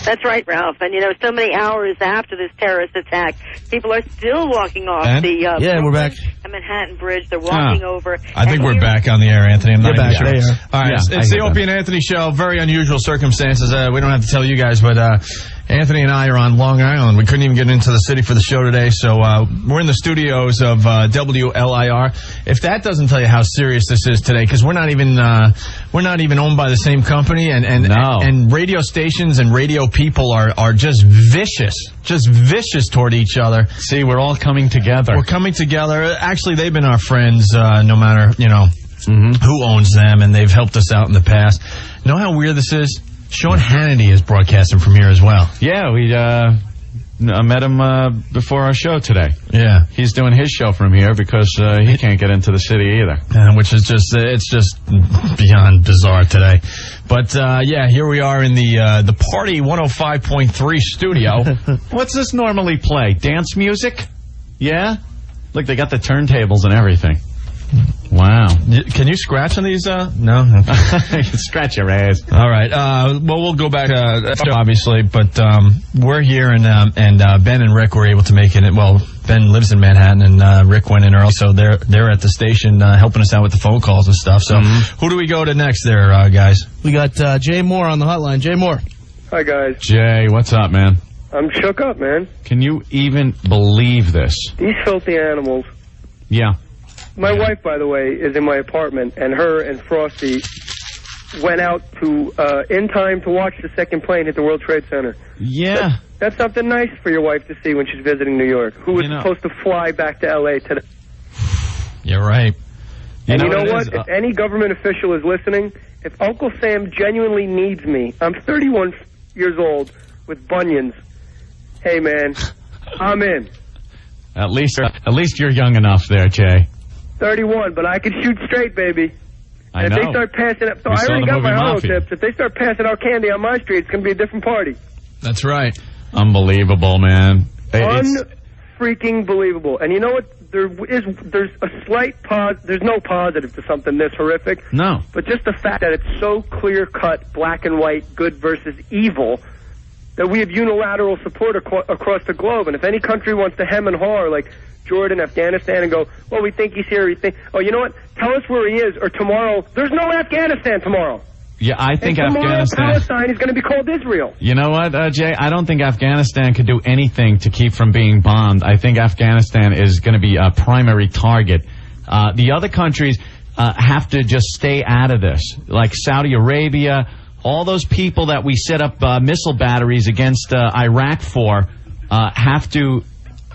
That's right, Ralph. And, so many hours after this terrorist attack, people are still walking off the we're back. Manhattan Bridge. They're walking over. I think we're back on the air, Anthony. I'm not even sure. There. All right, it's the Opie and Anthony show. Very unusual circumstances. We don't have to tell you guys, but Anthony and I are on Long Island. We couldn't even get into the city for the show today, so we're in the studios of WLIR. If that doesn't tell you how serious this is today, because we're not even owned by the same company, and radio stations and radio people are just vicious toward each other. See, we're all coming together. We're coming together. Actually, they've been our friends, no matter who owns them, and they've helped us out in the past. You know how weird this is? Sean Hannity is broadcasting from here as well. Yeah, we I met him before our show today. Yeah. He's doing his show from here because he can't get into the city either. Which is it's just beyond bizarre today. But, here we are in the Party 105.3 studio. What's this normally play? Dance music? Yeah? Look, they got the turntables and everything. Wow. Can you scratch on these? No? Scratch your ass. All right. Well, we'll go back, obviously, but we're here, and Ben and Rick were able to make it. Well, Ben lives in Manhattan, and Rick went in early, so they're at the station helping us out with the phone calls and stuff. So who do we go to next there, guys? We got Jay Moore on the hotline. Jay Moore. Hi, guys. Jay, what's up, man? I'm shook up, man. Can you even believe this? These filthy animals. Yeah. My wife, by the way, is in my apartment, and her and Frosty went out in time to watch the second plane hit the World Trade Center. Yeah. That's something nice for your wife to see when she's visiting New York, who was supposed to fly back to L.A. today. You're right. And you know what? If any government official is listening, if Uncle Sam genuinely needs me, I'm 31 years old with bunions. Hey, man, I'm in. At least you're young enough there, Jay. 31, but I can shoot straight, baby. I know. If they start passing out, so I already got my hollow tips. If they start passing out candy on my street, it's going to be a different party. That's right. Unbelievable, man. Unfreaking believable. And you know what? There's a slight there's no positive to something this horrific. No. But just the fact that it's so clear-cut, black and white, good versus evil, that we have unilateral support across the globe. And if any country wants to hem and haw, like Jordan, Afghanistan, and go, well, we think he's here, oh, you know what? Tell us where he is, or tomorrow, there's no Afghanistan tomorrow. Yeah, I think and tomorrow, Afghanistan... Palestine is going to be called Israel. You know what, Jay? I don't think Afghanistan could do anything to keep from being bombed. I think Afghanistan is going to be a primary target. The other countries have to just stay out of this, like Saudi Arabia. All those people that we set up missile batteries against Iraq for have to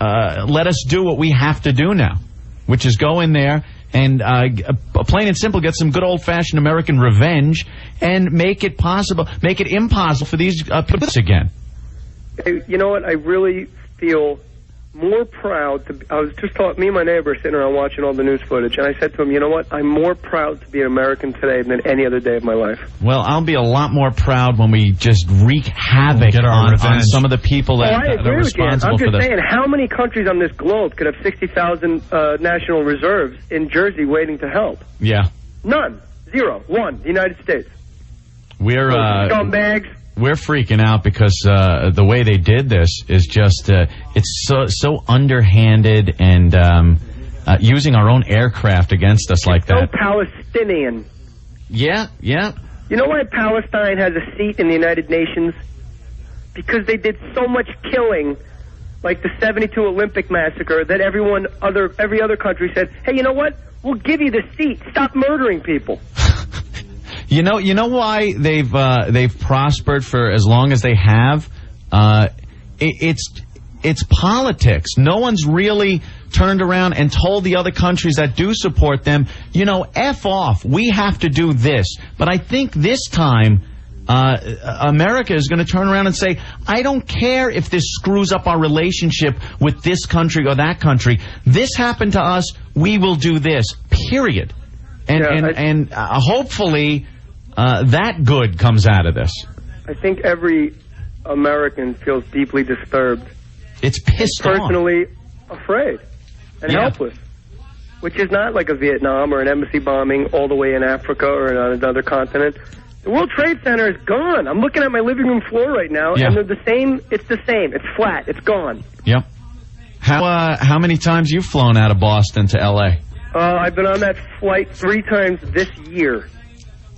let us do what we have to do now. which is go in there and plain and simple get some good old-fashioned American revenge and make it impossible for these people again. Hey, you know what? I really feel more proud I was just talking, me and my neighbor sitting around watching all the news footage, and I said to him, you know what? I'm more proud to be an American today than any other day of my life. Well, I'll be a lot more proud when we just wreak havoc on some of the people that are responsible for this. I'm just saying, how many countries on this globe could have 60,000 national reserves in Jersey waiting to help? Yeah. None. Zero. One. The United States. We're scumbags. We're freaking out because the way they did this is just it's so underhanded and using our own aircraft against us like that. So Palestinian. Yeah. You know why Palestine has a seat in the United Nations? Because they did so much killing, like the 72 Olympic massacre, that every other country said, hey, you know what? We'll give you the seat. Stop murdering people. You know why they've prospered for as long as they have? It's politics. No one's really turned around and told the other countries that do support them, F off. We have to do this. But I think this time America is going to turn around and say, I don't care if this screws up our relationship with this country or that country. This happened to us. We will do this. Period. And hopefully that good comes out of this. I think every American feels deeply disturbed. It's pissed off. Personally afraid and helpless, which is not like a Vietnam or an embassy bombing all the way in Africa or on another continent. The World Trade Center is gone. I'm looking at my living room floor right now, and they're the same. It's the same. It's flat. It's gone. Yep. How many times you've flown out of Boston to L.A.? I've been on that flight 3 times this year.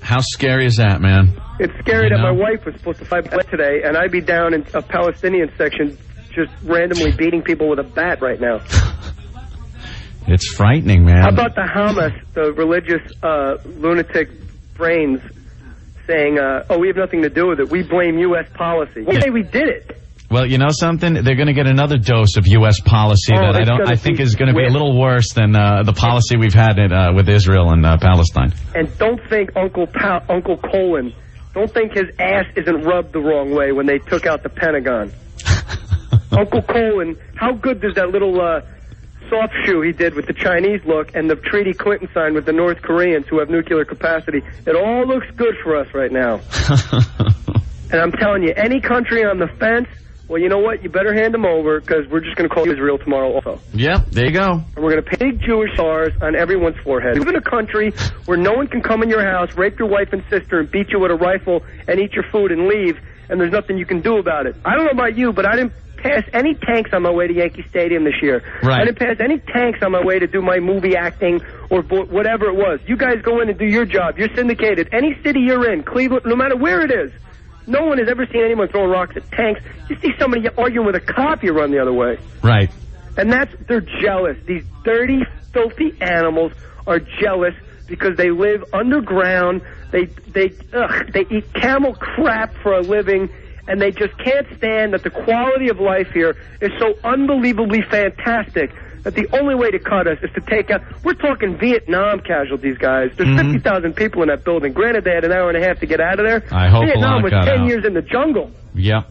How scary is that, man? It's scary that my wife was supposed to fly today, and I'd be down in a Palestinian section just randomly beating people with a bat right now. It's frightening, man. How about the Hamas, the religious lunatic brains, saying, we have nothing to do with it. We blame U.S. policy. We say we did it. Well, you know something? They're going to get another dose of U.S. policy that I think is going to be a little worse than the policy we've had with Israel and Palestine. And don't think Uncle Colin, don't think his ass isn't rubbed the wrong way when they took out the Pentagon. Uncle Colin, how good does that little soft shoe he did with the Chinese look and the treaty Clinton signed with the North Koreans who have nuclear capacity? It all looks good for us right now. And I'm telling you, any country on the fence, well, you know what? You better hand them over because we're just going to call Israel tomorrow also. Yep, there you go. And we're going to put big Jewish stars on everyone's forehead. We live in a country where no one can come in your house, rape your wife and sister, and beat you with a rifle and eat your food and leave, and there's nothing you can do about it. I don't know about you, but I didn't pass any tanks on my way to Yankee Stadium this year. Right. I didn't pass any tanks on my way to do my movie acting or whatever it was. You guys go in and do your job. You're syndicated. Any city you're in, Cleveland, no matter where it is, no one has ever seen anyone throwing rocks at tanks. You see somebody arguing with a cop, you run the other way. Right. And they're jealous. These dirty, filthy animals are jealous because they live underground. They eat camel crap for a living, and they just can't stand that the quality of life here is so unbelievably fantastic that the only way to cut us is to take out... We're talking Vietnam casualties, guys. There's 50,000 people in that building. Granted, they had an hour and a half to get out of there. I hope Vietnam was 10 out. years in the jungle. Yeah.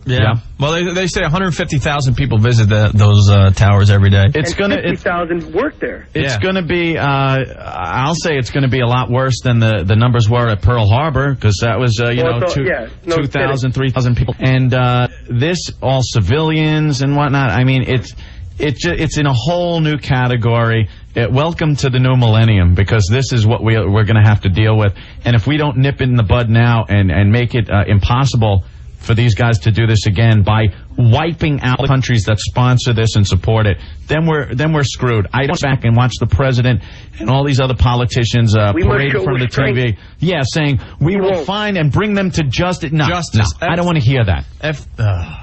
Well, they say 150,000 people visit those towers every day. It's and 50,000 work there. It's going to be, I'll say it's going to be a lot worse than the numbers were at Pearl Harbor, because that was, 2,000, 3,000 people. And this, all civilians and whatnot, I mean, it's in a whole new category. Welcome to the new millennium, because this is what we're going to have to deal with. And if we don't nip it in the bud now and make it impossible for these guys to do this again by wiping out the countries that sponsor this and support it, then we're screwed. I went back and watched the president and all these other politicians parade in front of the TV. Yeah, saying we will find and bring them to justice. No, I don't want to hear that.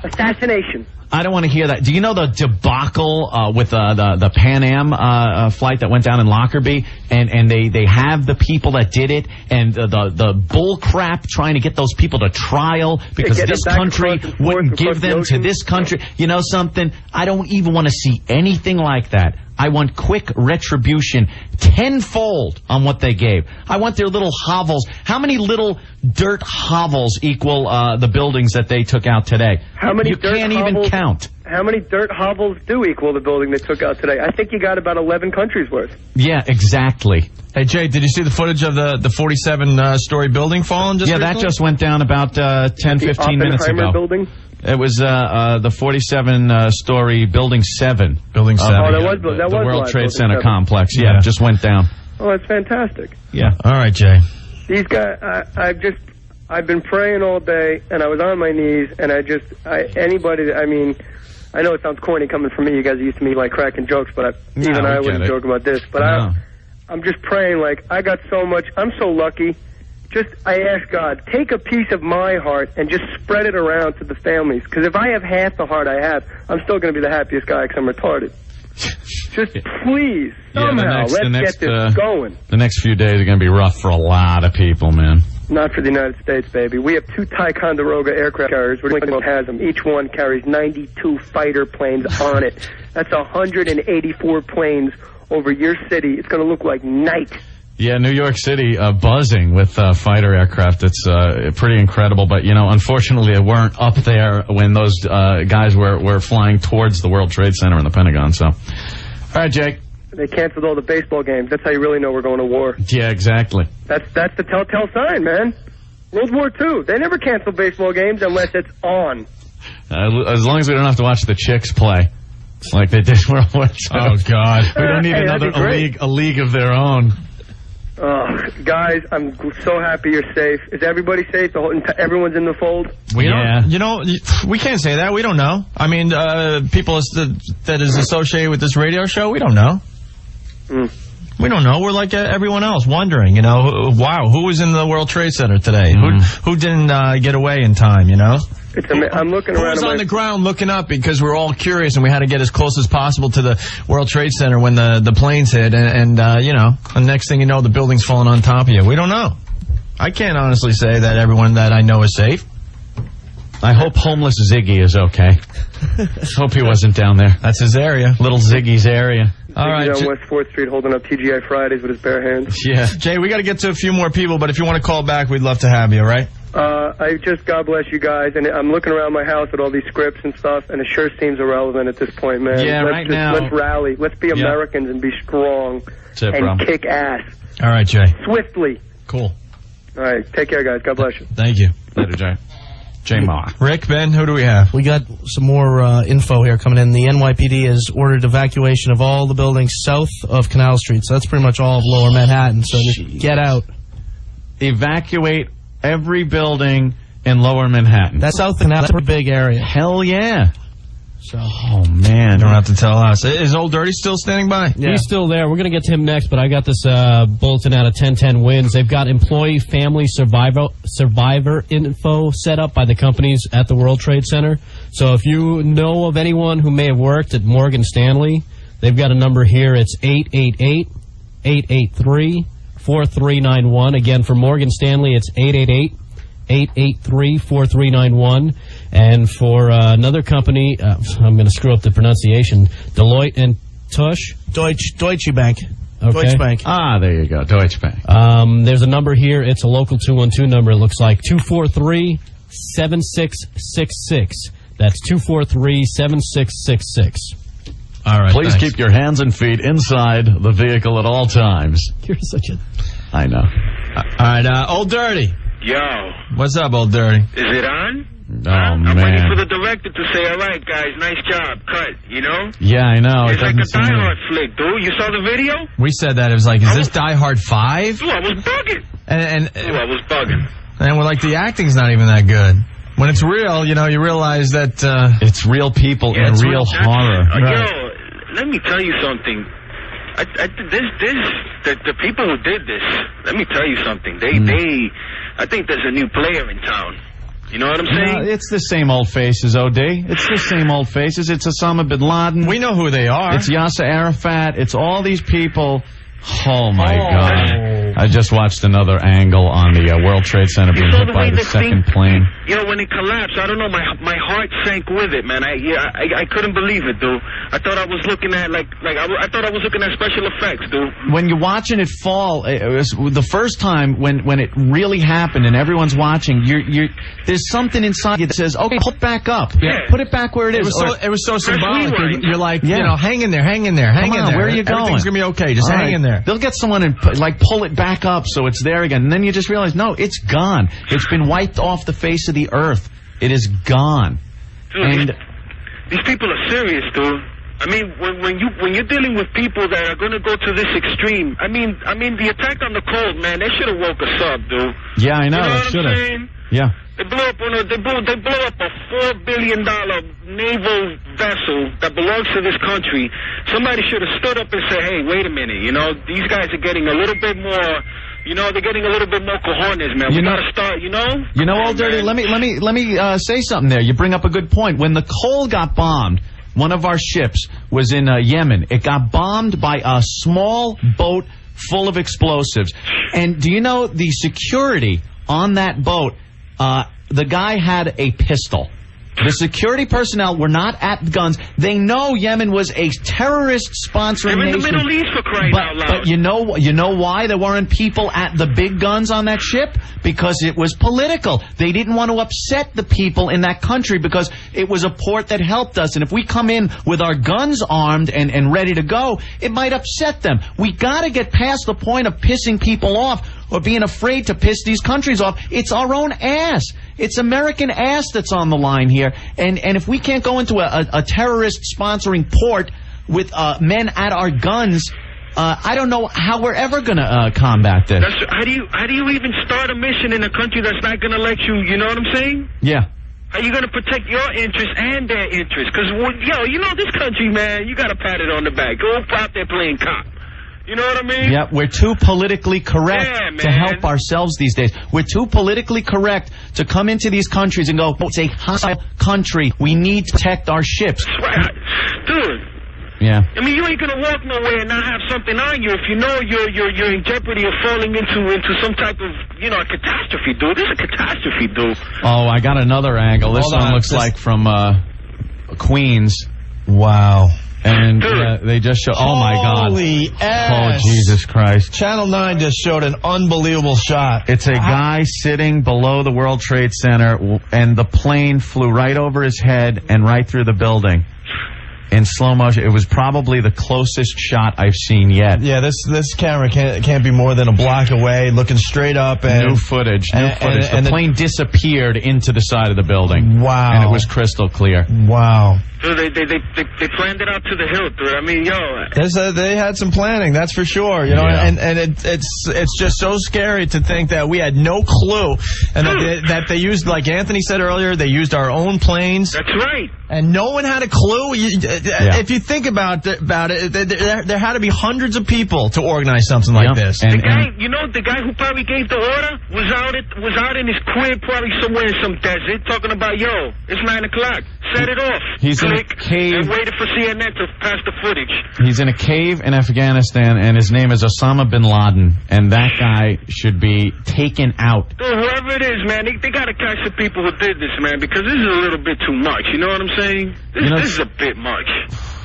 Assassination. I don't want to hear that. Do you know the debacle with the Pan Am flight that went down in Lockerbie? And they have the people that did it, and the bull crap trying to get those people to trial because this country wouldn't give them to this country. You know something? I don't even want to see anything like that. I want quick retribution, tenfold on what they gave. I want their little hovels. How many little dirt hovels equal the buildings that they took out today? How many you dirt can't hovels, even count. How many dirt hovels do equal the building they took out today? I think you got about 11 countries worth. Yeah, exactly. Hey, Jay, did you see the footage of the 47-story building falling just recently? That just went down about 10, 15 minutes ago. Building? It was the 47-story Building 7. Building 7. Oh, that was the World Trade Center 7. complex. Yeah, just went down. Oh, that's fantastic. Yeah. All right, Jay. These guys, I've been praying all day, and I was on my knees, and I know it sounds corny coming from me. You guys are used to me, like, cracking jokes, but I wouldn't joke about this. But I'm just praying, like, I got so much. I'm so lucky. I ask God, take a piece of my heart and just spread it around to the families. Because if I have half the heart I have, I'm still going to be the happiest guy because I'm retarded. Just please, somehow, let's get this going. The next few days are going to be rough for a lot of people, man. Not for the United States, baby. We have 2 Ticonderoga aircraft carriers. Lincoln has them. Each one carries 92 fighter planes on it. That's 184 planes over your city. It's going to look like night. Yeah, New York City buzzing with fighter aircraft. It's pretty incredible. But, unfortunately, they weren't up there when those guys were flying towards the World Trade Center and the Pentagon. So, all right, Jake. They canceled all the baseball games. That's how you really know we're going to war. Yeah, exactly. That's the telltale sign, man. World War II. They never cancel baseball games unless it's on. As long as we don't have to watch the Chicks play like they did World War II. Oh, God. We don't need another a league of their own. Guys, I'm so happy you're safe. Is everybody safe? Everyone's in the fold? We can't say that. We don't know. I mean, people that is associated with this radio show, we don't know. We don't know. We're like everyone else, wondering, wow, who was in the World Trade Center today? Who didn't get away in time, I'm looking around. Who was on the ground looking up because we're all curious and we had to get as close as possible to the World Trade Center when the planes hit and the next thing you know, the building's falling on top of you. We don't know. I can't honestly say that everyone that I know is safe. I hope homeless Ziggy is okay. Hope he wasn't down there. That's his area. Little Ziggy's area. All right, on West 4th Street holding up TGI Fridays with his bare hands. Yeah. Jay, we got to get to a few more people, but if you want to call back, we'd love to have you, all right? God bless you guys, and I'm looking around my house at all these scripts and stuff, and it sure seems irrelevant at this point, man. Yeah, let's rally. Let's be Americans and be strong and kick ass. All right, Jay. Swiftly. Cool. All right, take care, guys. God bless you. Thank you. Later, Jay. J-Ma. Rick, Ben, who do we have? We got some more info here coming in. The NYPD has ordered evacuation of all the buildings south of Canal Street, so that's pretty much all of Lower Manhattan, so just get out. Evacuate every building in Lower Manhattan. That's South Canal. That's a big area. Hell yeah. So. Oh, man. You don't have to tell us. Is Old Dirty still standing by? Yeah. He's still there. We're going to get to him next, but I got this bulletin out of 1010 Wins. They've got employee family survivor info set up by the companies at the World Trade Center. So if you know of anyone who may have worked at Morgan Stanley, they've got a number here. It's 888-883-4391. Again, for Morgan Stanley, it's 888-883-4391. And for another company, I'm going to screw up the pronunciation, Deloitte and Touche. Deutsche Bank. Okay. Deutsche Bank. Ah, there you go. Deutsche Bank. There's a number here. It's a local 212 number. It looks like 243-7666. That's 243-7666. All right. Please keep your hands and feet inside the vehicle at all times. You're such a... I know. All right. Old Dirty. Yo. What's up, Old Dirty? Is it on? Oh, I'm man. waiting for the director to say, all right, guys, nice job, cut, Yeah, I know. It's like a Die Hard flick, dude. You saw the video? We said that. It was like, is this Die Hard 5? Dude, I was bugging. And I was bugging. And we're like, the acting's not even that good. When it's real, you realize that... it's real people in real horror. Yo, let me tell you something. The people who did this, let me tell you something. I think there's a new player in town. You know what I'm saying? It's the same old faces, OD. It's the same old faces. It's Osama bin Laden. We know who they are. It's Yasser Arafat. It's all these people. Oh, my God. I just watched another angle on the World Trade Center being hit by the second plane. When it collapsed, I don't know, my heart sank with it, man. I couldn't believe it, dude. I thought I was looking at I thought I was looking at special effects, dude. When you're watching it fall, it was the first time when it really happened and everyone's watching. There's something inside you that says, "Okay, put it back up. Yeah. Put it back where it is." It was so symbolic. You're like, yeah. hang in there, hang in there. Where are you going? Everything's gonna be okay. Just hang in there. They'll get someone and pull it back up so it's there again. And then you just realize, no, it's gone. It's been wiped off the face of the earth. It is gone. Dude, and these people are serious, dude. I mean, when you're dealing with people that are going to go to this extreme, I mean, the attack on the cold, man, they should have woke us up, dude. Yeah, I know. You know They should have. Yeah. They blew up a $4 billion naval vessel that belongs to this country. Somebody should have stood up and said, "Hey, wait a minute, these guys are getting a little bit more, they're getting a little bit more cojones, man. We gotta start, Old Dirty, let me say something there. You bring up a good point. When the Cole got bombed, one of our ships was in Yemen. It got bombed by a small boat full of explosives. And do you know the security on that boat? The guy had a pistol. The security personnel were not at guns. They know Yemen was a terrorist sponsoring nation. They're in the Middle East, for crying out loud. But you know why there weren't people at the big guns on that ship? Because it was political. They didn't want to upset the people in that country because it was a port that helped us. And if we come in with our guns armed and ready to go, it might upset them. We got to get past the point of pissing people off or being afraid to piss these countries off. It's our own ass. It's American ass that's on the line here. And if we can't go into a terrorist sponsoring port with men at our guns, I don't know how we're ever going to combat this. How do you even start a mission in a country that's not going to let you, you know what I'm saying? Yeah. How you going to protect your interests and their interests? Because, this country, man, you got to pat it on the back. Go out there playing cop. You know what I mean? Yeah, we're too politically correct to help ourselves these days. We're too politically correct to come into these countries and go, it's a hostile country. We need to protect our ships. Dude. Yeah. I mean, you ain't gonna walk nowhere and not have something on you if you know you're in jeopardy of falling into some type of, a catastrophe, dude. This is a catastrophe, dude. Oh, I got another angle. This one looks like from Queens. Wow. And they just showed, oh my God. Holy ass. Oh, Jesus Christ. Channel 9 just showed an unbelievable shot. It's a guy sitting below the World Trade Center, and the plane flew right over his head and right through the building. In slow motion. It was probably the closest shot I've seen yet. Yeah, this camera can't be more than a block away, looking straight up. And New footage. The plane disappeared into the side of the building. Wow. And it was crystal clear. Wow. Dude, they planned it out to the hilt, dude. I mean, they had some planning, that's for sure. And it's just so scary to think that we had no clue, and that they used, like Anthony said earlier, they used our own planes. That's right. And no one had a clue. If you think about it, there had to be hundreds of people to organize something like this. The guy who probably gave the order was out in his crib, probably somewhere in some desert, talking about, it's 9 o'clock. Set it off. He's in a cave. And waited for CNN to pass the footage. He's in a cave in Afghanistan, and his name is Osama bin Laden, and that guy should be taken out. Dude, whoever it is, man, they got to catch the people who did this, man, because this is a little bit too much. You know what I'm saying? This is a bit much.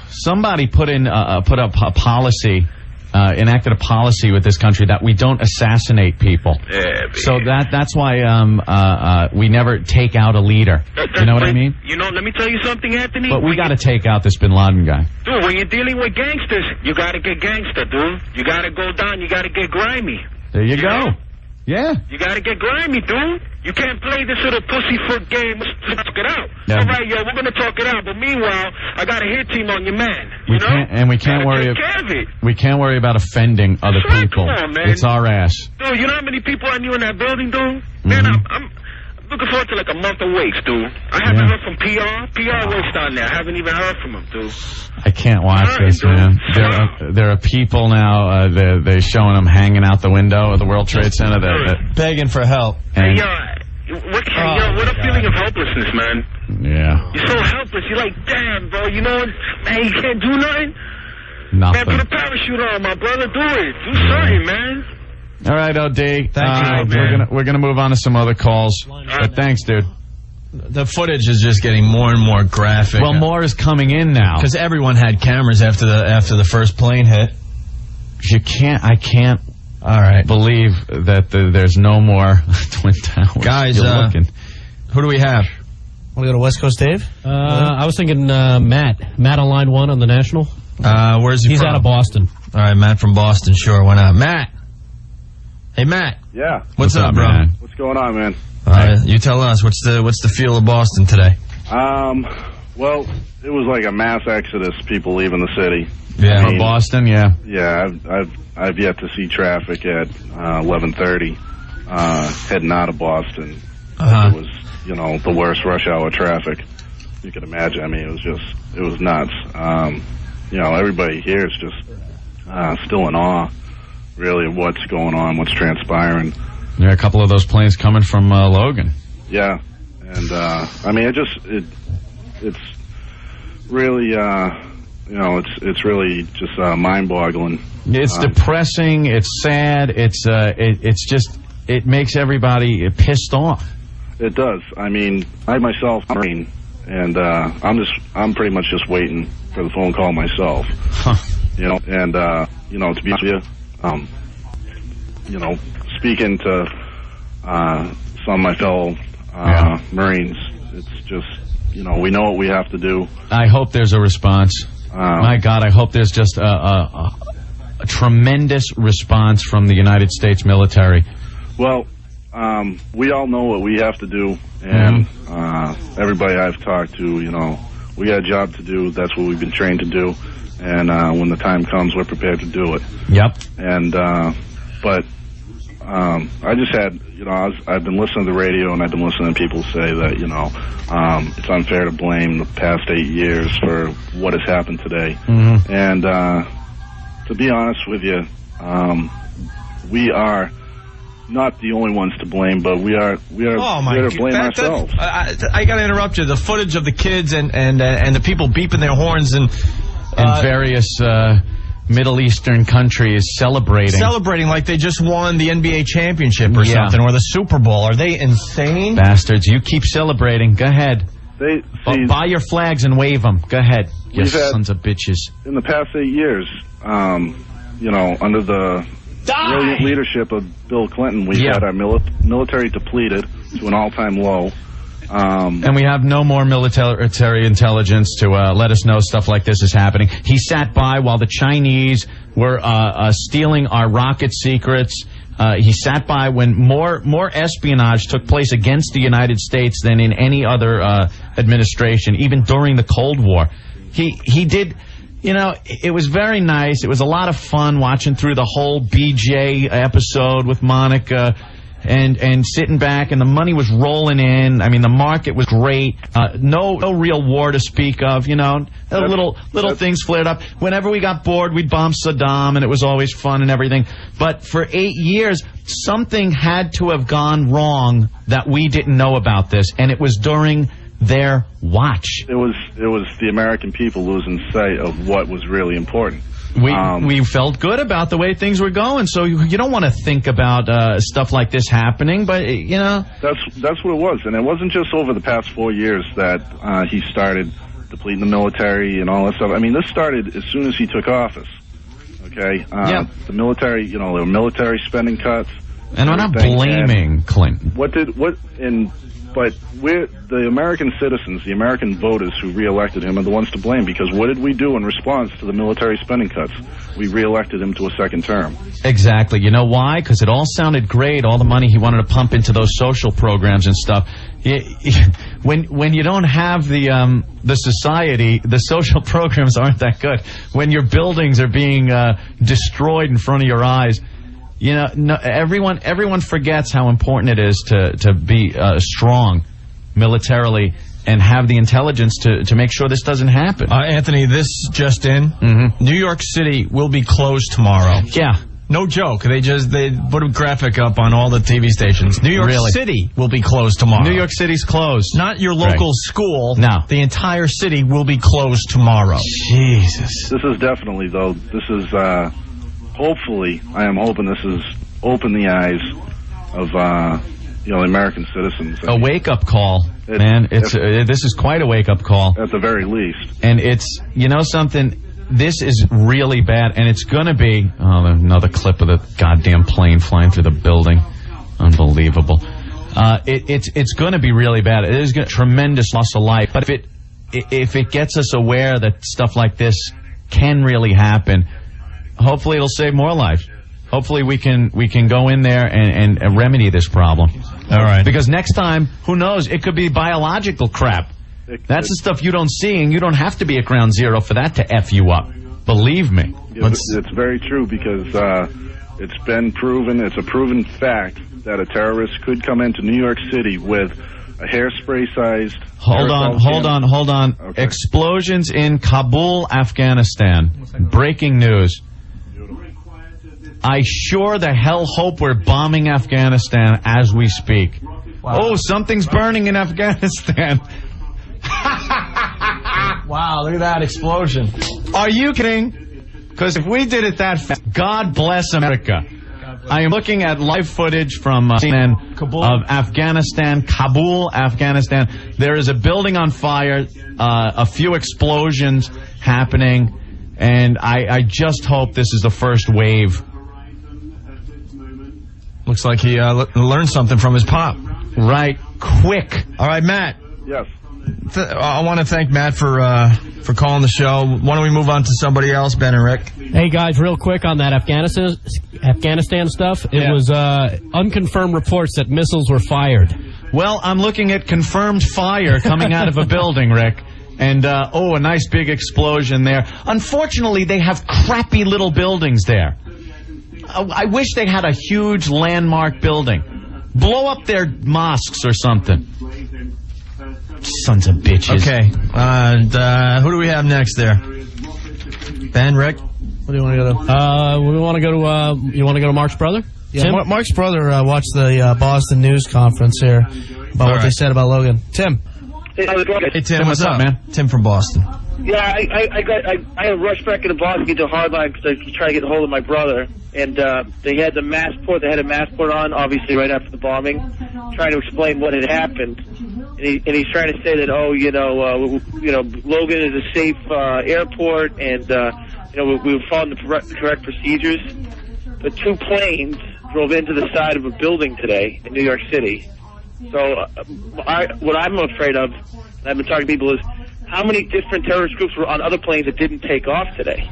Somebody put up a policy. Enacted a policy with this country that we don't assassinate people. Yeah, so that's why we never take out a leader. You know what I mean? Let me tell you something, Anthony. But we got to take out this bin Laden guy. Dude, when you're dealing with gangsters, you got to get gangster, dude. You got to go down. You got to get grimy. There you go. Yeah. You got to get grimy, dude. You can't play this little pussyfoot game. Let's talk it out. Yeah. All right, we're going to talk it out. But meanwhile, I got a hit team on your man. We can't worry about offending other people. Come on, man. It's our ass. Dude, you know how many people I knew in that building, dude? Man, I'm looking forward to like a month of wakes, dude. I haven't heard from PR. PR wakes down there. I haven't even heard from him, dude. I can't watch this, man. There are people now, they're showing them hanging out the window of the World Trade Center. Begging for help. And what a feeling of helplessness, man. Yeah. You're so helpless. You're like, damn, bro, man, you can't do nothing? Nothing. Man, put a parachute on, my brother. Do it. Do something, man. All right, OD. Thank you, we're gonna move on to some other calls. But thanks, dude. The footage is just getting more and more graphic. Well, more is coming in now because everyone had cameras after the first plane hit. I can't. All right. Believe that there's no more Twin Towers. Guys, who do we have? Want to go to West Coast Dave? I was thinking Matt. Matt on line 1 on the National. Where's he He's from? out of Boston. All right, Matt from Boston. Sure, why not? Matt. Hey, Matt. Yeah. What's up, bro? Man? What's going on, man? You tell us. What's the feel of Boston today? Well, it was like a mass exodus. People leaving the city. Yeah, from Boston. Yeah. Yeah, I've yet to see traffic at 11:30 heading out of Boston. It was, the worst rush hour traffic you could imagine. I mean, it was nuts. Everybody here is just still in awe, really, of what's going on, what's transpiring. There are a couple of those planes coming from Logan. Yeah, and I mean, it's really, it's really just mind-boggling. It's depressing. It's sad. It's just, it makes everybody pissed off. It does. I mean, I myself, and I'm pretty much just waiting for the phone call myself. Huh. To be honest with you, speaking to some of my fellow Marines, it's just, we know what we have to do. I hope there's a response. My God, I hope there's just a tremendous response from the United States military. Well, we all know what we have to do, and everybody I've talked to, we got a job to do. That's what we've been trained to do, and when the time comes, we're prepared to do it. Yep. And but I just had, I've been listening to the radio, and I've been listening to people say that, it's unfair to blame the past 8 years for what has happened today. And to be honest with you, we are not the only ones to blame, but we are to blame ourselves. I got to interrupt you. The footage of the kids and the people beeping their horns and various Middle Eastern countries celebrating like they just won the NBA championship or something, or the Super Bowl. Are they insane? Bastards, you keep celebrating. Go ahead. Buy your flags and wave them. Go ahead, you sons of bitches. In the past 8 years, under the brilliant leadership of Bill Clinton, we've had our military depleted to an all-time low. And we have no more military intelligence to let us know stuff like this is happening. He sat by while the Chinese were stealing our rocket secrets. He sat by when more espionage took place against the United States than in any other administration, even during the Cold War. He did. It was very nice. It was a lot of fun watching through the whole BJ episode with Monica. And sitting back, and the money was rolling in. I mean, the market was great. No real war to speak of. Little things flared up. Whenever we got bored, we'd bomb Saddam, and it was always fun and everything. But for 8 years, something had to have gone wrong that we didn't know about this, and it was during their watch. It was the American people losing sight of what was really important. We felt good about the way things were going, so you don't want to think about stuff like this happening, but that's what it was, and it wasn't just over the past 4 years that he started depleting the military and all that stuff. I mean, this started as soon as he took office. Okay, the military, there were military spending cuts, and we're not blaming Clinton. But we're the American citizens, the American voters who reelected him are the ones to blame, because what did we do in response to the military spending cuts? We reelected him to a second term. Exactly. You know why? Because it all sounded great, all the money he wanted to pump into those social programs and stuff. When you don't have the society, the social programs aren't that good. When your buildings are being destroyed in front of your eyes, everyone forgets how important it is to be strong militarily and have the intelligence to make sure this doesn't happen. Anthony, this just in. New York City will be closed tomorrow. Yeah. No joke. They put a graphic up on all the TV stations. New York City will be closed tomorrow. New York City's closed. Not your local school. No. The entire city will be closed tomorrow. Jesus. This is definitely, though, hopefully, I am hoping this is open the eyes of the American citizens. A wake-up call, man. This is quite a wake-up call. At the very least. And it's, something, this is really bad, and it's going to be, another clip of the goddamn plane flying through the building. Unbelievable. It's going to be really bad. It is a tremendous loss of life. But if it gets us aware that stuff like this can really happen, hopefully it'll save more lives. Hopefully we can go in there and remedy this problem. All right. Because next time, who knows, it could be biological crap. That's the stuff you don't see, and you don't have to be at ground zero for that to F you up. Believe me. It's very true because it's been proven, it's a proven fact that a terrorist could come into New York City with a hairspray-sized... Hold on. Okay. Explosions in Kabul, Afghanistan. Breaking news. I sure the hell hope we're bombing Afghanistan as we speak. Wow. Oh, something's burning in Afghanistan. Wow, look at that explosion. Are you kidding? Because if we did it that fast, God bless America. I am looking at live footage from CNN of Afghanistan, Kabul, Afghanistan. There is a building on fire, a few explosions happening, and I just hope this is the first wave. Looks like he learned something from his pop. Right. Quick. All right, Matt. Yes. I want to thank Matt for calling the show. Why don't we move on to somebody else, Ben and Rick? Hey, guys, real quick on that Afghanistan stuff. It was unconfirmed reports that missiles were fired. Well, I'm looking at confirmed fire coming out of a building, Rick. And, a nice big explosion there. Unfortunately, they have crappy little buildings there. I wish they had a huge landmark building. Blow up their mosques or something. Sons of bitches. Okay. And who do we have next there? Ben, Rick? What do you want to go to? We want to go to, you want to go to Mark's brother? Yeah, Mark's brother watched the Boston news conference here about what they said about Logan. Tim. Hey, Tim, what's up, man? Tim from Boston. Yeah, I rushed back into Boston to get to Hardline because I was trying to get a hold of my brother, and they had the Massport. They had a Massport on, obviously, right after the bombing, trying to explain what had happened. And he's trying to say that, Logan is a safe airport, and we were following the correct procedures. But 2 planes drove into the side of a building today in New York City. So what I'm afraid of, and I've been talking to people, is how many different terrorist groups were on other planes that didn't take off today?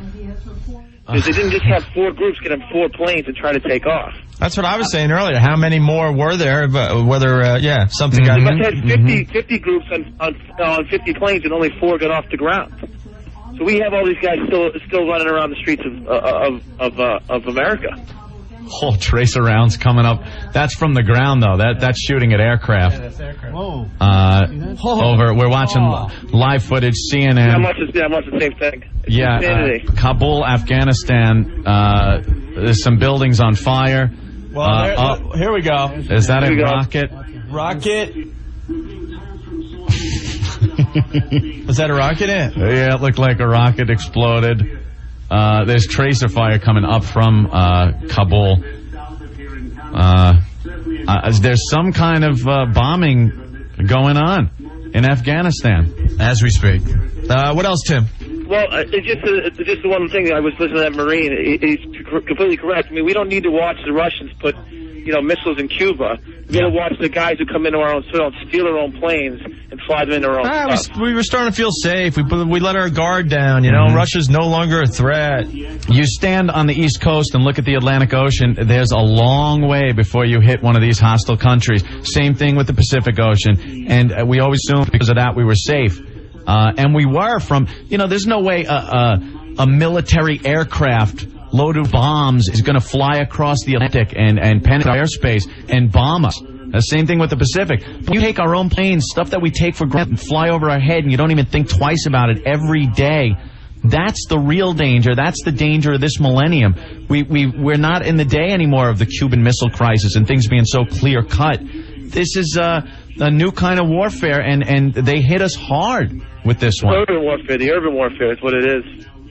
Because they didn't just have 4 groups get on 4 planes and try to take off. That's what I was saying earlier. How many more were there? Whether, something got... They had 50 groups on 50 planes, and only 4 got off the ground. So we have all these guys still running around the streets of America. Oh, tracer rounds coming up. That's from the ground, though. That's shooting at aircraft. Yeah, that's aircraft. Whoa. We're watching live footage, CNN. I'm watching the same thing. Kabul, Afghanistan. There's some buildings on fire. Well, here we go. Is that a rocket? Rocket. Was that a rocket in? Yeah, it looked like a rocket exploded. There's tracer fire coming up from Kabul. There's some kind of bombing going on in Afghanistan as we speak. What else, Tim? Well, it's just the one thing. I was listening to that Marine. He's completely correct. I mean, we don't need to watch the Russians put, missiles in Cuba. We got to watch the guys who come into our own soil and steal our own planes and fly them into our own stuff. We were starting to feel safe. We let our guard down. Russia's no longer a threat. You stand on the East Coast and look at the Atlantic Ocean. There's a long way before you hit one of these hostile countries. Same thing with the Pacific Ocean. And we always assumed because of that we were safe. And we were from, there's no way a military aircraft loaded with bombs is going to fly across the Atlantic and penetrate airspace and bomb us. The same thing with the Pacific. You take our own planes, stuff that we take for granted, and fly over our head, and you don't even think twice about it every day. That's the real danger. That's the danger of this millennium. We're not in the day anymore of the Cuban Missile Crisis and things being so clear-cut. This is a new kind of warfare, and they hit us hard with this one. The urban warfare is what it is.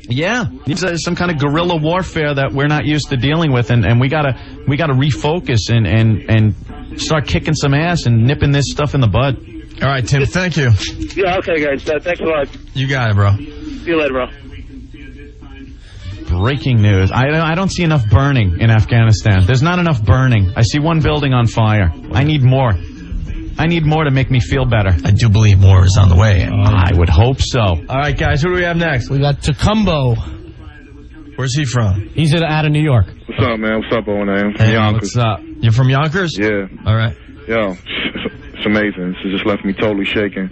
Yeah, it's some kind of guerrilla warfare that we're not used to dealing with, and we gotta refocus and start kicking some ass and nipping this stuff in the bud. All right, Tim, thank you. Yeah, okay, guys. Thanks a lot. You got it, bro. See you later, bro. Breaking news. I don't see enough burning in Afghanistan. There's not enough burning. I see one building on fire. I need more. I need more to make me feel better. I do believe more is on the way. I would hope so. All right, guys, who do we have next? We got Tacumbo. Where's he from? He's out of New York. What's up, man? What's up, O&M? Hey, Yonkers. what's up? You're from Yonkers? Yeah. All right. Yo, it's amazing. This just left me totally shaken.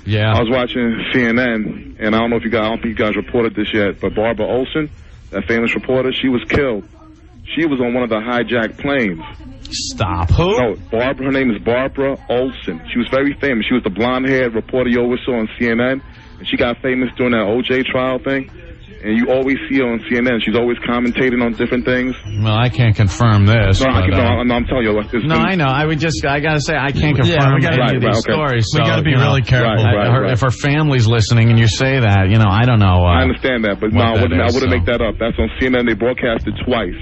Yeah. I was watching CNN, and I don't think you guys reported this yet, but Barbara Olson, that famous reporter, she was killed. She was on one of the hijacked planes. Stop. Who? No, her name is Barbara Olson. She was very famous. She was the blonde-haired reporter you always saw on CNN, and she got famous during that O.J. trial thing. And you always see her on CNN. She's always commentating on different things. Well, I can't confirm this. No, but, I'm telling you. I know. I gotta say, I can't confirm any of these stories. We gotta be really careful. If her family's listening and you say that, I don't know. I understand that, but no, I wouldn't make that up. That's on CNN. They broadcast it twice.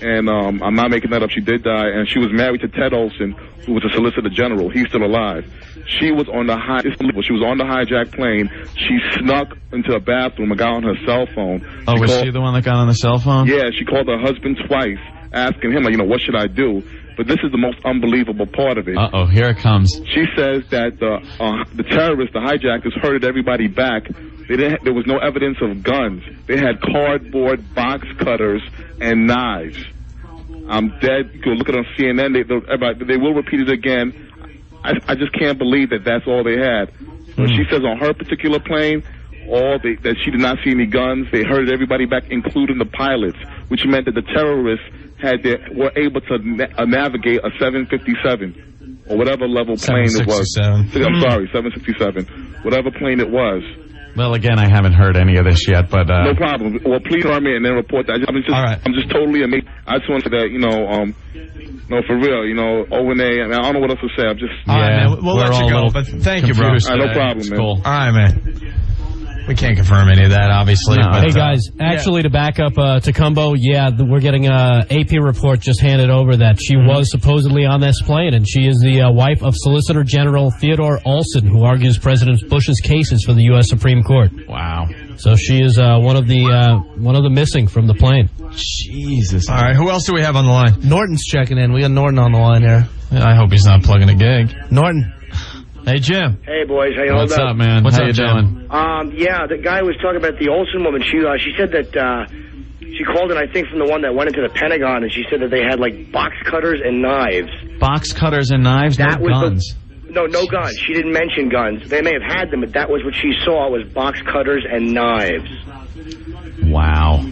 And I'm not making that up. She did die, and she was married to Ted Olson, who was a Solicitor General. He's still alive. She was on the hijacked plane. She snuck into a bathroom and got on her cell phone. Was she the one that got on the cell phone? Yeah, she called her husband twice, asking him, what should I do? But this is the most unbelievable part of it. Uh-oh, here it comes. She says that the terrorists, the hijackers, herded everybody back. There was no evidence of guns. They had cardboard box cutters and knives. I'm dead. You can look at it on CNN. They will repeat it again. I just can't believe that that's all they had. But she says on her particular plane, that she did not see any guns. They herded everybody back, including the pilots, which meant that the terrorists were able to navigate a 757 or whatever level plane it was. I'm sorry, 767, whatever plane it was. Well, again, I haven't heard any of this yet, but no problem. Well, please call me and then report that. I'm just totally amazed. I just wanted that, no, for real, O&A. I don't know what else to say. I'm just. All right, man. We'll let you go, but thank you, bro. All right, no problem, man. Cool. All right, man. We can't confirm any of that, obviously. No. Hey, guys, actually, to back up Tacumbo, we're getting an AP report just handed over that she was supposedly on this plane, and she is the wife of Solicitor General Theodore Olson, who argues President Bush's cases for the U.S. Supreme Court. Wow. So she is one of the missing from the plane. Jesus. All right, who else do we have on the line? Norton's checking in. We got Norton on the line here. I hope he's not plugging a gig. Norton. Hey, Jim. Hey, boys. How you What's up, man? What's How up, you Jim? doing? Yeah, the guy was talking about the Olsen woman. She said that she called in, I think, from the one that went into the Pentagon, and she said that they had, box cutters and knives. Box cutters and knives? No guns. No guns. She didn't mention guns. They may have had them, but that was what she saw, was box cutters and knives. Wow.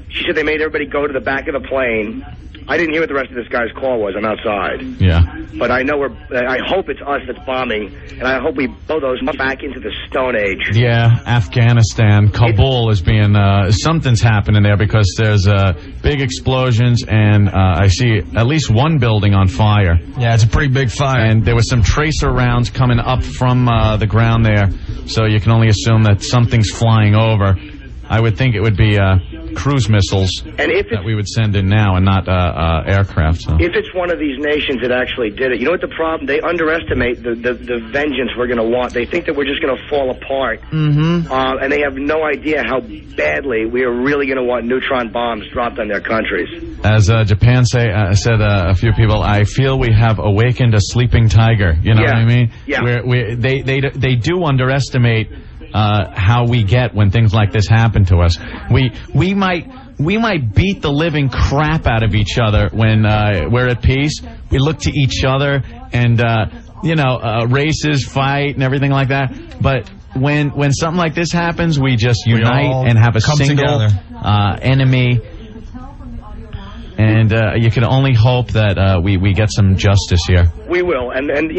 She said they made everybody go to the back of the plane. I didn't hear what the rest of this guy's call was. I'm outside. Yeah. But I know I hope it's us that's bombing, and I hope we blow those back into the Stone Age. Yeah, Afghanistan, Kabul is being, something's happening there because there's big explosions, and I see at least one building on fire. Yeah, it's a pretty big fire. And there was some tracer rounds coming up from the ground there, so you can only assume that something's flying over. I would think it would be cruise missiles that we would send in now and not aircraft. So. If it's one of these nations that actually did it, you know what the problem? They underestimate the vengeance we're going to want. They think that we're just going to fall apart. Mm-hmm. And they have no idea how badly we are really going to want neutron bombs dropped on their countries. As Japan said a few people, I feel we have awakened a sleeping tiger. You know what I mean? Yeah. They do underestimate how we get when things like this happen to us. We might beat the living crap out of each other when we're at peace. We look to each other and races, fight, and everything like that. But when something like this happens, we just unite and have a single enemy. And you can only hope that we get some justice here. We will. And when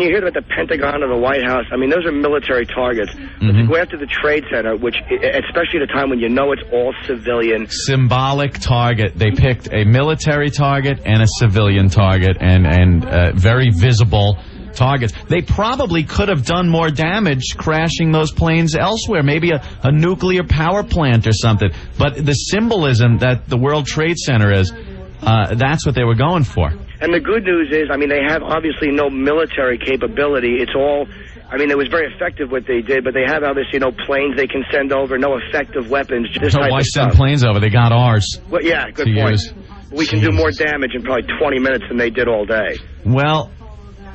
you hear about the Pentagon or the White House, I mean, those are military targets. Mm-hmm. But to go after the Trade Center, which, especially at a time when you know it's all civilian. Symbolic target. They picked a military target and a civilian target and very visible targets. They probably could have done more damage crashing those planes elsewhere, maybe a nuclear power plant or something. But the symbolism that the World Trade Center is, that's what they were going for. And the good news is, I mean, they have obviously no military capability. It's all, I mean, it was very effective what they did, but they have obviously no planes they can send over, no effective weapons. This So type why of send stuff. planes over? They got ours. Well, yeah, good to point. use. We can do more damage in probably 20 minutes than they did all day. Well,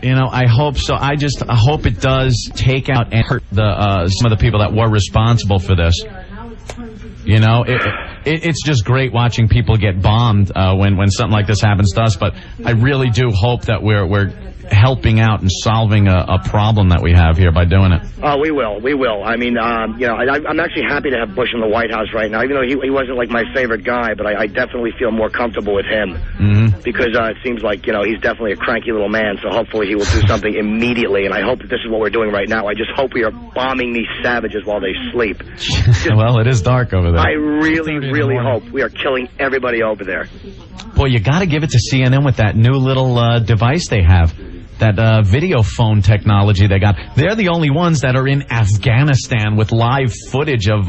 you know, I hope so. I hope it does take out and hurt some of the people that were responsible for this. You know, it's just great watching people get bombed when something like this happens to us. But I really do hope that we're helping out and solving a problem that we have here by doing it. Oh, we will. I mean, you know, I'm actually happy to have Bush in the White House right now, even though he wasn't like my favorite guy, but I definitely feel more comfortable with him because it seems like, you know, he's definitely a cranky little man, so hopefully he will do something immediately, and I hope that this is what we're doing right now. I just hope we are bombing these savages while they sleep. Well, it is dark over there. I really hope we are killing everybody over there. Boy, you got to give it to CNN with that new little device they have. That video phone technology they got. They're the only ones that are in Afghanistan with live footage of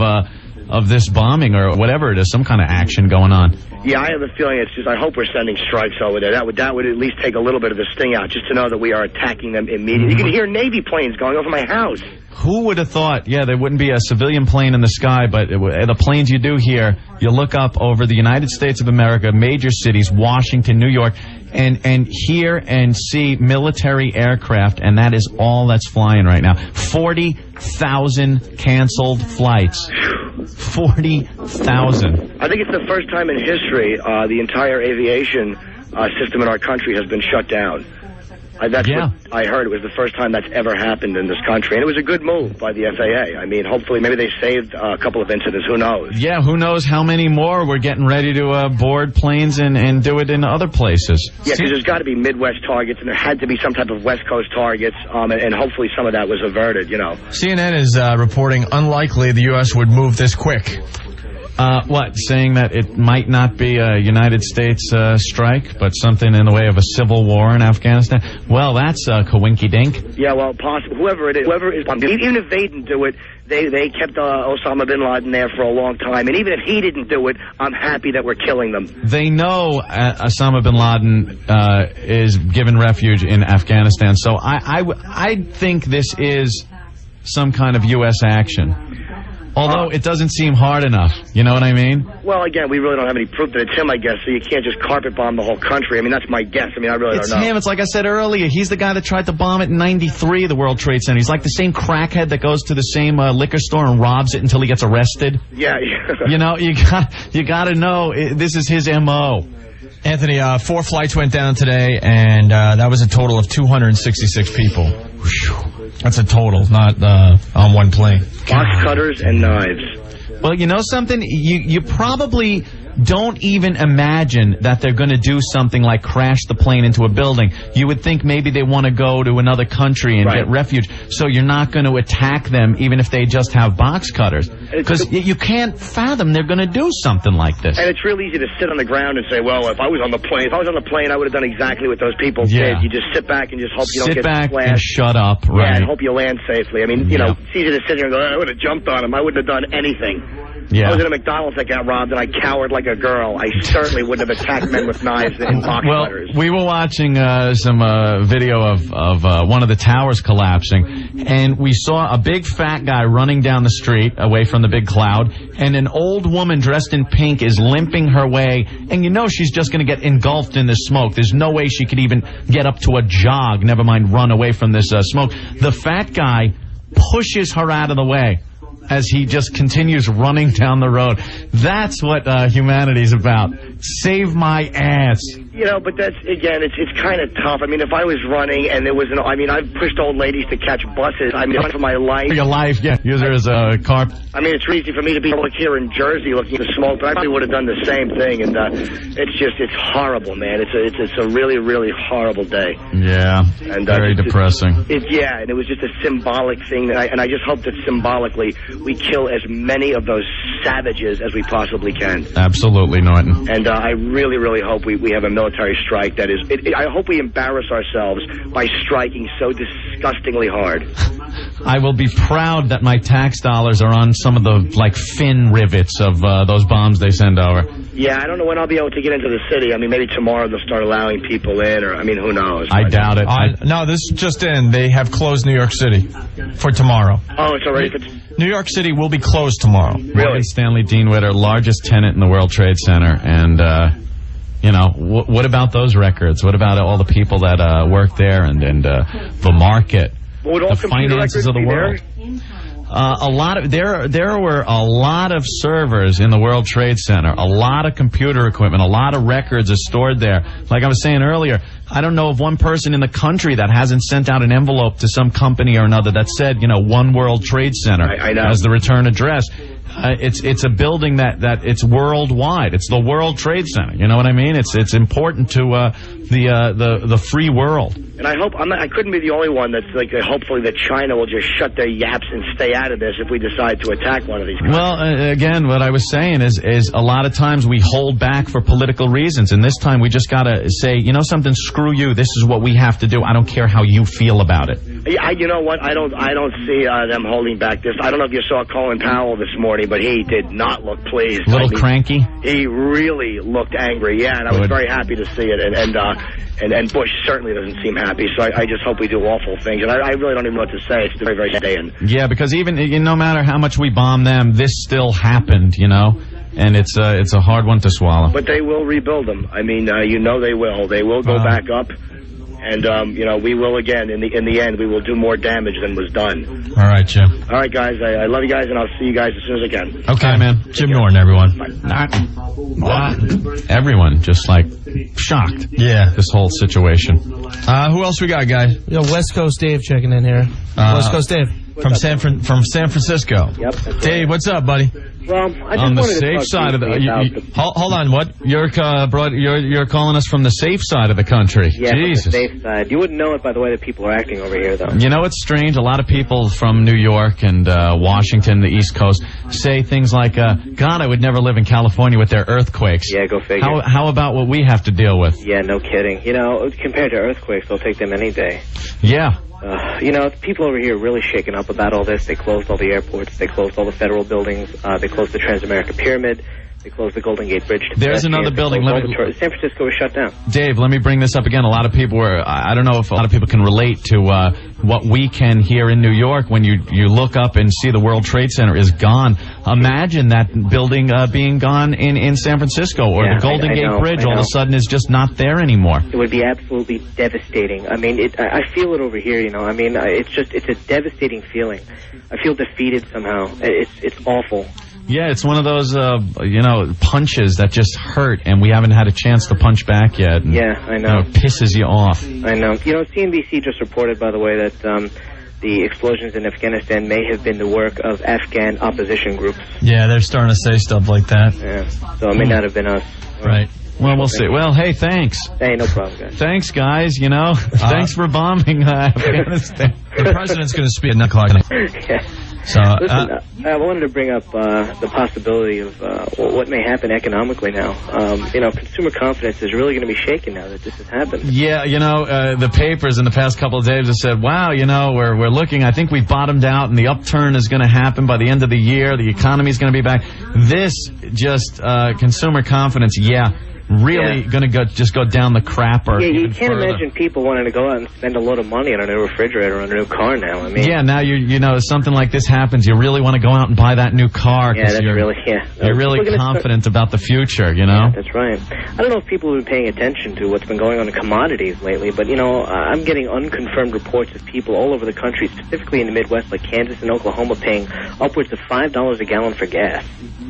this bombing or whatever it is, some kind of action going on. Yeah, I have a feeling it's just, I hope we're sending strikes over there. That would at least take a little bit of the sting out, just to know that we are attacking them immediately. You can hear Navy planes going over my house. Who would have thought, yeah, there wouldn't be a civilian plane in the sky, but the planes you do hear, you look up over the United States of America, major cities, Washington, New York, and hear and see military aircraft, and that is all that's flying right now. 40,000 canceled flights. 40,000. I think it's the first time in history the entire aviation system in our country has been shut down. That's what I heard. It was the first time that's ever happened in this country. And it was a good move by the FAA. I mean, hopefully, maybe they saved a couple of incidents. Who knows? Yeah, who knows how many more we're getting ready to board planes and do it in other places. Yeah, because there's got to be Midwest targets, and there had to be some type of West Coast targets, and hopefully some of that was averted, you know. CNN is reporting unlikely the U.S. would move this quick. What, saying that it might not be a United States strike, but something in the way of a civil war in Afghanistan? Well, that's coinky-dink. Yeah, well, possible. Whoever it is, even if they didn't do it, they kept Osama bin Laden there for a long time, and even if he didn't do it, I'm happy that we're killing them. They know Osama bin Laden is given refuge in Afghanistan, so I think this is some kind of U.S. action. Although it doesn't seem hard enough. You know what I mean? Well, again, we really don't have any proof that it's him, I guess, so you can't just carpet bomb the whole country. I mean, that's my guess. I mean, I really don't know. It's him. It's like I said earlier. He's the guy that tried to bomb it in '93, the World Trade Center. He's like the same crackhead that goes to the same liquor store and robs it until he gets arrested. Yeah. You know, you got to know, this is his M.O. Anthony, 4 flights went down today, and that was a total of 266 people. That's a total, not on one plane. Box cutters and knives. Well, you know something? You probably don't even imagine that they're going to do something like crash the plane into a building. You would think maybe they want to go to another country and get refuge, so you're not going to attack them even if they just have box cutters. Because you can't fathom they're going to do something like this. And it's real easy to sit on the ground and say, well, if I was on the plane, I would have done exactly what those people did. You just sit back and just hope you don't get back splashed. And shut up, right? Yeah, and hope you land safely. I mean, you know, it's easy to sit here and go, I would have jumped on him. I wouldn't have done anything. Yeah. I was at a McDonald's that got robbed, and I cowered like a girl. I certainly wouldn't have attacked men with knives and box cutters. We were watching some video of one of the towers collapsing, and we saw a big fat guy running down the street away from the big cloud, and an old woman dressed in pink is limping her way, and you know she's just going to get engulfed in this smoke. There's no way she could even get up to a jog, never mind run away from this smoke. The fat guy pushes her out of the way as he just continues running down the road. That's what humanity's about. Save my ass. You know, but that's, again, it's kind of tough. I mean, if I was running and there was I've pushed old ladies to catch buses. I mean, for my life. For your life, yeah. Use her as a car. I mean, it's easy for me to be here in Jersey looking at the smoke, but I probably would have done the same thing. And it's horrible, man. It's a really, really horrible day. Yeah. And very depressing. And it was just a symbolic thing. And I just hope that symbolically we kill as many of those savages as we possibly can. Absolutely, Norton. And I really, really hope we have a military military strike that is. I hope we embarrass ourselves by striking so disgustingly hard. I will be proud that my tax dollars are on some of the, like, fin rivets of those bombs they send over. Yeah, I don't know when I'll be able to get into the city. I mean, maybe tomorrow they'll start allowing people in, or, I mean, who knows? I doubt it. No, this is just in. They have closed New York City for tomorrow. Oh, it's already... New York City will be closed tomorrow. Really? Stanley Deanwitter, largest tenant in the World Trade Center. And, you know, what about those records? What about all the people that work there and the market, the finances of the world? There were a lot of servers in the World Trade Center, a lot of computer equipment, a lot of records are stored there. Like I was saying earlier, I don't know of one person in the country that hasn't sent out an envelope to some company or another that said, you know, One World Trade Center as the return address. It's a building that it's worldwide. It's the World Trade Center. You know what I mean? It's important to the free world. And I hope I couldn't be the only one that's like. Hopefully, that China will just shut their yaps and stay out of this if we decide to attack one of these countries. Well, again, what I was saying is a lot of times we hold back for political reasons, and this time we just gotta say, you know something, screw you. This is what we have to do. I don't care how you feel about it. You know what? I don't see them holding back this. I don't know if you saw Colin Powell this morning, but he did not look pleased. A little cranky? He really looked angry, yeah, and I was very happy to see it. And Bush certainly doesn't seem happy, so I just hope we do awful things. And I really don't even know what to say. It's very, very sad day. Yeah, because even no matter how much we bomb them, this still happened, you know? And it's a hard one to swallow. But they will rebuild them. I mean, you know they will. They will go back up. And, you know, we will again, in the end, we will do more damage than was done. All right, Jim. All right, guys. I love you guys, and I'll see you guys as soon as I can. Okay, man. Jim Norton, everyone. Everyone just, like, shocked. Yeah. This whole situation. Who else we got, guys? Yo, West Coast Dave checking in here. West Coast Dave. From San Francisco. Yep. Dave, what's up, buddy? Well, I just on the wanted to safe talk side of briefly hold on, what? You're calling us from the safe side of the country. Yeah, Jesus. from the safe side. You wouldn't know it by the way that people are acting over here, though. You know what's strange? A lot of people from New York and Washington, the East Coast, say things like, God, I would never live in California with their earthquakes. Yeah, go figure. How about what we have to deal with? Yeah, no kidding. You know, compared to earthquakes, they'll take them any day. Yeah. You know, people over here are really shaken up about all this. They closed all the airports. They closed all the federal buildings. They closed the Transamerica Pyramid. They closed the Golden Gate Bridge. There's another building. San Francisco was shut down. Dave, let me bring this up again. A lot of people I don't know if a lot of people can relate to what we can here in New York when you look up and see the World Trade Center is gone. Imagine that building being gone in San Francisco, or the Golden Gate Bridge all of a sudden is just not there anymore. It would be absolutely devastating. I mean, I feel it over here, you know. I mean, it's a devastating feeling. I feel defeated somehow. It's awful. Yeah, it's one of those, punches that just hurt, and we haven't had a chance to punch back yet. And, yeah, I know. It pisses you off. I know. You know, CNBC just reported, by the way, that the explosions in Afghanistan may have been the work of Afghan opposition groups. Yeah, they're starting to say stuff like that. Yeah, so it may not have been us. Right. Well, we'll see. Well, hey, thanks. Hey, no problem, guys. Thanks, guys. You know, thanks for bombing Afghanistan. The president's going to speak at 9 o'clock. Yeah. So, listen, I wanted to bring up the possibility of what may happen economically now. You know, consumer confidence is really going to be shaken now that this has happened. Yeah, you know, the papers in the past couple of days have said, wow, you know, we're looking, I think we've bottomed out and the upturn is going to happen by the end of the year. The economy is going to be back. This just consumer confidence, really going to just go down the crapper. Yeah, you can't imagine people wanting to go out and spend a load of money on a new refrigerator or on a new car now. I mean, yeah, now you know, something like this happens, you really want to go out and buy that new car. Yeah, that's you're really confident about the future, you know? Yeah, that's right. I don't know if people have been paying attention to what's been going on in commodities lately, but, you know, I'm getting unconfirmed reports of people all over the country, specifically in the Midwest, like Kansas and Oklahoma, paying upwards of $5 a gallon for gas.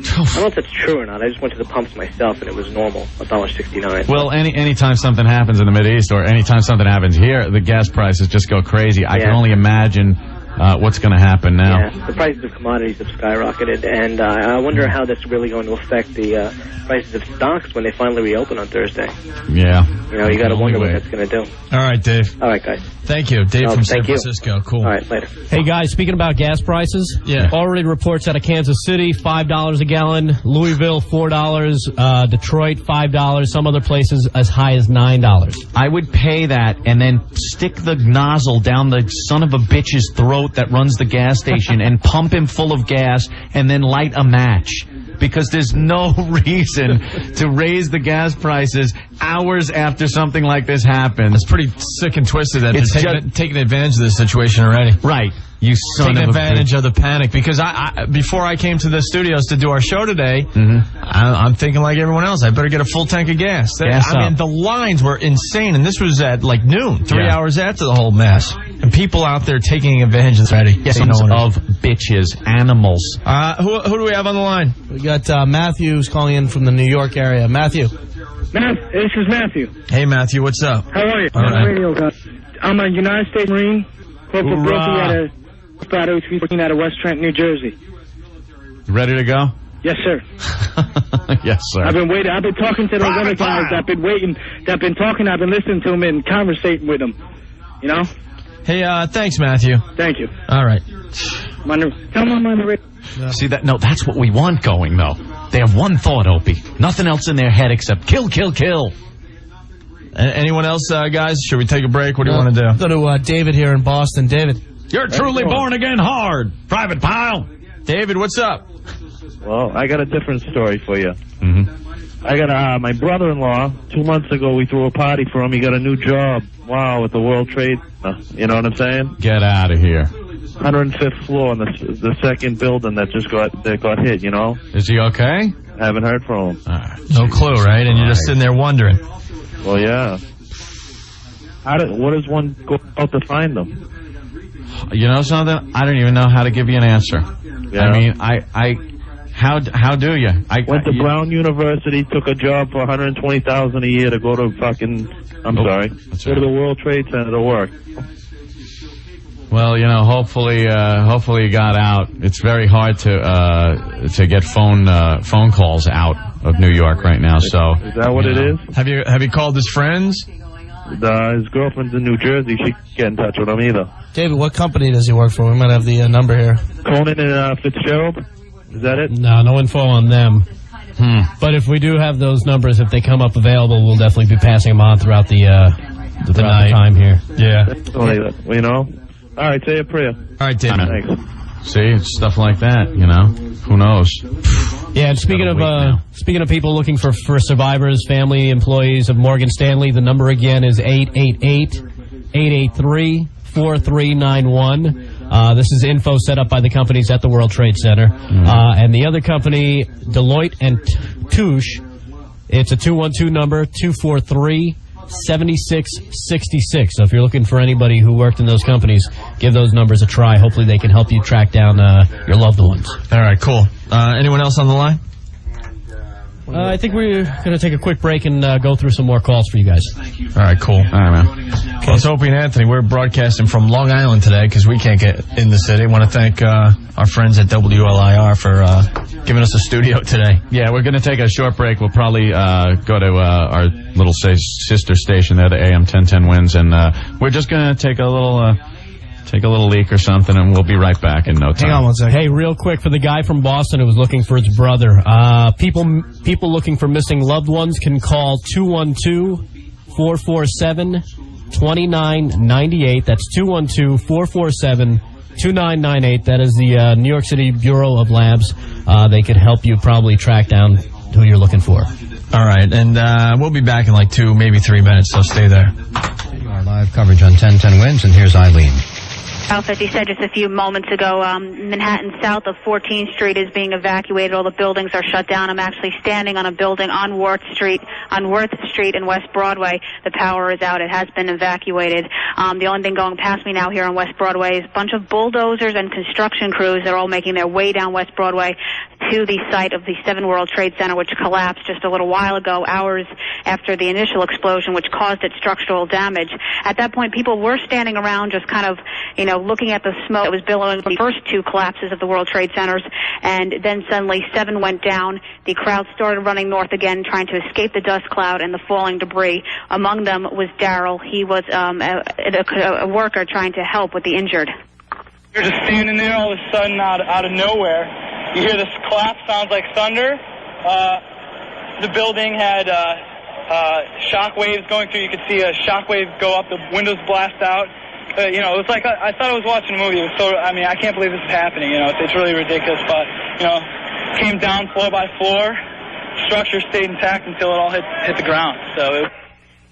I don't know if that's true or not. I just went to the pumps myself, and it was normal. $1.69. Well, anytime something happens in the Mideast or anytime something happens here, the gas prices just go crazy. I can only imagine what's going to happen now. Yeah, the prices of commodities have skyrocketed, and I wonder how that's really going to affect the prices of stocks when they finally reopen on Thursday. Yeah. You know, you got to wonder what that's going to do. All right, Dave. All right, guys. Thank you. Dave from San Francisco. Cool. All right, later. Hey, guys, speaking about gas prices, already reports out of Kansas City, $5 a gallon, Louisville, $4, Detroit, $5, some other places as high as $9. I would pay that and then stick the nozzle down the son of a bitch's throat that runs the gas station and pump him full of gas and then light a match. Because there's no reason to raise the gas prices hours after something like this happens. It's pretty sick and twisted that they're taking advantage of this situation already. Right. You son taking of advantage of the panic. Because I before I came to the studios to do our show today, I'm thinking like everyone else, I better get a full tank of gas. I mean, the lines were insane, and this was at like noon, 3 hours after the whole mess. And people out there taking advantage of it. Sons of bitches, animals. Who do we have on the line? We got Matthew's calling in from the New York area. Matthew. This is Matthew. Hey, Matthew, what's up? How are you? All right. Radio guy. I'm a United States Marine. Corporal working out of West Trent, New Jersey. Ready to go? Yes, sir. Yes, sir. I've been waiting. I've been talking to those other guys that been waiting, that been talking. I've been listening to them and conversating with them. You know? Hey, thanks, Matthew. Thank you. All right. Come on the radio. See, that's what we want going, though. They have one thought, Opie. Nothing else in their head except kill, kill, kill. Anyone else, guys? Should we take a break? What do you want to do? Go to David here in Boston. David. You're truly born again hard, Private Pile. David, what's up? Well, I got a different story for you. I got my brother-in-law. 2 months ago, we threw a party for him. He got a new job. Wow, with the World Trade. You know what I'm saying? Get out of here. 105th floor on the second building that got hit. You know? Is he okay? Haven't heard from him. No clue, right? And you're just sitting there wondering. Well, yeah. What does one go out to find them? You know something? I don't even know how to give you an answer. Yeah. I mean, how do you? Went to Brown University, took a job for $120,000 a year to go to fucking. Go to the World Trade Center to work. Well, you know, hopefully he got out. It's very hard to get phone calls out of New York right now. So is that what it is? Have you called his friends? His girlfriend's in New Jersey. She can't get in touch with him either. David, what company does he work for? We might have the number here. Conan and Fitzgerald? Is that it? No info on them. But if we do have those numbers, if they come up available, we'll definitely be passing them on throughout the time here. Yeah. You know? All right, say a prayer. All right, David. Thanks. See, it's stuff like that, you know. Who knows? Yeah, and speaking of people looking for survivors, family, employees of Morgan Stanley, the number again is 888-883-4391. This is info set up by the companies at the World Trade Center. And the other company, Deloitte and Touche, it's a 212 number, 243-7666. So if you're looking for anybody who worked in those companies, give those numbers a try. Hopefully they can help you track down your loved ones. All right, cool. Anyone else on the line? I think we're going to take a quick break and go through some more calls for you guys. All right, cool. All right, man. Well, it's Opie and Anthony. We're broadcasting from Long Island today because we can't get in the city. I want to thank our friends at WLIR for giving us a studio today. Yeah, we're going to take a short break. We'll probably go to our little sister station there, the AM 1010 Winds, and we're just going to take a little leak or something, and we'll be right back in no time. Hang on one second. Hey, real quick, for the guy from Boston who was looking for his brother, people looking for missing loved ones can call 212-447-2998. That's 212-447-2998. That is the New York City Bureau of Labs. They could help you probably track down who you're looking for. All right, and we'll be back in like 2, maybe 3 minutes, so stay there. Our live coverage on 1010 Winds, and here's Eileen. South, as you said just a few moments ago, Manhattan south of 14th Street is being evacuated. All the buildings are shut down. I'm actually standing on a building on Worth Street in West Broadway. The power is out. It has been evacuated. The only thing going past me now here on West Broadway is a bunch of bulldozers and construction crews. They're all making their way down West Broadway to the site of the 7 World Trade Center, which collapsed just a little while ago, hours after the initial explosion, which caused its structural damage. At that point, people were standing around just kind of, looking at the smoke that was billowing from the first two collapses of the World Trade Centers, and then suddenly 7 went down. The crowd started running north again, trying to escape the dust cloud and the falling debris. Among them was Daryl. He was a worker trying to help with the injured. You're just standing there, all of a sudden, out of nowhere, you hear this collapse, sounds like thunder. The building had shock waves going through. You could see a shock wave go up, the windows blast out. It was like I thought I was watching a movie. It was I can't believe this is happening. It's really ridiculous. But came down floor by floor. Structure stayed intact until it all hit the ground. So.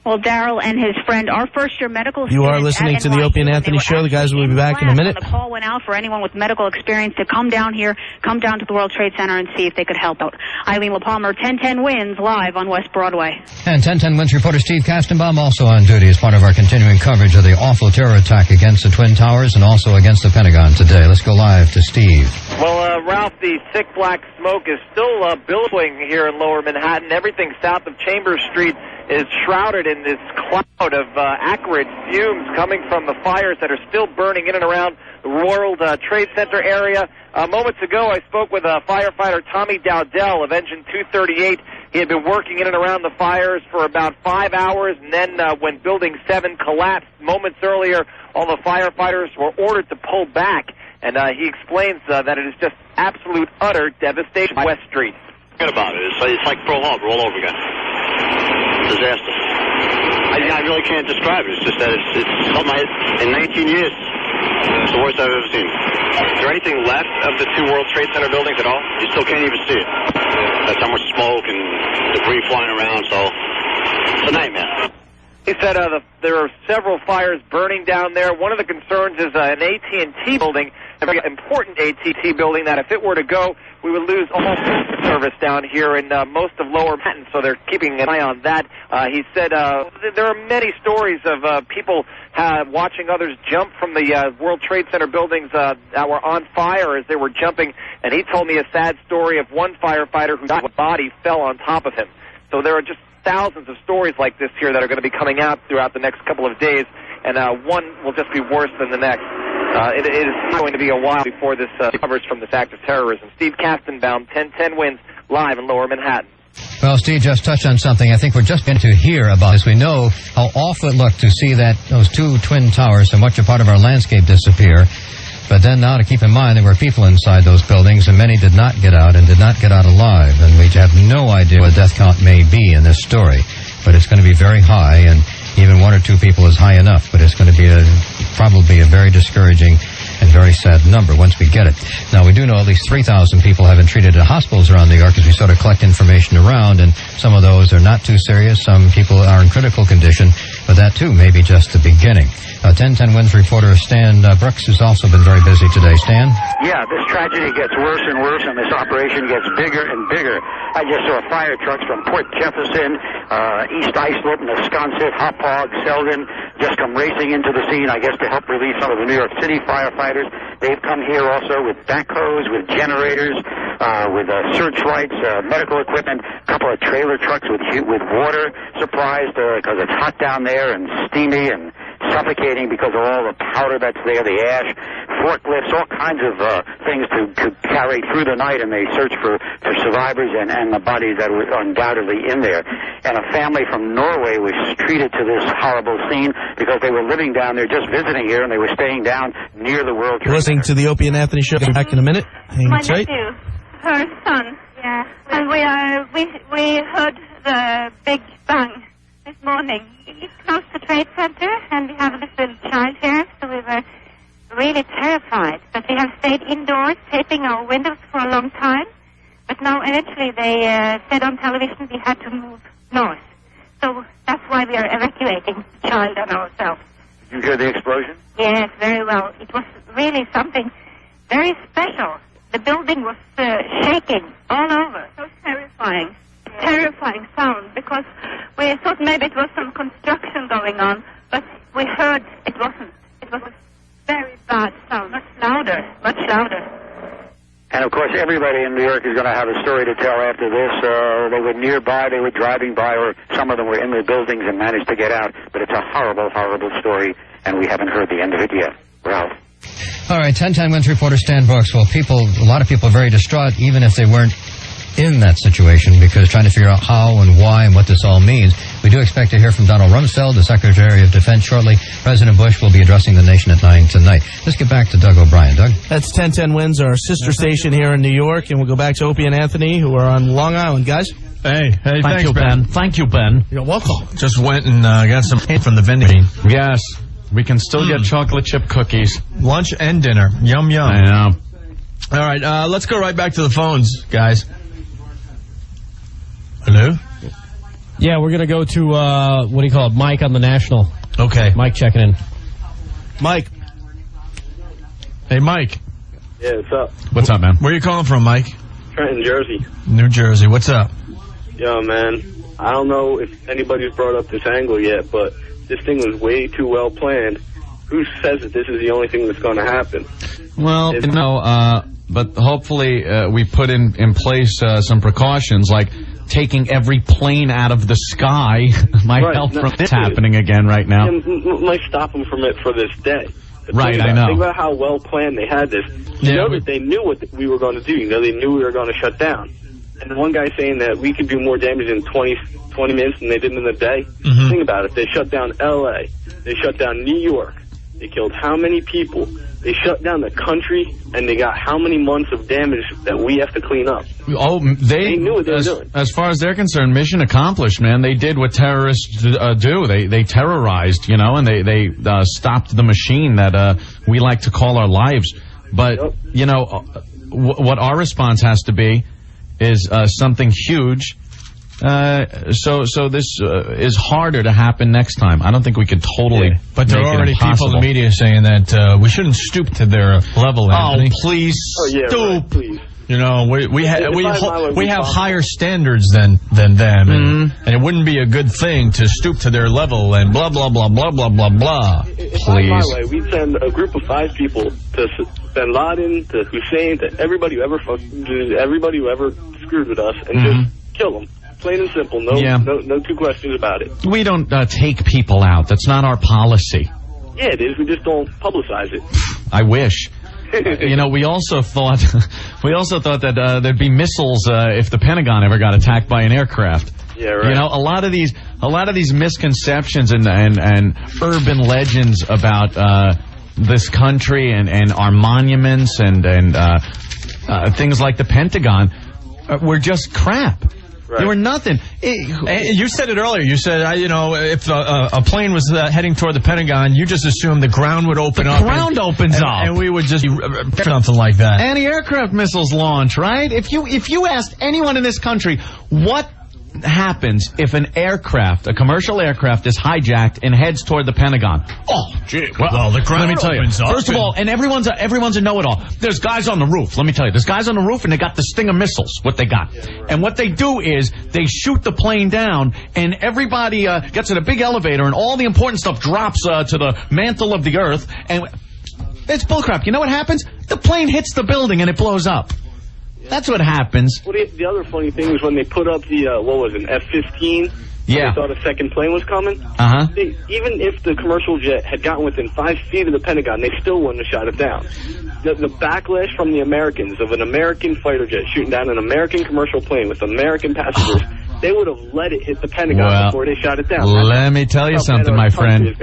Well, Daryl and his friend are first-year medical students. You are listening to the Opie and Anthony Show. The guys will be back in a minute. The call went out for anyone with medical experience to come down here, come down to the World Trade Center and see if they could help out. Eileen LaPalmer, 1010 Wins, live on West Broadway. And 1010 Wins reporter Steve Kastenbaum also on duty as part of our continuing coverage of the awful terror attack against the Twin Towers and also against the Pentagon today. Let's go live to Steve. Well, Ralph, the thick black smoke is still billowing here in lower Manhattan. Everything south of Chambers Street is shrouded in this cloud of acrid fumes coming from the fires that are still burning in and around the World Trade Center area. Moments ago, I spoke with firefighter Tommy Dowdell of Engine 238. He had been working in and around the fires for about 5 hours, and then when Building 7 collapsed moments earlier, all the firefighters were ordered to pull back. And he explains that it is just absolute, utter devastation on West Street. Forget about it. It's like Pearl Harbor all over again. Disaster. I really can't describe it. It's just that it's something in 19 years. It's the worst I've ever seen. Is there anything left of the two World Trade Center buildings at all? You still can't even see it. That's how much smoke and debris flying around, so it's a nightmare. He said there are several fires burning down there. One of the concerns is an AT&T building, a very important AT&T building, that if it were to go, we would lose all service down here in most of lower Manhattan, so they're keeping an eye on that. He said there are many stories of people watching others jump from the World Trade Center buildings that were on fire as they were jumping, and he told me a sad story of one firefighter whose body fell on top of him. So there are just thousands of stories like this here that are going to be coming out throughout the next couple of days, and one will just be worse than the next. It is going to be a while before this recovers from this act of terrorism. Steve Kastenbaum, 1010 Wins, live in lower Manhattan. Well, Steve just touched on something. I think we're just going to hear about this. We know how awful it looked to see those two twin towers, so much a part of our landscape, disappear. But then now to keep in mind there were people inside those buildings, and many did not get out and did not get out alive. And we have no idea what the death count may be in this story. But it's going to be very high, and even 1 or 2 people is high enough. But it's going to be probably a very discouraging and very sad number once we get it. Now, we do know at least 3,000 people have been treated at hospitals around New York as we sort of collect information around, and some of those are not too serious. Some people are in critical condition, but that, too, may be just the beginning. 1010 Wins reporter Stan Brooks has also been very busy today. Stan? Yeah, this tragedy gets worse and worse, and this operation gets bigger and bigger. I just saw fire trucks from Port Jefferson, East Islip, Wisconsin, Hauppauge, Selden, just come racing into the scene, I guess, to help relieve some of the New York City firefighters. They've come here also with backhoes, with generators, with searchlights, medical equipment, a couple of trailer trucks with water supplies because it's hot down there and steamy and suffocating because of all the powder that's there, the ash, forklifts, all kinds of things to carry through the night, and they search for survivors and the bodies that were undoubtedly in there. And a family from Norway was treated to this horrible scene because they were living down there, just visiting here, and they were staying down near the World Trade Center. Listening to the Opie and Anthony Show. Back in a minute. My nephew, her son. Yeah. And we heard the big bang this morning. It's close to the Trade Center, and we have a little child here, so we were really terrified. But we have stayed indoors, taping our windows for a long time. But now, eventually, they said on television we had to move north. So that's why we are evacuating the child and ourselves. Did you hear the explosion? Yes, very well. It was really something very special. The building was shaking all over. So terrifying. Terrifying sound, because we thought maybe it was some construction going on, but we heard it wasn't. It was a very bad sound, much louder. And, of course, everybody in New York is going to have a story to tell after this. They were nearby, they were driving by, or some of them were in the buildings and managed to get out. But it's a horrible, horrible story, and we haven't heard the end of it yet. Ralph. All right, 1010 Wins reporter Stan Brooks. Well, a lot of people are very distraught, even if they weren't in that situation, because trying to figure out how and why and what this all means. We do expect to hear from Donald Rumsfeld, the Secretary of Defense, shortly. President Bush will be addressing the nation at 9 tonight. Let's get back to Doug O'Brien. Doug? That's 1010 Wins, our sister station here in New York, and we'll go back to Opie and Anthony, who are on Long Island. Guys? Hey, Thank you, Ben. Thank you, Ben. You're welcome. Just went and got some from the vending machine. Yes, we can still get chocolate chip cookies. Lunch and dinner. Yum, yum. I know. All right, let's go right back to the phones, guys. Hello? Yeah, we're going to go to, what do you call it, Mike on the National. Okay. Mike checking in. Mike. Hey, Mike. Yeah, what's up? What's up, man? Where are you calling from, Mike? Trenton, Jersey. New Jersey. What's up? Yo, man, I don't know if anybody's brought up this angle yet, but this thing was way too well planned. Who says that this is the only thing that's going to happen? Well, but hopefully we put in place some precautions, like taking every plane out of the sky might help from this happening again right now. It might stop them from it for this day. But Right, I know. Think about how well planned they had this. You know that they knew what we were going to do. You know, they knew we were going to shut down. And one guy saying that we could do more damage in 20 minutes than they did in a day. Mm-hmm. Think about it. They shut down L.A. They shut down New York. They killed how many people? They shut down the country, and they got how many months of damage that we have to clean up? Oh, they knew what they were doing. As far as they're concerned, mission accomplished, man. They did what terrorists do. They terrorized, and they stopped the machine that we like to call our lives. But, what our response has to be is something huge. So this is harder to happen next time. I don't think we could totally. But there are already people in the media saying that we shouldn't stoop to their level. Anthony. Oh, please stoop! Right, please. We have higher standards than them, and it wouldn't be a good thing to stoop to their level and blah blah blah blah blah blah blah. Please. My way, we'd send a group of 5 people to Bin Laden, to Hussein, to everybody who ever screwed with us, and just kill them. Plain and simple. No two questions about it. We don't take people out. That's not our policy. Yeah, it is. We just don't publicize it. I wish. We also thought that there'd be missiles if the Pentagon ever got attacked by an aircraft. Yeah, right. A lot of these misconceptions and urban legends about this country and our monuments and things like the Pentagon were just crap. Right. They were nothing. You said it earlier. You said, if a plane was heading toward the Pentagon, you just assumed the ground would open up. The ground opens up. And we would just something like that. Anti-aircraft missiles launch, right? If you asked anyone in this country what happens if a commercial aircraft is hijacked and heads toward the Pentagon? Oh, gee. Well, the ground let me tell you. opens up. First of all, and everyone's a know-it-all. There's guys on the roof. Let me tell you. There's guys on the roof, and they got the Stinger missiles, what they got. And what they do is they shoot the plane down, and everybody gets in a big elevator, and all the important stuff drops to the mantle of the earth, and it's bullcrap. You know what happens? The plane hits the building, and it blows up. That's what happens. Well, the other funny thing was when they put up the, an F-15? Yeah. They thought a second plane was coming? Uh-huh. Even if the commercial jet had gotten within 5 feet of the Pentagon, they still wouldn't have shot it down. The backlash from the Americans of an American fighter jet shooting down an American commercial plane with American passengers, they would have let it hit the Pentagon before they shot it down. Let me tell you something, my friend.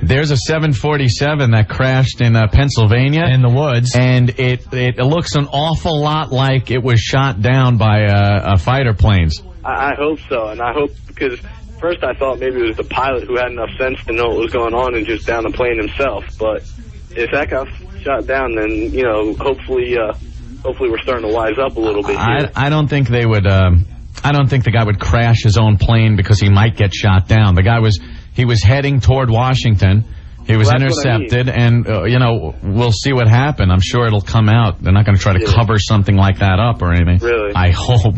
There's a 747 that crashed in Pennsylvania. In the woods. And it looks an awful lot like it was shot down by fighter planes. I hope so, and I hope, because first I thought maybe it was the pilot who had enough sense to know what was going on and just down the plane himself. But if that got shot down, then, hopefully we're starting to wise up a little bit here. I don't think they would... I don't think the guy would crash his own plane because he might get shot down. The guy was heading toward Washington. He was intercepted, and we'll see what happened. I'm sure it'll come out. They're not going to try to cover something like that up or anything. Really? I hope.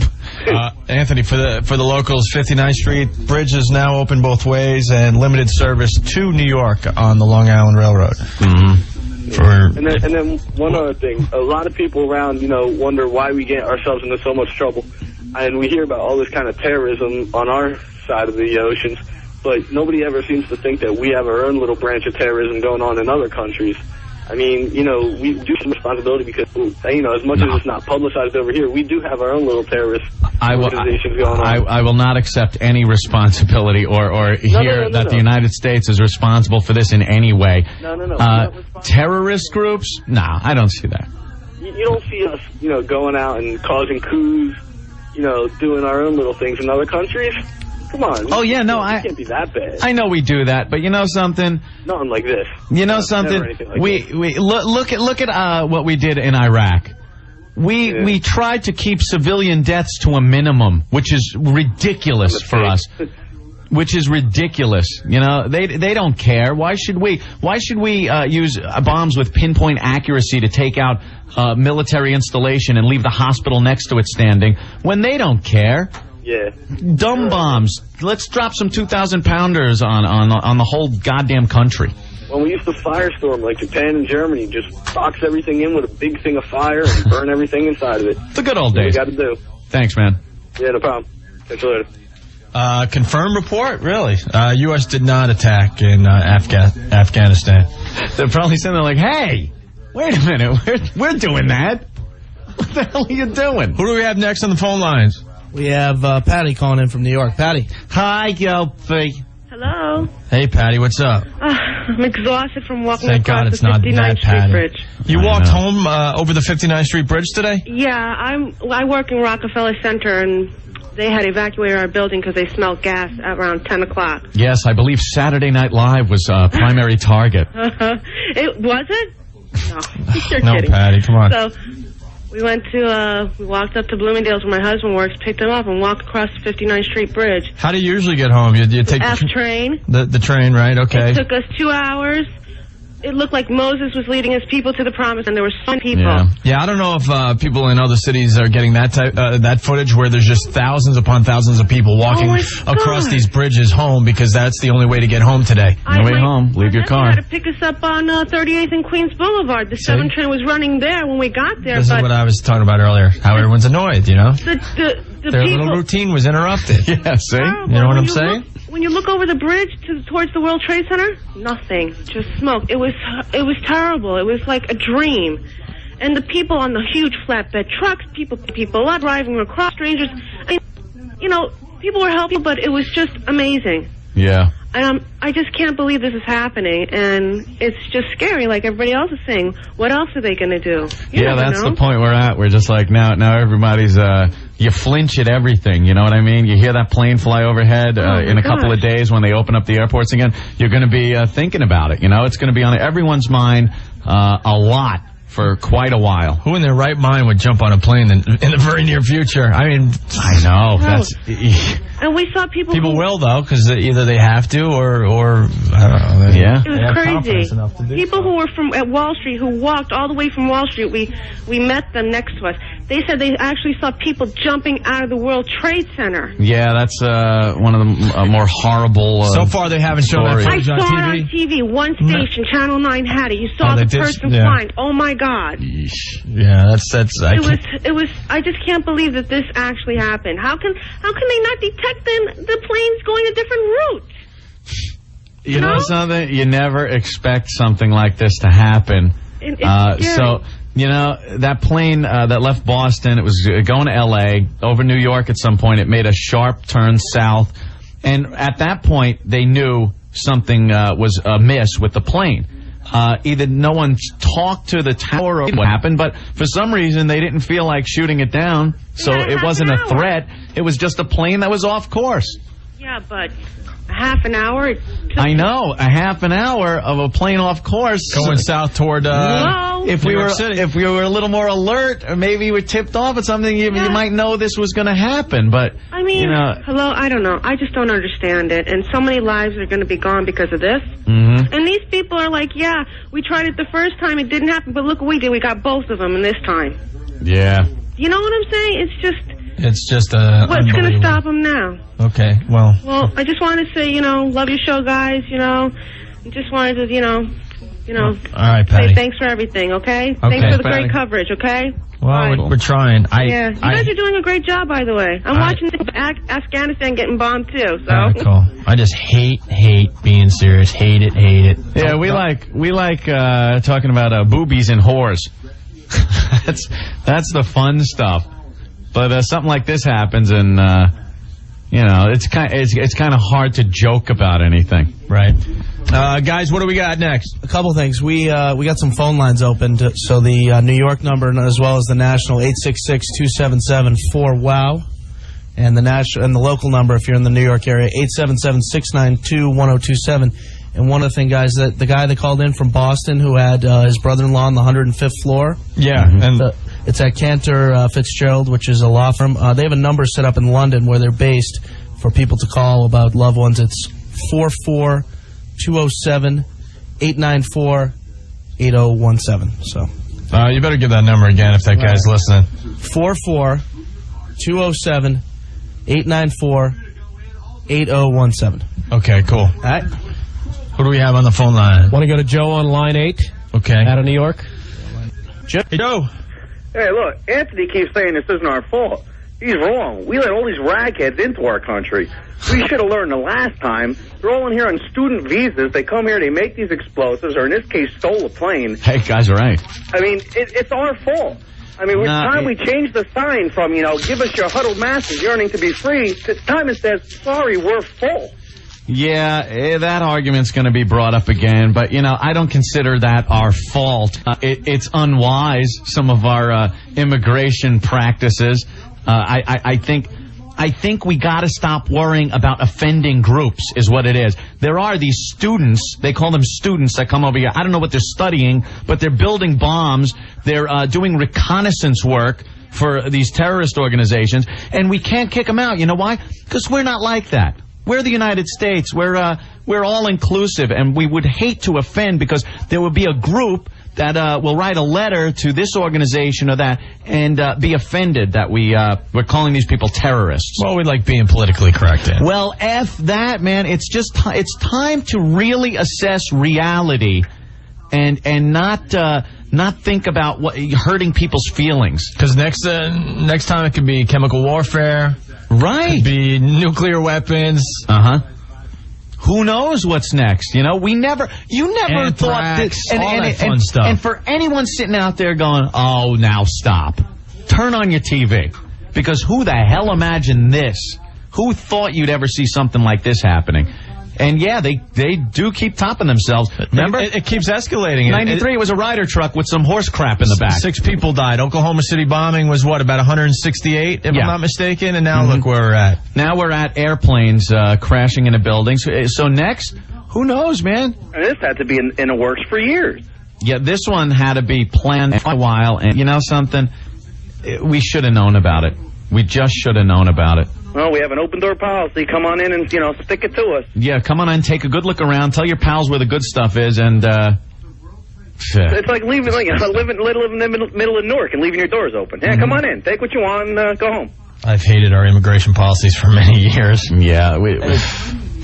Anthony, for the locals, 59th Street bridge is now open both ways, and limited service to New York on the Long Island Railroad. And then one other thing, a lot of people around, wonder why we get ourselves into so much trouble. And we hear about all this kind of terrorism on our side of the oceans, but nobody ever seems to think that we have our own little branch of terrorism going on in other countries. I mean, you know, we do some responsibility because, you know, as much as it's not publicized over here, we do have our own little terrorist organizations going on. I will not accept any responsibility or hear that the United States is responsible for this in any way. No. Terrorist groups? Nah, I don't see that. You don't see us, you know, going out and causing coups, you know, doing our own little things in other countries. Come on. Oh, yeah, no, it can't be that bad. I know we do that, but you know something? Nothing like this. You know something? We look at what we did in Iraq. We tried to keep civilian deaths to a minimum, which is ridiculous for us. Which is ridiculous. You know, they don't care. Why should we? Why should we use bombs with pinpoint accuracy to take out military installation and leave the hospital next to it standing when they don't care? Yeah. Dumb bombs. Let's drop some 2,000-pounders on the whole goddamn country. When we used to firestorm, like Japan and Germany, just box everything in with a big thing of fire and burn everything inside of it. The good old days. What we got to do. Thanks, man. Yeah, no problem. Catch you later. Confirmed report? Really? U.S. did not attack in Afghanistan. They're probably sitting there like, hey, wait a minute, we're doing that. What the hell are you doing? Who do we have next on the phone lines? We have Patty calling in from New York. Patty. Hi, Opie. Hello. Hey, Patty, what's up? I'm exhausted from walking Thank across God it's the not 59th that, Street Patty. Bridge. You walked home over the 59th Street Bridge today? Yeah, I work in Rockefeller Center, and they had evacuated our building because they smelled gas at around 10 o'clock. Yes, I believe Saturday Night Live was primary target. It was it? No, you're No, kidding. Patty, come on. So we walked up to Bloomingdale's where my husband works, picked him up, and walked across the 59th Street Bridge. How do you usually get home? You take F train. The train, right? Okay. It took us 2 hours. It looked like Moses was leading his people to the promise, and there were so many people. Yeah, I don't know if people in other cities are getting that footage where there's just thousands upon thousands of people walking across these bridges home because that's the only way to get home today. No way home. Leave your car. They had to pick us up on 38th and Queens Boulevard. The 7 train was running there when we got there. This is what I was talking about earlier, how everyone's annoyed, you know? The Their people, little routine was interrupted. Yeah, see? Terrible. You know what I'm saying? When you look over the bridge towards the World Trade Center, nothing, just smoke. It was terrible. It was like a dream. And the people on the huge flatbed trucks, people driving across, strangers. I mean, you know, people were helping, but it was just amazing. Yeah. And I just can't believe this is happening, and it's just scary. Like everybody else is saying, what else are they going to do? Yeah, that's the point we're at. We're just like now everybody's you flinch at everything. You know what I mean? You hear that plane fly overhead in a couple of days when they open up the airports again. You're going to be thinking about it. You know, it's going to be on everyone's mind a lot for quite a while. Who in their right mind would jump on a plane in the very near future? I mean, I know. That's and we saw people will, though, because either they have to or I don't know. It was crazy. People who were at Wall Street, who walked all the way from Wall Street, we met them next to us. They said they actually saw people jumping out of the World Trade Center. Yeah, that's one of the more horrible so far they haven't shown that footage on TV? I saw it on TV. One station, Channel 9 had it. You saw the person flying. Oh, my God. Yeah, that's. It was. I just can't believe that this actually happened. How can they not detect the planes going a different route? You know something? You never expect something like this to happen. So, you know, that plane that left Boston, it was going to L.A., over New York at some point. It made a sharp turn south. And at that point, they knew something was amiss with the plane. Either no one talked to the tower or what happened, but for some reason they didn't feel like shooting it down, so it wasn't a threat. It was just a plane that was off course. Yeah, but a half an hour? I know, a half an hour of a plane off course. Going south toward if we were a little more alert, or maybe we were tipped off at something, you might know this was going to happen, but... I mean, hello, I don't know. I just don't understand it, and so many lives are going to be gone because of this. Mm-hmm. And these people are like, yeah, we tried it the first time, it didn't happen, but look what we did. We got both of them in this time. Yeah. You know what I'm saying? It's just what's going to stop them now? Okay, well, I just want to say, love your show, guys, I just wanted to, all right, Patty. say thanks for everything, okay? Thanks for the great coverage, okay? Well, we're trying. You guys are doing a great job, by the way. I'm watching Afghanistan getting bombed, too, so. Cool. I just hate being serious. Hate it. Yeah, we like talking about boobies and whores. that's the fun stuff. But something like this happens, and it's kind of hard to joke about anything. Right. Guys, what do we got next? A couple things. We got some phone lines opened. So the New York number, as well as the national 866-277-4WOW, and the local number if you're in the New York area 877-692-1027. And one other thing, guys, that the guy that called in from Boston who had his brother-in-law on the 105th floor. Yeah, and it's at Cantor Fitzgerald, which is a law firm. They have a number set up in London where they're based for people to call about loved ones. It's 44207-894-8017. So, you better give that number again if that guy's listening. 44207-894-8017. Okay, cool. All right. Who do we have on the phone line? Want to go to Joe on line 8? Okay. Out of New York? Joe. Hey, look, Anthony keeps saying this isn't our fault. He's wrong. We let all these ragheads into our country. We should have learned the last time. They're all in here on student visas. They come here, they make these explosives, or in this case, stole a plane. Hey, guys are right. I mean, it's our fault. I mean, it's time we change the sign from, give us your huddled masses yearning to be free, to time it says, sorry, we're full. Yeah, that argument's going to be brought up again, but, I don't consider that our fault. It's unwise, some of our immigration practices. I think we got to stop worrying about offending groups is what it is. There are these students, they call them students that come over here. I don't know what they're studying, but they're building bombs. They're doing reconnaissance work for these terrorist organizations, and we can't kick them out. You know why? Because we're not like that. We're the United States. We're all inclusive, and we would hate to offend because there would be a group that will write a letter to this organization or that and be offended that we're calling these people terrorists. Well, we like being politically correct. Well, F that, man. It's just it's time to really assess reality and not think about hurting people's feelings. Because next time it could be chemical warfare. Right. Could be nuclear weapons. Who knows what's next? You never thought this. And fun stuff. And for anyone sitting out there going, oh, now stop. Turn on your TV. Because who the hell imagined this? Who thought you'd ever see something like this happening? And yeah, they do keep topping themselves. Remember? It keeps escalating. 93, it was a Ryder truck with some horse crap in the back. 6 people died. Oklahoma City bombing was about 168, if I'm not mistaken, and now look where we're at. Now we're at airplanes crashing into buildings. So next, who knows, man? And this had to be in the works for years. Yeah, this one had to be planned for a while, and you know something? We should have known about it. We just should have known about it. Well, we have an open-door policy. Come on in and, stick it to us. Yeah, come on in, take a good look around, tell your pals where the good stuff is, and, It's like living in the middle of Newark and leaving your doors open. Yeah, come on in, take what you want, and go home. I've hated our immigration policies for many years. Yeah.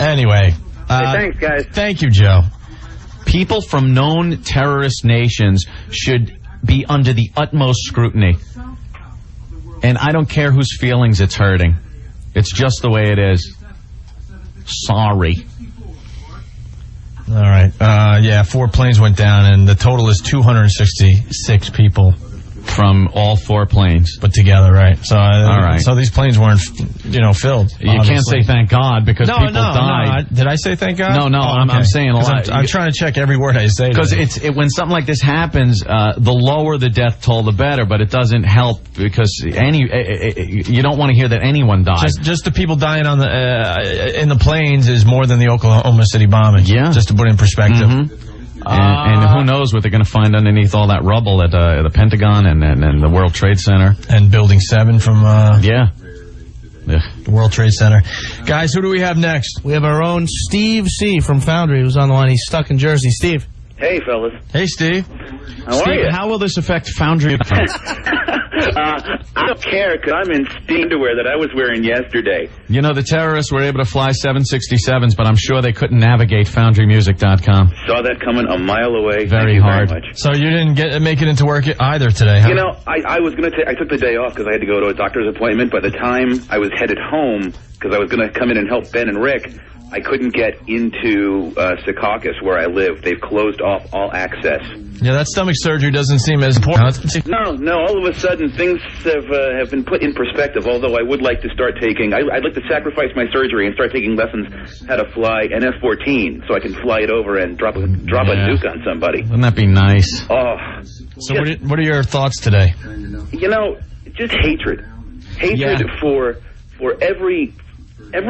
Anyway. Hey, thanks, guys. Thank you, Joe. People from known terrorist nations should be under the utmost scrutiny. And I don't care whose feelings it's hurting. It's just the way it is. Sorry. All right. 4 planes went down, and the total is 266 people. From all 4 planes. Put together, right. So, all right. So these planes weren't, filled. You can't say thank God because people died. No. Did I say thank God? No, I'm saying a lot. I'm trying to check every word I say. Because when something like this happens, the lower the death toll, the better. But it doesn't help because you don't want to hear that anyone died. Just the people dying on in the planes is more than the Oklahoma City bombing. Yeah. Just to put it in perspective. And who knows what they're going to find underneath all that rubble at the Pentagon and the World Trade Center. And Building 7 from... the World Trade Center. Guys, who do we have next? We have our own Steve C. from Foundry, who's on the line. He's stuck in Jersey. Steve. Hey, fellas. Hey, Steve. How are you? How will this affect Foundry? I don't care, because I'm in steam underwear that I was wearing yesterday. You know, the terrorists were able to fly 767s, but I'm sure they couldn't navigate FoundryMusic.com. Saw that coming a mile away. Very hard. Very much. So you didn't make it into work either today, huh? You know, I was going to I took the day off because I had to go to a doctor's appointment. By the time I was headed home, because I was going to come in and help Ben and Rick, I couldn't get into Secaucus, where I live. They've closed off all access. Yeah, that stomach surgery doesn't seem as important. No. All of a sudden, things have been put in perspective. Although I would like to start taking, I'd like to sacrifice my surgery and start taking lessons how to fly an F-14, so I can fly it over and drop a nuke on somebody. Wouldn't that be nice? Oh. So what are your thoughts today? You know, just hatred for every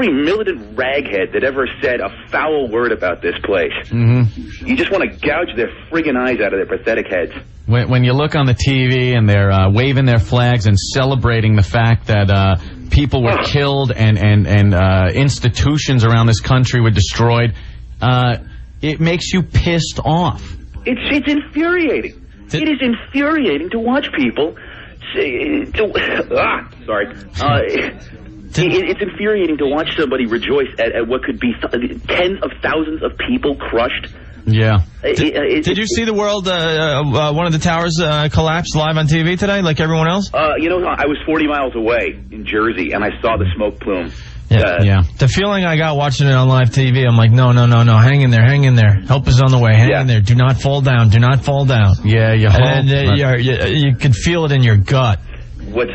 militant raghead that ever said a foul word about this place. Mm-hmm. You just want to gouge their friggin' eyes out of their pathetic heads. When you look on the TV and they're waving their flags and celebrating the fact that people were killed and institutions around this country were destroyed, it makes you pissed off. It's infuriating. It is infuriating to watch people It's infuriating to watch somebody rejoice at what could be tens of thousands of people crushed. Yeah. Did you see the world, one of the towers collapse live on TV today, like everyone else? You know, I was 40 miles away in Jersey, and I saw the smoke plume. Yeah. The feeling I got watching it on live TV, I'm like, no, hang in there. Help is on the way. Hang in there. Do not fall down. Yeah, you hope. And you could feel it in your gut. What's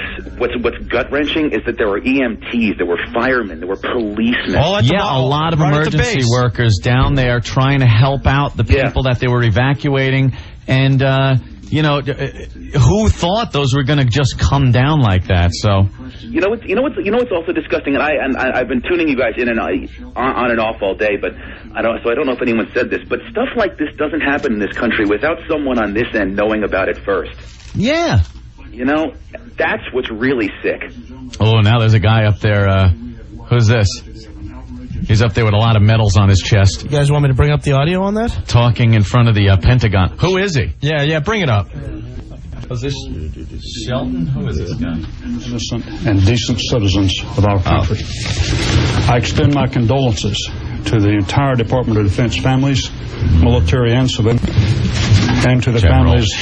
gut-wrenching is that there were EMTs, there were firemen, there were policemen. A lot of emergency workers down there trying to help out the people that they were evacuating. And, who thought those were going to just come down like that? So, you know what's also disgusting, and I've been tuning you guys in and on and off all day, but I don't know if anyone said this, but stuff like this doesn't happen in this country without someone on this end knowing about it first. Yeah. You know, that's what's really sick. Oh, now there's a guy up there. Who's this? He's up there with a lot of medals on his chest. You guys want me to bring up the audio on that? Talking in front of the Pentagon. Who is he? Yeah, bring it up. Was this Shelton? Who is this guy? Innocent and decent citizens of our country. I extend my condolences to the entire Department of Defense families, military and civilian, and to the families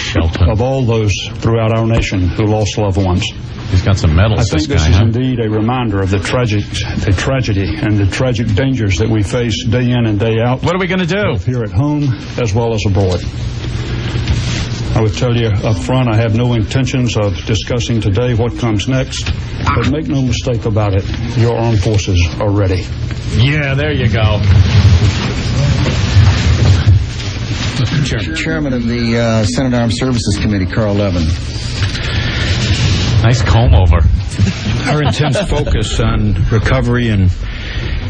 of all those throughout our nation who lost loved ones. He's got some medals. I think this is indeed a reminder of the tragedy and the tragic dangers that we face day in and day out. What are we going to do? Both here at home as well as abroad. I would tell you up front, I have no intentions of discussing today what comes next, but make no mistake about it, your armed forces are ready. Yeah, there you go. Mr. Chairman of the Senate Armed Services Committee, Carl Levin. Nice comb over. Our intense focus on recovery and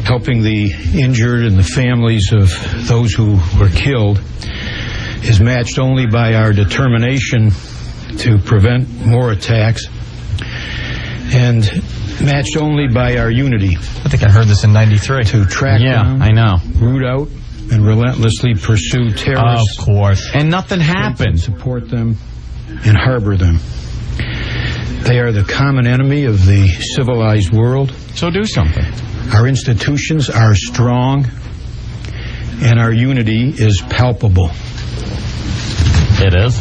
helping the injured and the families of those who were killed is matched only by our determination to prevent more attacks and matched only by our unity. I think I heard this in 93. To track down, I know. root out, and relentlessly pursue terrorists. Of course. And nothing happened. Support them and harbor them. They are the common enemy of the civilized world. So do something. Our institutions are strong, and our unity is palpable. It is.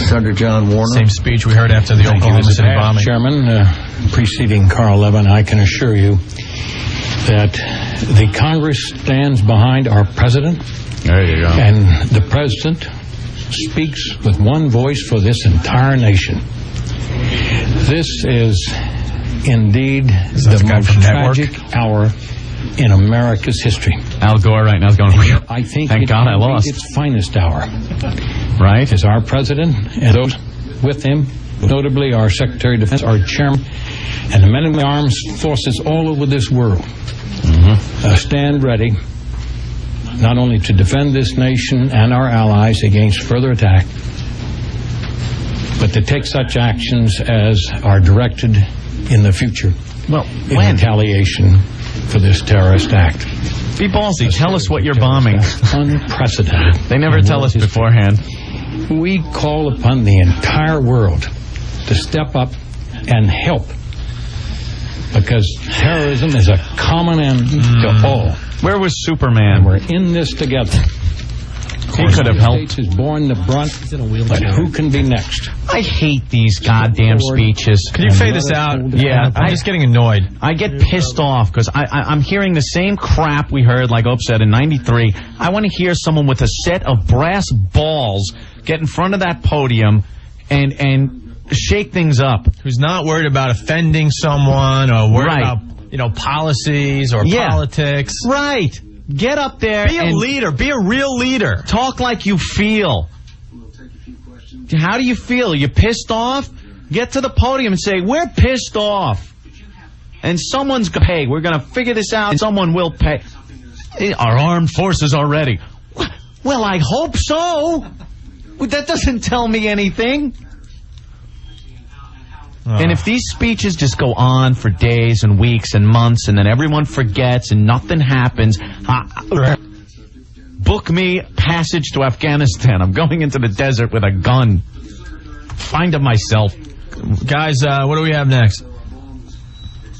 Senator John Warner. Same speech we heard after the Oklahoma City bombing. Chairman, preceding Carl Levin, I can assure you that the Congress stands behind our president. There you go. And the president speaks with one voice for this entire nation. This is indeed the most tragic hour in America's history. Al Gore right now is going, I think thank God I lost. Its finest hour. Right? Is our president and those with him, notably our Secretary of Defense, our chairman, and the men in the armed forces all over this world stand ready not only to defend this nation and our allies against further attack, but to take such actions as are directed in the future in retaliation for this terrorist act. Be ballsy. Tell us what you're bombing. Unprecedented. They never tell us beforehand. We call upon the entire world to step up and help, because terrorism is a common end to all. Where was Superman? And we're in this together. He could have helped. States has borne the brunt, but who can be next? I hate these goddamn speeches. Can you fade this out? Yeah, I'm just getting annoyed. I get pissed off because I'm hearing the same crap we heard, like Ope said, in '93. I want to hear someone with a set of brass balls get in front of that podium and shake things up. Who's not worried about offending someone or worried about, policies or politics. Right. Get up there. Be a leader. Be a real leader. Talk like you feel. How do you feel? You pissed off? Get to the podium and say, we're pissed off. And someone's going to pay. We're going to figure this out. And someone will pay. Our armed forces are ready. Well, I hope so. That doesn't tell me anything. And if these speeches just go on for days and weeks and months and then everyone forgets and nothing happens, book me passage to Afghanistan. I'm going into the desert with a gun. Find it myself. Guys, what do we have next?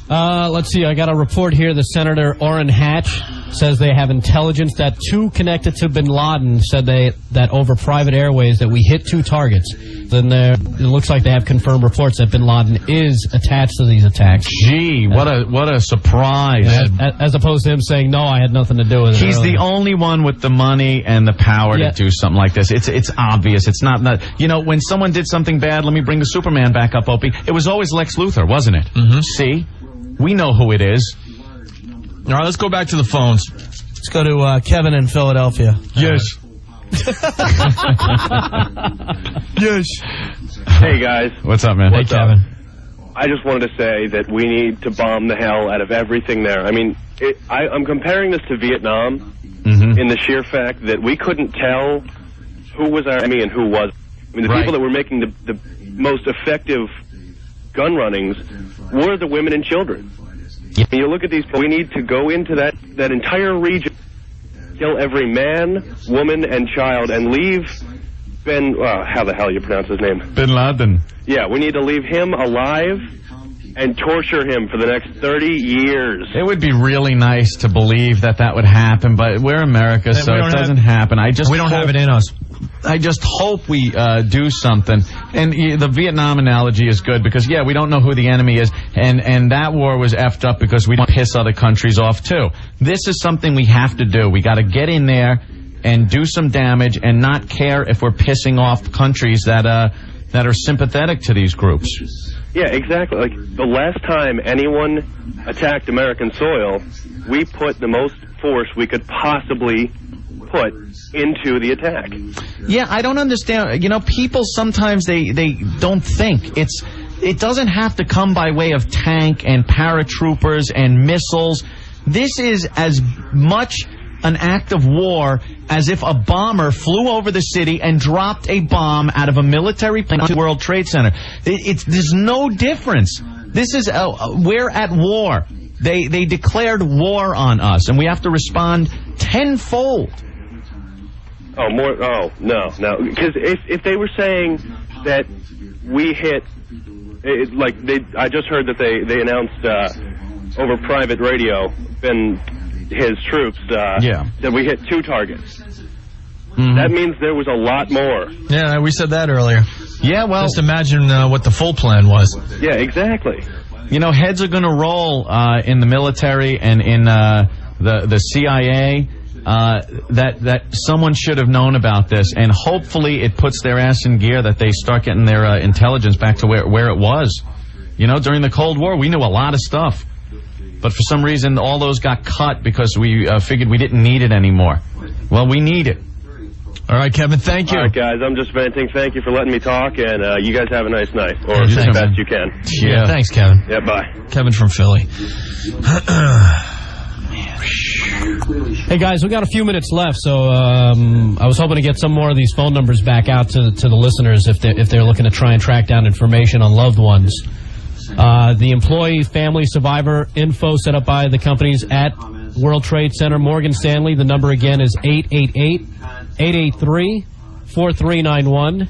Let's see. I got a report here. The Senator Orrin Hatch says they have intelligence that two connected to bin Laden said that over private airways that we hit 2 targets. Then it looks like they have confirmed reports that bin Laden is attached to these attacks. Gee, what a surprise. As opposed to him saying, no, I had nothing to do with it. He's the only one with the money and the power to do something like this. It's obvious. It's not, when someone did something bad, let me bring the Superman back up, Opie. It was always Lex Luthor, wasn't it? Mm-hmm. See? We know who it is. All right, let's go back to the phones. Let's go to Kevin in Philadelphia. Yes. Yes. Hey, guys. What's up, man? Hey, Kevin. I just wanted to say that we need to bomb the hell out of everything there. I mean, I'm comparing this to Vietnam in the sheer fact that we couldn't tell who was our enemy and who was. I mean, the people that were making the most effective gun runnings were the women and children. And you look at these, we need to go into that entire region, kill every man, woman, and child, and leave how the hell you pronounce his name? Bin Laden. Yeah, we need to leave him alive and torture him for the next 30 years. It would be really nice to believe that would happen, but we're America, so it doesn't happen. We don't have it in us. I just hope we do something. And the Vietnam analogy is good because, we don't know who the enemy is, and that war was effed up because we don't piss other countries off, too. This is something we have to do. We got to get in there and do some damage and not care if we're pissing off countries that are sympathetic to these groups. Yeah, exactly. Like, the last time anyone attacked American soil, we put the most force we could possibly put into the attack. Yeah, I don't understand. People sometimes they don't think. It doesn't have to come by way of tank and paratroopers and missiles. This is as much an act of war as if a bomber flew over the city and dropped a bomb out of a military plane to the World Trade Center. There's no difference. This is we're at war. They declared war on us, and we have to respond tenfold. Oh, more? Oh, no. Because if they were saying that we hit, I just heard that they announced over private radio and his troops that we hit 2 targets. Mm-hmm. That means there was a lot more. Yeah, we said that earlier. Yeah, well, just imagine what the full plan was. Yeah, exactly. Heads are going to roll in the military and in the CIA. That someone should have known about this, and hopefully it puts their ass in gear that they start getting their intelligence back to where it was. During the Cold War, we knew a lot of stuff, but for some reason all those got cut because we figured we didn't need it anymore. Well, we need it. All right, Kevin, thank you. All right, guys, I'm just venting. Thank you for letting me talk, and you guys have a nice night, or as best you can. Yeah, thanks, Kevin. Yeah, bye. Kevin from Philly. Hey guys, we got a few minutes left, so I was hoping to get some more of these phone numbers back out to the listeners if they're looking to try and track down information on loved ones. The employee family survivor info set up by the companies at World Trade Center, Morgan Stanley. The number again is 888-883-4391,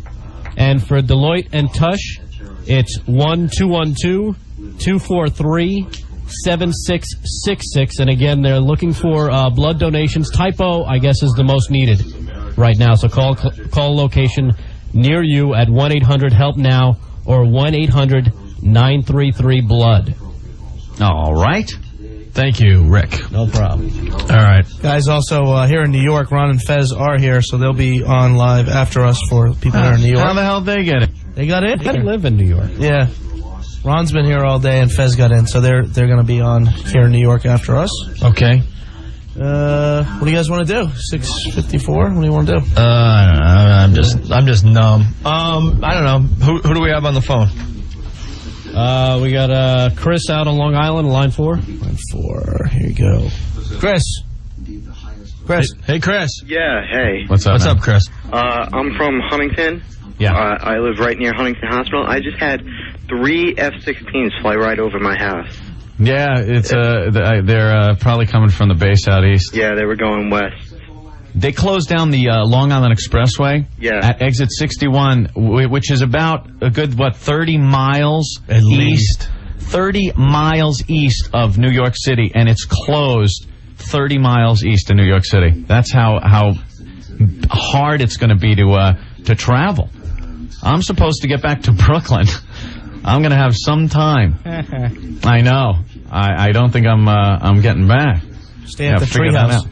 and for Deloitte and Touche, It's 1-212-243-7666. And again, they're looking for blood donations. Typo, I guess, is the most needed right now. So call a location near you at 1-800-HELP-NOW or 1-800-933-BLOOD. All right. Thank you, Rick. No problem. All right. Guys, also here in New York, Ron and Fez are here, so they'll be on live after us for people that are in New York. How the hell did they get it? They got in. They live in New York. Yeah. Ron's been here all day, and Fez got in, so they're going to be on here in New York after us. Okay. What do you guys want to do? 6:54. What do you want to do? I don't know. I'm just numb. I don't know. Who do we have on the phone? We got Chris out on Long Island, line 4. Line 4. Here you go. Chris. Hey, Chris. Yeah, hey. What's up, Chris? I'm from Huntington. Yeah. I live right near Huntington Hospital. I just had 3 F-16s fly right over my house. Yeah, it's they're probably coming from the base out east. Yeah, they were going west. They closed down the Long Island Expressway at exit 61, which is about a good, 30 miles at least. 30 miles east of New York City, and it's closed 30 miles east of New York City. That's how hard it's going to be to travel. I'm supposed to get back to Brooklyn. I'm going to have some time. I know. I don't think I'm getting back. Stay at the treehouse.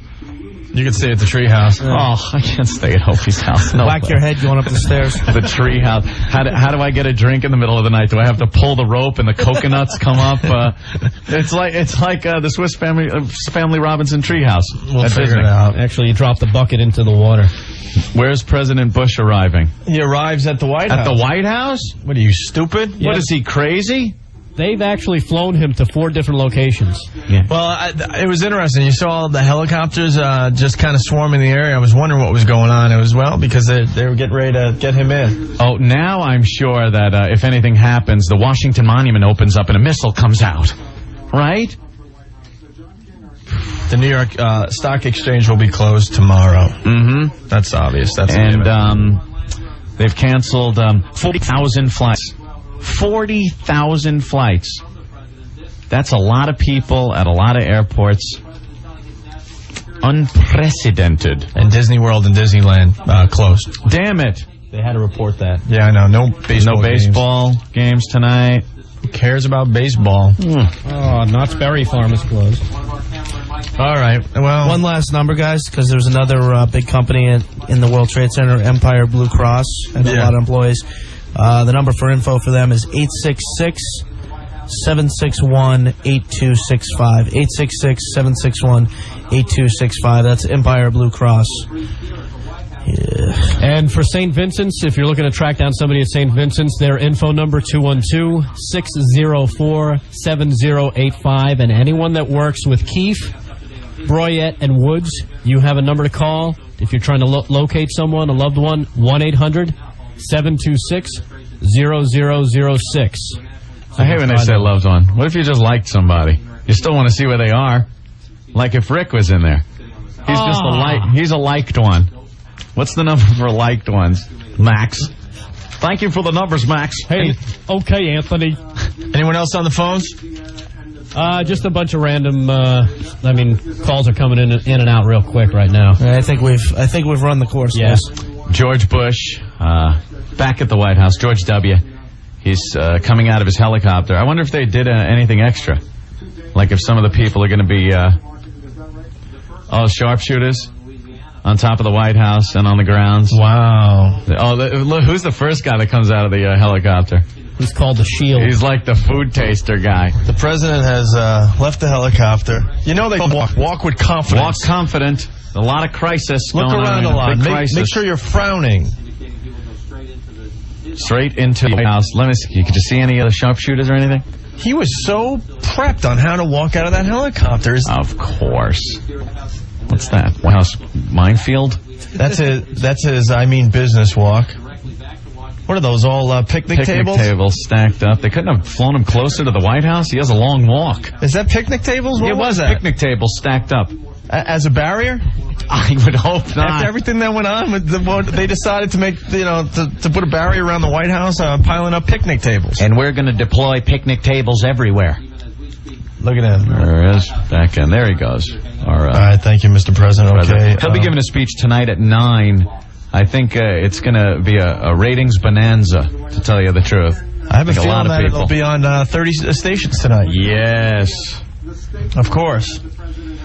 You can stay at the treehouse. Oh, I can't stay at Opie's house. No Whack your head going up the stairs. The treehouse. How do I get a drink in the middle of the night? Do I have to pull the rope and the coconuts come up? It's like the Swiss Family Robinson treehouse. We'll figure it out. Actually, you drop the bucket into the water. Where's President Bush arriving? He arrives at the White House. At the White House? What are you, stupid? Yeah. What is he, crazy? They've actually flown him to 4 different locations. Yeah. Well, it was interesting. You saw all the helicopters just kind of swarming the area. I was wondering what was going on. It was, because they were getting ready to get him in. Oh, now I'm sure that if anything happens, the Washington Monument opens up and a missile comes out. Right? The New York Stock Exchange will be closed tomorrow. Mm-hmm. That's obvious. And they've canceled 40,000 flights. 40,000 flights. That's a lot of people at a lot of airports. Unprecedented. And Disney World and Disneyland closed. Damn it. They had to report that. Yeah, I know. No baseball games tonight. Who cares about baseball? Oh, Knott's Berry Farm is closed. All right. Well, one last number, guys, because there's another big company in the World Trade Center, Empire Blue Cross, and a lot of employees. The number for info for them is 866-761-8265. 866-761-8265. That's Empire Blue Cross. Yeah. And for St. Vincent's, if you're looking to track down somebody at St. Vincent's, their info number 212-604-7085. And anyone that works with Keefe, Broyette, and Woods, you have a number to call. If you're trying to locate someone, a loved one, 1-800-726-0006. I hate when they say loved one. What if you just liked somebody? You still want to see where they are? Like if Rick was in there. He's just he's a liked one. What's the number for liked ones? Max. Thank you for the numbers, Max. Hey, okay, Anthony. Anyone else on the phones? Just a bunch of random. Calls are coming in and out real quick right now. I think we've run the course. Yes. George Bush, back at the White House. George W. He's coming out of his helicopter. I wonder if they did anything extra, like if some of the people are going to be sharpshooters on top of the White House and on the grounds. Wow. Look, who's the first guy that comes out of the helicopter? He's called the Shield. He's like the food taster guy. The president has left the helicopter. You know they walk with confidence. Walk confident. A lot of crisis. Look around a lot. Make sure you're frowning. Straight into the White House. Let me see. Could you see any other sharpshooters or anything? He was so prepped on how to walk out of that helicopter. Of course. What's that? White House minefield? That's his business walk. What are those, all picnic tables? Picnic tables stacked up. They couldn't have flown him closer to the White House? He has a long walk. Is that picnic tables? It was picnic tables stacked up. As a barrier? I would hope not. After everything that went on, they decided to make, to put a barrier around the White House, piling up picnic tables. And we're going to deploy picnic tables everywhere. Look at him. There he is. Back in. There he goes. All right, thank you, Mr. President. Okay. He'll be giving a speech tonight at 9. I think it's going to be a ratings bonanza, to tell you the truth. I have a feeling that it'll be on 30 stations tonight. Yes. Of course.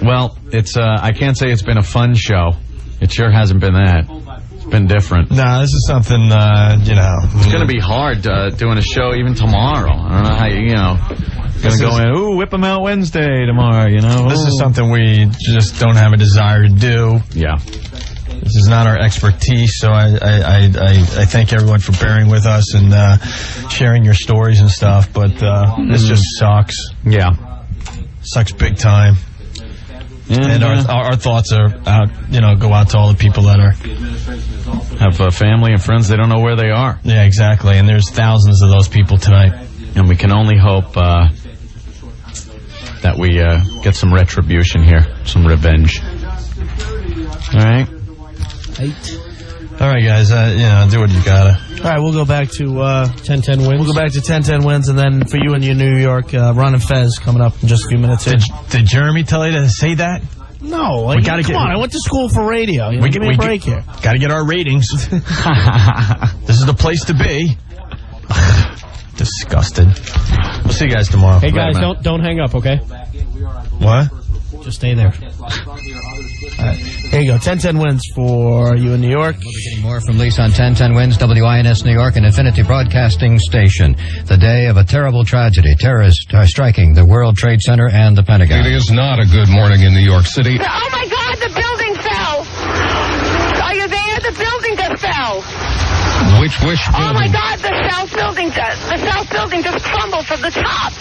Well, it's I can't say it's been a fun show. It sure hasn't been that. It's been different. No, this is something, It's going to be hard doing a show even tomorrow. I don't know how, going to go in, ooh, whip them out Wednesday tomorrow, This is something we just don't have a desire to do. Yeah. This is not our expertise, so I thank everyone for bearing with us and sharing your stories and stuff, but this just sucks. Yeah. Sucks big time. And our thoughts are out, go out to all the people that have family and friends, they don't know where they are. Yeah, exactly, and there's thousands of those people tonight. And we can only hope that we get some retribution here, some revenge. All right. All right, guys, do what you gotta. All right, we'll go back to 10-10 wins. We'll go back to 10-10 wins, and then for you and your New York, Ron and Fez coming up in just a few minutes. Did Jeremy tell you to say that? No, we gotta come on. I went to school for radio. Give me a break here. Got to get our ratings. This is the place to be. Disgusted. We'll see you guys tomorrow. Hey guys, don't hang up, okay? What? Just stay there. Here you go. 10-10 wins for you in New York. We'll be getting more from Lisa on 10-10 wins, WINS New York, and Infinity Broadcasting Station. The day of a terrible tragedy. Terrorists striking the World Trade Center and the Pentagon. It is not a good morning in New York City. Oh my God, the building fell! Are you there? The building just fell! Which building? Oh my God, the south building just crumbled from the top!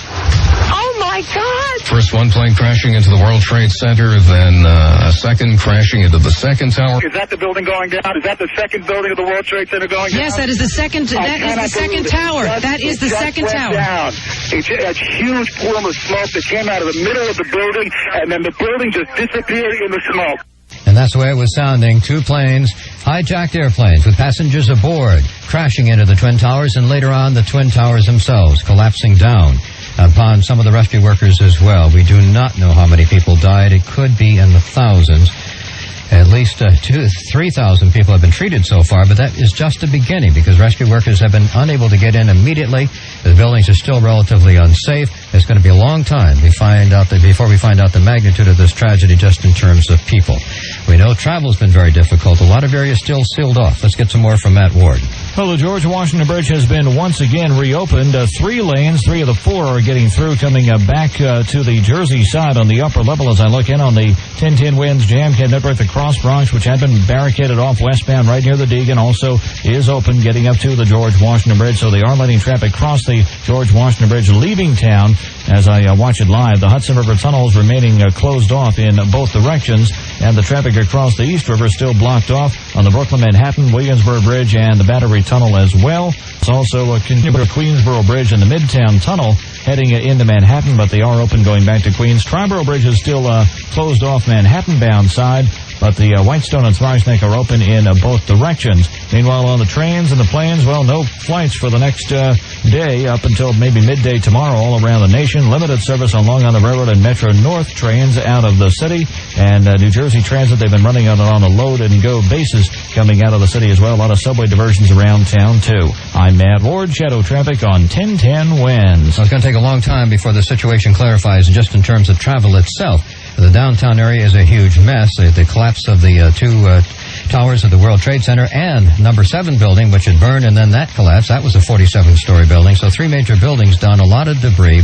Oh my God! First one plane crashing into the World Trade Center, then a second crashing into the second tower. Is that the building going down? Is that the second building of the World Trade Center going down? Yes, that is the second. That is the second tower. That is the second tower. Down. It's a huge plume of smoke that came out of the middle of the building, and then the building just disappeared in the smoke. And that's the way it was sounding. 2 planes, hijacked airplanes with passengers aboard, crashing into the Twin Towers, and later on the Twin Towers themselves collapsing down upon some of the rescue workers as well. We do not know how many people died. It could be in the thousands. At least 3,000 people have been treated so far, but that is just the beginning because rescue workers have been unable to get in immediately. The buildings are still relatively unsafe. It's going to be a long time before we find out the magnitude of this tragedy just in terms of people. We know travel's been very difficult. A lot of areas still sealed off. Let's get some more from Matt Ward. Well, the George Washington Bridge has been once again reopened. 3 lanes, 3 of the 4 are getting through, coming back to the Jersey side on the upper level as I look in on the 10-10 Winds Jam Cab Network. The Cross Bronx, which had been barricaded off westbound right near the Deegan, also is open getting up to the George Washington Bridge. So they are letting traffic cross the George Washington Bridge leaving town as I watch it live. The Hudson River tunnels remaining closed off in both directions, and the traffic across the East River still blocked off on the Brooklyn-Manhattan, Williamsburg Bridge, and the Battery Tunnel as well. It's also a Queensboro Bridge and the Midtown Tunnel heading into Manhattan, but they are open going back to Queens. Triborough Bridge is still closed off Manhattan-bound side, but the Whitestone and Thrice Neck are open in both directions. Meanwhile, on the trains and the planes, well, no flights for the next day up until maybe midday tomorrow all around the nation. Limited service on Long Island Railroad and Metro North trains out of the city. And New Jersey Transit, they've been running on a load-and-go basis coming out of the city as well. A lot of subway diversions around town, too. I'm Matt Ward, Shadow Traffic on 10-10 Winds. Well, it's going to take a long time before the situation clarifies, and just in terms of travel itself. The downtown area is a huge mess. The collapse of the 2 towers of the World Trade Center and number 7 building, which had burned, and then that collapsed. That was a 47-story building. So 3 major buildings down, a lot of debris,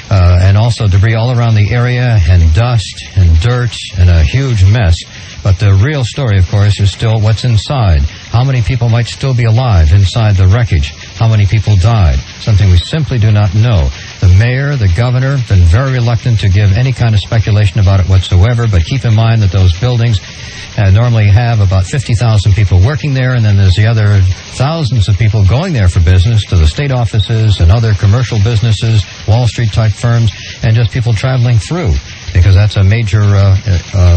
and also debris all around the area, and dust and dirt, and a huge mess. But the real story, of course, is still what's inside. How many people might still be alive inside the wreckage? How many people died? Something we simply do not know. The mayor, the governor, have been very reluctant to give any kind of speculation about it whatsoever, but keep in mind that those buildings normally have about 50,000 people working there, and then there's the other thousands of people going there for business to the state offices and other commercial businesses, Wall Street-type firms, and just people traveling through. because that's a major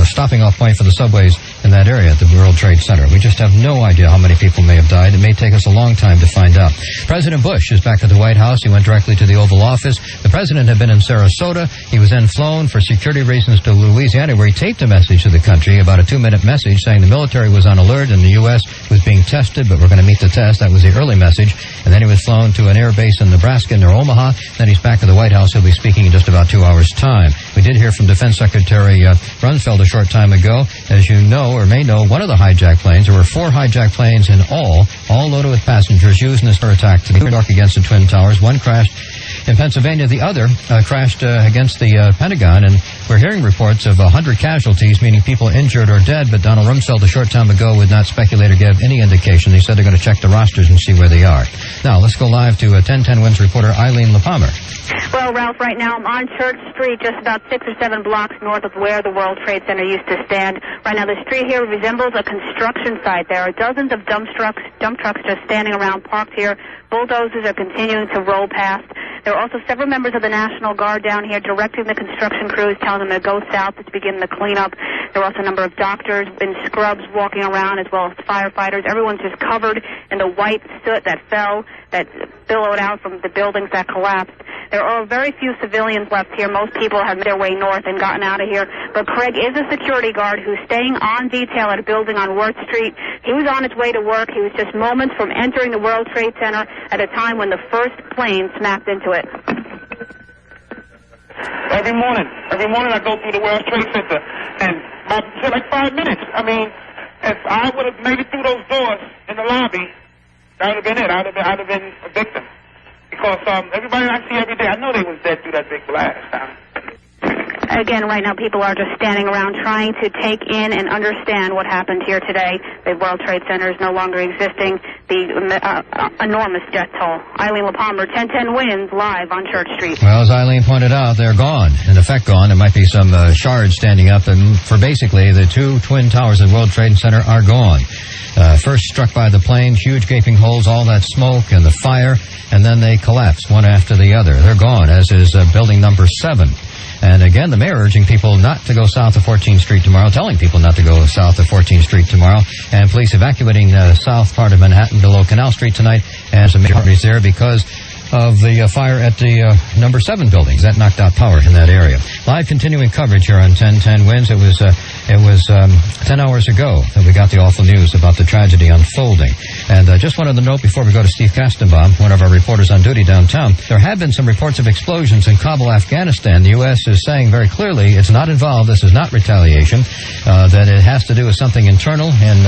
stopping off point for the subways in that area at the World Trade Center. We just have no idea how many people may have died. It may take us a long time to find out. President Bush is back at the White House. He went directly to the Oval Office. The president had been in Sarasota. He was then flown for security reasons to Louisiana, where he taped a message to the country, about a 2-minute message saying the military was on alert and the U.S. was being tested, but we're going to meet the test. That was the early message. And then he was flown to an air base in Nebraska near Omaha. Then he's back at the White House. He'll be speaking in just about 2 hours' time. We did hear from Defense Secretary Rumsfeld a short time ago. As you know or may know, one of the hijacked planes, there were 4 hijacked planes in all loaded with passengers, used in this attack to be dark against the Twin Towers. One crashed in Pennsylvania. The other crashed against the Pentagon, and we're hearing reports of 100 casualties, meaning people injured or dead, but Donald Rumsfeld a short time ago would not speculate or give any indication. He said they're going to check the rosters and see where they are. Now, let's go live to 1010 Wins reporter Eileen LaPalmer. Well, Ralph, right now I'm on Church Street, just about 6 or 7 blocks north of where the World Trade Center used to stand. Right now, the street here resembles a construction site. There are dozens of dump trucks just standing around parked here. Bulldozers are continuing to roll past. There are also several members of the National Guard down here directing the construction crews, telling them to go south to begin the cleanup. There are also a number of doctors in scrubs walking around, as well as firefighters. Everyone's just covered in the white soot that billowed out from the buildings that collapsed. There are very few civilians left here. Most people have made their way north and gotten out of here. But Craig is a security guard who's staying on detail at a building on Worth Street. He was on his way to work. He was just moments from entering the World Trade Center at a time when the first plane smacked into it. Every morning I go through the World Trade Center, and for like 5 minutes. I mean, if I would have made it through those doors in the lobby, that would have been it. I'd have been a victim. Because everybody I see every day, I know they was dead through that big blast. Again, right now people are just standing around trying to take in and understand what happened here today. The World Trade Center is no longer existing. The enormous jet toll. Eileen LaPalmer, 1010 Wins, live on Church Street. Well, as Eileen pointed out, they're gone. In effect, gone. There might be some shards standing up, and for basically the 2 twin towers of the World Trade Center are gone. First struck by the plane, huge gaping holes, all that smoke and the fire, and then they collapse one after the other. They're gone, as is building number 7. And again, the mayor urging people not to go south of 14th Street tomorrow, telling people not to go south of 14th Street tomorrow, and police evacuating the south part of Manhattan below Canal Street tonight, and some major arteries there because of the fire at the number 7 buildings. That knocked out power in that area. Live continuing coverage here on 1010 Wins. It was 10 hours ago that we got the awful news about the tragedy unfolding. And just wanted to note before we go to Steve Kastenbaum, one of our reporters on duty downtown, there have been some reports of explosions in Kabul, Afghanistan. The U.S. is saying very clearly it's not involved. This is not retaliation. That it has to do with something internal in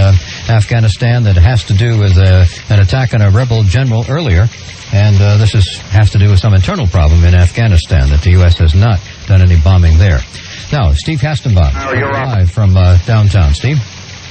Afghanistan, that it has to do with an attack on a rebel general earlier. And this has to do with some internal problem in Afghanistan, that the U.S. has not done any bombing there. Now, Steve Kastenbaum, live from downtown. Steve?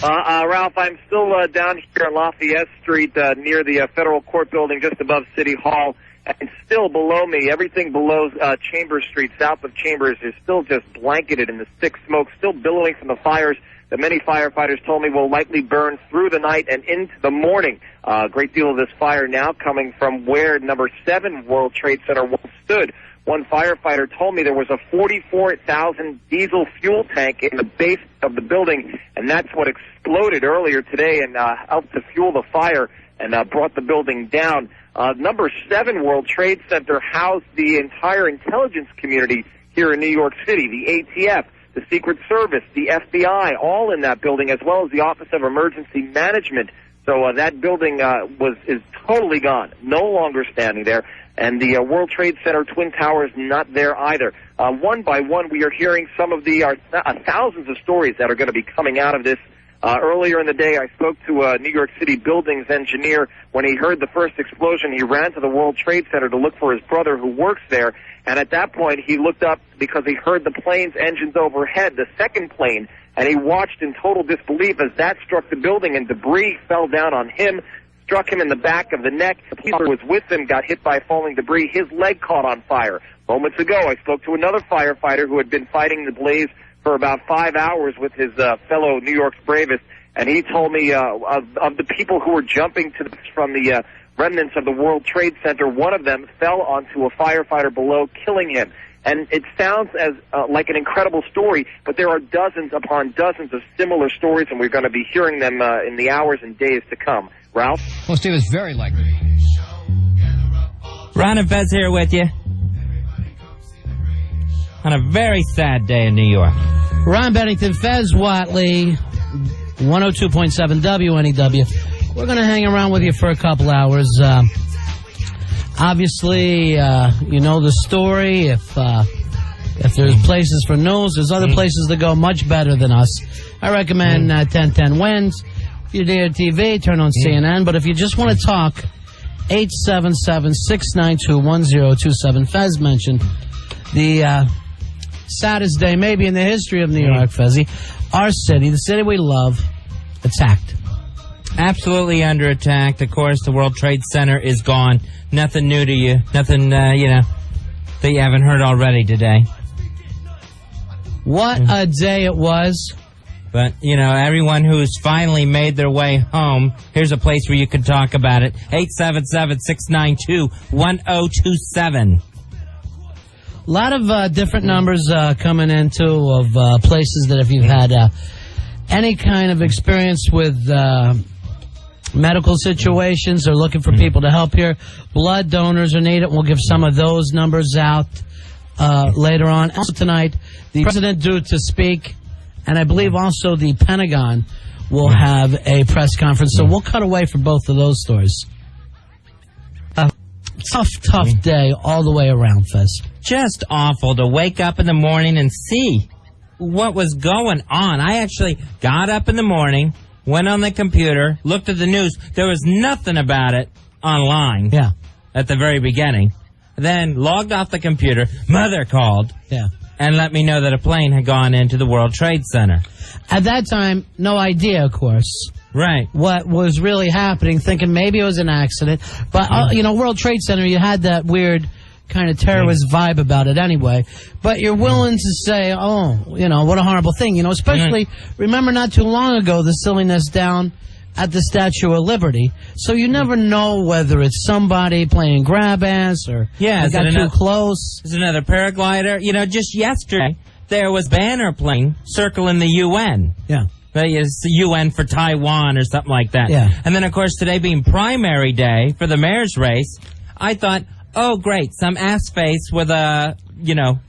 Ralph, I'm still down here on Lafayette Street near the federal court building just above City Hall. And still below me, everything below Chambers Street, south of Chambers, is still just blanketed in the thick smoke, still billowing from the fires that many firefighters told me will likely burn through the night and into the morning. A great deal of this fire now coming from where number 7 World Trade Center once stood. One firefighter told me there was a 44,000 diesel fuel tank in the base of the building, and that's what exploded earlier today and helped to fuel the fire and brought the building down. Number 7 World Trade Center housed the entire intelligence community here in New York City, the ATF, the Secret Service, the FBI, all in that building, as well as the Office of Emergency Management. So that building is totally gone, no longer standing there. And the World Trade Center Twin Towers not there either. One by one, we are hearing some of the thousands of stories that are going to be coming out of this. Earlier in the day, I spoke to a New York City buildings engineer. When he heard the first explosion, he ran to the World Trade Center to look for his brother who works there. And at that point, he looked up because he heard the plane's engines overhead, the second plane, and he watched in total disbelief as that struck the building and debris fell down on him, struck him in the back of the neck. The police who was with him got hit by falling debris. His leg caught on fire. Moments ago, I spoke to another firefighter who had been fighting the blaze for about 5 hours with his fellow New York's bravest, and he told me of the people who were jumping from the remnants of the World Trade Center, one of them fell onto a firefighter below, killing him. And it sounds as like an incredible story, but there are dozens upon dozens of similar stories, and we're going to be hearing them in the hours and days to come. Ralph? Well, Steve, it's very likely. Ron and Fez here with you on a very sad day in New York. Ron Bennington, Fez Watley, 102.7 WNEW. We're going to hang around with you for a couple hours. Obviously, you know the story. If there's places for news, there's other places that go much better than us. I recommend 1010 Wins. If you're near TV, turn on CNN. But if you just want to talk, 877-692-1027. Fez mentioned the saddest day maybe in the history of New York, Fezzy. Our city, the city we love, attacked. Absolutely under attack. Of course, the World Trade Center is gone. Nothing new to you. Nothing, that you haven't heard already today. What a day it was. But, everyone who's finally made their way home, here's a place where you can talk about it. 877-692-1027. A lot of different numbers coming into of places that if you've had any kind of experience with medical situations or looking for people to help here, blood donors are needed. We'll give some of those numbers out later on. Also tonight, the president due to speak, and I believe also the Pentagon will have a press conference. So we'll cut away from both of those stories. Tough day all the way around, Fez. Just awful to wake up in the morning and see what was going on. I actually got up in the morning, went on the computer, looked at the news. There was nothing about it online at the very beginning. Then logged off the computer. Mother called and let me know that a plane had gone into the World Trade Center. At that time, no idea, of course. Right. What was really happening, thinking maybe it was an accident. But, World Trade Center, you had that weird kind of terrorist vibe about it anyway. But you're willing to say, what a horrible thing. Especially, remember not too long ago, the silliness down at the Statue of Liberty. So you never know whether it's somebody playing grab ass or got too close. Is another paraglider? Just yesterday, there was banner plane circling the UN. Yeah. It's the UN for Taiwan or something like that. Yeah. And then, of course, today being primary day for the mayor's race, I thought, oh, great, some ass face with a,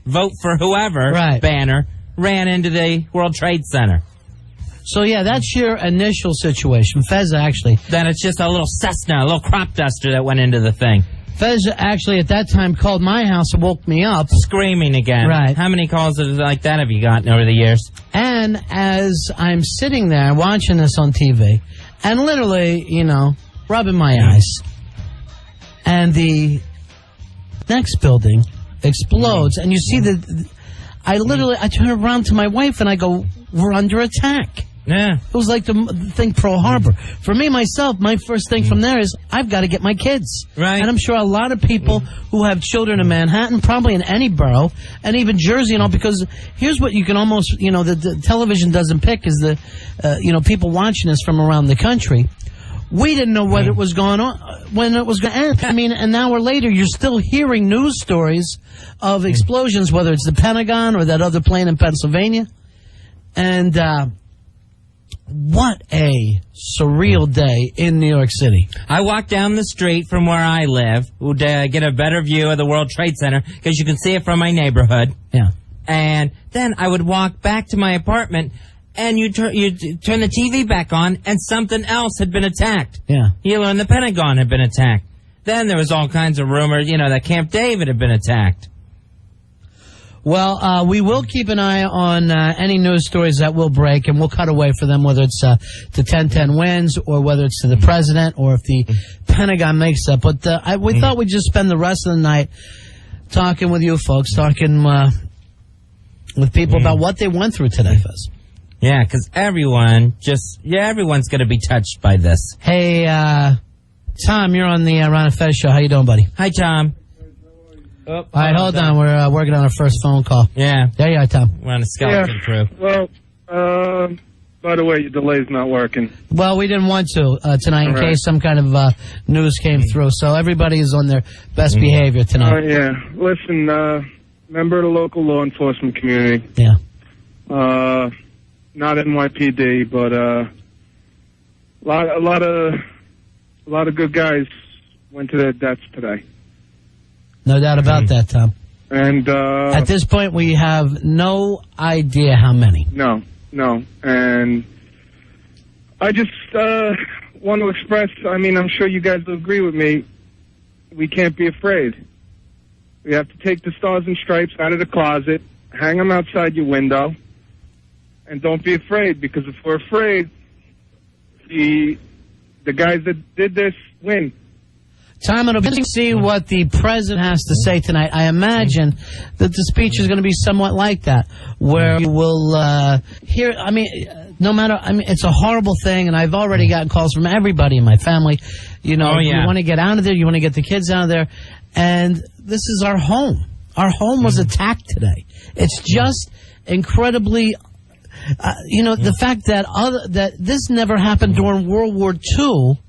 vote for whoever banner ran into the World Trade Center. So, that's your initial situation. Fez actually. Then it's just a little Cessna, a little crop duster that went into the thing. Fez actually at that time called my house and woke me up. Screaming again. Right. How many calls like that have you gotten over the years? And as I'm sitting there watching this on TV, and literally, rubbing my eyes, and the next building explodes, and you see I turn around to my wife and I go, we're under attack. Yeah. It was like the thing Pearl Harbor. For me, myself, my first thing from there is I've got to get my kids. Right. And I'm sure a lot of people who have children in Manhattan, probably in any borough, and even Jersey, because here's what you can almost, the television doesn't pick is people watching us from around the country. We didn't know what it was going on, when it was going to end. An hour later, you're still hearing news stories of explosions, whether it's the Pentagon or that other plane in Pennsylvania. And, what a surreal day in New York City. I walked down the street from where I live to get a better view of the World Trade Center because you can see it from my neighborhood. Yeah. And then I would walk back to my apartment and you turn the TV back on and something else had been attacked. Yeah. And the Pentagon had been attacked. Then there was all kinds of rumors, that Camp David had been attacked. Well, we will keep an eye on any news stories that will break, and we'll cut away for them, whether it's to 1010 Wins or whether it's to the president or if the Pentagon makes that. But we thought we'd just spend the rest of the night talking with you folks, talking with people about what they went through today, Fez. Yeah, because everyone's going to be touched by this. Hey, Tom, you're on the Ron and Fez show. How you doing, buddy? Hi, Tom. All right, hold on. We're working on our first phone call. Yeah. There you are, Tom. We're on a skeleton crew. Well, by the way, your delay's not working. Well, we didn't want to tonight in case some kind of news came through. So everybody is on their best behavior tonight. Yeah. Listen, member of the local law enforcement community. Yeah. Not NYPD, but a lot of good guys went to their deaths today. No doubt about that, Tom. And at this point, we have no idea how many. No. And I just want to express, I mean, I'm sure you guys will agree with me, we can't be afraid. We have to take the stars and stripes out of the closet, hang them outside your window, and don't be afraid, because if we're afraid, the guys that did this win. Tom, it'll be interesting to see what the president has to say tonight. I imagine that the speech is going to be somewhat like that, where you will hear, I mean, no matter, I mean, it's a horrible thing, and I've already gotten calls from everybody in my family. You know, you want to get out of there, you want to get the kids out of there, and this is our home. Our home was attacked today. It's just incredibly... the fact that that this never happened during World War II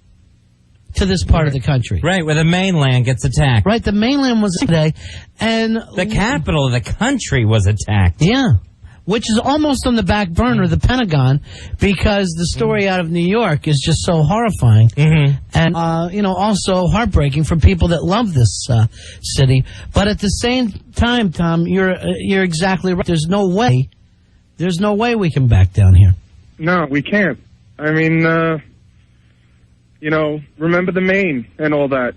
to this part of the country. Right, where the mainland gets attacked. Right, the mainland was today, and... The capital of the country was attacked. Yeah, which is almost on the back burner, the Pentagon, because the story out of New York is just so horrifying. And, also heartbreaking for people that love this city. But at the same time, Tom, you're exactly right. There's no way we can back down here. No, we can't. I mean, remember the Maine and all that,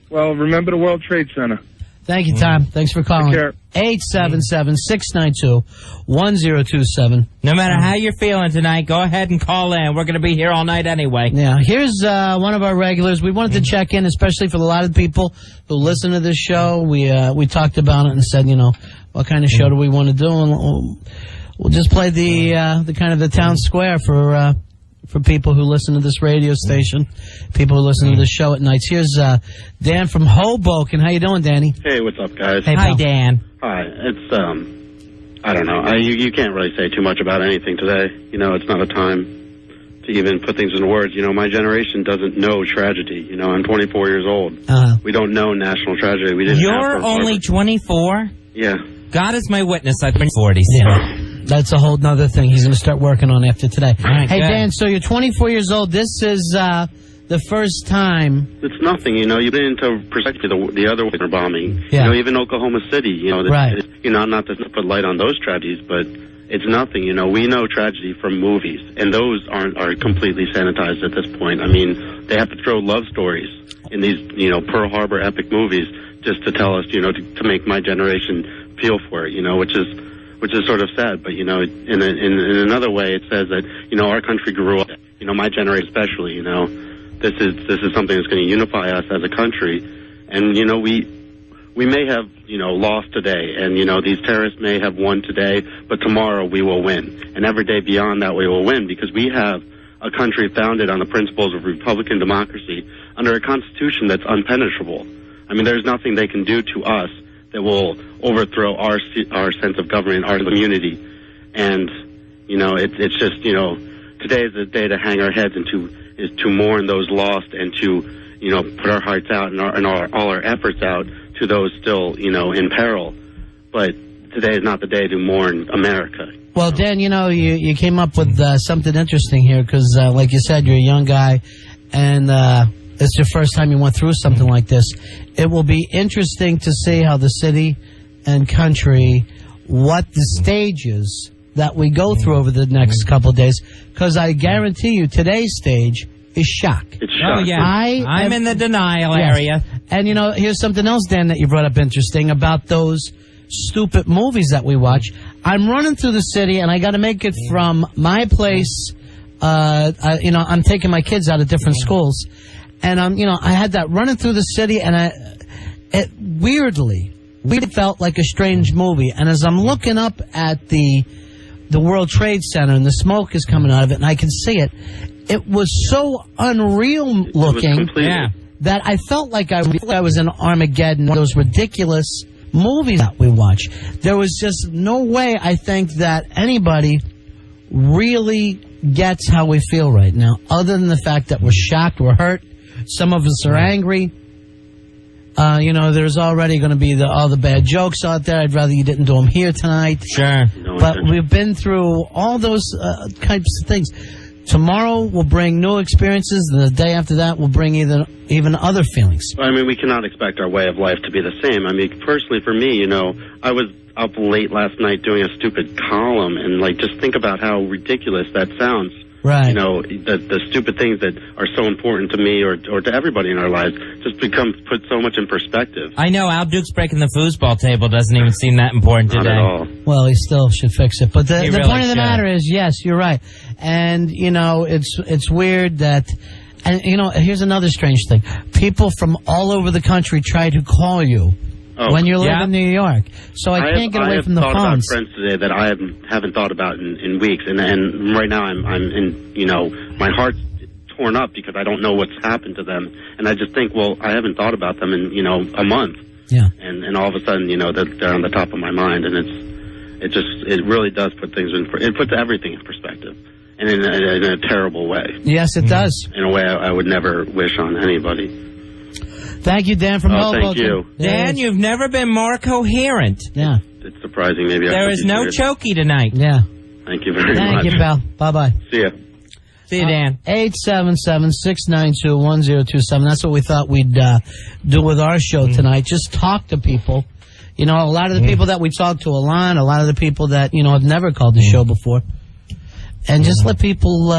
Well, remember the World Trade Center. Thank you, Tom. Thanks for calling. Take care. 877-692-1027. No matter how you're feeling tonight, go ahead and call in. We're going to be here all night anyway. Yeah, here's one of our regulars. We wanted to check in, especially for a lot of the people who listen to this show. We talked about it and said, what kind of show do we want to do? And we'll just play the kind of the town square for people who listen to this radio station, people who listen to this show at nights. Here's Dan from Hoboken. How you doing, Danny? Hey, what's up, guys? Hey, hi, Dan. Hi. It's I don't know. You can't really say too much about anything today. It's not a time to even put things into words. My generation doesn't know tragedy. I'm 24 years old. We don't know national tragedy. We didn't. You're only 24? Yeah. God is my witness. I've been 40. Yeah. That's a whole nother thing he's going to start working on after today. Right, hey, good. Dan, so you're 24 years old. This is the first time. It's nothing, You've been into perspective the other way bombing. Yeah. Even Oklahoma City. Right. Not to put light on those tragedies, but it's nothing. We know tragedy from movies, and those are completely sanitized at this point. I mean, they have to throw love stories in these Pearl Harbor epic movies just to tell us to make my generation feel for it. Which is sort of sad, but in another way, it says that our country grew up. My generation especially. This is something that's going to unify us as a country, and we may have lost today, and these terrorists may have won today, but tomorrow we will win, and every day beyond that we will win, because we have a country founded on the principles of Republican democracy under a constitution that's unpenetrable. I mean, there's nothing they can do to us that will overthrow our sense of government, our immunity. And, it's just, today is the day to hang our heads and to mourn those lost and to, put our hearts out and all our efforts out to those still, in peril. But today is not the day to mourn America. Well, Dan, you came up with something interesting here because, like you said, you're a young guy, and it's your first time you went through something like this. It will be interesting to see how the city and country, what the stages that we go through over the next couple of days, because I guarantee you today's stage is shock. It's shock. Oh, yeah. I'm in the denial area. And, here's something else, Dan, that you brought up interesting about those stupid movies that we watch. I'm running through the city, and I got to make it from my place. I'm taking my kids out of different schools. And, I had that running through the city, and it weirdly felt like a strange movie. And as I'm looking up at the World Trade Center, and the smoke is coming out of it, and I can see it, it was so unreal looking that I felt like I was in Armageddon, one of those ridiculous movies that we watch. There was just no way, I think, that anybody really gets how we feel right now, other than the fact that we're shocked, we're hurt. Some of us are angry. there's already going to be all the bad jokes out there. I'd rather you didn't do them here tonight. Sure. But we've been through all those types of things. Tomorrow will bring new experiences, and the day after that will bring even other feelings. I mean, we cannot expect our way of life to be the same. I mean, personally, for me, I was up late last night doing a stupid column, and, just think about how ridiculous that sounds. Right. The stupid things that are so important to me or to everybody in our lives just put so much in perspective. I know Al Duke's breaking the foosball table doesn't even seem that important today. Not at all. Well, he still should fix it. But the really point of the should. matter is, yes, you're right. And, it's weird that... And, here's another strange thing. People from all over the country try to call you when you live in New York. So I can't get away from the phones. I have thought about friends today that I haven't thought about in weeks. And right now I'm in, my heart's torn up because I don't know what's happened to them. And I just think, well, I haven't thought about them in, a month. Yeah. And all of a sudden, they're on the top of my mind. And it really does put things it puts everything in perspective. And in a terrible way. Yes, it does. In a way I would never wish on anybody. Thank you, Dan from Hoboken. Thank you. Dan, you've never been more coherent. Yeah. It's surprising. Maybe there is no chokey tonight. Yeah. Thank you very much. Thank you, pal. Bye-bye. See ya. See you, Dan. 877-692-1027. That's what we thought we'd do with our show tonight. Just talk to people. A lot of the people that we talk to a lot of the people that, have never called the show before. And just let people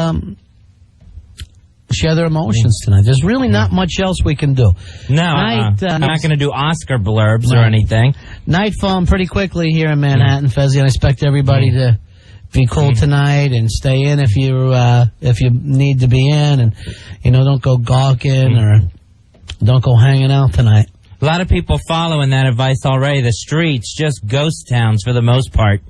share their emotions tonight. There's really not much else we can do. No, I'm not going to do Oscar blurbs or anything. Night falling pretty quickly here in Manhattan, Fezzi, and I expect everybody to be cool tonight and stay in if you need to be in, and don't go gawking or don't go hanging out tonight. A lot of people following that advice already. The streets, just ghost towns for the most part.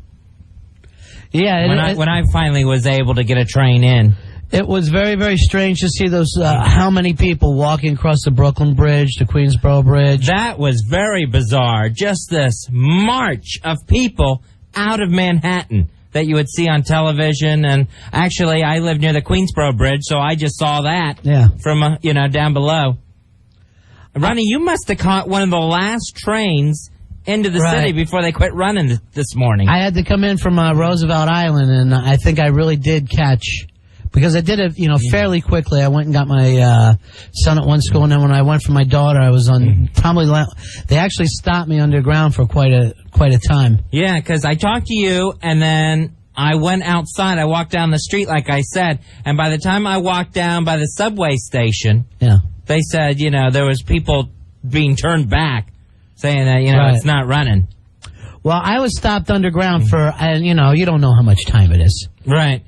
Yeah. When I finally was able to get a train in. It was very, very strange to see those, how many people walking across the Brooklyn Bridge, the Queensboro Bridge. That was very bizarre. Just this march of people out of Manhattan that you would see on television. And actually, I live near the Queensboro Bridge, so I just saw that from, down below. Ronnie, you must have caught one of the last trains into the city before they quit running this morning. I had to come in from Roosevelt Island, and I think I really did catch... Because I did it, fairly quickly. I went and got my son at one school, and then when I went for my daughter, I was on they actually stopped me underground for quite a time. Yeah, because I talked to you, and then I went outside. I walked down the street, like I said, and by the time I walked down by the subway station, they said, there was people being turned back, saying that, it's not running. Well, I was stopped underground for, and you don't know how much time it is. Right.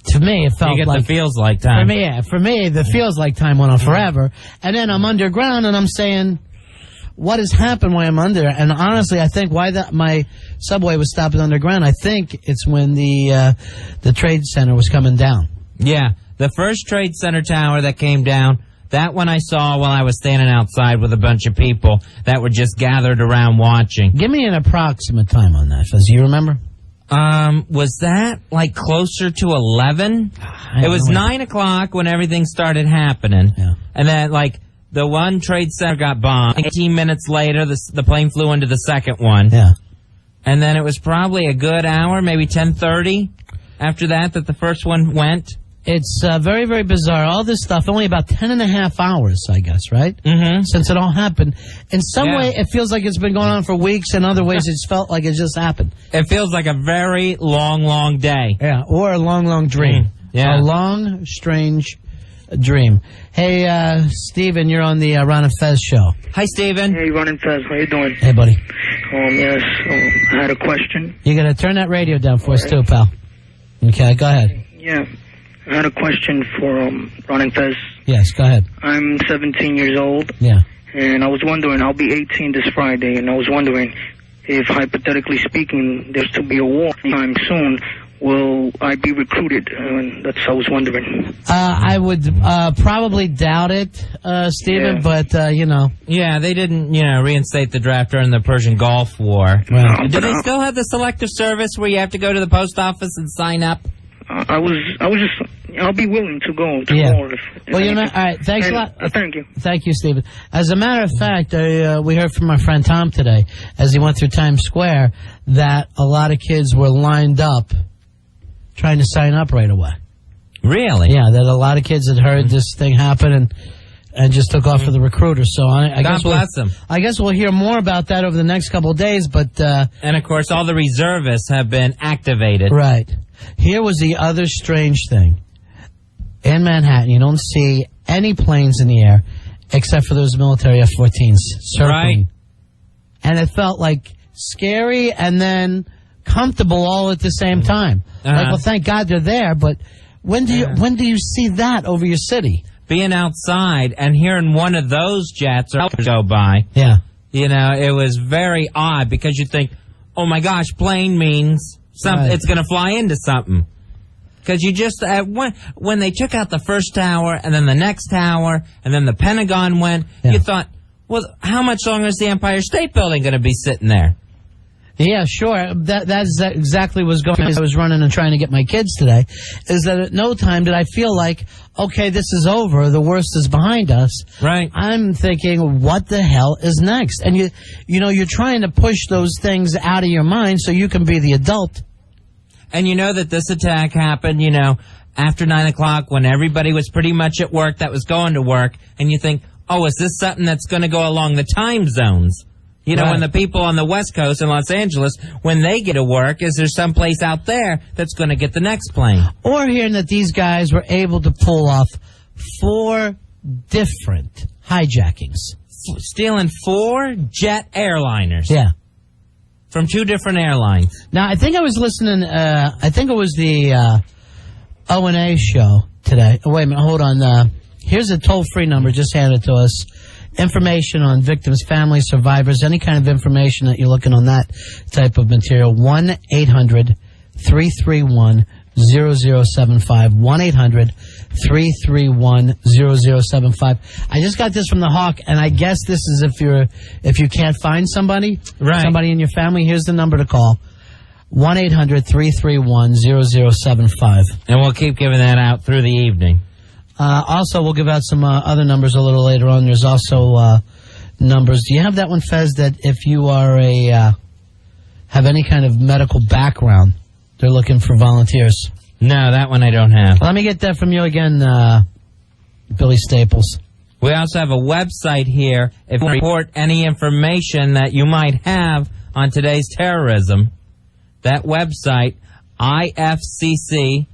To me, it felt you get like... the feels like time. For me, the feels like time went on forever. And then I'm underground, and I'm saying, what has happened while I'm under? And honestly, I think why my subway was stopping underground, I think it's when the Trade Center was coming down. Yeah, the first Trade Center tower that came down, that one I saw while I was standing outside with a bunch of people that were just gathered around watching. Give me an approximate time on that, Fez. Do you remember? Was that like closer to 11? It was 9 o'clock when everything started happening. Yeah. And then the one Trade Center got bombed. 18 minutes later, the plane flew into the second one. Yeah. And then it was probably a good hour, maybe 10:30 after that the first one went. It's very, very bizarre. All this stuff, only about 10 and a half hours, I guess, right? Mm-hmm. Since it all happened. In some way, it feels like it's been going on for weeks. In other ways, it's felt like it just happened. It feels like a very long, long day. Yeah, or a long, long dream. Yeah. A long, strange dream. Hey, Steven, you're on the Ron and Fez show. Hi, Steven. Hey, Ron and Fez, how you doing? Hey, buddy. Yes, I had a question. You got to turn that radio down for us, too, pal. Okay, go ahead. Yeah. I had a question for Ron and Fez. Yes, go ahead. I'm 17 years old. Yeah. And I was wondering, I'll be 18 this Friday, and I was wondering if, hypothetically speaking, there's to be a war anytime soon, will I be recruited? That's what I was wondering. I would probably doubt it, Stephen, but, Yeah, they didn't, reinstate the draft during the Persian Gulf War. Well, do they still have the selective service where you have to go to the post office and sign up? I was just, I'll be willing to go to war. Well, you know, all right, thanks a lot. Thank you. Thank you, Stephen. As a matter of fact, we heard from our friend Tom today, as he went through Times Square, that a lot of kids were lined up trying to sign up right away. Really? Yeah, that a lot of kids had heard this thing happen and just took off for the recruiter. So I guess bless them. I guess we'll hear more about that over the next couple of days. But and of course, all the reservists have been activated. Right. Here was the other strange thing. In Manhattan, you don't see any planes in the air except for those military F-14s circling. Right. And it felt like scary and then comfortable all at the same time. Like, well, thank God they're there, but when do you see that over your city? Being outside and hearing one of those jets go by. Yeah. You know, it was very odd because you think, oh my gosh, plane means something. It's going to fly into something. Because you just, when they took out the first tower and then the next tower and then the Pentagon went, you thought, well, how much longer is the Empire State Building going to be sitting there? Yeah, sure. That's exactly what was going on as I was running and trying to get my kids today, is that at no time did I feel like, okay, this is over, the worst is behind us. Right. I'm thinking, what the hell is next? And you know, you're trying to push those things out of your mind so you can be the adult. And you know that this attack happened, you know, after 9 o'clock when everybody was pretty much at work that was going to work, and you think, oh, is this something that's going to go along the time zones? You know, when the people on the West Coast in Los Angeles, when they get to work, is there someplace out there that's going to get the next plane? Or hearing that these guys were able to pull off 4 different hijackings. Stealing 4 jet airliners. Yeah. From 2 different airlines. Now, I think I was listening, I think it was the O&A show today. Oh, wait a minute, hold on. Here's a toll-free number just handed to us. Information on victims, families, survivors, any kind of information that you're looking on that type of material. 1-800-331-0075. 1-800-331-0075. I just got this from the Hawk, and I guess this is if you can't find somebody, somebody in your family, here's the number to call. 1-800-331-0075. And we'll keep giving that out through the evening. Also, we'll give out some other numbers a little later on. There's also numbers. Do you have that one, Fez, that if you are have any kind of medical background, they're looking for volunteers? No, that one I don't have. Let me get that from you again, Billy Staples. We also have a website here. If you report any information that you might have on today's terrorism, that website, ifcc.fbi.gov.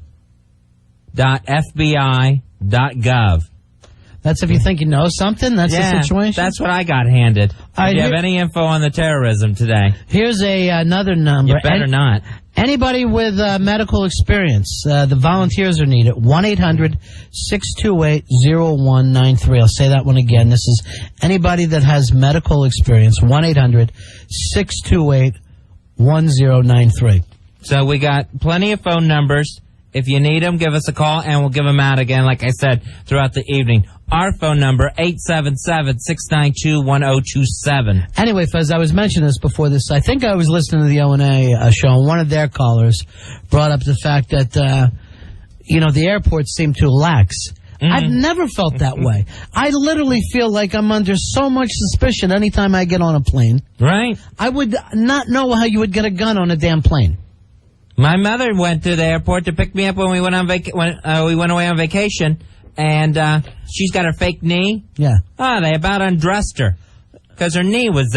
That's if you think you know something? That's the situation? That's what I got handed. If you have any info on the terrorism today. Here's another number. You better not. Anybody with medical experience, the volunteers are needed. 1-800-628-0193. I'll say that one again. This is anybody that has medical experience. 1-800-628-1093. So we got plenty of phone numbers. If you need them, give us a call, and we'll give them out again, like I said, throughout the evening. Our phone number, 877-692-1027. Anyway, Fez, I was mentioning this before this. I think I was listening to the O&A show, and one of their callers brought up the fact that, the airports seem too lax. I've never felt that way. I literally feel like I'm under so much suspicion anytime I get on a plane. Right. I would not know how you would get a gun on a damn plane. My mother went to the airport to pick me up when we went on we went away on vacation, and she's got her fake knee. Yeah. Oh, they about undressed her because her knee was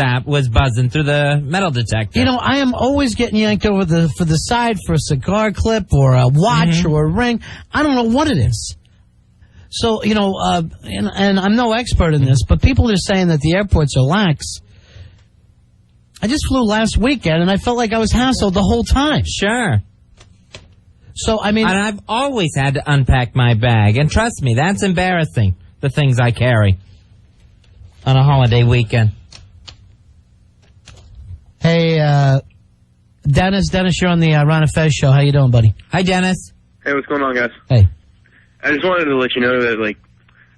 buzzing through the metal detector. You know, I am always getting yanked over for the side for a cigar clip or a watch or a ring. I don't know what it is. So, and I'm no expert in this, but people are saying that the airports are lax. I just flew last weekend, and I felt like I was hassled the whole time. Sure. So, I mean... And I've always had to unpack my bag. And trust me, that's embarrassing, the things I carry on a holiday weekend. Hey, Dennis, you're on the Ron and Fez show. How you doing, buddy? Hi, Dennis. Hey, what's going on, guys? Hey. I just wanted to let you know that,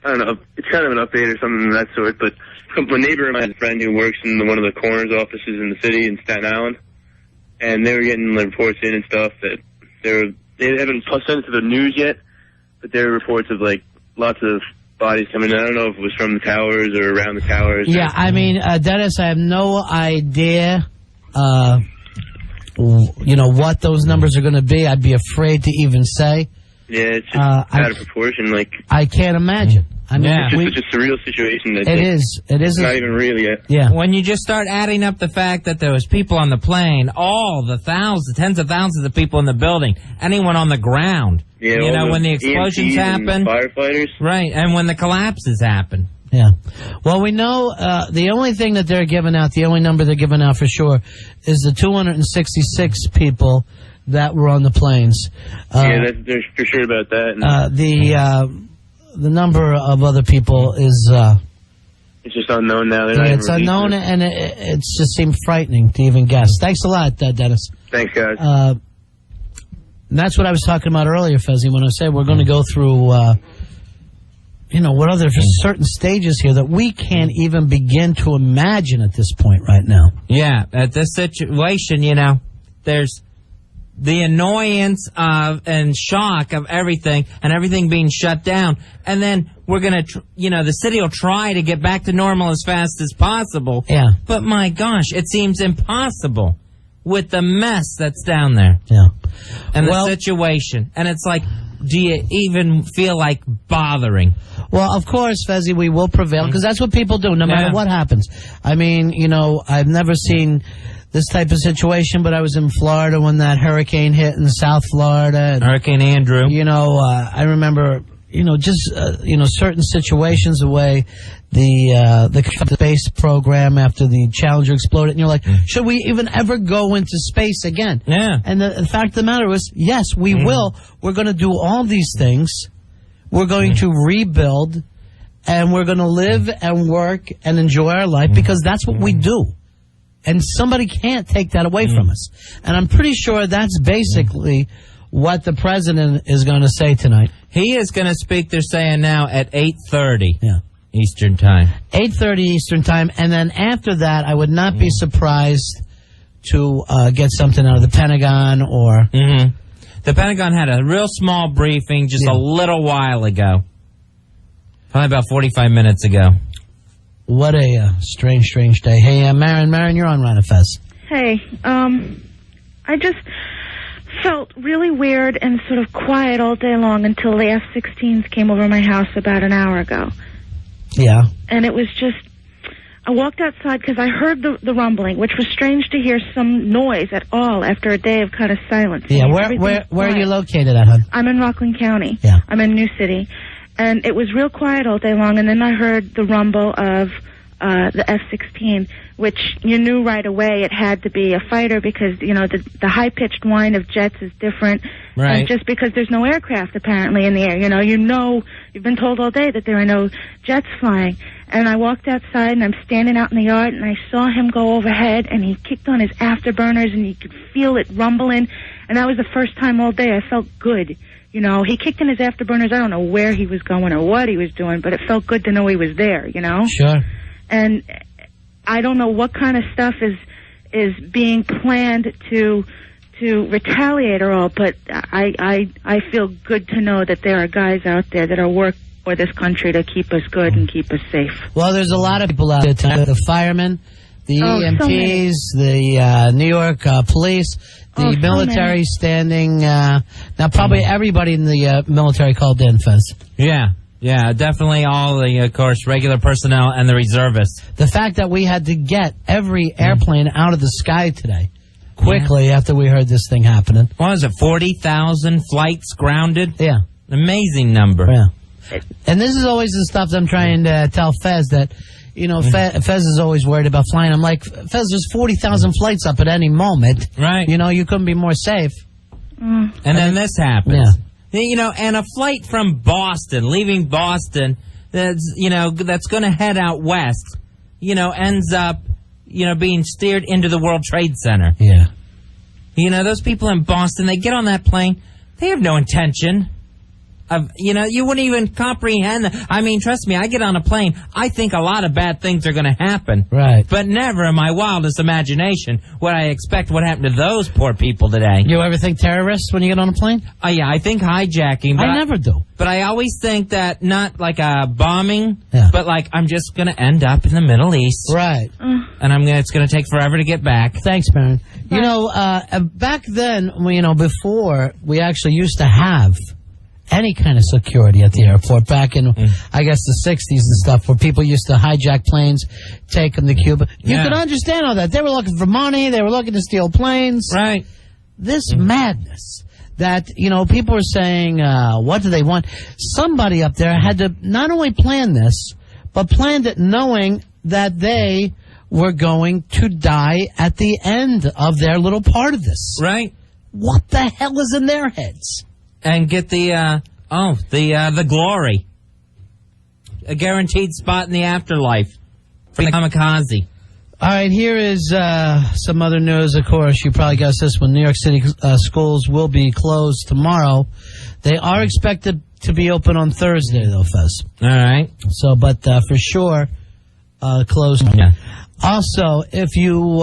I don't know, it's kind of an update or something of that sort, but my neighbor and I had a friend who works in one of the coroner's offices in the city in Staten Island, and they were getting reports in and stuff that they haven't sent it to the news yet, but there were reports of, like, lots of bodies coming in. I don't know if it was from the towers or around the towers. Yeah, I mean, Dennis, I have no idea, what those numbers are going to be. I'd be afraid to even say. Yeah, it's just out of proportion. Like, I can't imagine. I mean, it's just such a surreal situation. That it is. It's not even real yet. Yeah. When you just start adding up the fact that there was people on the plane, all the tens of thousands of people in the building, anyone on the ground. Yeah, when the explosions EMTs happen. and firefighters. Right, and when the collapses happen. Yeah. Well, we know the only thing that they're giving out, the only number they're giving out for sure, is the 266 people that were on the planes. They're for sure about that. The number of other people is... it's just unknown now. It's unknown, and it just seemed frightening to even guess. Thanks a lot, Dennis. Thanks, guys. And that's what I was talking about earlier, Fezzi, when I said we're going to go through... what other certain stages here that we can't even begin to imagine at this point right now. Yeah, at this situation, there's the annoyance of and shock of everything and everything being shut down. And then we're going to, the city will try to get back to normal as fast as possible. Yeah. But my gosh, it seems impossible with the mess that's down there. Yeah. And the situation. And it's like, do you even feel like bothering? Well, of course, Fezzi, we will prevail, because that's what people do, no matter what happens. I mean, I've never seen this type of situation, but I was in Florida when that hurricane hit in South Florida. And, Hurricane Andrew. I remember, certain situations, the way the space program after the Challenger exploded, and you're like, should we even ever go into space again? Yeah. And the fact of the matter is, yes, we will. We're going to do all these things. We're going to rebuild, and we're going to live and work and enjoy our life, because that's what we do. And somebody can't take that away from us. And I'm pretty sure that's basically what the president is going to say tonight. He is going to speak, they're saying now, at 8:30 Eastern Time. 8:30 Eastern Time. And then after that, I would not be surprised to get something out of the Pentagon or... The Pentagon had a real small briefing just a little while ago. Probably about 45 minutes ago. What a strange day. Hey, Marin, you're on Ron and Fez. Hey, I just felt really weird and sort of quiet all day long until the F-16s came over my house about an hour ago. Yeah. And it was just... I walked outside because I heard the rumbling, which was strange to hear some noise at all after a day of kind of silence. Yeah, where are you located at, hon? I'm in Rockland County. Yeah. I'm in New City. And it was real quiet all day long, and then I heard the rumble of the F-16, which you knew right away it had to be a fighter because, the high-pitched whine of jets is different. Right. And just because there's no aircraft apparently in the air, you've been told all day that there are no jets flying. And I walked outside, and I'm standing out in the yard, and I saw him go overhead, and he kicked on his afterburners, and you could feel it rumbling. And that was the first time all day I felt good. He kicked in his afterburners. I don't know where he was going or what he was doing, but it felt good to know he was there, Sure. And I don't know what kind of stuff is being planned to retaliate or all, but I feel good to know that there are guys out there that are working for this country to keep us good and keep us safe. Well, there's a lot of people out there tonight. The firemen, the EMTs, the New York police, the military standing. Now, probably everybody in the military called in, Fez. Yeah, definitely all the, of course, regular personnel and the reservists. The fact that we had to get every airplane out of the sky today, quickly after we heard this thing happening. What was it, 40,000 flights grounded? Yeah. Amazing number. Yeah. And this is always the stuff that I'm trying to tell Fez that, Fez is always worried about flying. I'm like, Fez, there's 40,000 flights up at any moment. Right. You couldn't be more safe. And then this happens. Yeah. And a flight from Boston, leaving Boston, that's going to head out west, ends up, being steered into the World Trade Center. Yeah. Those people in Boston, they get on that plane, they have no intention You wouldn't even comprehend that. I mean, trust me, I get on a plane, I think a lot of bad things are going to happen. Right. But never in my wildest imagination would I expect what happened to those poor people today. You ever think terrorists when you get on a plane? Yeah, I think hijacking. But I never do. But I always think that not like a bombing, but like I'm just going to end up in the Middle East. Right. And it's going to take forever to get back. Thanks, Baron. You know, back then, before we actually used to have any kind of security at the airport, back in, I guess, the 60s and stuff, where people used to hijack planes, take them to Cuba. You could understand all that. They were looking for money. They were looking to steal planes. Right. This madness that, people were saying, what do they want? Somebody up there had to not only plan this, but planned it knowing that they were going to die at the end of their little part of this. Right. What the hell is in their heads? And get the glory. A guaranteed spot in the afterlife for the kamikaze. All right, here is some other news, of course. You probably guessed this one. New York City schools will be closed tomorrow. They are expected to be open on Thursday, though, Fez. All right. So, but for sure, closed. Yeah. Also, if you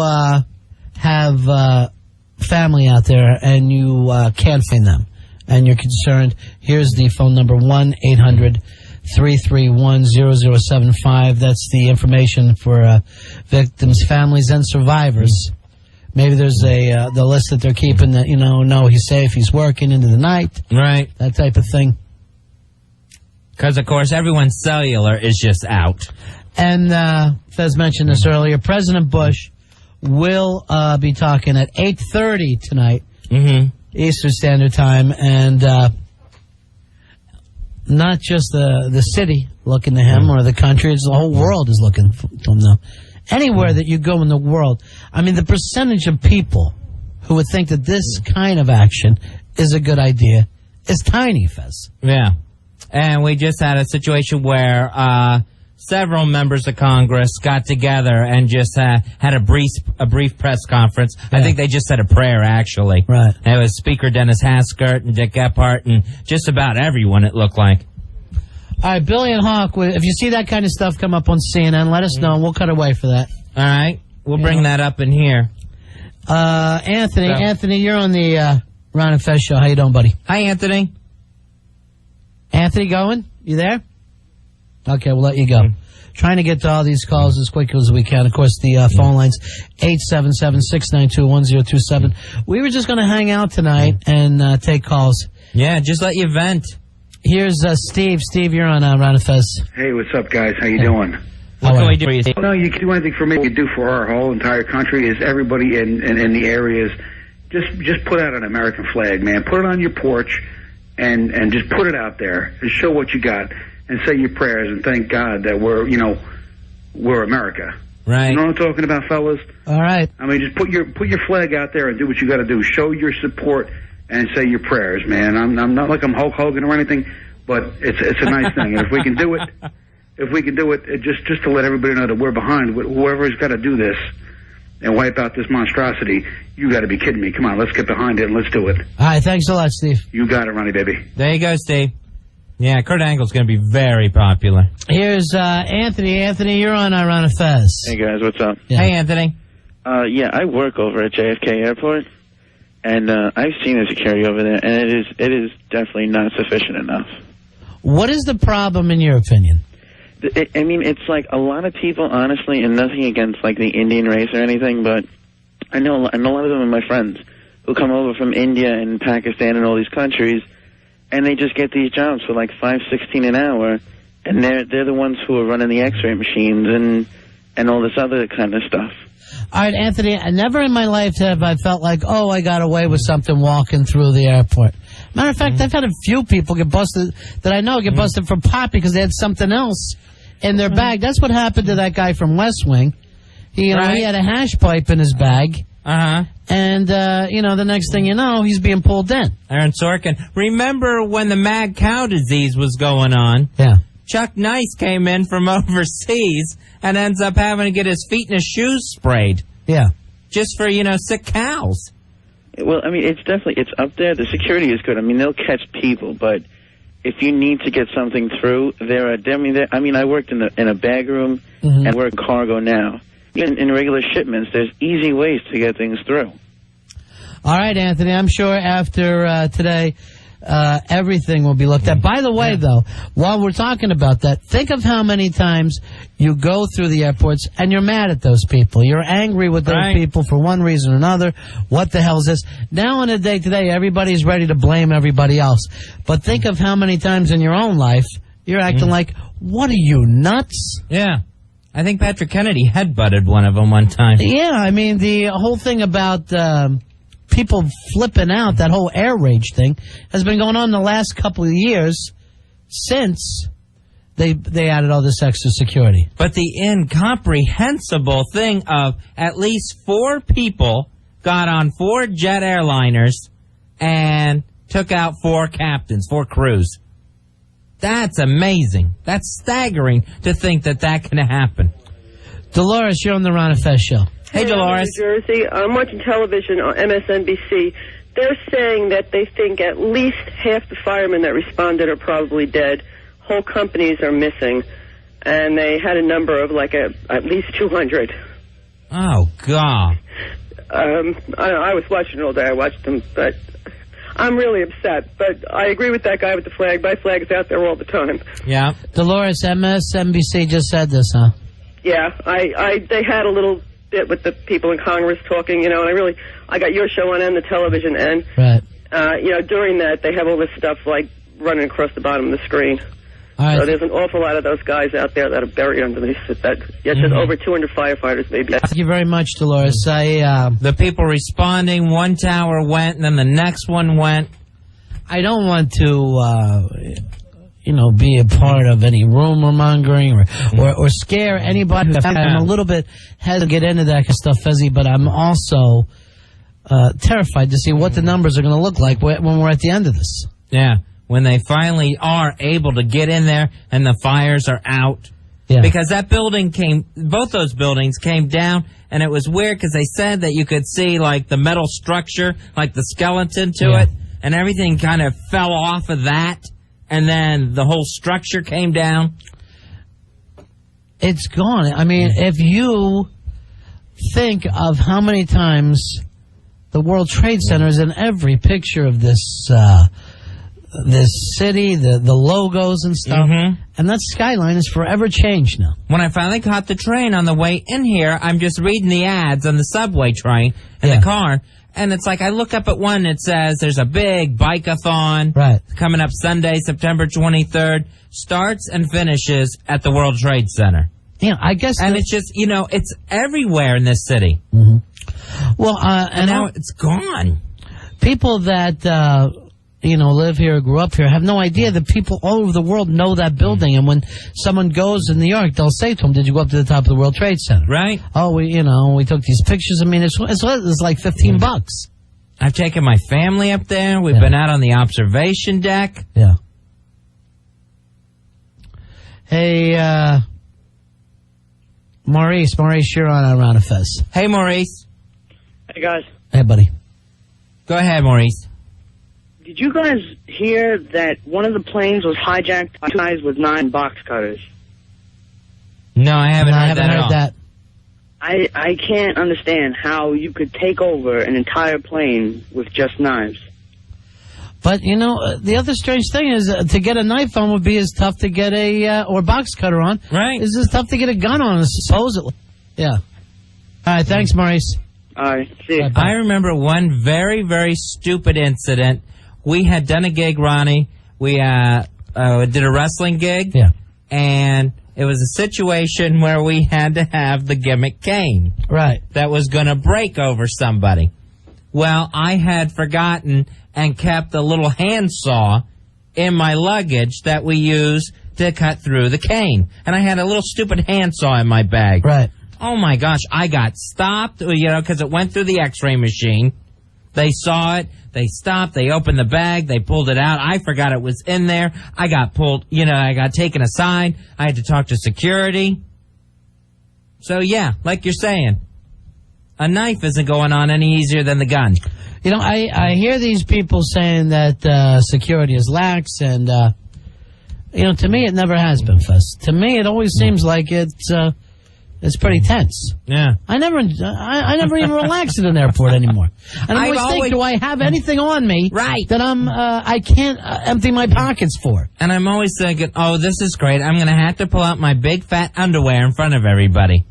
have family out there and you can't find them, and you're concerned, here's the phone number, 1-800-331-0075. That's the information for victims, families, and survivors. Maybe there's the list that they're keeping that, no, he's safe, he's working into the night. Right. That type of thing. Because, of course, everyone's cellular is just out. And Fez mentioned this earlier. President Bush will be talking at 8:30 tonight. Eastern Standard Time, and not just the city looking to him or the country, it's the whole world is looking to him now. Anywhere that you go in the world, I mean, the percentage of people who would think that this kind of action is a good idea is tiny, Fez. Yeah. And we just had a situation where several members of Congress got together and just had a brief press conference. Yeah. I think they just said a prayer, actually. Right. It was Speaker Dennis Haskert and Dick Gephardt and just about everyone, it looked like. All right, Billy and Hawk, if you see that kind of stuff come up on CNN, let us know. We'll cut away for that. All right. We'll bring that up in here. Anthony, you're on the Ron and Fez show. How you doing, buddy? Hi, Anthony. Anthony going? You there? Okay, we'll let you go. Trying to get to all these calls as quick as we can. Of course, the phone line's 877-692-1027. We were just going to hang out tonight and take calls. Yeah, just let you vent. Here's Steve. Steve, you're on Ron and Fez. Hey, what's up, guys? How you doing? What can we do for you? No, you can do anything for me. You do for our whole entire country is everybody in the areas. Just put out an American flag, man. Put it on your porch and just put it out there and show what you got. And say your prayers and thank God that we're America. Right. You know what I'm talking about, fellas? All right. I mean, just put your flag out there and do what you got to do. Show your support and say your prayers, man. I'm not like I'm Hulk Hogan or anything, but it's a nice thing. And if we can do it, just to let everybody know that we're behind whoever's got to do this and wipe out this monstrosity. You got to be kidding me. Come on, let's get behind it and let's do it. All right. Thanks a lot, Steve. You got it, Ronnie, baby. There you go, Steve. Yeah, Kurt Angle's going to be very popular. Here's Anthony. Anthony, you're on Ron and Fez. Hey, guys, what's up? Yeah. Hey, Anthony. Yeah, I work over at JFK Airport, and I've seen the security over there, and it is definitely not sufficient enough. What is the problem, in your opinion? I mean, it's like a lot of people, honestly, and nothing against, like, the Indian race or anything, but I know a lot of them are my friends who come over from India and Pakistan and all these countries, and they just get these jobs for like $5.16 an hour, and they're the ones who are running the X-ray machines and all this other kind of stuff. All right, Anthony, never in my life have I felt like, oh, I got away with something walking through the airport. Matter of fact, I've had a few people get busted that I know get busted for pot because they had something else in their bag. That's what happened to that guy from West Wing. He had a hash pipe in his bag. Uh-huh. And, the next thing you know, he's being pulled in. Aaron Sorkin. Remember when the mad cow disease was going on? Yeah. Chuck Nice came in from overseas and ends up having to get his feet and his shoes sprayed. Yeah. Just for, sick cows. Well, I mean, it's up there. The security is good. I mean, they'll catch people, but if you need to get something through, I mean, I worked in a bag room and work cargo now. Even in regular shipments, there's easy ways to get things through. All right, Anthony, I'm sure after today, everything will be looked at. By the way, though, while we're talking about that, think of how many times you go through the airports and you're mad at those people. You're angry with those people for one reason or another. What the hell is this? Now in the day today, everybody's ready to blame everybody else. But think of how many times in your own life you're acting like, what are you, nuts? Yeah. I think Patrick Kennedy headbutted one of them one time. Yeah, I mean, the whole thing about people flipping out, that whole air rage thing, has been going on the last couple of years since they added all this extra security. But the incomprehensible thing of at least 4 people got on 4 jet airliners and took out 4 captains, 4 crews. That's amazing. That's staggering to think that can happen. Dolores, you're on the Ron and Fez show. Hey, Dolores. I'm in New Jersey. I'm watching television on MSNBC. They're saying that they think at least half the firemen that responded are probably dead. Whole companies are missing. And they had a number of at least 200. Oh, God. I was watching it all day. I watched them, but I'm really upset. But I agree with that guy with the flag. My flag is out there all the time. Yeah. Dolores, MSNBC just said this, huh? Yeah. They had a little bit with the people in Congress talking, and I got your show on and the television, and, during that, they have all this stuff, running across the bottom of the screen. Right. So there's an awful lot of those guys out there that are buried underneath it. Just over 200 firefighters, maybe. Thank you very much, Dolores. The people responding, one tower went, and then the next one went. I don't want to, be a part of any rumor mongering or scare anybody. I'm a little bit hesitant to get into that kind of stuff, Fezzy, but I'm also terrified to see what the numbers are going to look like when we're at the end of this. Yeah, when they finally are able to get in there and the fires are out. Yeah. Because both those buildings came down, and it was weird because they said that you could see, the metal structure, the skeleton to it, and everything kind of fell off of that. And then the whole structure came down. It's gone. I mean, if you think of how many times the World Trade Center is in every picture of this city, the logos and stuff, and that skyline is forever changed now. When I finally caught the train on the way in here, I'm just reading the ads on the subway train in the car. And it's I look up at one, it says there's a big bike-a-thon coming up Sunday, September 23rd, starts and finishes at the World Trade Center. Yeah, I guess. And it's just, it's everywhere in this city. Well, and now it's gone. People that, live here, grew up here, have no idea that people all over the world know that building. And when someone goes in New York, they'll say to them, "Did you go up to the top of the World Trade Center?" Right. Oh, we took these pictures. I mean, it's like $15. I've taken my family up there. We've been out on the observation deck. Yeah. Hey, Maurice, you're on Ron and Fez. Hey, Maurice. Hey, guys. Hey, buddy. Go ahead, Maurice. Did you guys hear that one of the planes was hijacked by 2 guys with 9 box cutters? No, I haven't heard that. I can't understand how you could take over an entire plane with just knives. But, the other strange thing is to get a knife on would be as tough to get or box cutter on. Right. It's as tough to get a gun on, supposedly. Yeah. All right, thanks, Maurice. All right, see you. I remember one very, very stupid incident. We had done a gig, Ronnie. We did a wrestling gig. Yeah. And it was a situation where we had to have the gimmick cane. Right. That was going to break over somebody. Well, I had forgotten and kept a little handsaw in my luggage that we use to cut through the cane. And I had a little stupid handsaw in my bag. Right. Oh, my gosh. I got stopped, because it went through the x-ray machine. They saw it. They stopped. They opened the bag. They pulled it out. I forgot it was in there. I got pulled, I got taken aside. I had to talk to security. So, yeah, like you're saying, a knife isn't going on any easier than the gun. I hear these people saying that security is lax and You know, to me, it never has been, Fez. To me, it always seems like it's pretty tense. Yeah. I never even relax at an airport anymore. And I always think, do I have anything on me that I can't empty my pockets for? And I'm always thinking, oh, this is great. I'm going to have to pull out my big fat underwear in front of everybody.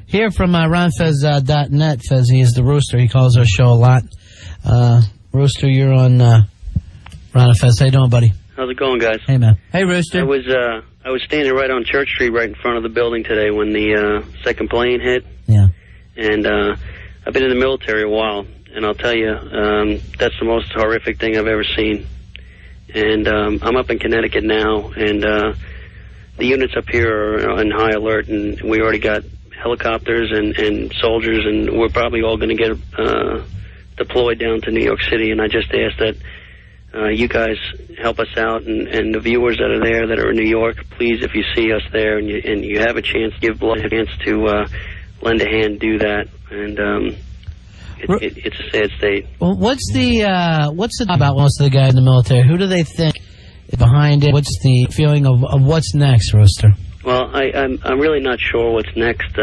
Here from RonFez.net, Fez, he is the Rooster. He calls our show a lot. Rooster, you're on Ron and Fez. How you doing, buddy? How's it going, guys? Hey, man. Hey, Rooster. I was standing right on Church Street, right in front of the building today when the second plane hit. Yeah. And I've been in the military a while, and I'll tell you, that's the most horrific thing I've ever seen. And I'm up in Connecticut now, and the units up here are on high alert, and we already got helicopters and soldiers, and we're probably all going to get deployed down to New York City. And I just asked that you guys help us out, and the viewers that are there that are in New York, please, if you see us there and you have a chance, give blood a chance to lend a hand, do that. And it's a sad state. Well, what's the about most of the guys in the military? Who do they think is behind it? What's the feeling of what's next, Rooster? Well, I'm really not sure what's next.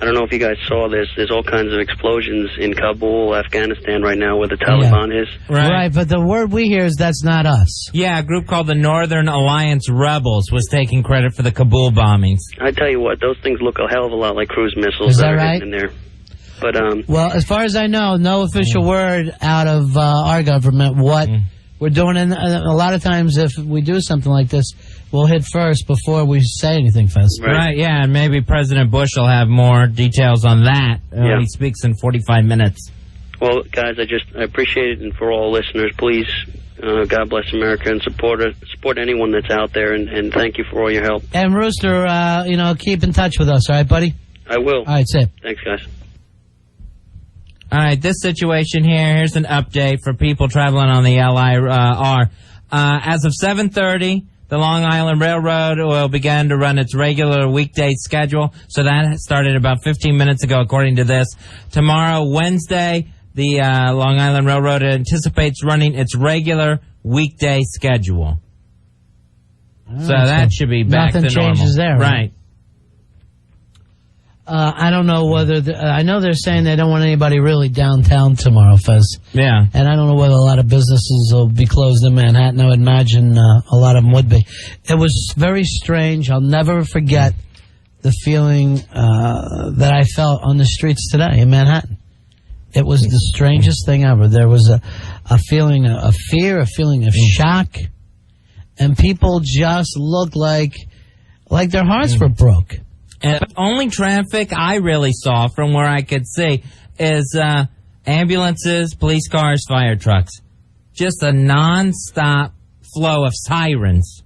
I don't know if you guys saw this. There's all kinds of explosions in Kabul, Afghanistan right now where the Taliban is. Right, but the word we hear is that's not us. Yeah, a group called the Northern Alliance Rebels was taking credit for the Kabul bombings. I tell you what, those things look a hell of a lot like cruise missiles. Is that right? In there. But well, as far as I know, no official word out of our government what we're doing. And a lot of times if we do something like this, we'll hit first before we say anything, Fez. Right, yeah, and maybe President Bush will have more details on that when he speaks in 45 minutes. Well, guys, I appreciate it, and for all listeners, please, God bless America, and support anyone that's out there, and thank you for all your help. And Rooster, keep in touch with us, all right, buddy? I will. All right, Sept. Thanks, guys. All right, this situation here's an update for people traveling on the LIR. As of 7:30, the Long Island Railroad will begin to run its regular weekday schedule. So that started about 15 minutes ago, according to this. Tomorrow, Wednesday, the Long Island Railroad anticipates running its regular weekday schedule. So that should be back to normal. Nothing changes there, right? I don't know whether... I know they're saying they don't want anybody really downtown tomorrow, Fez. Yeah. And I don't know whether a lot of businesses will be closed in Manhattan. I would imagine a lot of them would be. It was very strange. I'll never forget the feeling that I felt on the streets today in Manhattan. It was the strangest thing ever. There was a feeling of fear, a feeling of shock, and people just looked like their hearts were broke. And the only traffic I really saw from where I could see is ambulances, police cars, fire trucks. Just a non-stop flow of sirens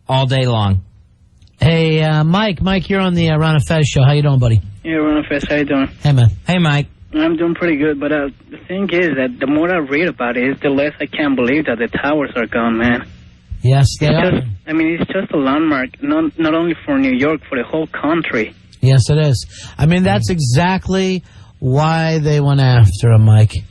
all day long. Hey, Mike, you're on the Ron and Fez show. How you doing, buddy? Yeah, Ron and Fez, how you doing? Hey, man. Hey, Mike. I'm doing pretty good, but the thing is that the more I read about it, the less I can't believe that the towers are gone, man. Yes, they are. I mean, it's just a landmark, not only for New York, for the whole country. Yes, it is. I mean, that's exactly why they went after him, Mike.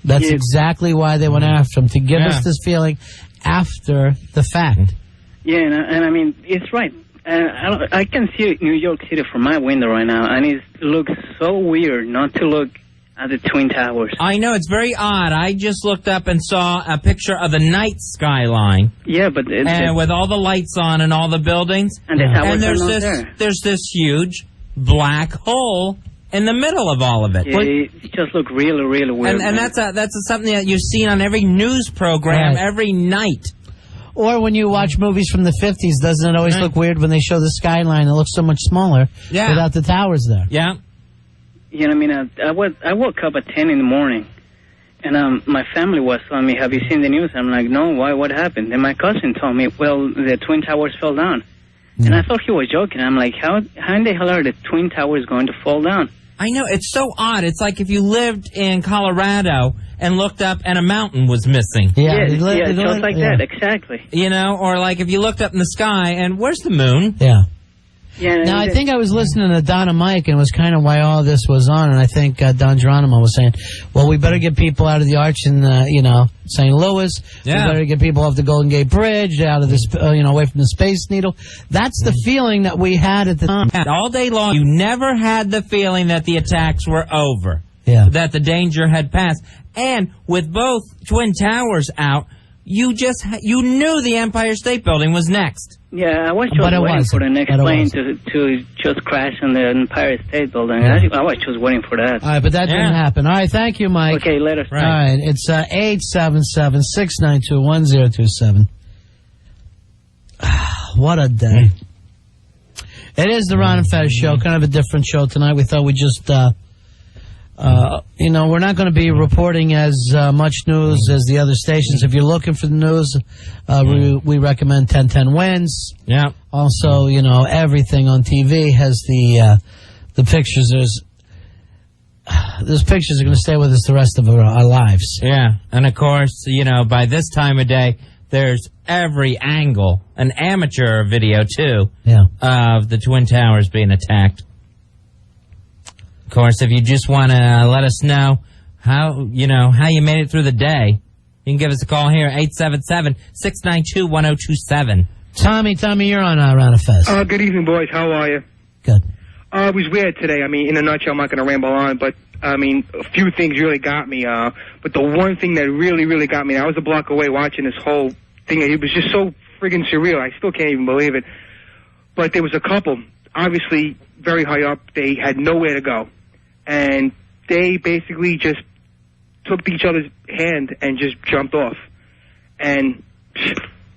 That's exactly why they went after him, to give us this feeling after the fact. Yeah, and I mean, it's right. I can see New York City from my window right now, and it looks so weird not to look at the Twin Towers. I know, it's very odd. I just looked up and saw a picture of the night skyline. Yeah, but... and with all the lights on and all the buildings. And the towers and are not there. There's this huge black hole in the middle of all of it. Yeah, it just looks really, really weird. And that's something that you've seen on every news program every night. Or when you watch movies from the 50s, doesn't it always look weird when they show the skyline? It looks so much smaller without the towers there. Yeah. You know, I mean, I woke up at 10 in the morning, and my family was telling me, have you seen the news? I'm like, no, why? What happened? And my cousin told me, well, the Twin Towers fell down. And I thought he was joking. I'm like, how in the hell are the Twin Towers going to fall down? I know, it's so odd. It's like if you lived in Colorado and looked up and a mountain was missing. Yeah, just like that, exactly. You know, or like if you looked up in the sky and where's the moon? Yeah. Yeah. Now, I think I was listening to Don and Mike, and it was kind of why all this was on, and I think Don Geronimo was saying, well, we better get people out of the arch in, St. Louis. Yeah. We better get people off the Golden Gate Bridge, out of this, away from the Space Needle. That's the feeling that we had at the time. All day long, you never had the feeling that the attacks were over. Yeah. That the danger had passed. And with both Twin Towers out, you knew the Empire State Building was next. Yeah, I was just waiting for the next plane to just crash on the Empire State Building. Yeah. I was just waiting for that. All right, but that didn't happen. All right, thank you, Mike. Okay, later. All right, it's 877-692-1027. What a day. It is the Ron and Fez show, kind of a different show tonight. We thought we'd just, we're not going to be reporting as much news as the other stations. If you're looking for the news, we recommend 1010 Wins. Yeah. Also, everything on TV has the pictures. Those pictures are going to stay with us the rest of our lives. Yeah, and of course, by this time of day, there's every angle, an amateur video too, of the Twin Towers being attacked. Of course, if you just want to let us know how you made it through the day, you can give us a call here, 877-692-1027. Tommy, you're on Ron and Fez. Good evening, boys. How are you? Good. It was weird today. I mean, in a nutshell, I'm not going to ramble on, but, a few things really got me. But the one thing that really, really got me, I was a block away watching this whole thing. It was just so friggin' surreal. I still can't even believe it. But there was a couple, obviously very high up. They had nowhere to go. And they basically just took each other's hand and just jumped off. And,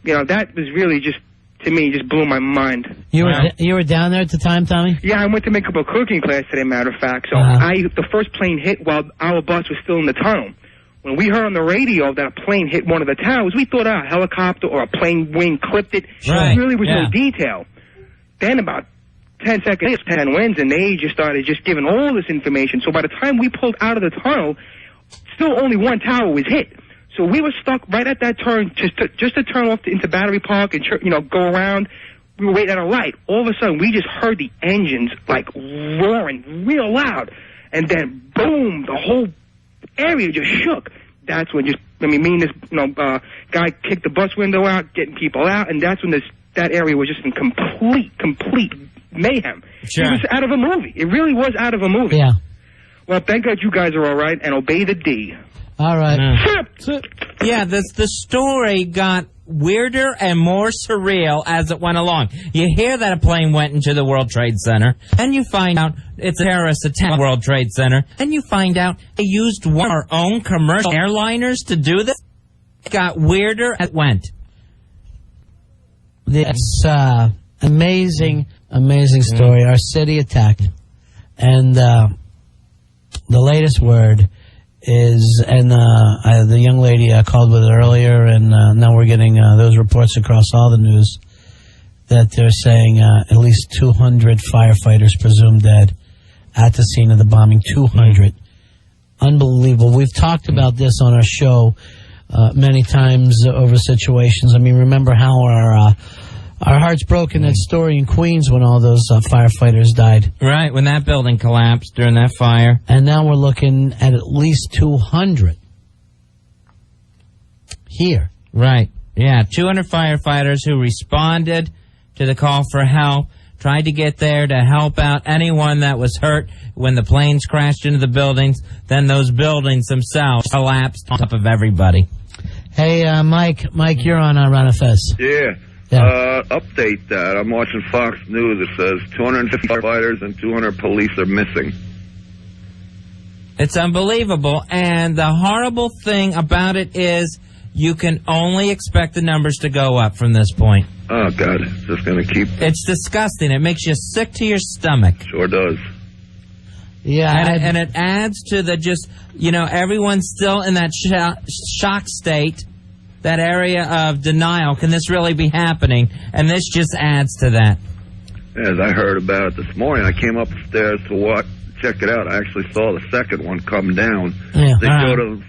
that was really just, to me, just blew my mind. You were down there at the time, Tommy? Yeah, I went to make up a cooking class today, matter of fact. So the first plane hit while our bus was still in the tunnel. When we heard on the radio that a plane hit one of the towers, we thought a helicopter or a plane wing clipped it. Right. There really was no detail. Then about 10 seconds, 10 winds, and they just started just giving all this information. So by the time we pulled out of the tunnel, still only one tower was hit. So we were stuck right at that turn, just to turn off into Battery Park and go around. We were waiting at a light. All of a sudden, we just heard the engines like roaring real loud, and then boom, the whole area just shook. That's when me and this guy kicked the bus window out, getting people out, and that's when that area was just in complete mayhem. Sure. It was out of a movie. It really was out of a movie. Yeah. Well, thank God you guys are all right, and obey the D. All right. Yeah, the story got weirder and more surreal as it went along. You hear that a plane went into the World Trade Center, and you find out it's a terrorist attack on the World Trade Center, and you find out they used one of our own commercial airliners to do this. It got weirder as it went. This amazing story. Our city attacked, and the latest word is, and the young lady called with it earlier, and now we're getting those reports across all the news that they're saying at least 200 firefighters presumed dead at the scene of the bombing. 200. Unbelievable. We've talked about this on our show many times over situations. I mean, remember how our hearts broke in that story in Queens when all those firefighters died. Right, when that building collapsed during that fire. And now we're looking at least 200 here. Right, yeah, 200 firefighters who responded to the call for help, tried to get there to help out anyone that was hurt when the planes crashed into the buildings. Then those buildings themselves collapsed on top of everybody. Hey, Mike, you're on Ron and Fez. Yeah. Update that. I'm watching Fox News. It says 250 firefighters and 200 police are missing. It's unbelievable. And the horrible thing about it is you can only expect the numbers to go up from this point. Oh, God. It's just going to keep... It's disgusting. It makes you sick to your stomach. Sure does. Yeah. And it adds to the just, everyone's still in that shock state. That area of denial. Can this really be happening? And this just adds to that. As I heard about it this morning, I came upstairs to check it out. I actually saw the second one come down. Yeah. They showed a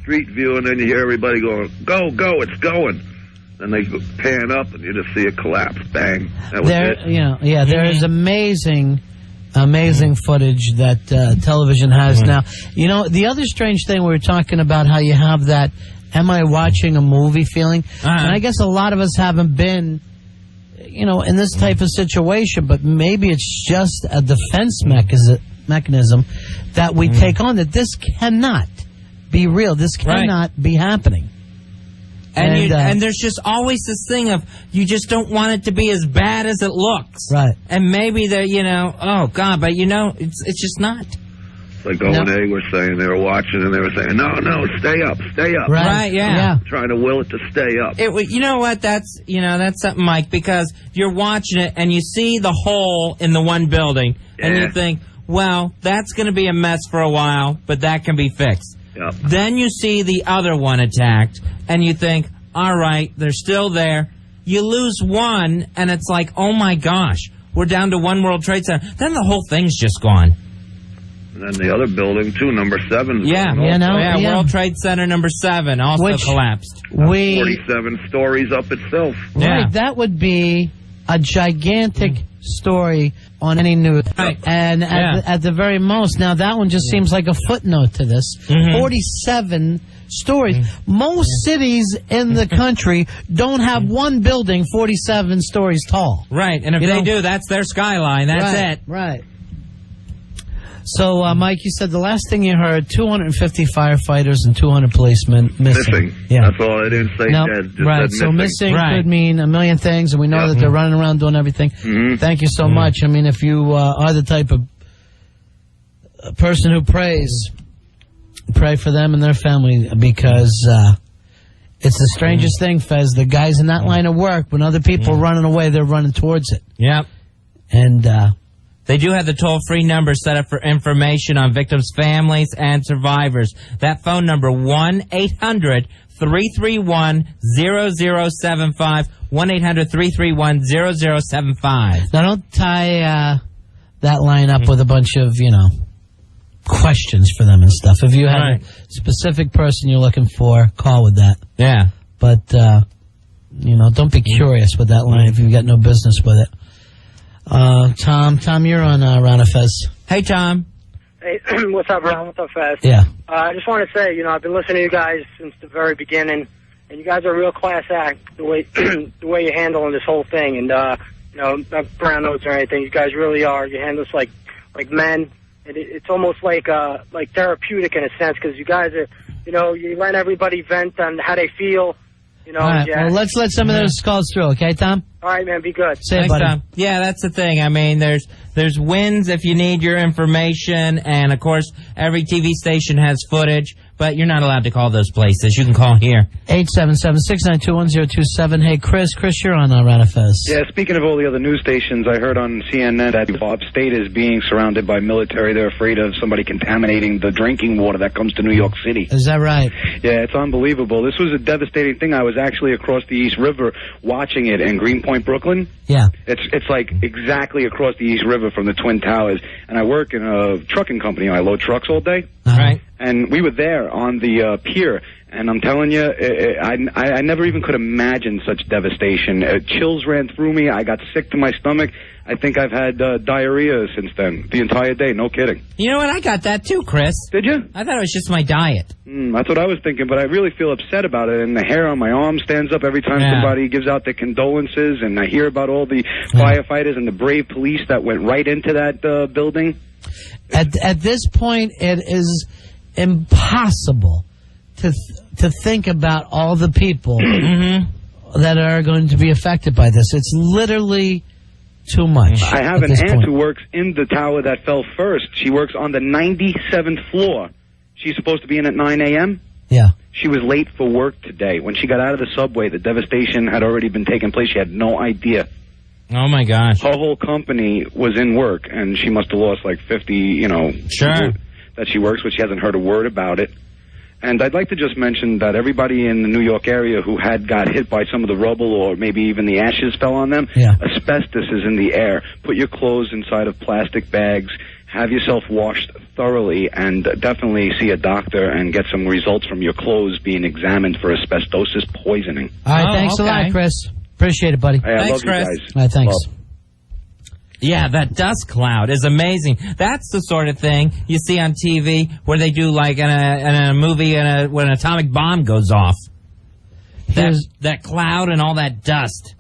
street view, and then you hear everybody going, go, it's going. Then they pan up, and you just see it collapse. Bang. That was it. There is amazing footage that television has now. You know, the other strange thing, we were talking about how you have that am I watching a movie feeling? And I guess a lot of us haven't been, in this type of situation, but maybe it's just a defense mechanism that we take on, that this cannot be real. This cannot be happening. And there's just always this thing of you just don't want it to be as bad as it looks. Right. And maybe they're, oh, God, but, it's just not. Like O&A were saying, they were watching and they were saying, no, stay up. Right, yeah. Trying to will it to stay up. You know what, that's something, Mike, because you're watching it and you see the hole in the one building and you think, well, that's going to be a mess for a while, but that can be fixed. Yep. Then you see the other one attacked, and you think, all right, they're still there. You lose one, and it's like, oh, my gosh, we're down to One World Trade Center. Then the whole thing's just gone. And then the other building, too, number 7. World Trade Center number 7 also collapsed. 47 stories up itself. Right, that would be a gigantic story on any news. Right. And at the very most, now that one just seems like a footnote to this. 47 stories. Most cities in the country don't have one building 47 stories tall. Right, and if they do, that's their skyline. That's it. Right. So, Mike, you said the last thing you heard, 250 firefighters and 200 policemen missing. Yeah. That's all. I didn't say dead. Just right. said So missing could mean a million things, and we know that they're running around doing everything. Thank you so much. I mean, if you are the type of person who prays, pray for them and their family, because it's the strangest thing, Fez. The guys in that line of work, when other people are running away, they're running towards it. Yep. And they do have the toll-free number set up for information on victims' families and survivors. That phone number, 1-800-331-0075, 1-800-331-0075. Now, don't tie that line up with a bunch of, questions for them and stuff. If you have a specific person you're looking for, call with that. Yeah. But, don't be curious with that line if you've got no business with it. Tom, you're on Ron and Fez. Hey, Tom. Hey, what's up, Ron? What's up, Fez? Yeah. I just want to say, I've been listening to you guys since the very beginning, and you guys are a real class act, the way you're handling this whole thing. And, not brown notes or anything. You guys really are. You handle this like men. And it's almost like therapeutic in a sense, because you guys are, you let everybody vent on how they feel. All right. Well, let's let some of those calls through, okay, Tom? All right, man. Be good. Thanks, buddy. Tom. Yeah, that's the thing. I mean, there's wins if you need your information, and of course, every TV station has footage, but you're not allowed to call those places. You can call here. 877-692-1027. Hey, Chris, you're on Ron and Fez. Yeah, speaking of all the other news stations, I heard on CNN that upstate is being surrounded by military. They're afraid of somebody contaminating the drinking water that comes to New York City. Is that right? Yeah, it's unbelievable. This was a devastating thing. I was actually across the East River watching it in Greenpoint, Brooklyn. Yeah. It's like exactly across the East River from the Twin Towers. And I work in a trucking company. I load trucks all day. Right. And we were there on the pier, and I'm telling you, I never even could imagine such devastation. Chills ran through me. I got sick to my stomach. I think I've had diarrhea since then, the entire day. No kidding. You know what? I got that too, Chris. Did you? I thought it was just my diet. That's what I was thinking, but I really feel upset about it, and the hair on my arm stands up every time somebody gives out their condolences, and I hear about all the firefighters and the brave police that went right into that building. At this point, it is impossible to think about all the people that are going to be affected by this. It's literally too much. I have an aunt who works in the tower that fell first. She works on the 97th floor. She's supposed to be in at 9 a.m. Yeah. She was late for work today. When she got out of the subway, the devastation had already been taking place. She had no idea. Oh, my gosh. Her whole company was in work, and she must have lost like 50, Sure. that she works with. She hasn't heard a word about it. And I'd like to just mention that everybody in the New York area who got hit by some of the rubble or maybe even the ashes fell on them, asbestos is in the air. Put your clothes inside of plastic bags. have yourself washed thoroughly, and definitely see a doctor and get some results from your clothes being examined for asbestosis poisoning. All right, thanks a lot, Chris. Appreciate it, buddy. Hey, I Thanks, love you Chris. guys. All right, thanks. Love. Yeah, that dust cloud is amazing. That's the sort of thing you see on TV where they do like in a movie when an atomic bomb goes off. That cloud and all that dust.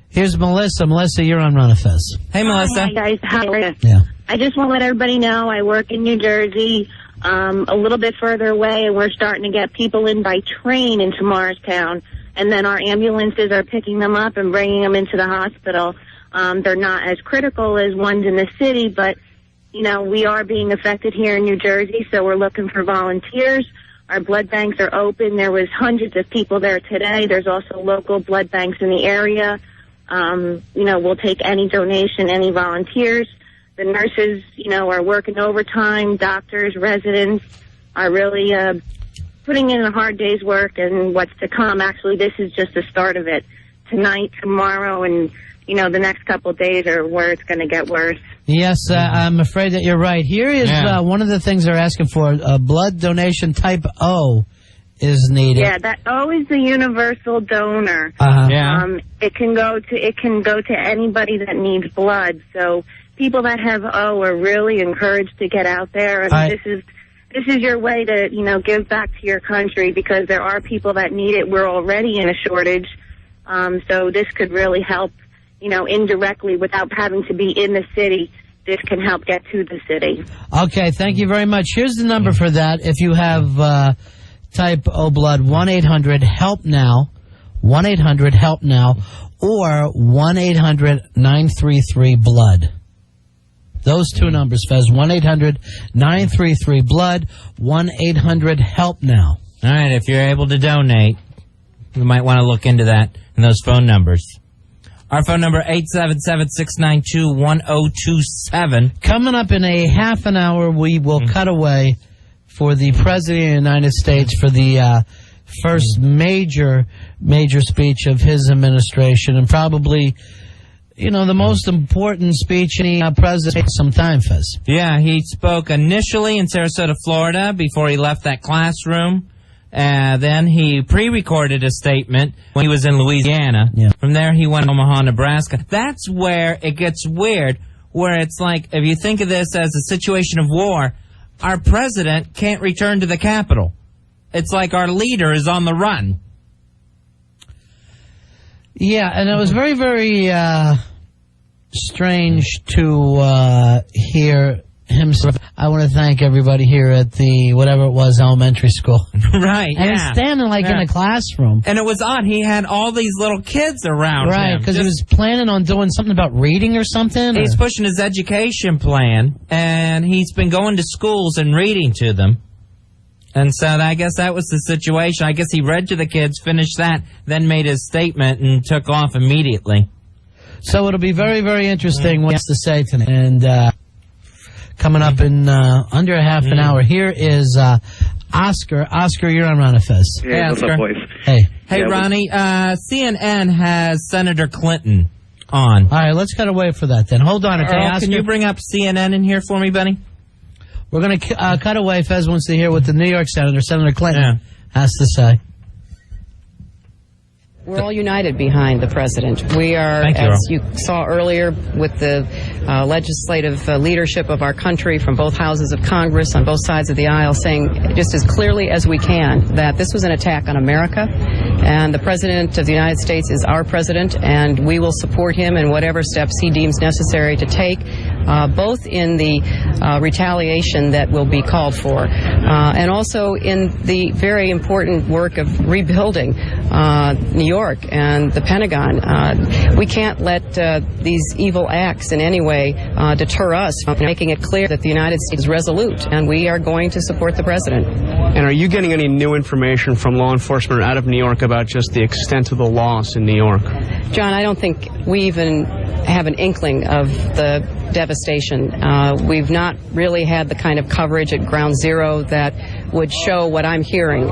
Here's Melissa. Melissa, you're on Ron and Fez. Hey, Melissa. Hi, guys. How are you? Yeah. I just want to let everybody know I work in New Jersey, a little bit further away, and we're starting to get people in by train into Morristown, and then our ambulances are picking them up and bringing them into the hospital. They're not as critical as ones in the city, but, you know, we are being affected here in New Jersey, so we're looking for volunteers. Our blood banks are open. There was hundreds of people there today. There's also local blood banks in the area. You know, we'll take any donation, any volunteers. The nurses, you know, are working overtime. Doctors, residents are really putting in a hard day's work, and what's to come. Actually, this is just the start of it. Tonight, tomorrow, and, you know, the next couple of days are where it's going to get worse. Yes, I'm afraid that you're right. Here is one of the things they're asking for. Blood donation type O is needed. Yeah, that O is the universal donor. It can go to anybody that needs blood. So people that have O are really encouraged to get out there. And this is your way to, you know, give back to your country, because there are people that need it. We're already in a shortage. So this could really help, you know, indirectly without having to be in the city. This can help get to the city. Okay, thank you very much. Here's the number for that. If you have type O blood, 1-800-HELP-NOW, 1-800-HELP-NOW, or 1-800-933-BLOOD. Those two numbers, Fez, 1-800-933-BLOOD, 1-800-HELP-NOW. All right, if you're able to donate, you might want to look into that and those phone numbers. Our phone number, 877-692-1027. Coming up in a half an hour, we will cut away for the President of the United States for the first major speech of his administration, and probably, you know, the most important speech any president some time, Fez. Yeah, he spoke initially in Sarasota, Florida, before he left that classroom. Then he pre-recorded a statement when he was in Louisiana. Yeah. From there, he went to Omaha, Nebraska. That's where it gets weird, where it's like, if you think of this as a situation of war, our president can't return to the Capitol. It's like our leader is on the run. Yeah, and it was very, very strange to hear him. I want to thank everybody here at the, whatever it was, elementary school. Right, and he's standing like in a classroom. And it was odd. He had all these little kids around him. Right, because he was planning on doing something about reading or something. He's pushing his education plan, and he's been going to schools and reading to them. And so I guess that was the situation. I guess he read to the kids, finished that, then made his statement and took off immediately. So it'll be very, very interesting what he has to say tonight. And coming up in under a half an hour, here is Oscar. Oscar, you're on Ron and Fez. Hey, what's up, boys? Hey. Hey, Ronnie, CNN has Senator Clinton on. All right, let's cut away for that then. Hold on. Okay, Oscar, can you bring up CNN in here for me, buddy? We're going to cut away. Fez wants to hear what the New York Senator, Senator Clinton, has to say. We're all united behind the president. We are, as you saw earlier, with the legislative leadership of our country from both houses of Congress on both sides of the aisle, saying just as clearly as we can that this was an attack on America, and the President of the United States is our president, and we will support him in whatever steps he deems necessary to take, both in the retaliation that will be called for, and also in the very important work of rebuilding New York and the Pentagon. We can't let these evil acts in any way deter us from making it clear that the United States is resolute, and we are going to support the president. And are you getting any new information from law enforcement out of New York about just the extent of the loss in New York? John, I don't think we even have an inkling of the devastation. We've not really had the kind of coverage at ground zero that would show what I'm hearing.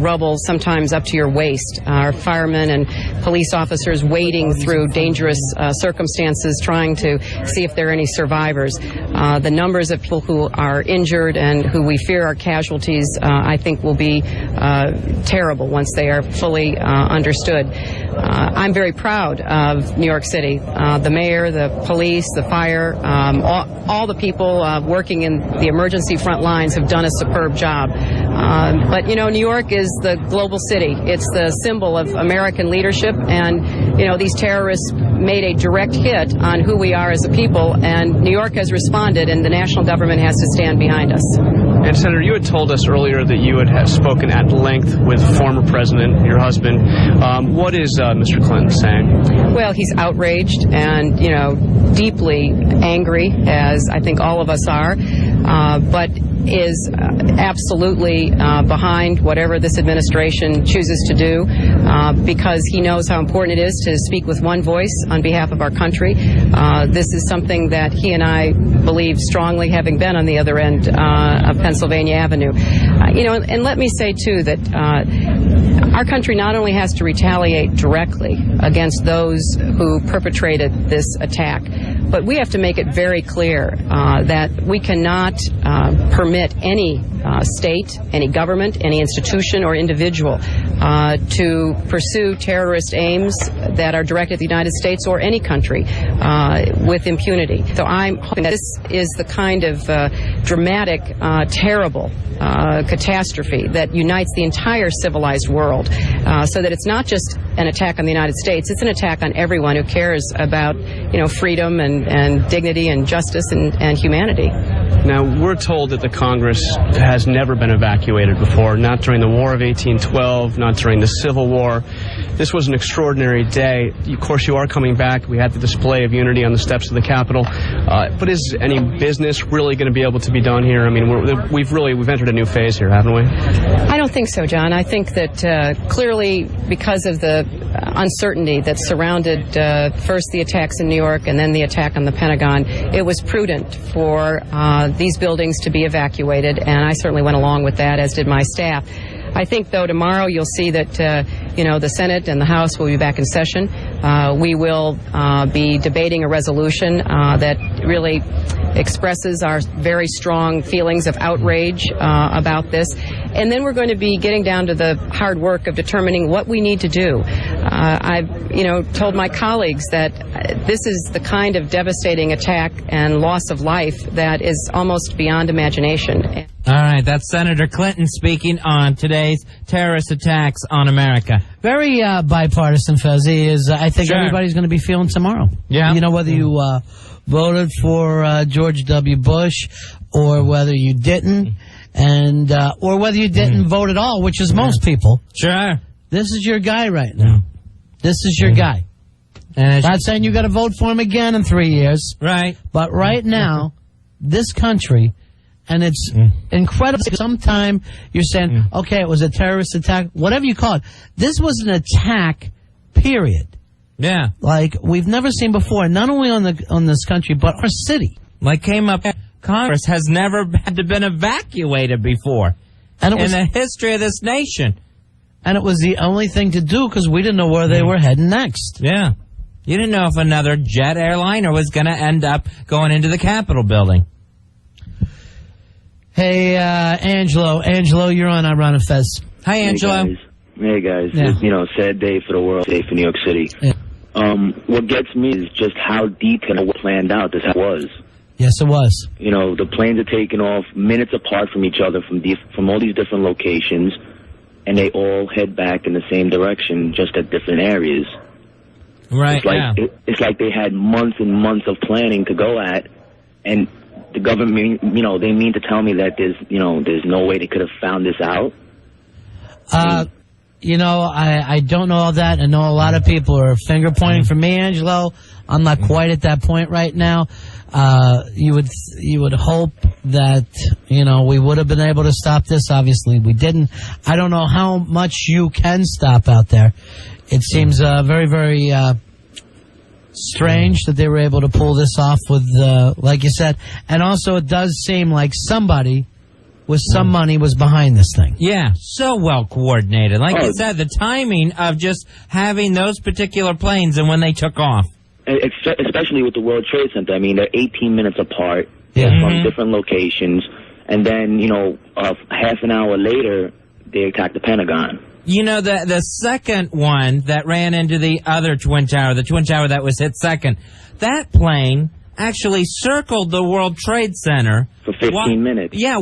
Rubble sometimes up to your waist. Our firemen and police officers wading through dangerous circumstances, trying to see if there are any survivors. The numbers of people who are injured and who we fear are casualties, I think, will be terrible once they are fully understood. I'm very proud of New York City. The mayor, the police, the fire, all the people working in the emergency front lines have done a superb job. But, New York is the global city. It's the symbol of American leadership, and, these terrorists made a direct hit on who we are as a people, and New York has responded, and the national government has to stand behind us. And, Senator, you had told us earlier that you had spoken at length with former president, your husband. What is Mr. Clinton saying? Well, he's outraged and, deeply angry, as I think all of us are, but is absolutely behind whatever this administration chooses to do, because he knows how important it is to speak with one voice on behalf of our country. This is something that he and I believe strongly, having been on the other end of Pennsylvania Avenue. And let me say, too, that our country not only has to retaliate directly against those who perpetrated this attack, but we have to make it very clear that we cannot permit any state, any government, any institution or individual to pursue terrorist aims that are directed at the United States or any country with impunity. So I'm hoping that this is the kind of dramatic, terrible catastrophe that unites the entire civilized world, so that it's not just an attack on the United States, it's an attack on everyone who cares about, freedom and dignity and justice and humanity. Now, we're told that the Congress has never been evacuated before, not during the War of 1812, not during the Civil War. This was an extraordinary day. Of course, you are coming back. We had the display of unity on the steps of the Capitol. But is any business really going to be able to be done here? I mean, we've entered a new phase here, haven't we? I don't think so, John. I think that clearly, because of the uncertainty that surrounded first the attacks in New York and then the attack on the Pentagon, it was prudent for these buildings to be evacuated, and I certainly went along with that, as did my staff. I think, though, tomorrow you'll see that, the Senate and the House will be back in session. We will be debating a resolution that really expresses our very strong feelings of outrage about this. And then we're going to be getting down to the hard work of determining what we need to do. I've, told my colleagues that this is the kind of devastating attack and loss of life that is almost beyond imagination. All right, that's Senator Clinton speaking on today's terrorist attacks on America. Very bipartisan, Fezzi, is I think everybody's going to be feeling tomorrow. Yeah. Whether you voted for George W. Bush or whether you didn't, and or whether you didn't vote at all, which is most people. Sure. This is your guy right now. This is your guy. And not saying you got to vote for him again in 3 years. Right. But right now, this country, and it's incredible. Sometime you're saying, okay, it was a terrorist attack, whatever you call it. This was an attack, period. Yeah. Like we've never seen before, not only on this country, but our city. Like came up, Congress has never had to been evacuated before in the history of this nation. And it was the only thing to do because we didn't know where they were heading next. Yeah. You didn't know if another jet airliner was going to end up going into the Capitol building. Hey, Angelo. Angelo, you're on Ron and Fez. Hi, Angelo. Hey, guys. Yeah. Sad day for the world, day for New York City. Yeah. What gets me is just how detailed and planned out this was. Yes, it was. The planes are taking off minutes apart from each other from all these different locations, and they all head back in the same direction, just at different areas. Right, it's like they had months and months of planning to go at, and the government, they mean to tell me that there's no way they could have found this out. I don't know all that. I know a lot of people are finger pointing for me, Angelo. I'm not quite at that point right now. You would hope that, we would have been able to stop this. Obviously, we didn't. I don't know how much you can stop out there. It seems very, very strange that they were able to pull this off with, like you said. And also, it does seem like somebody with some money was behind this thing. Yeah, so well coordinated. Like you said, the timing of just having those particular planes and when they took off. Especially with the World Trade Center. I mean, they're 18 minutes apart. They're from different locations. And then, half an hour later, they attacked the Pentagon. You know, the second one that ran into the other Twin Tower, the Twin Tower that was hit second, that plane actually circled the World Trade Center. For 15 minutes. Yeah.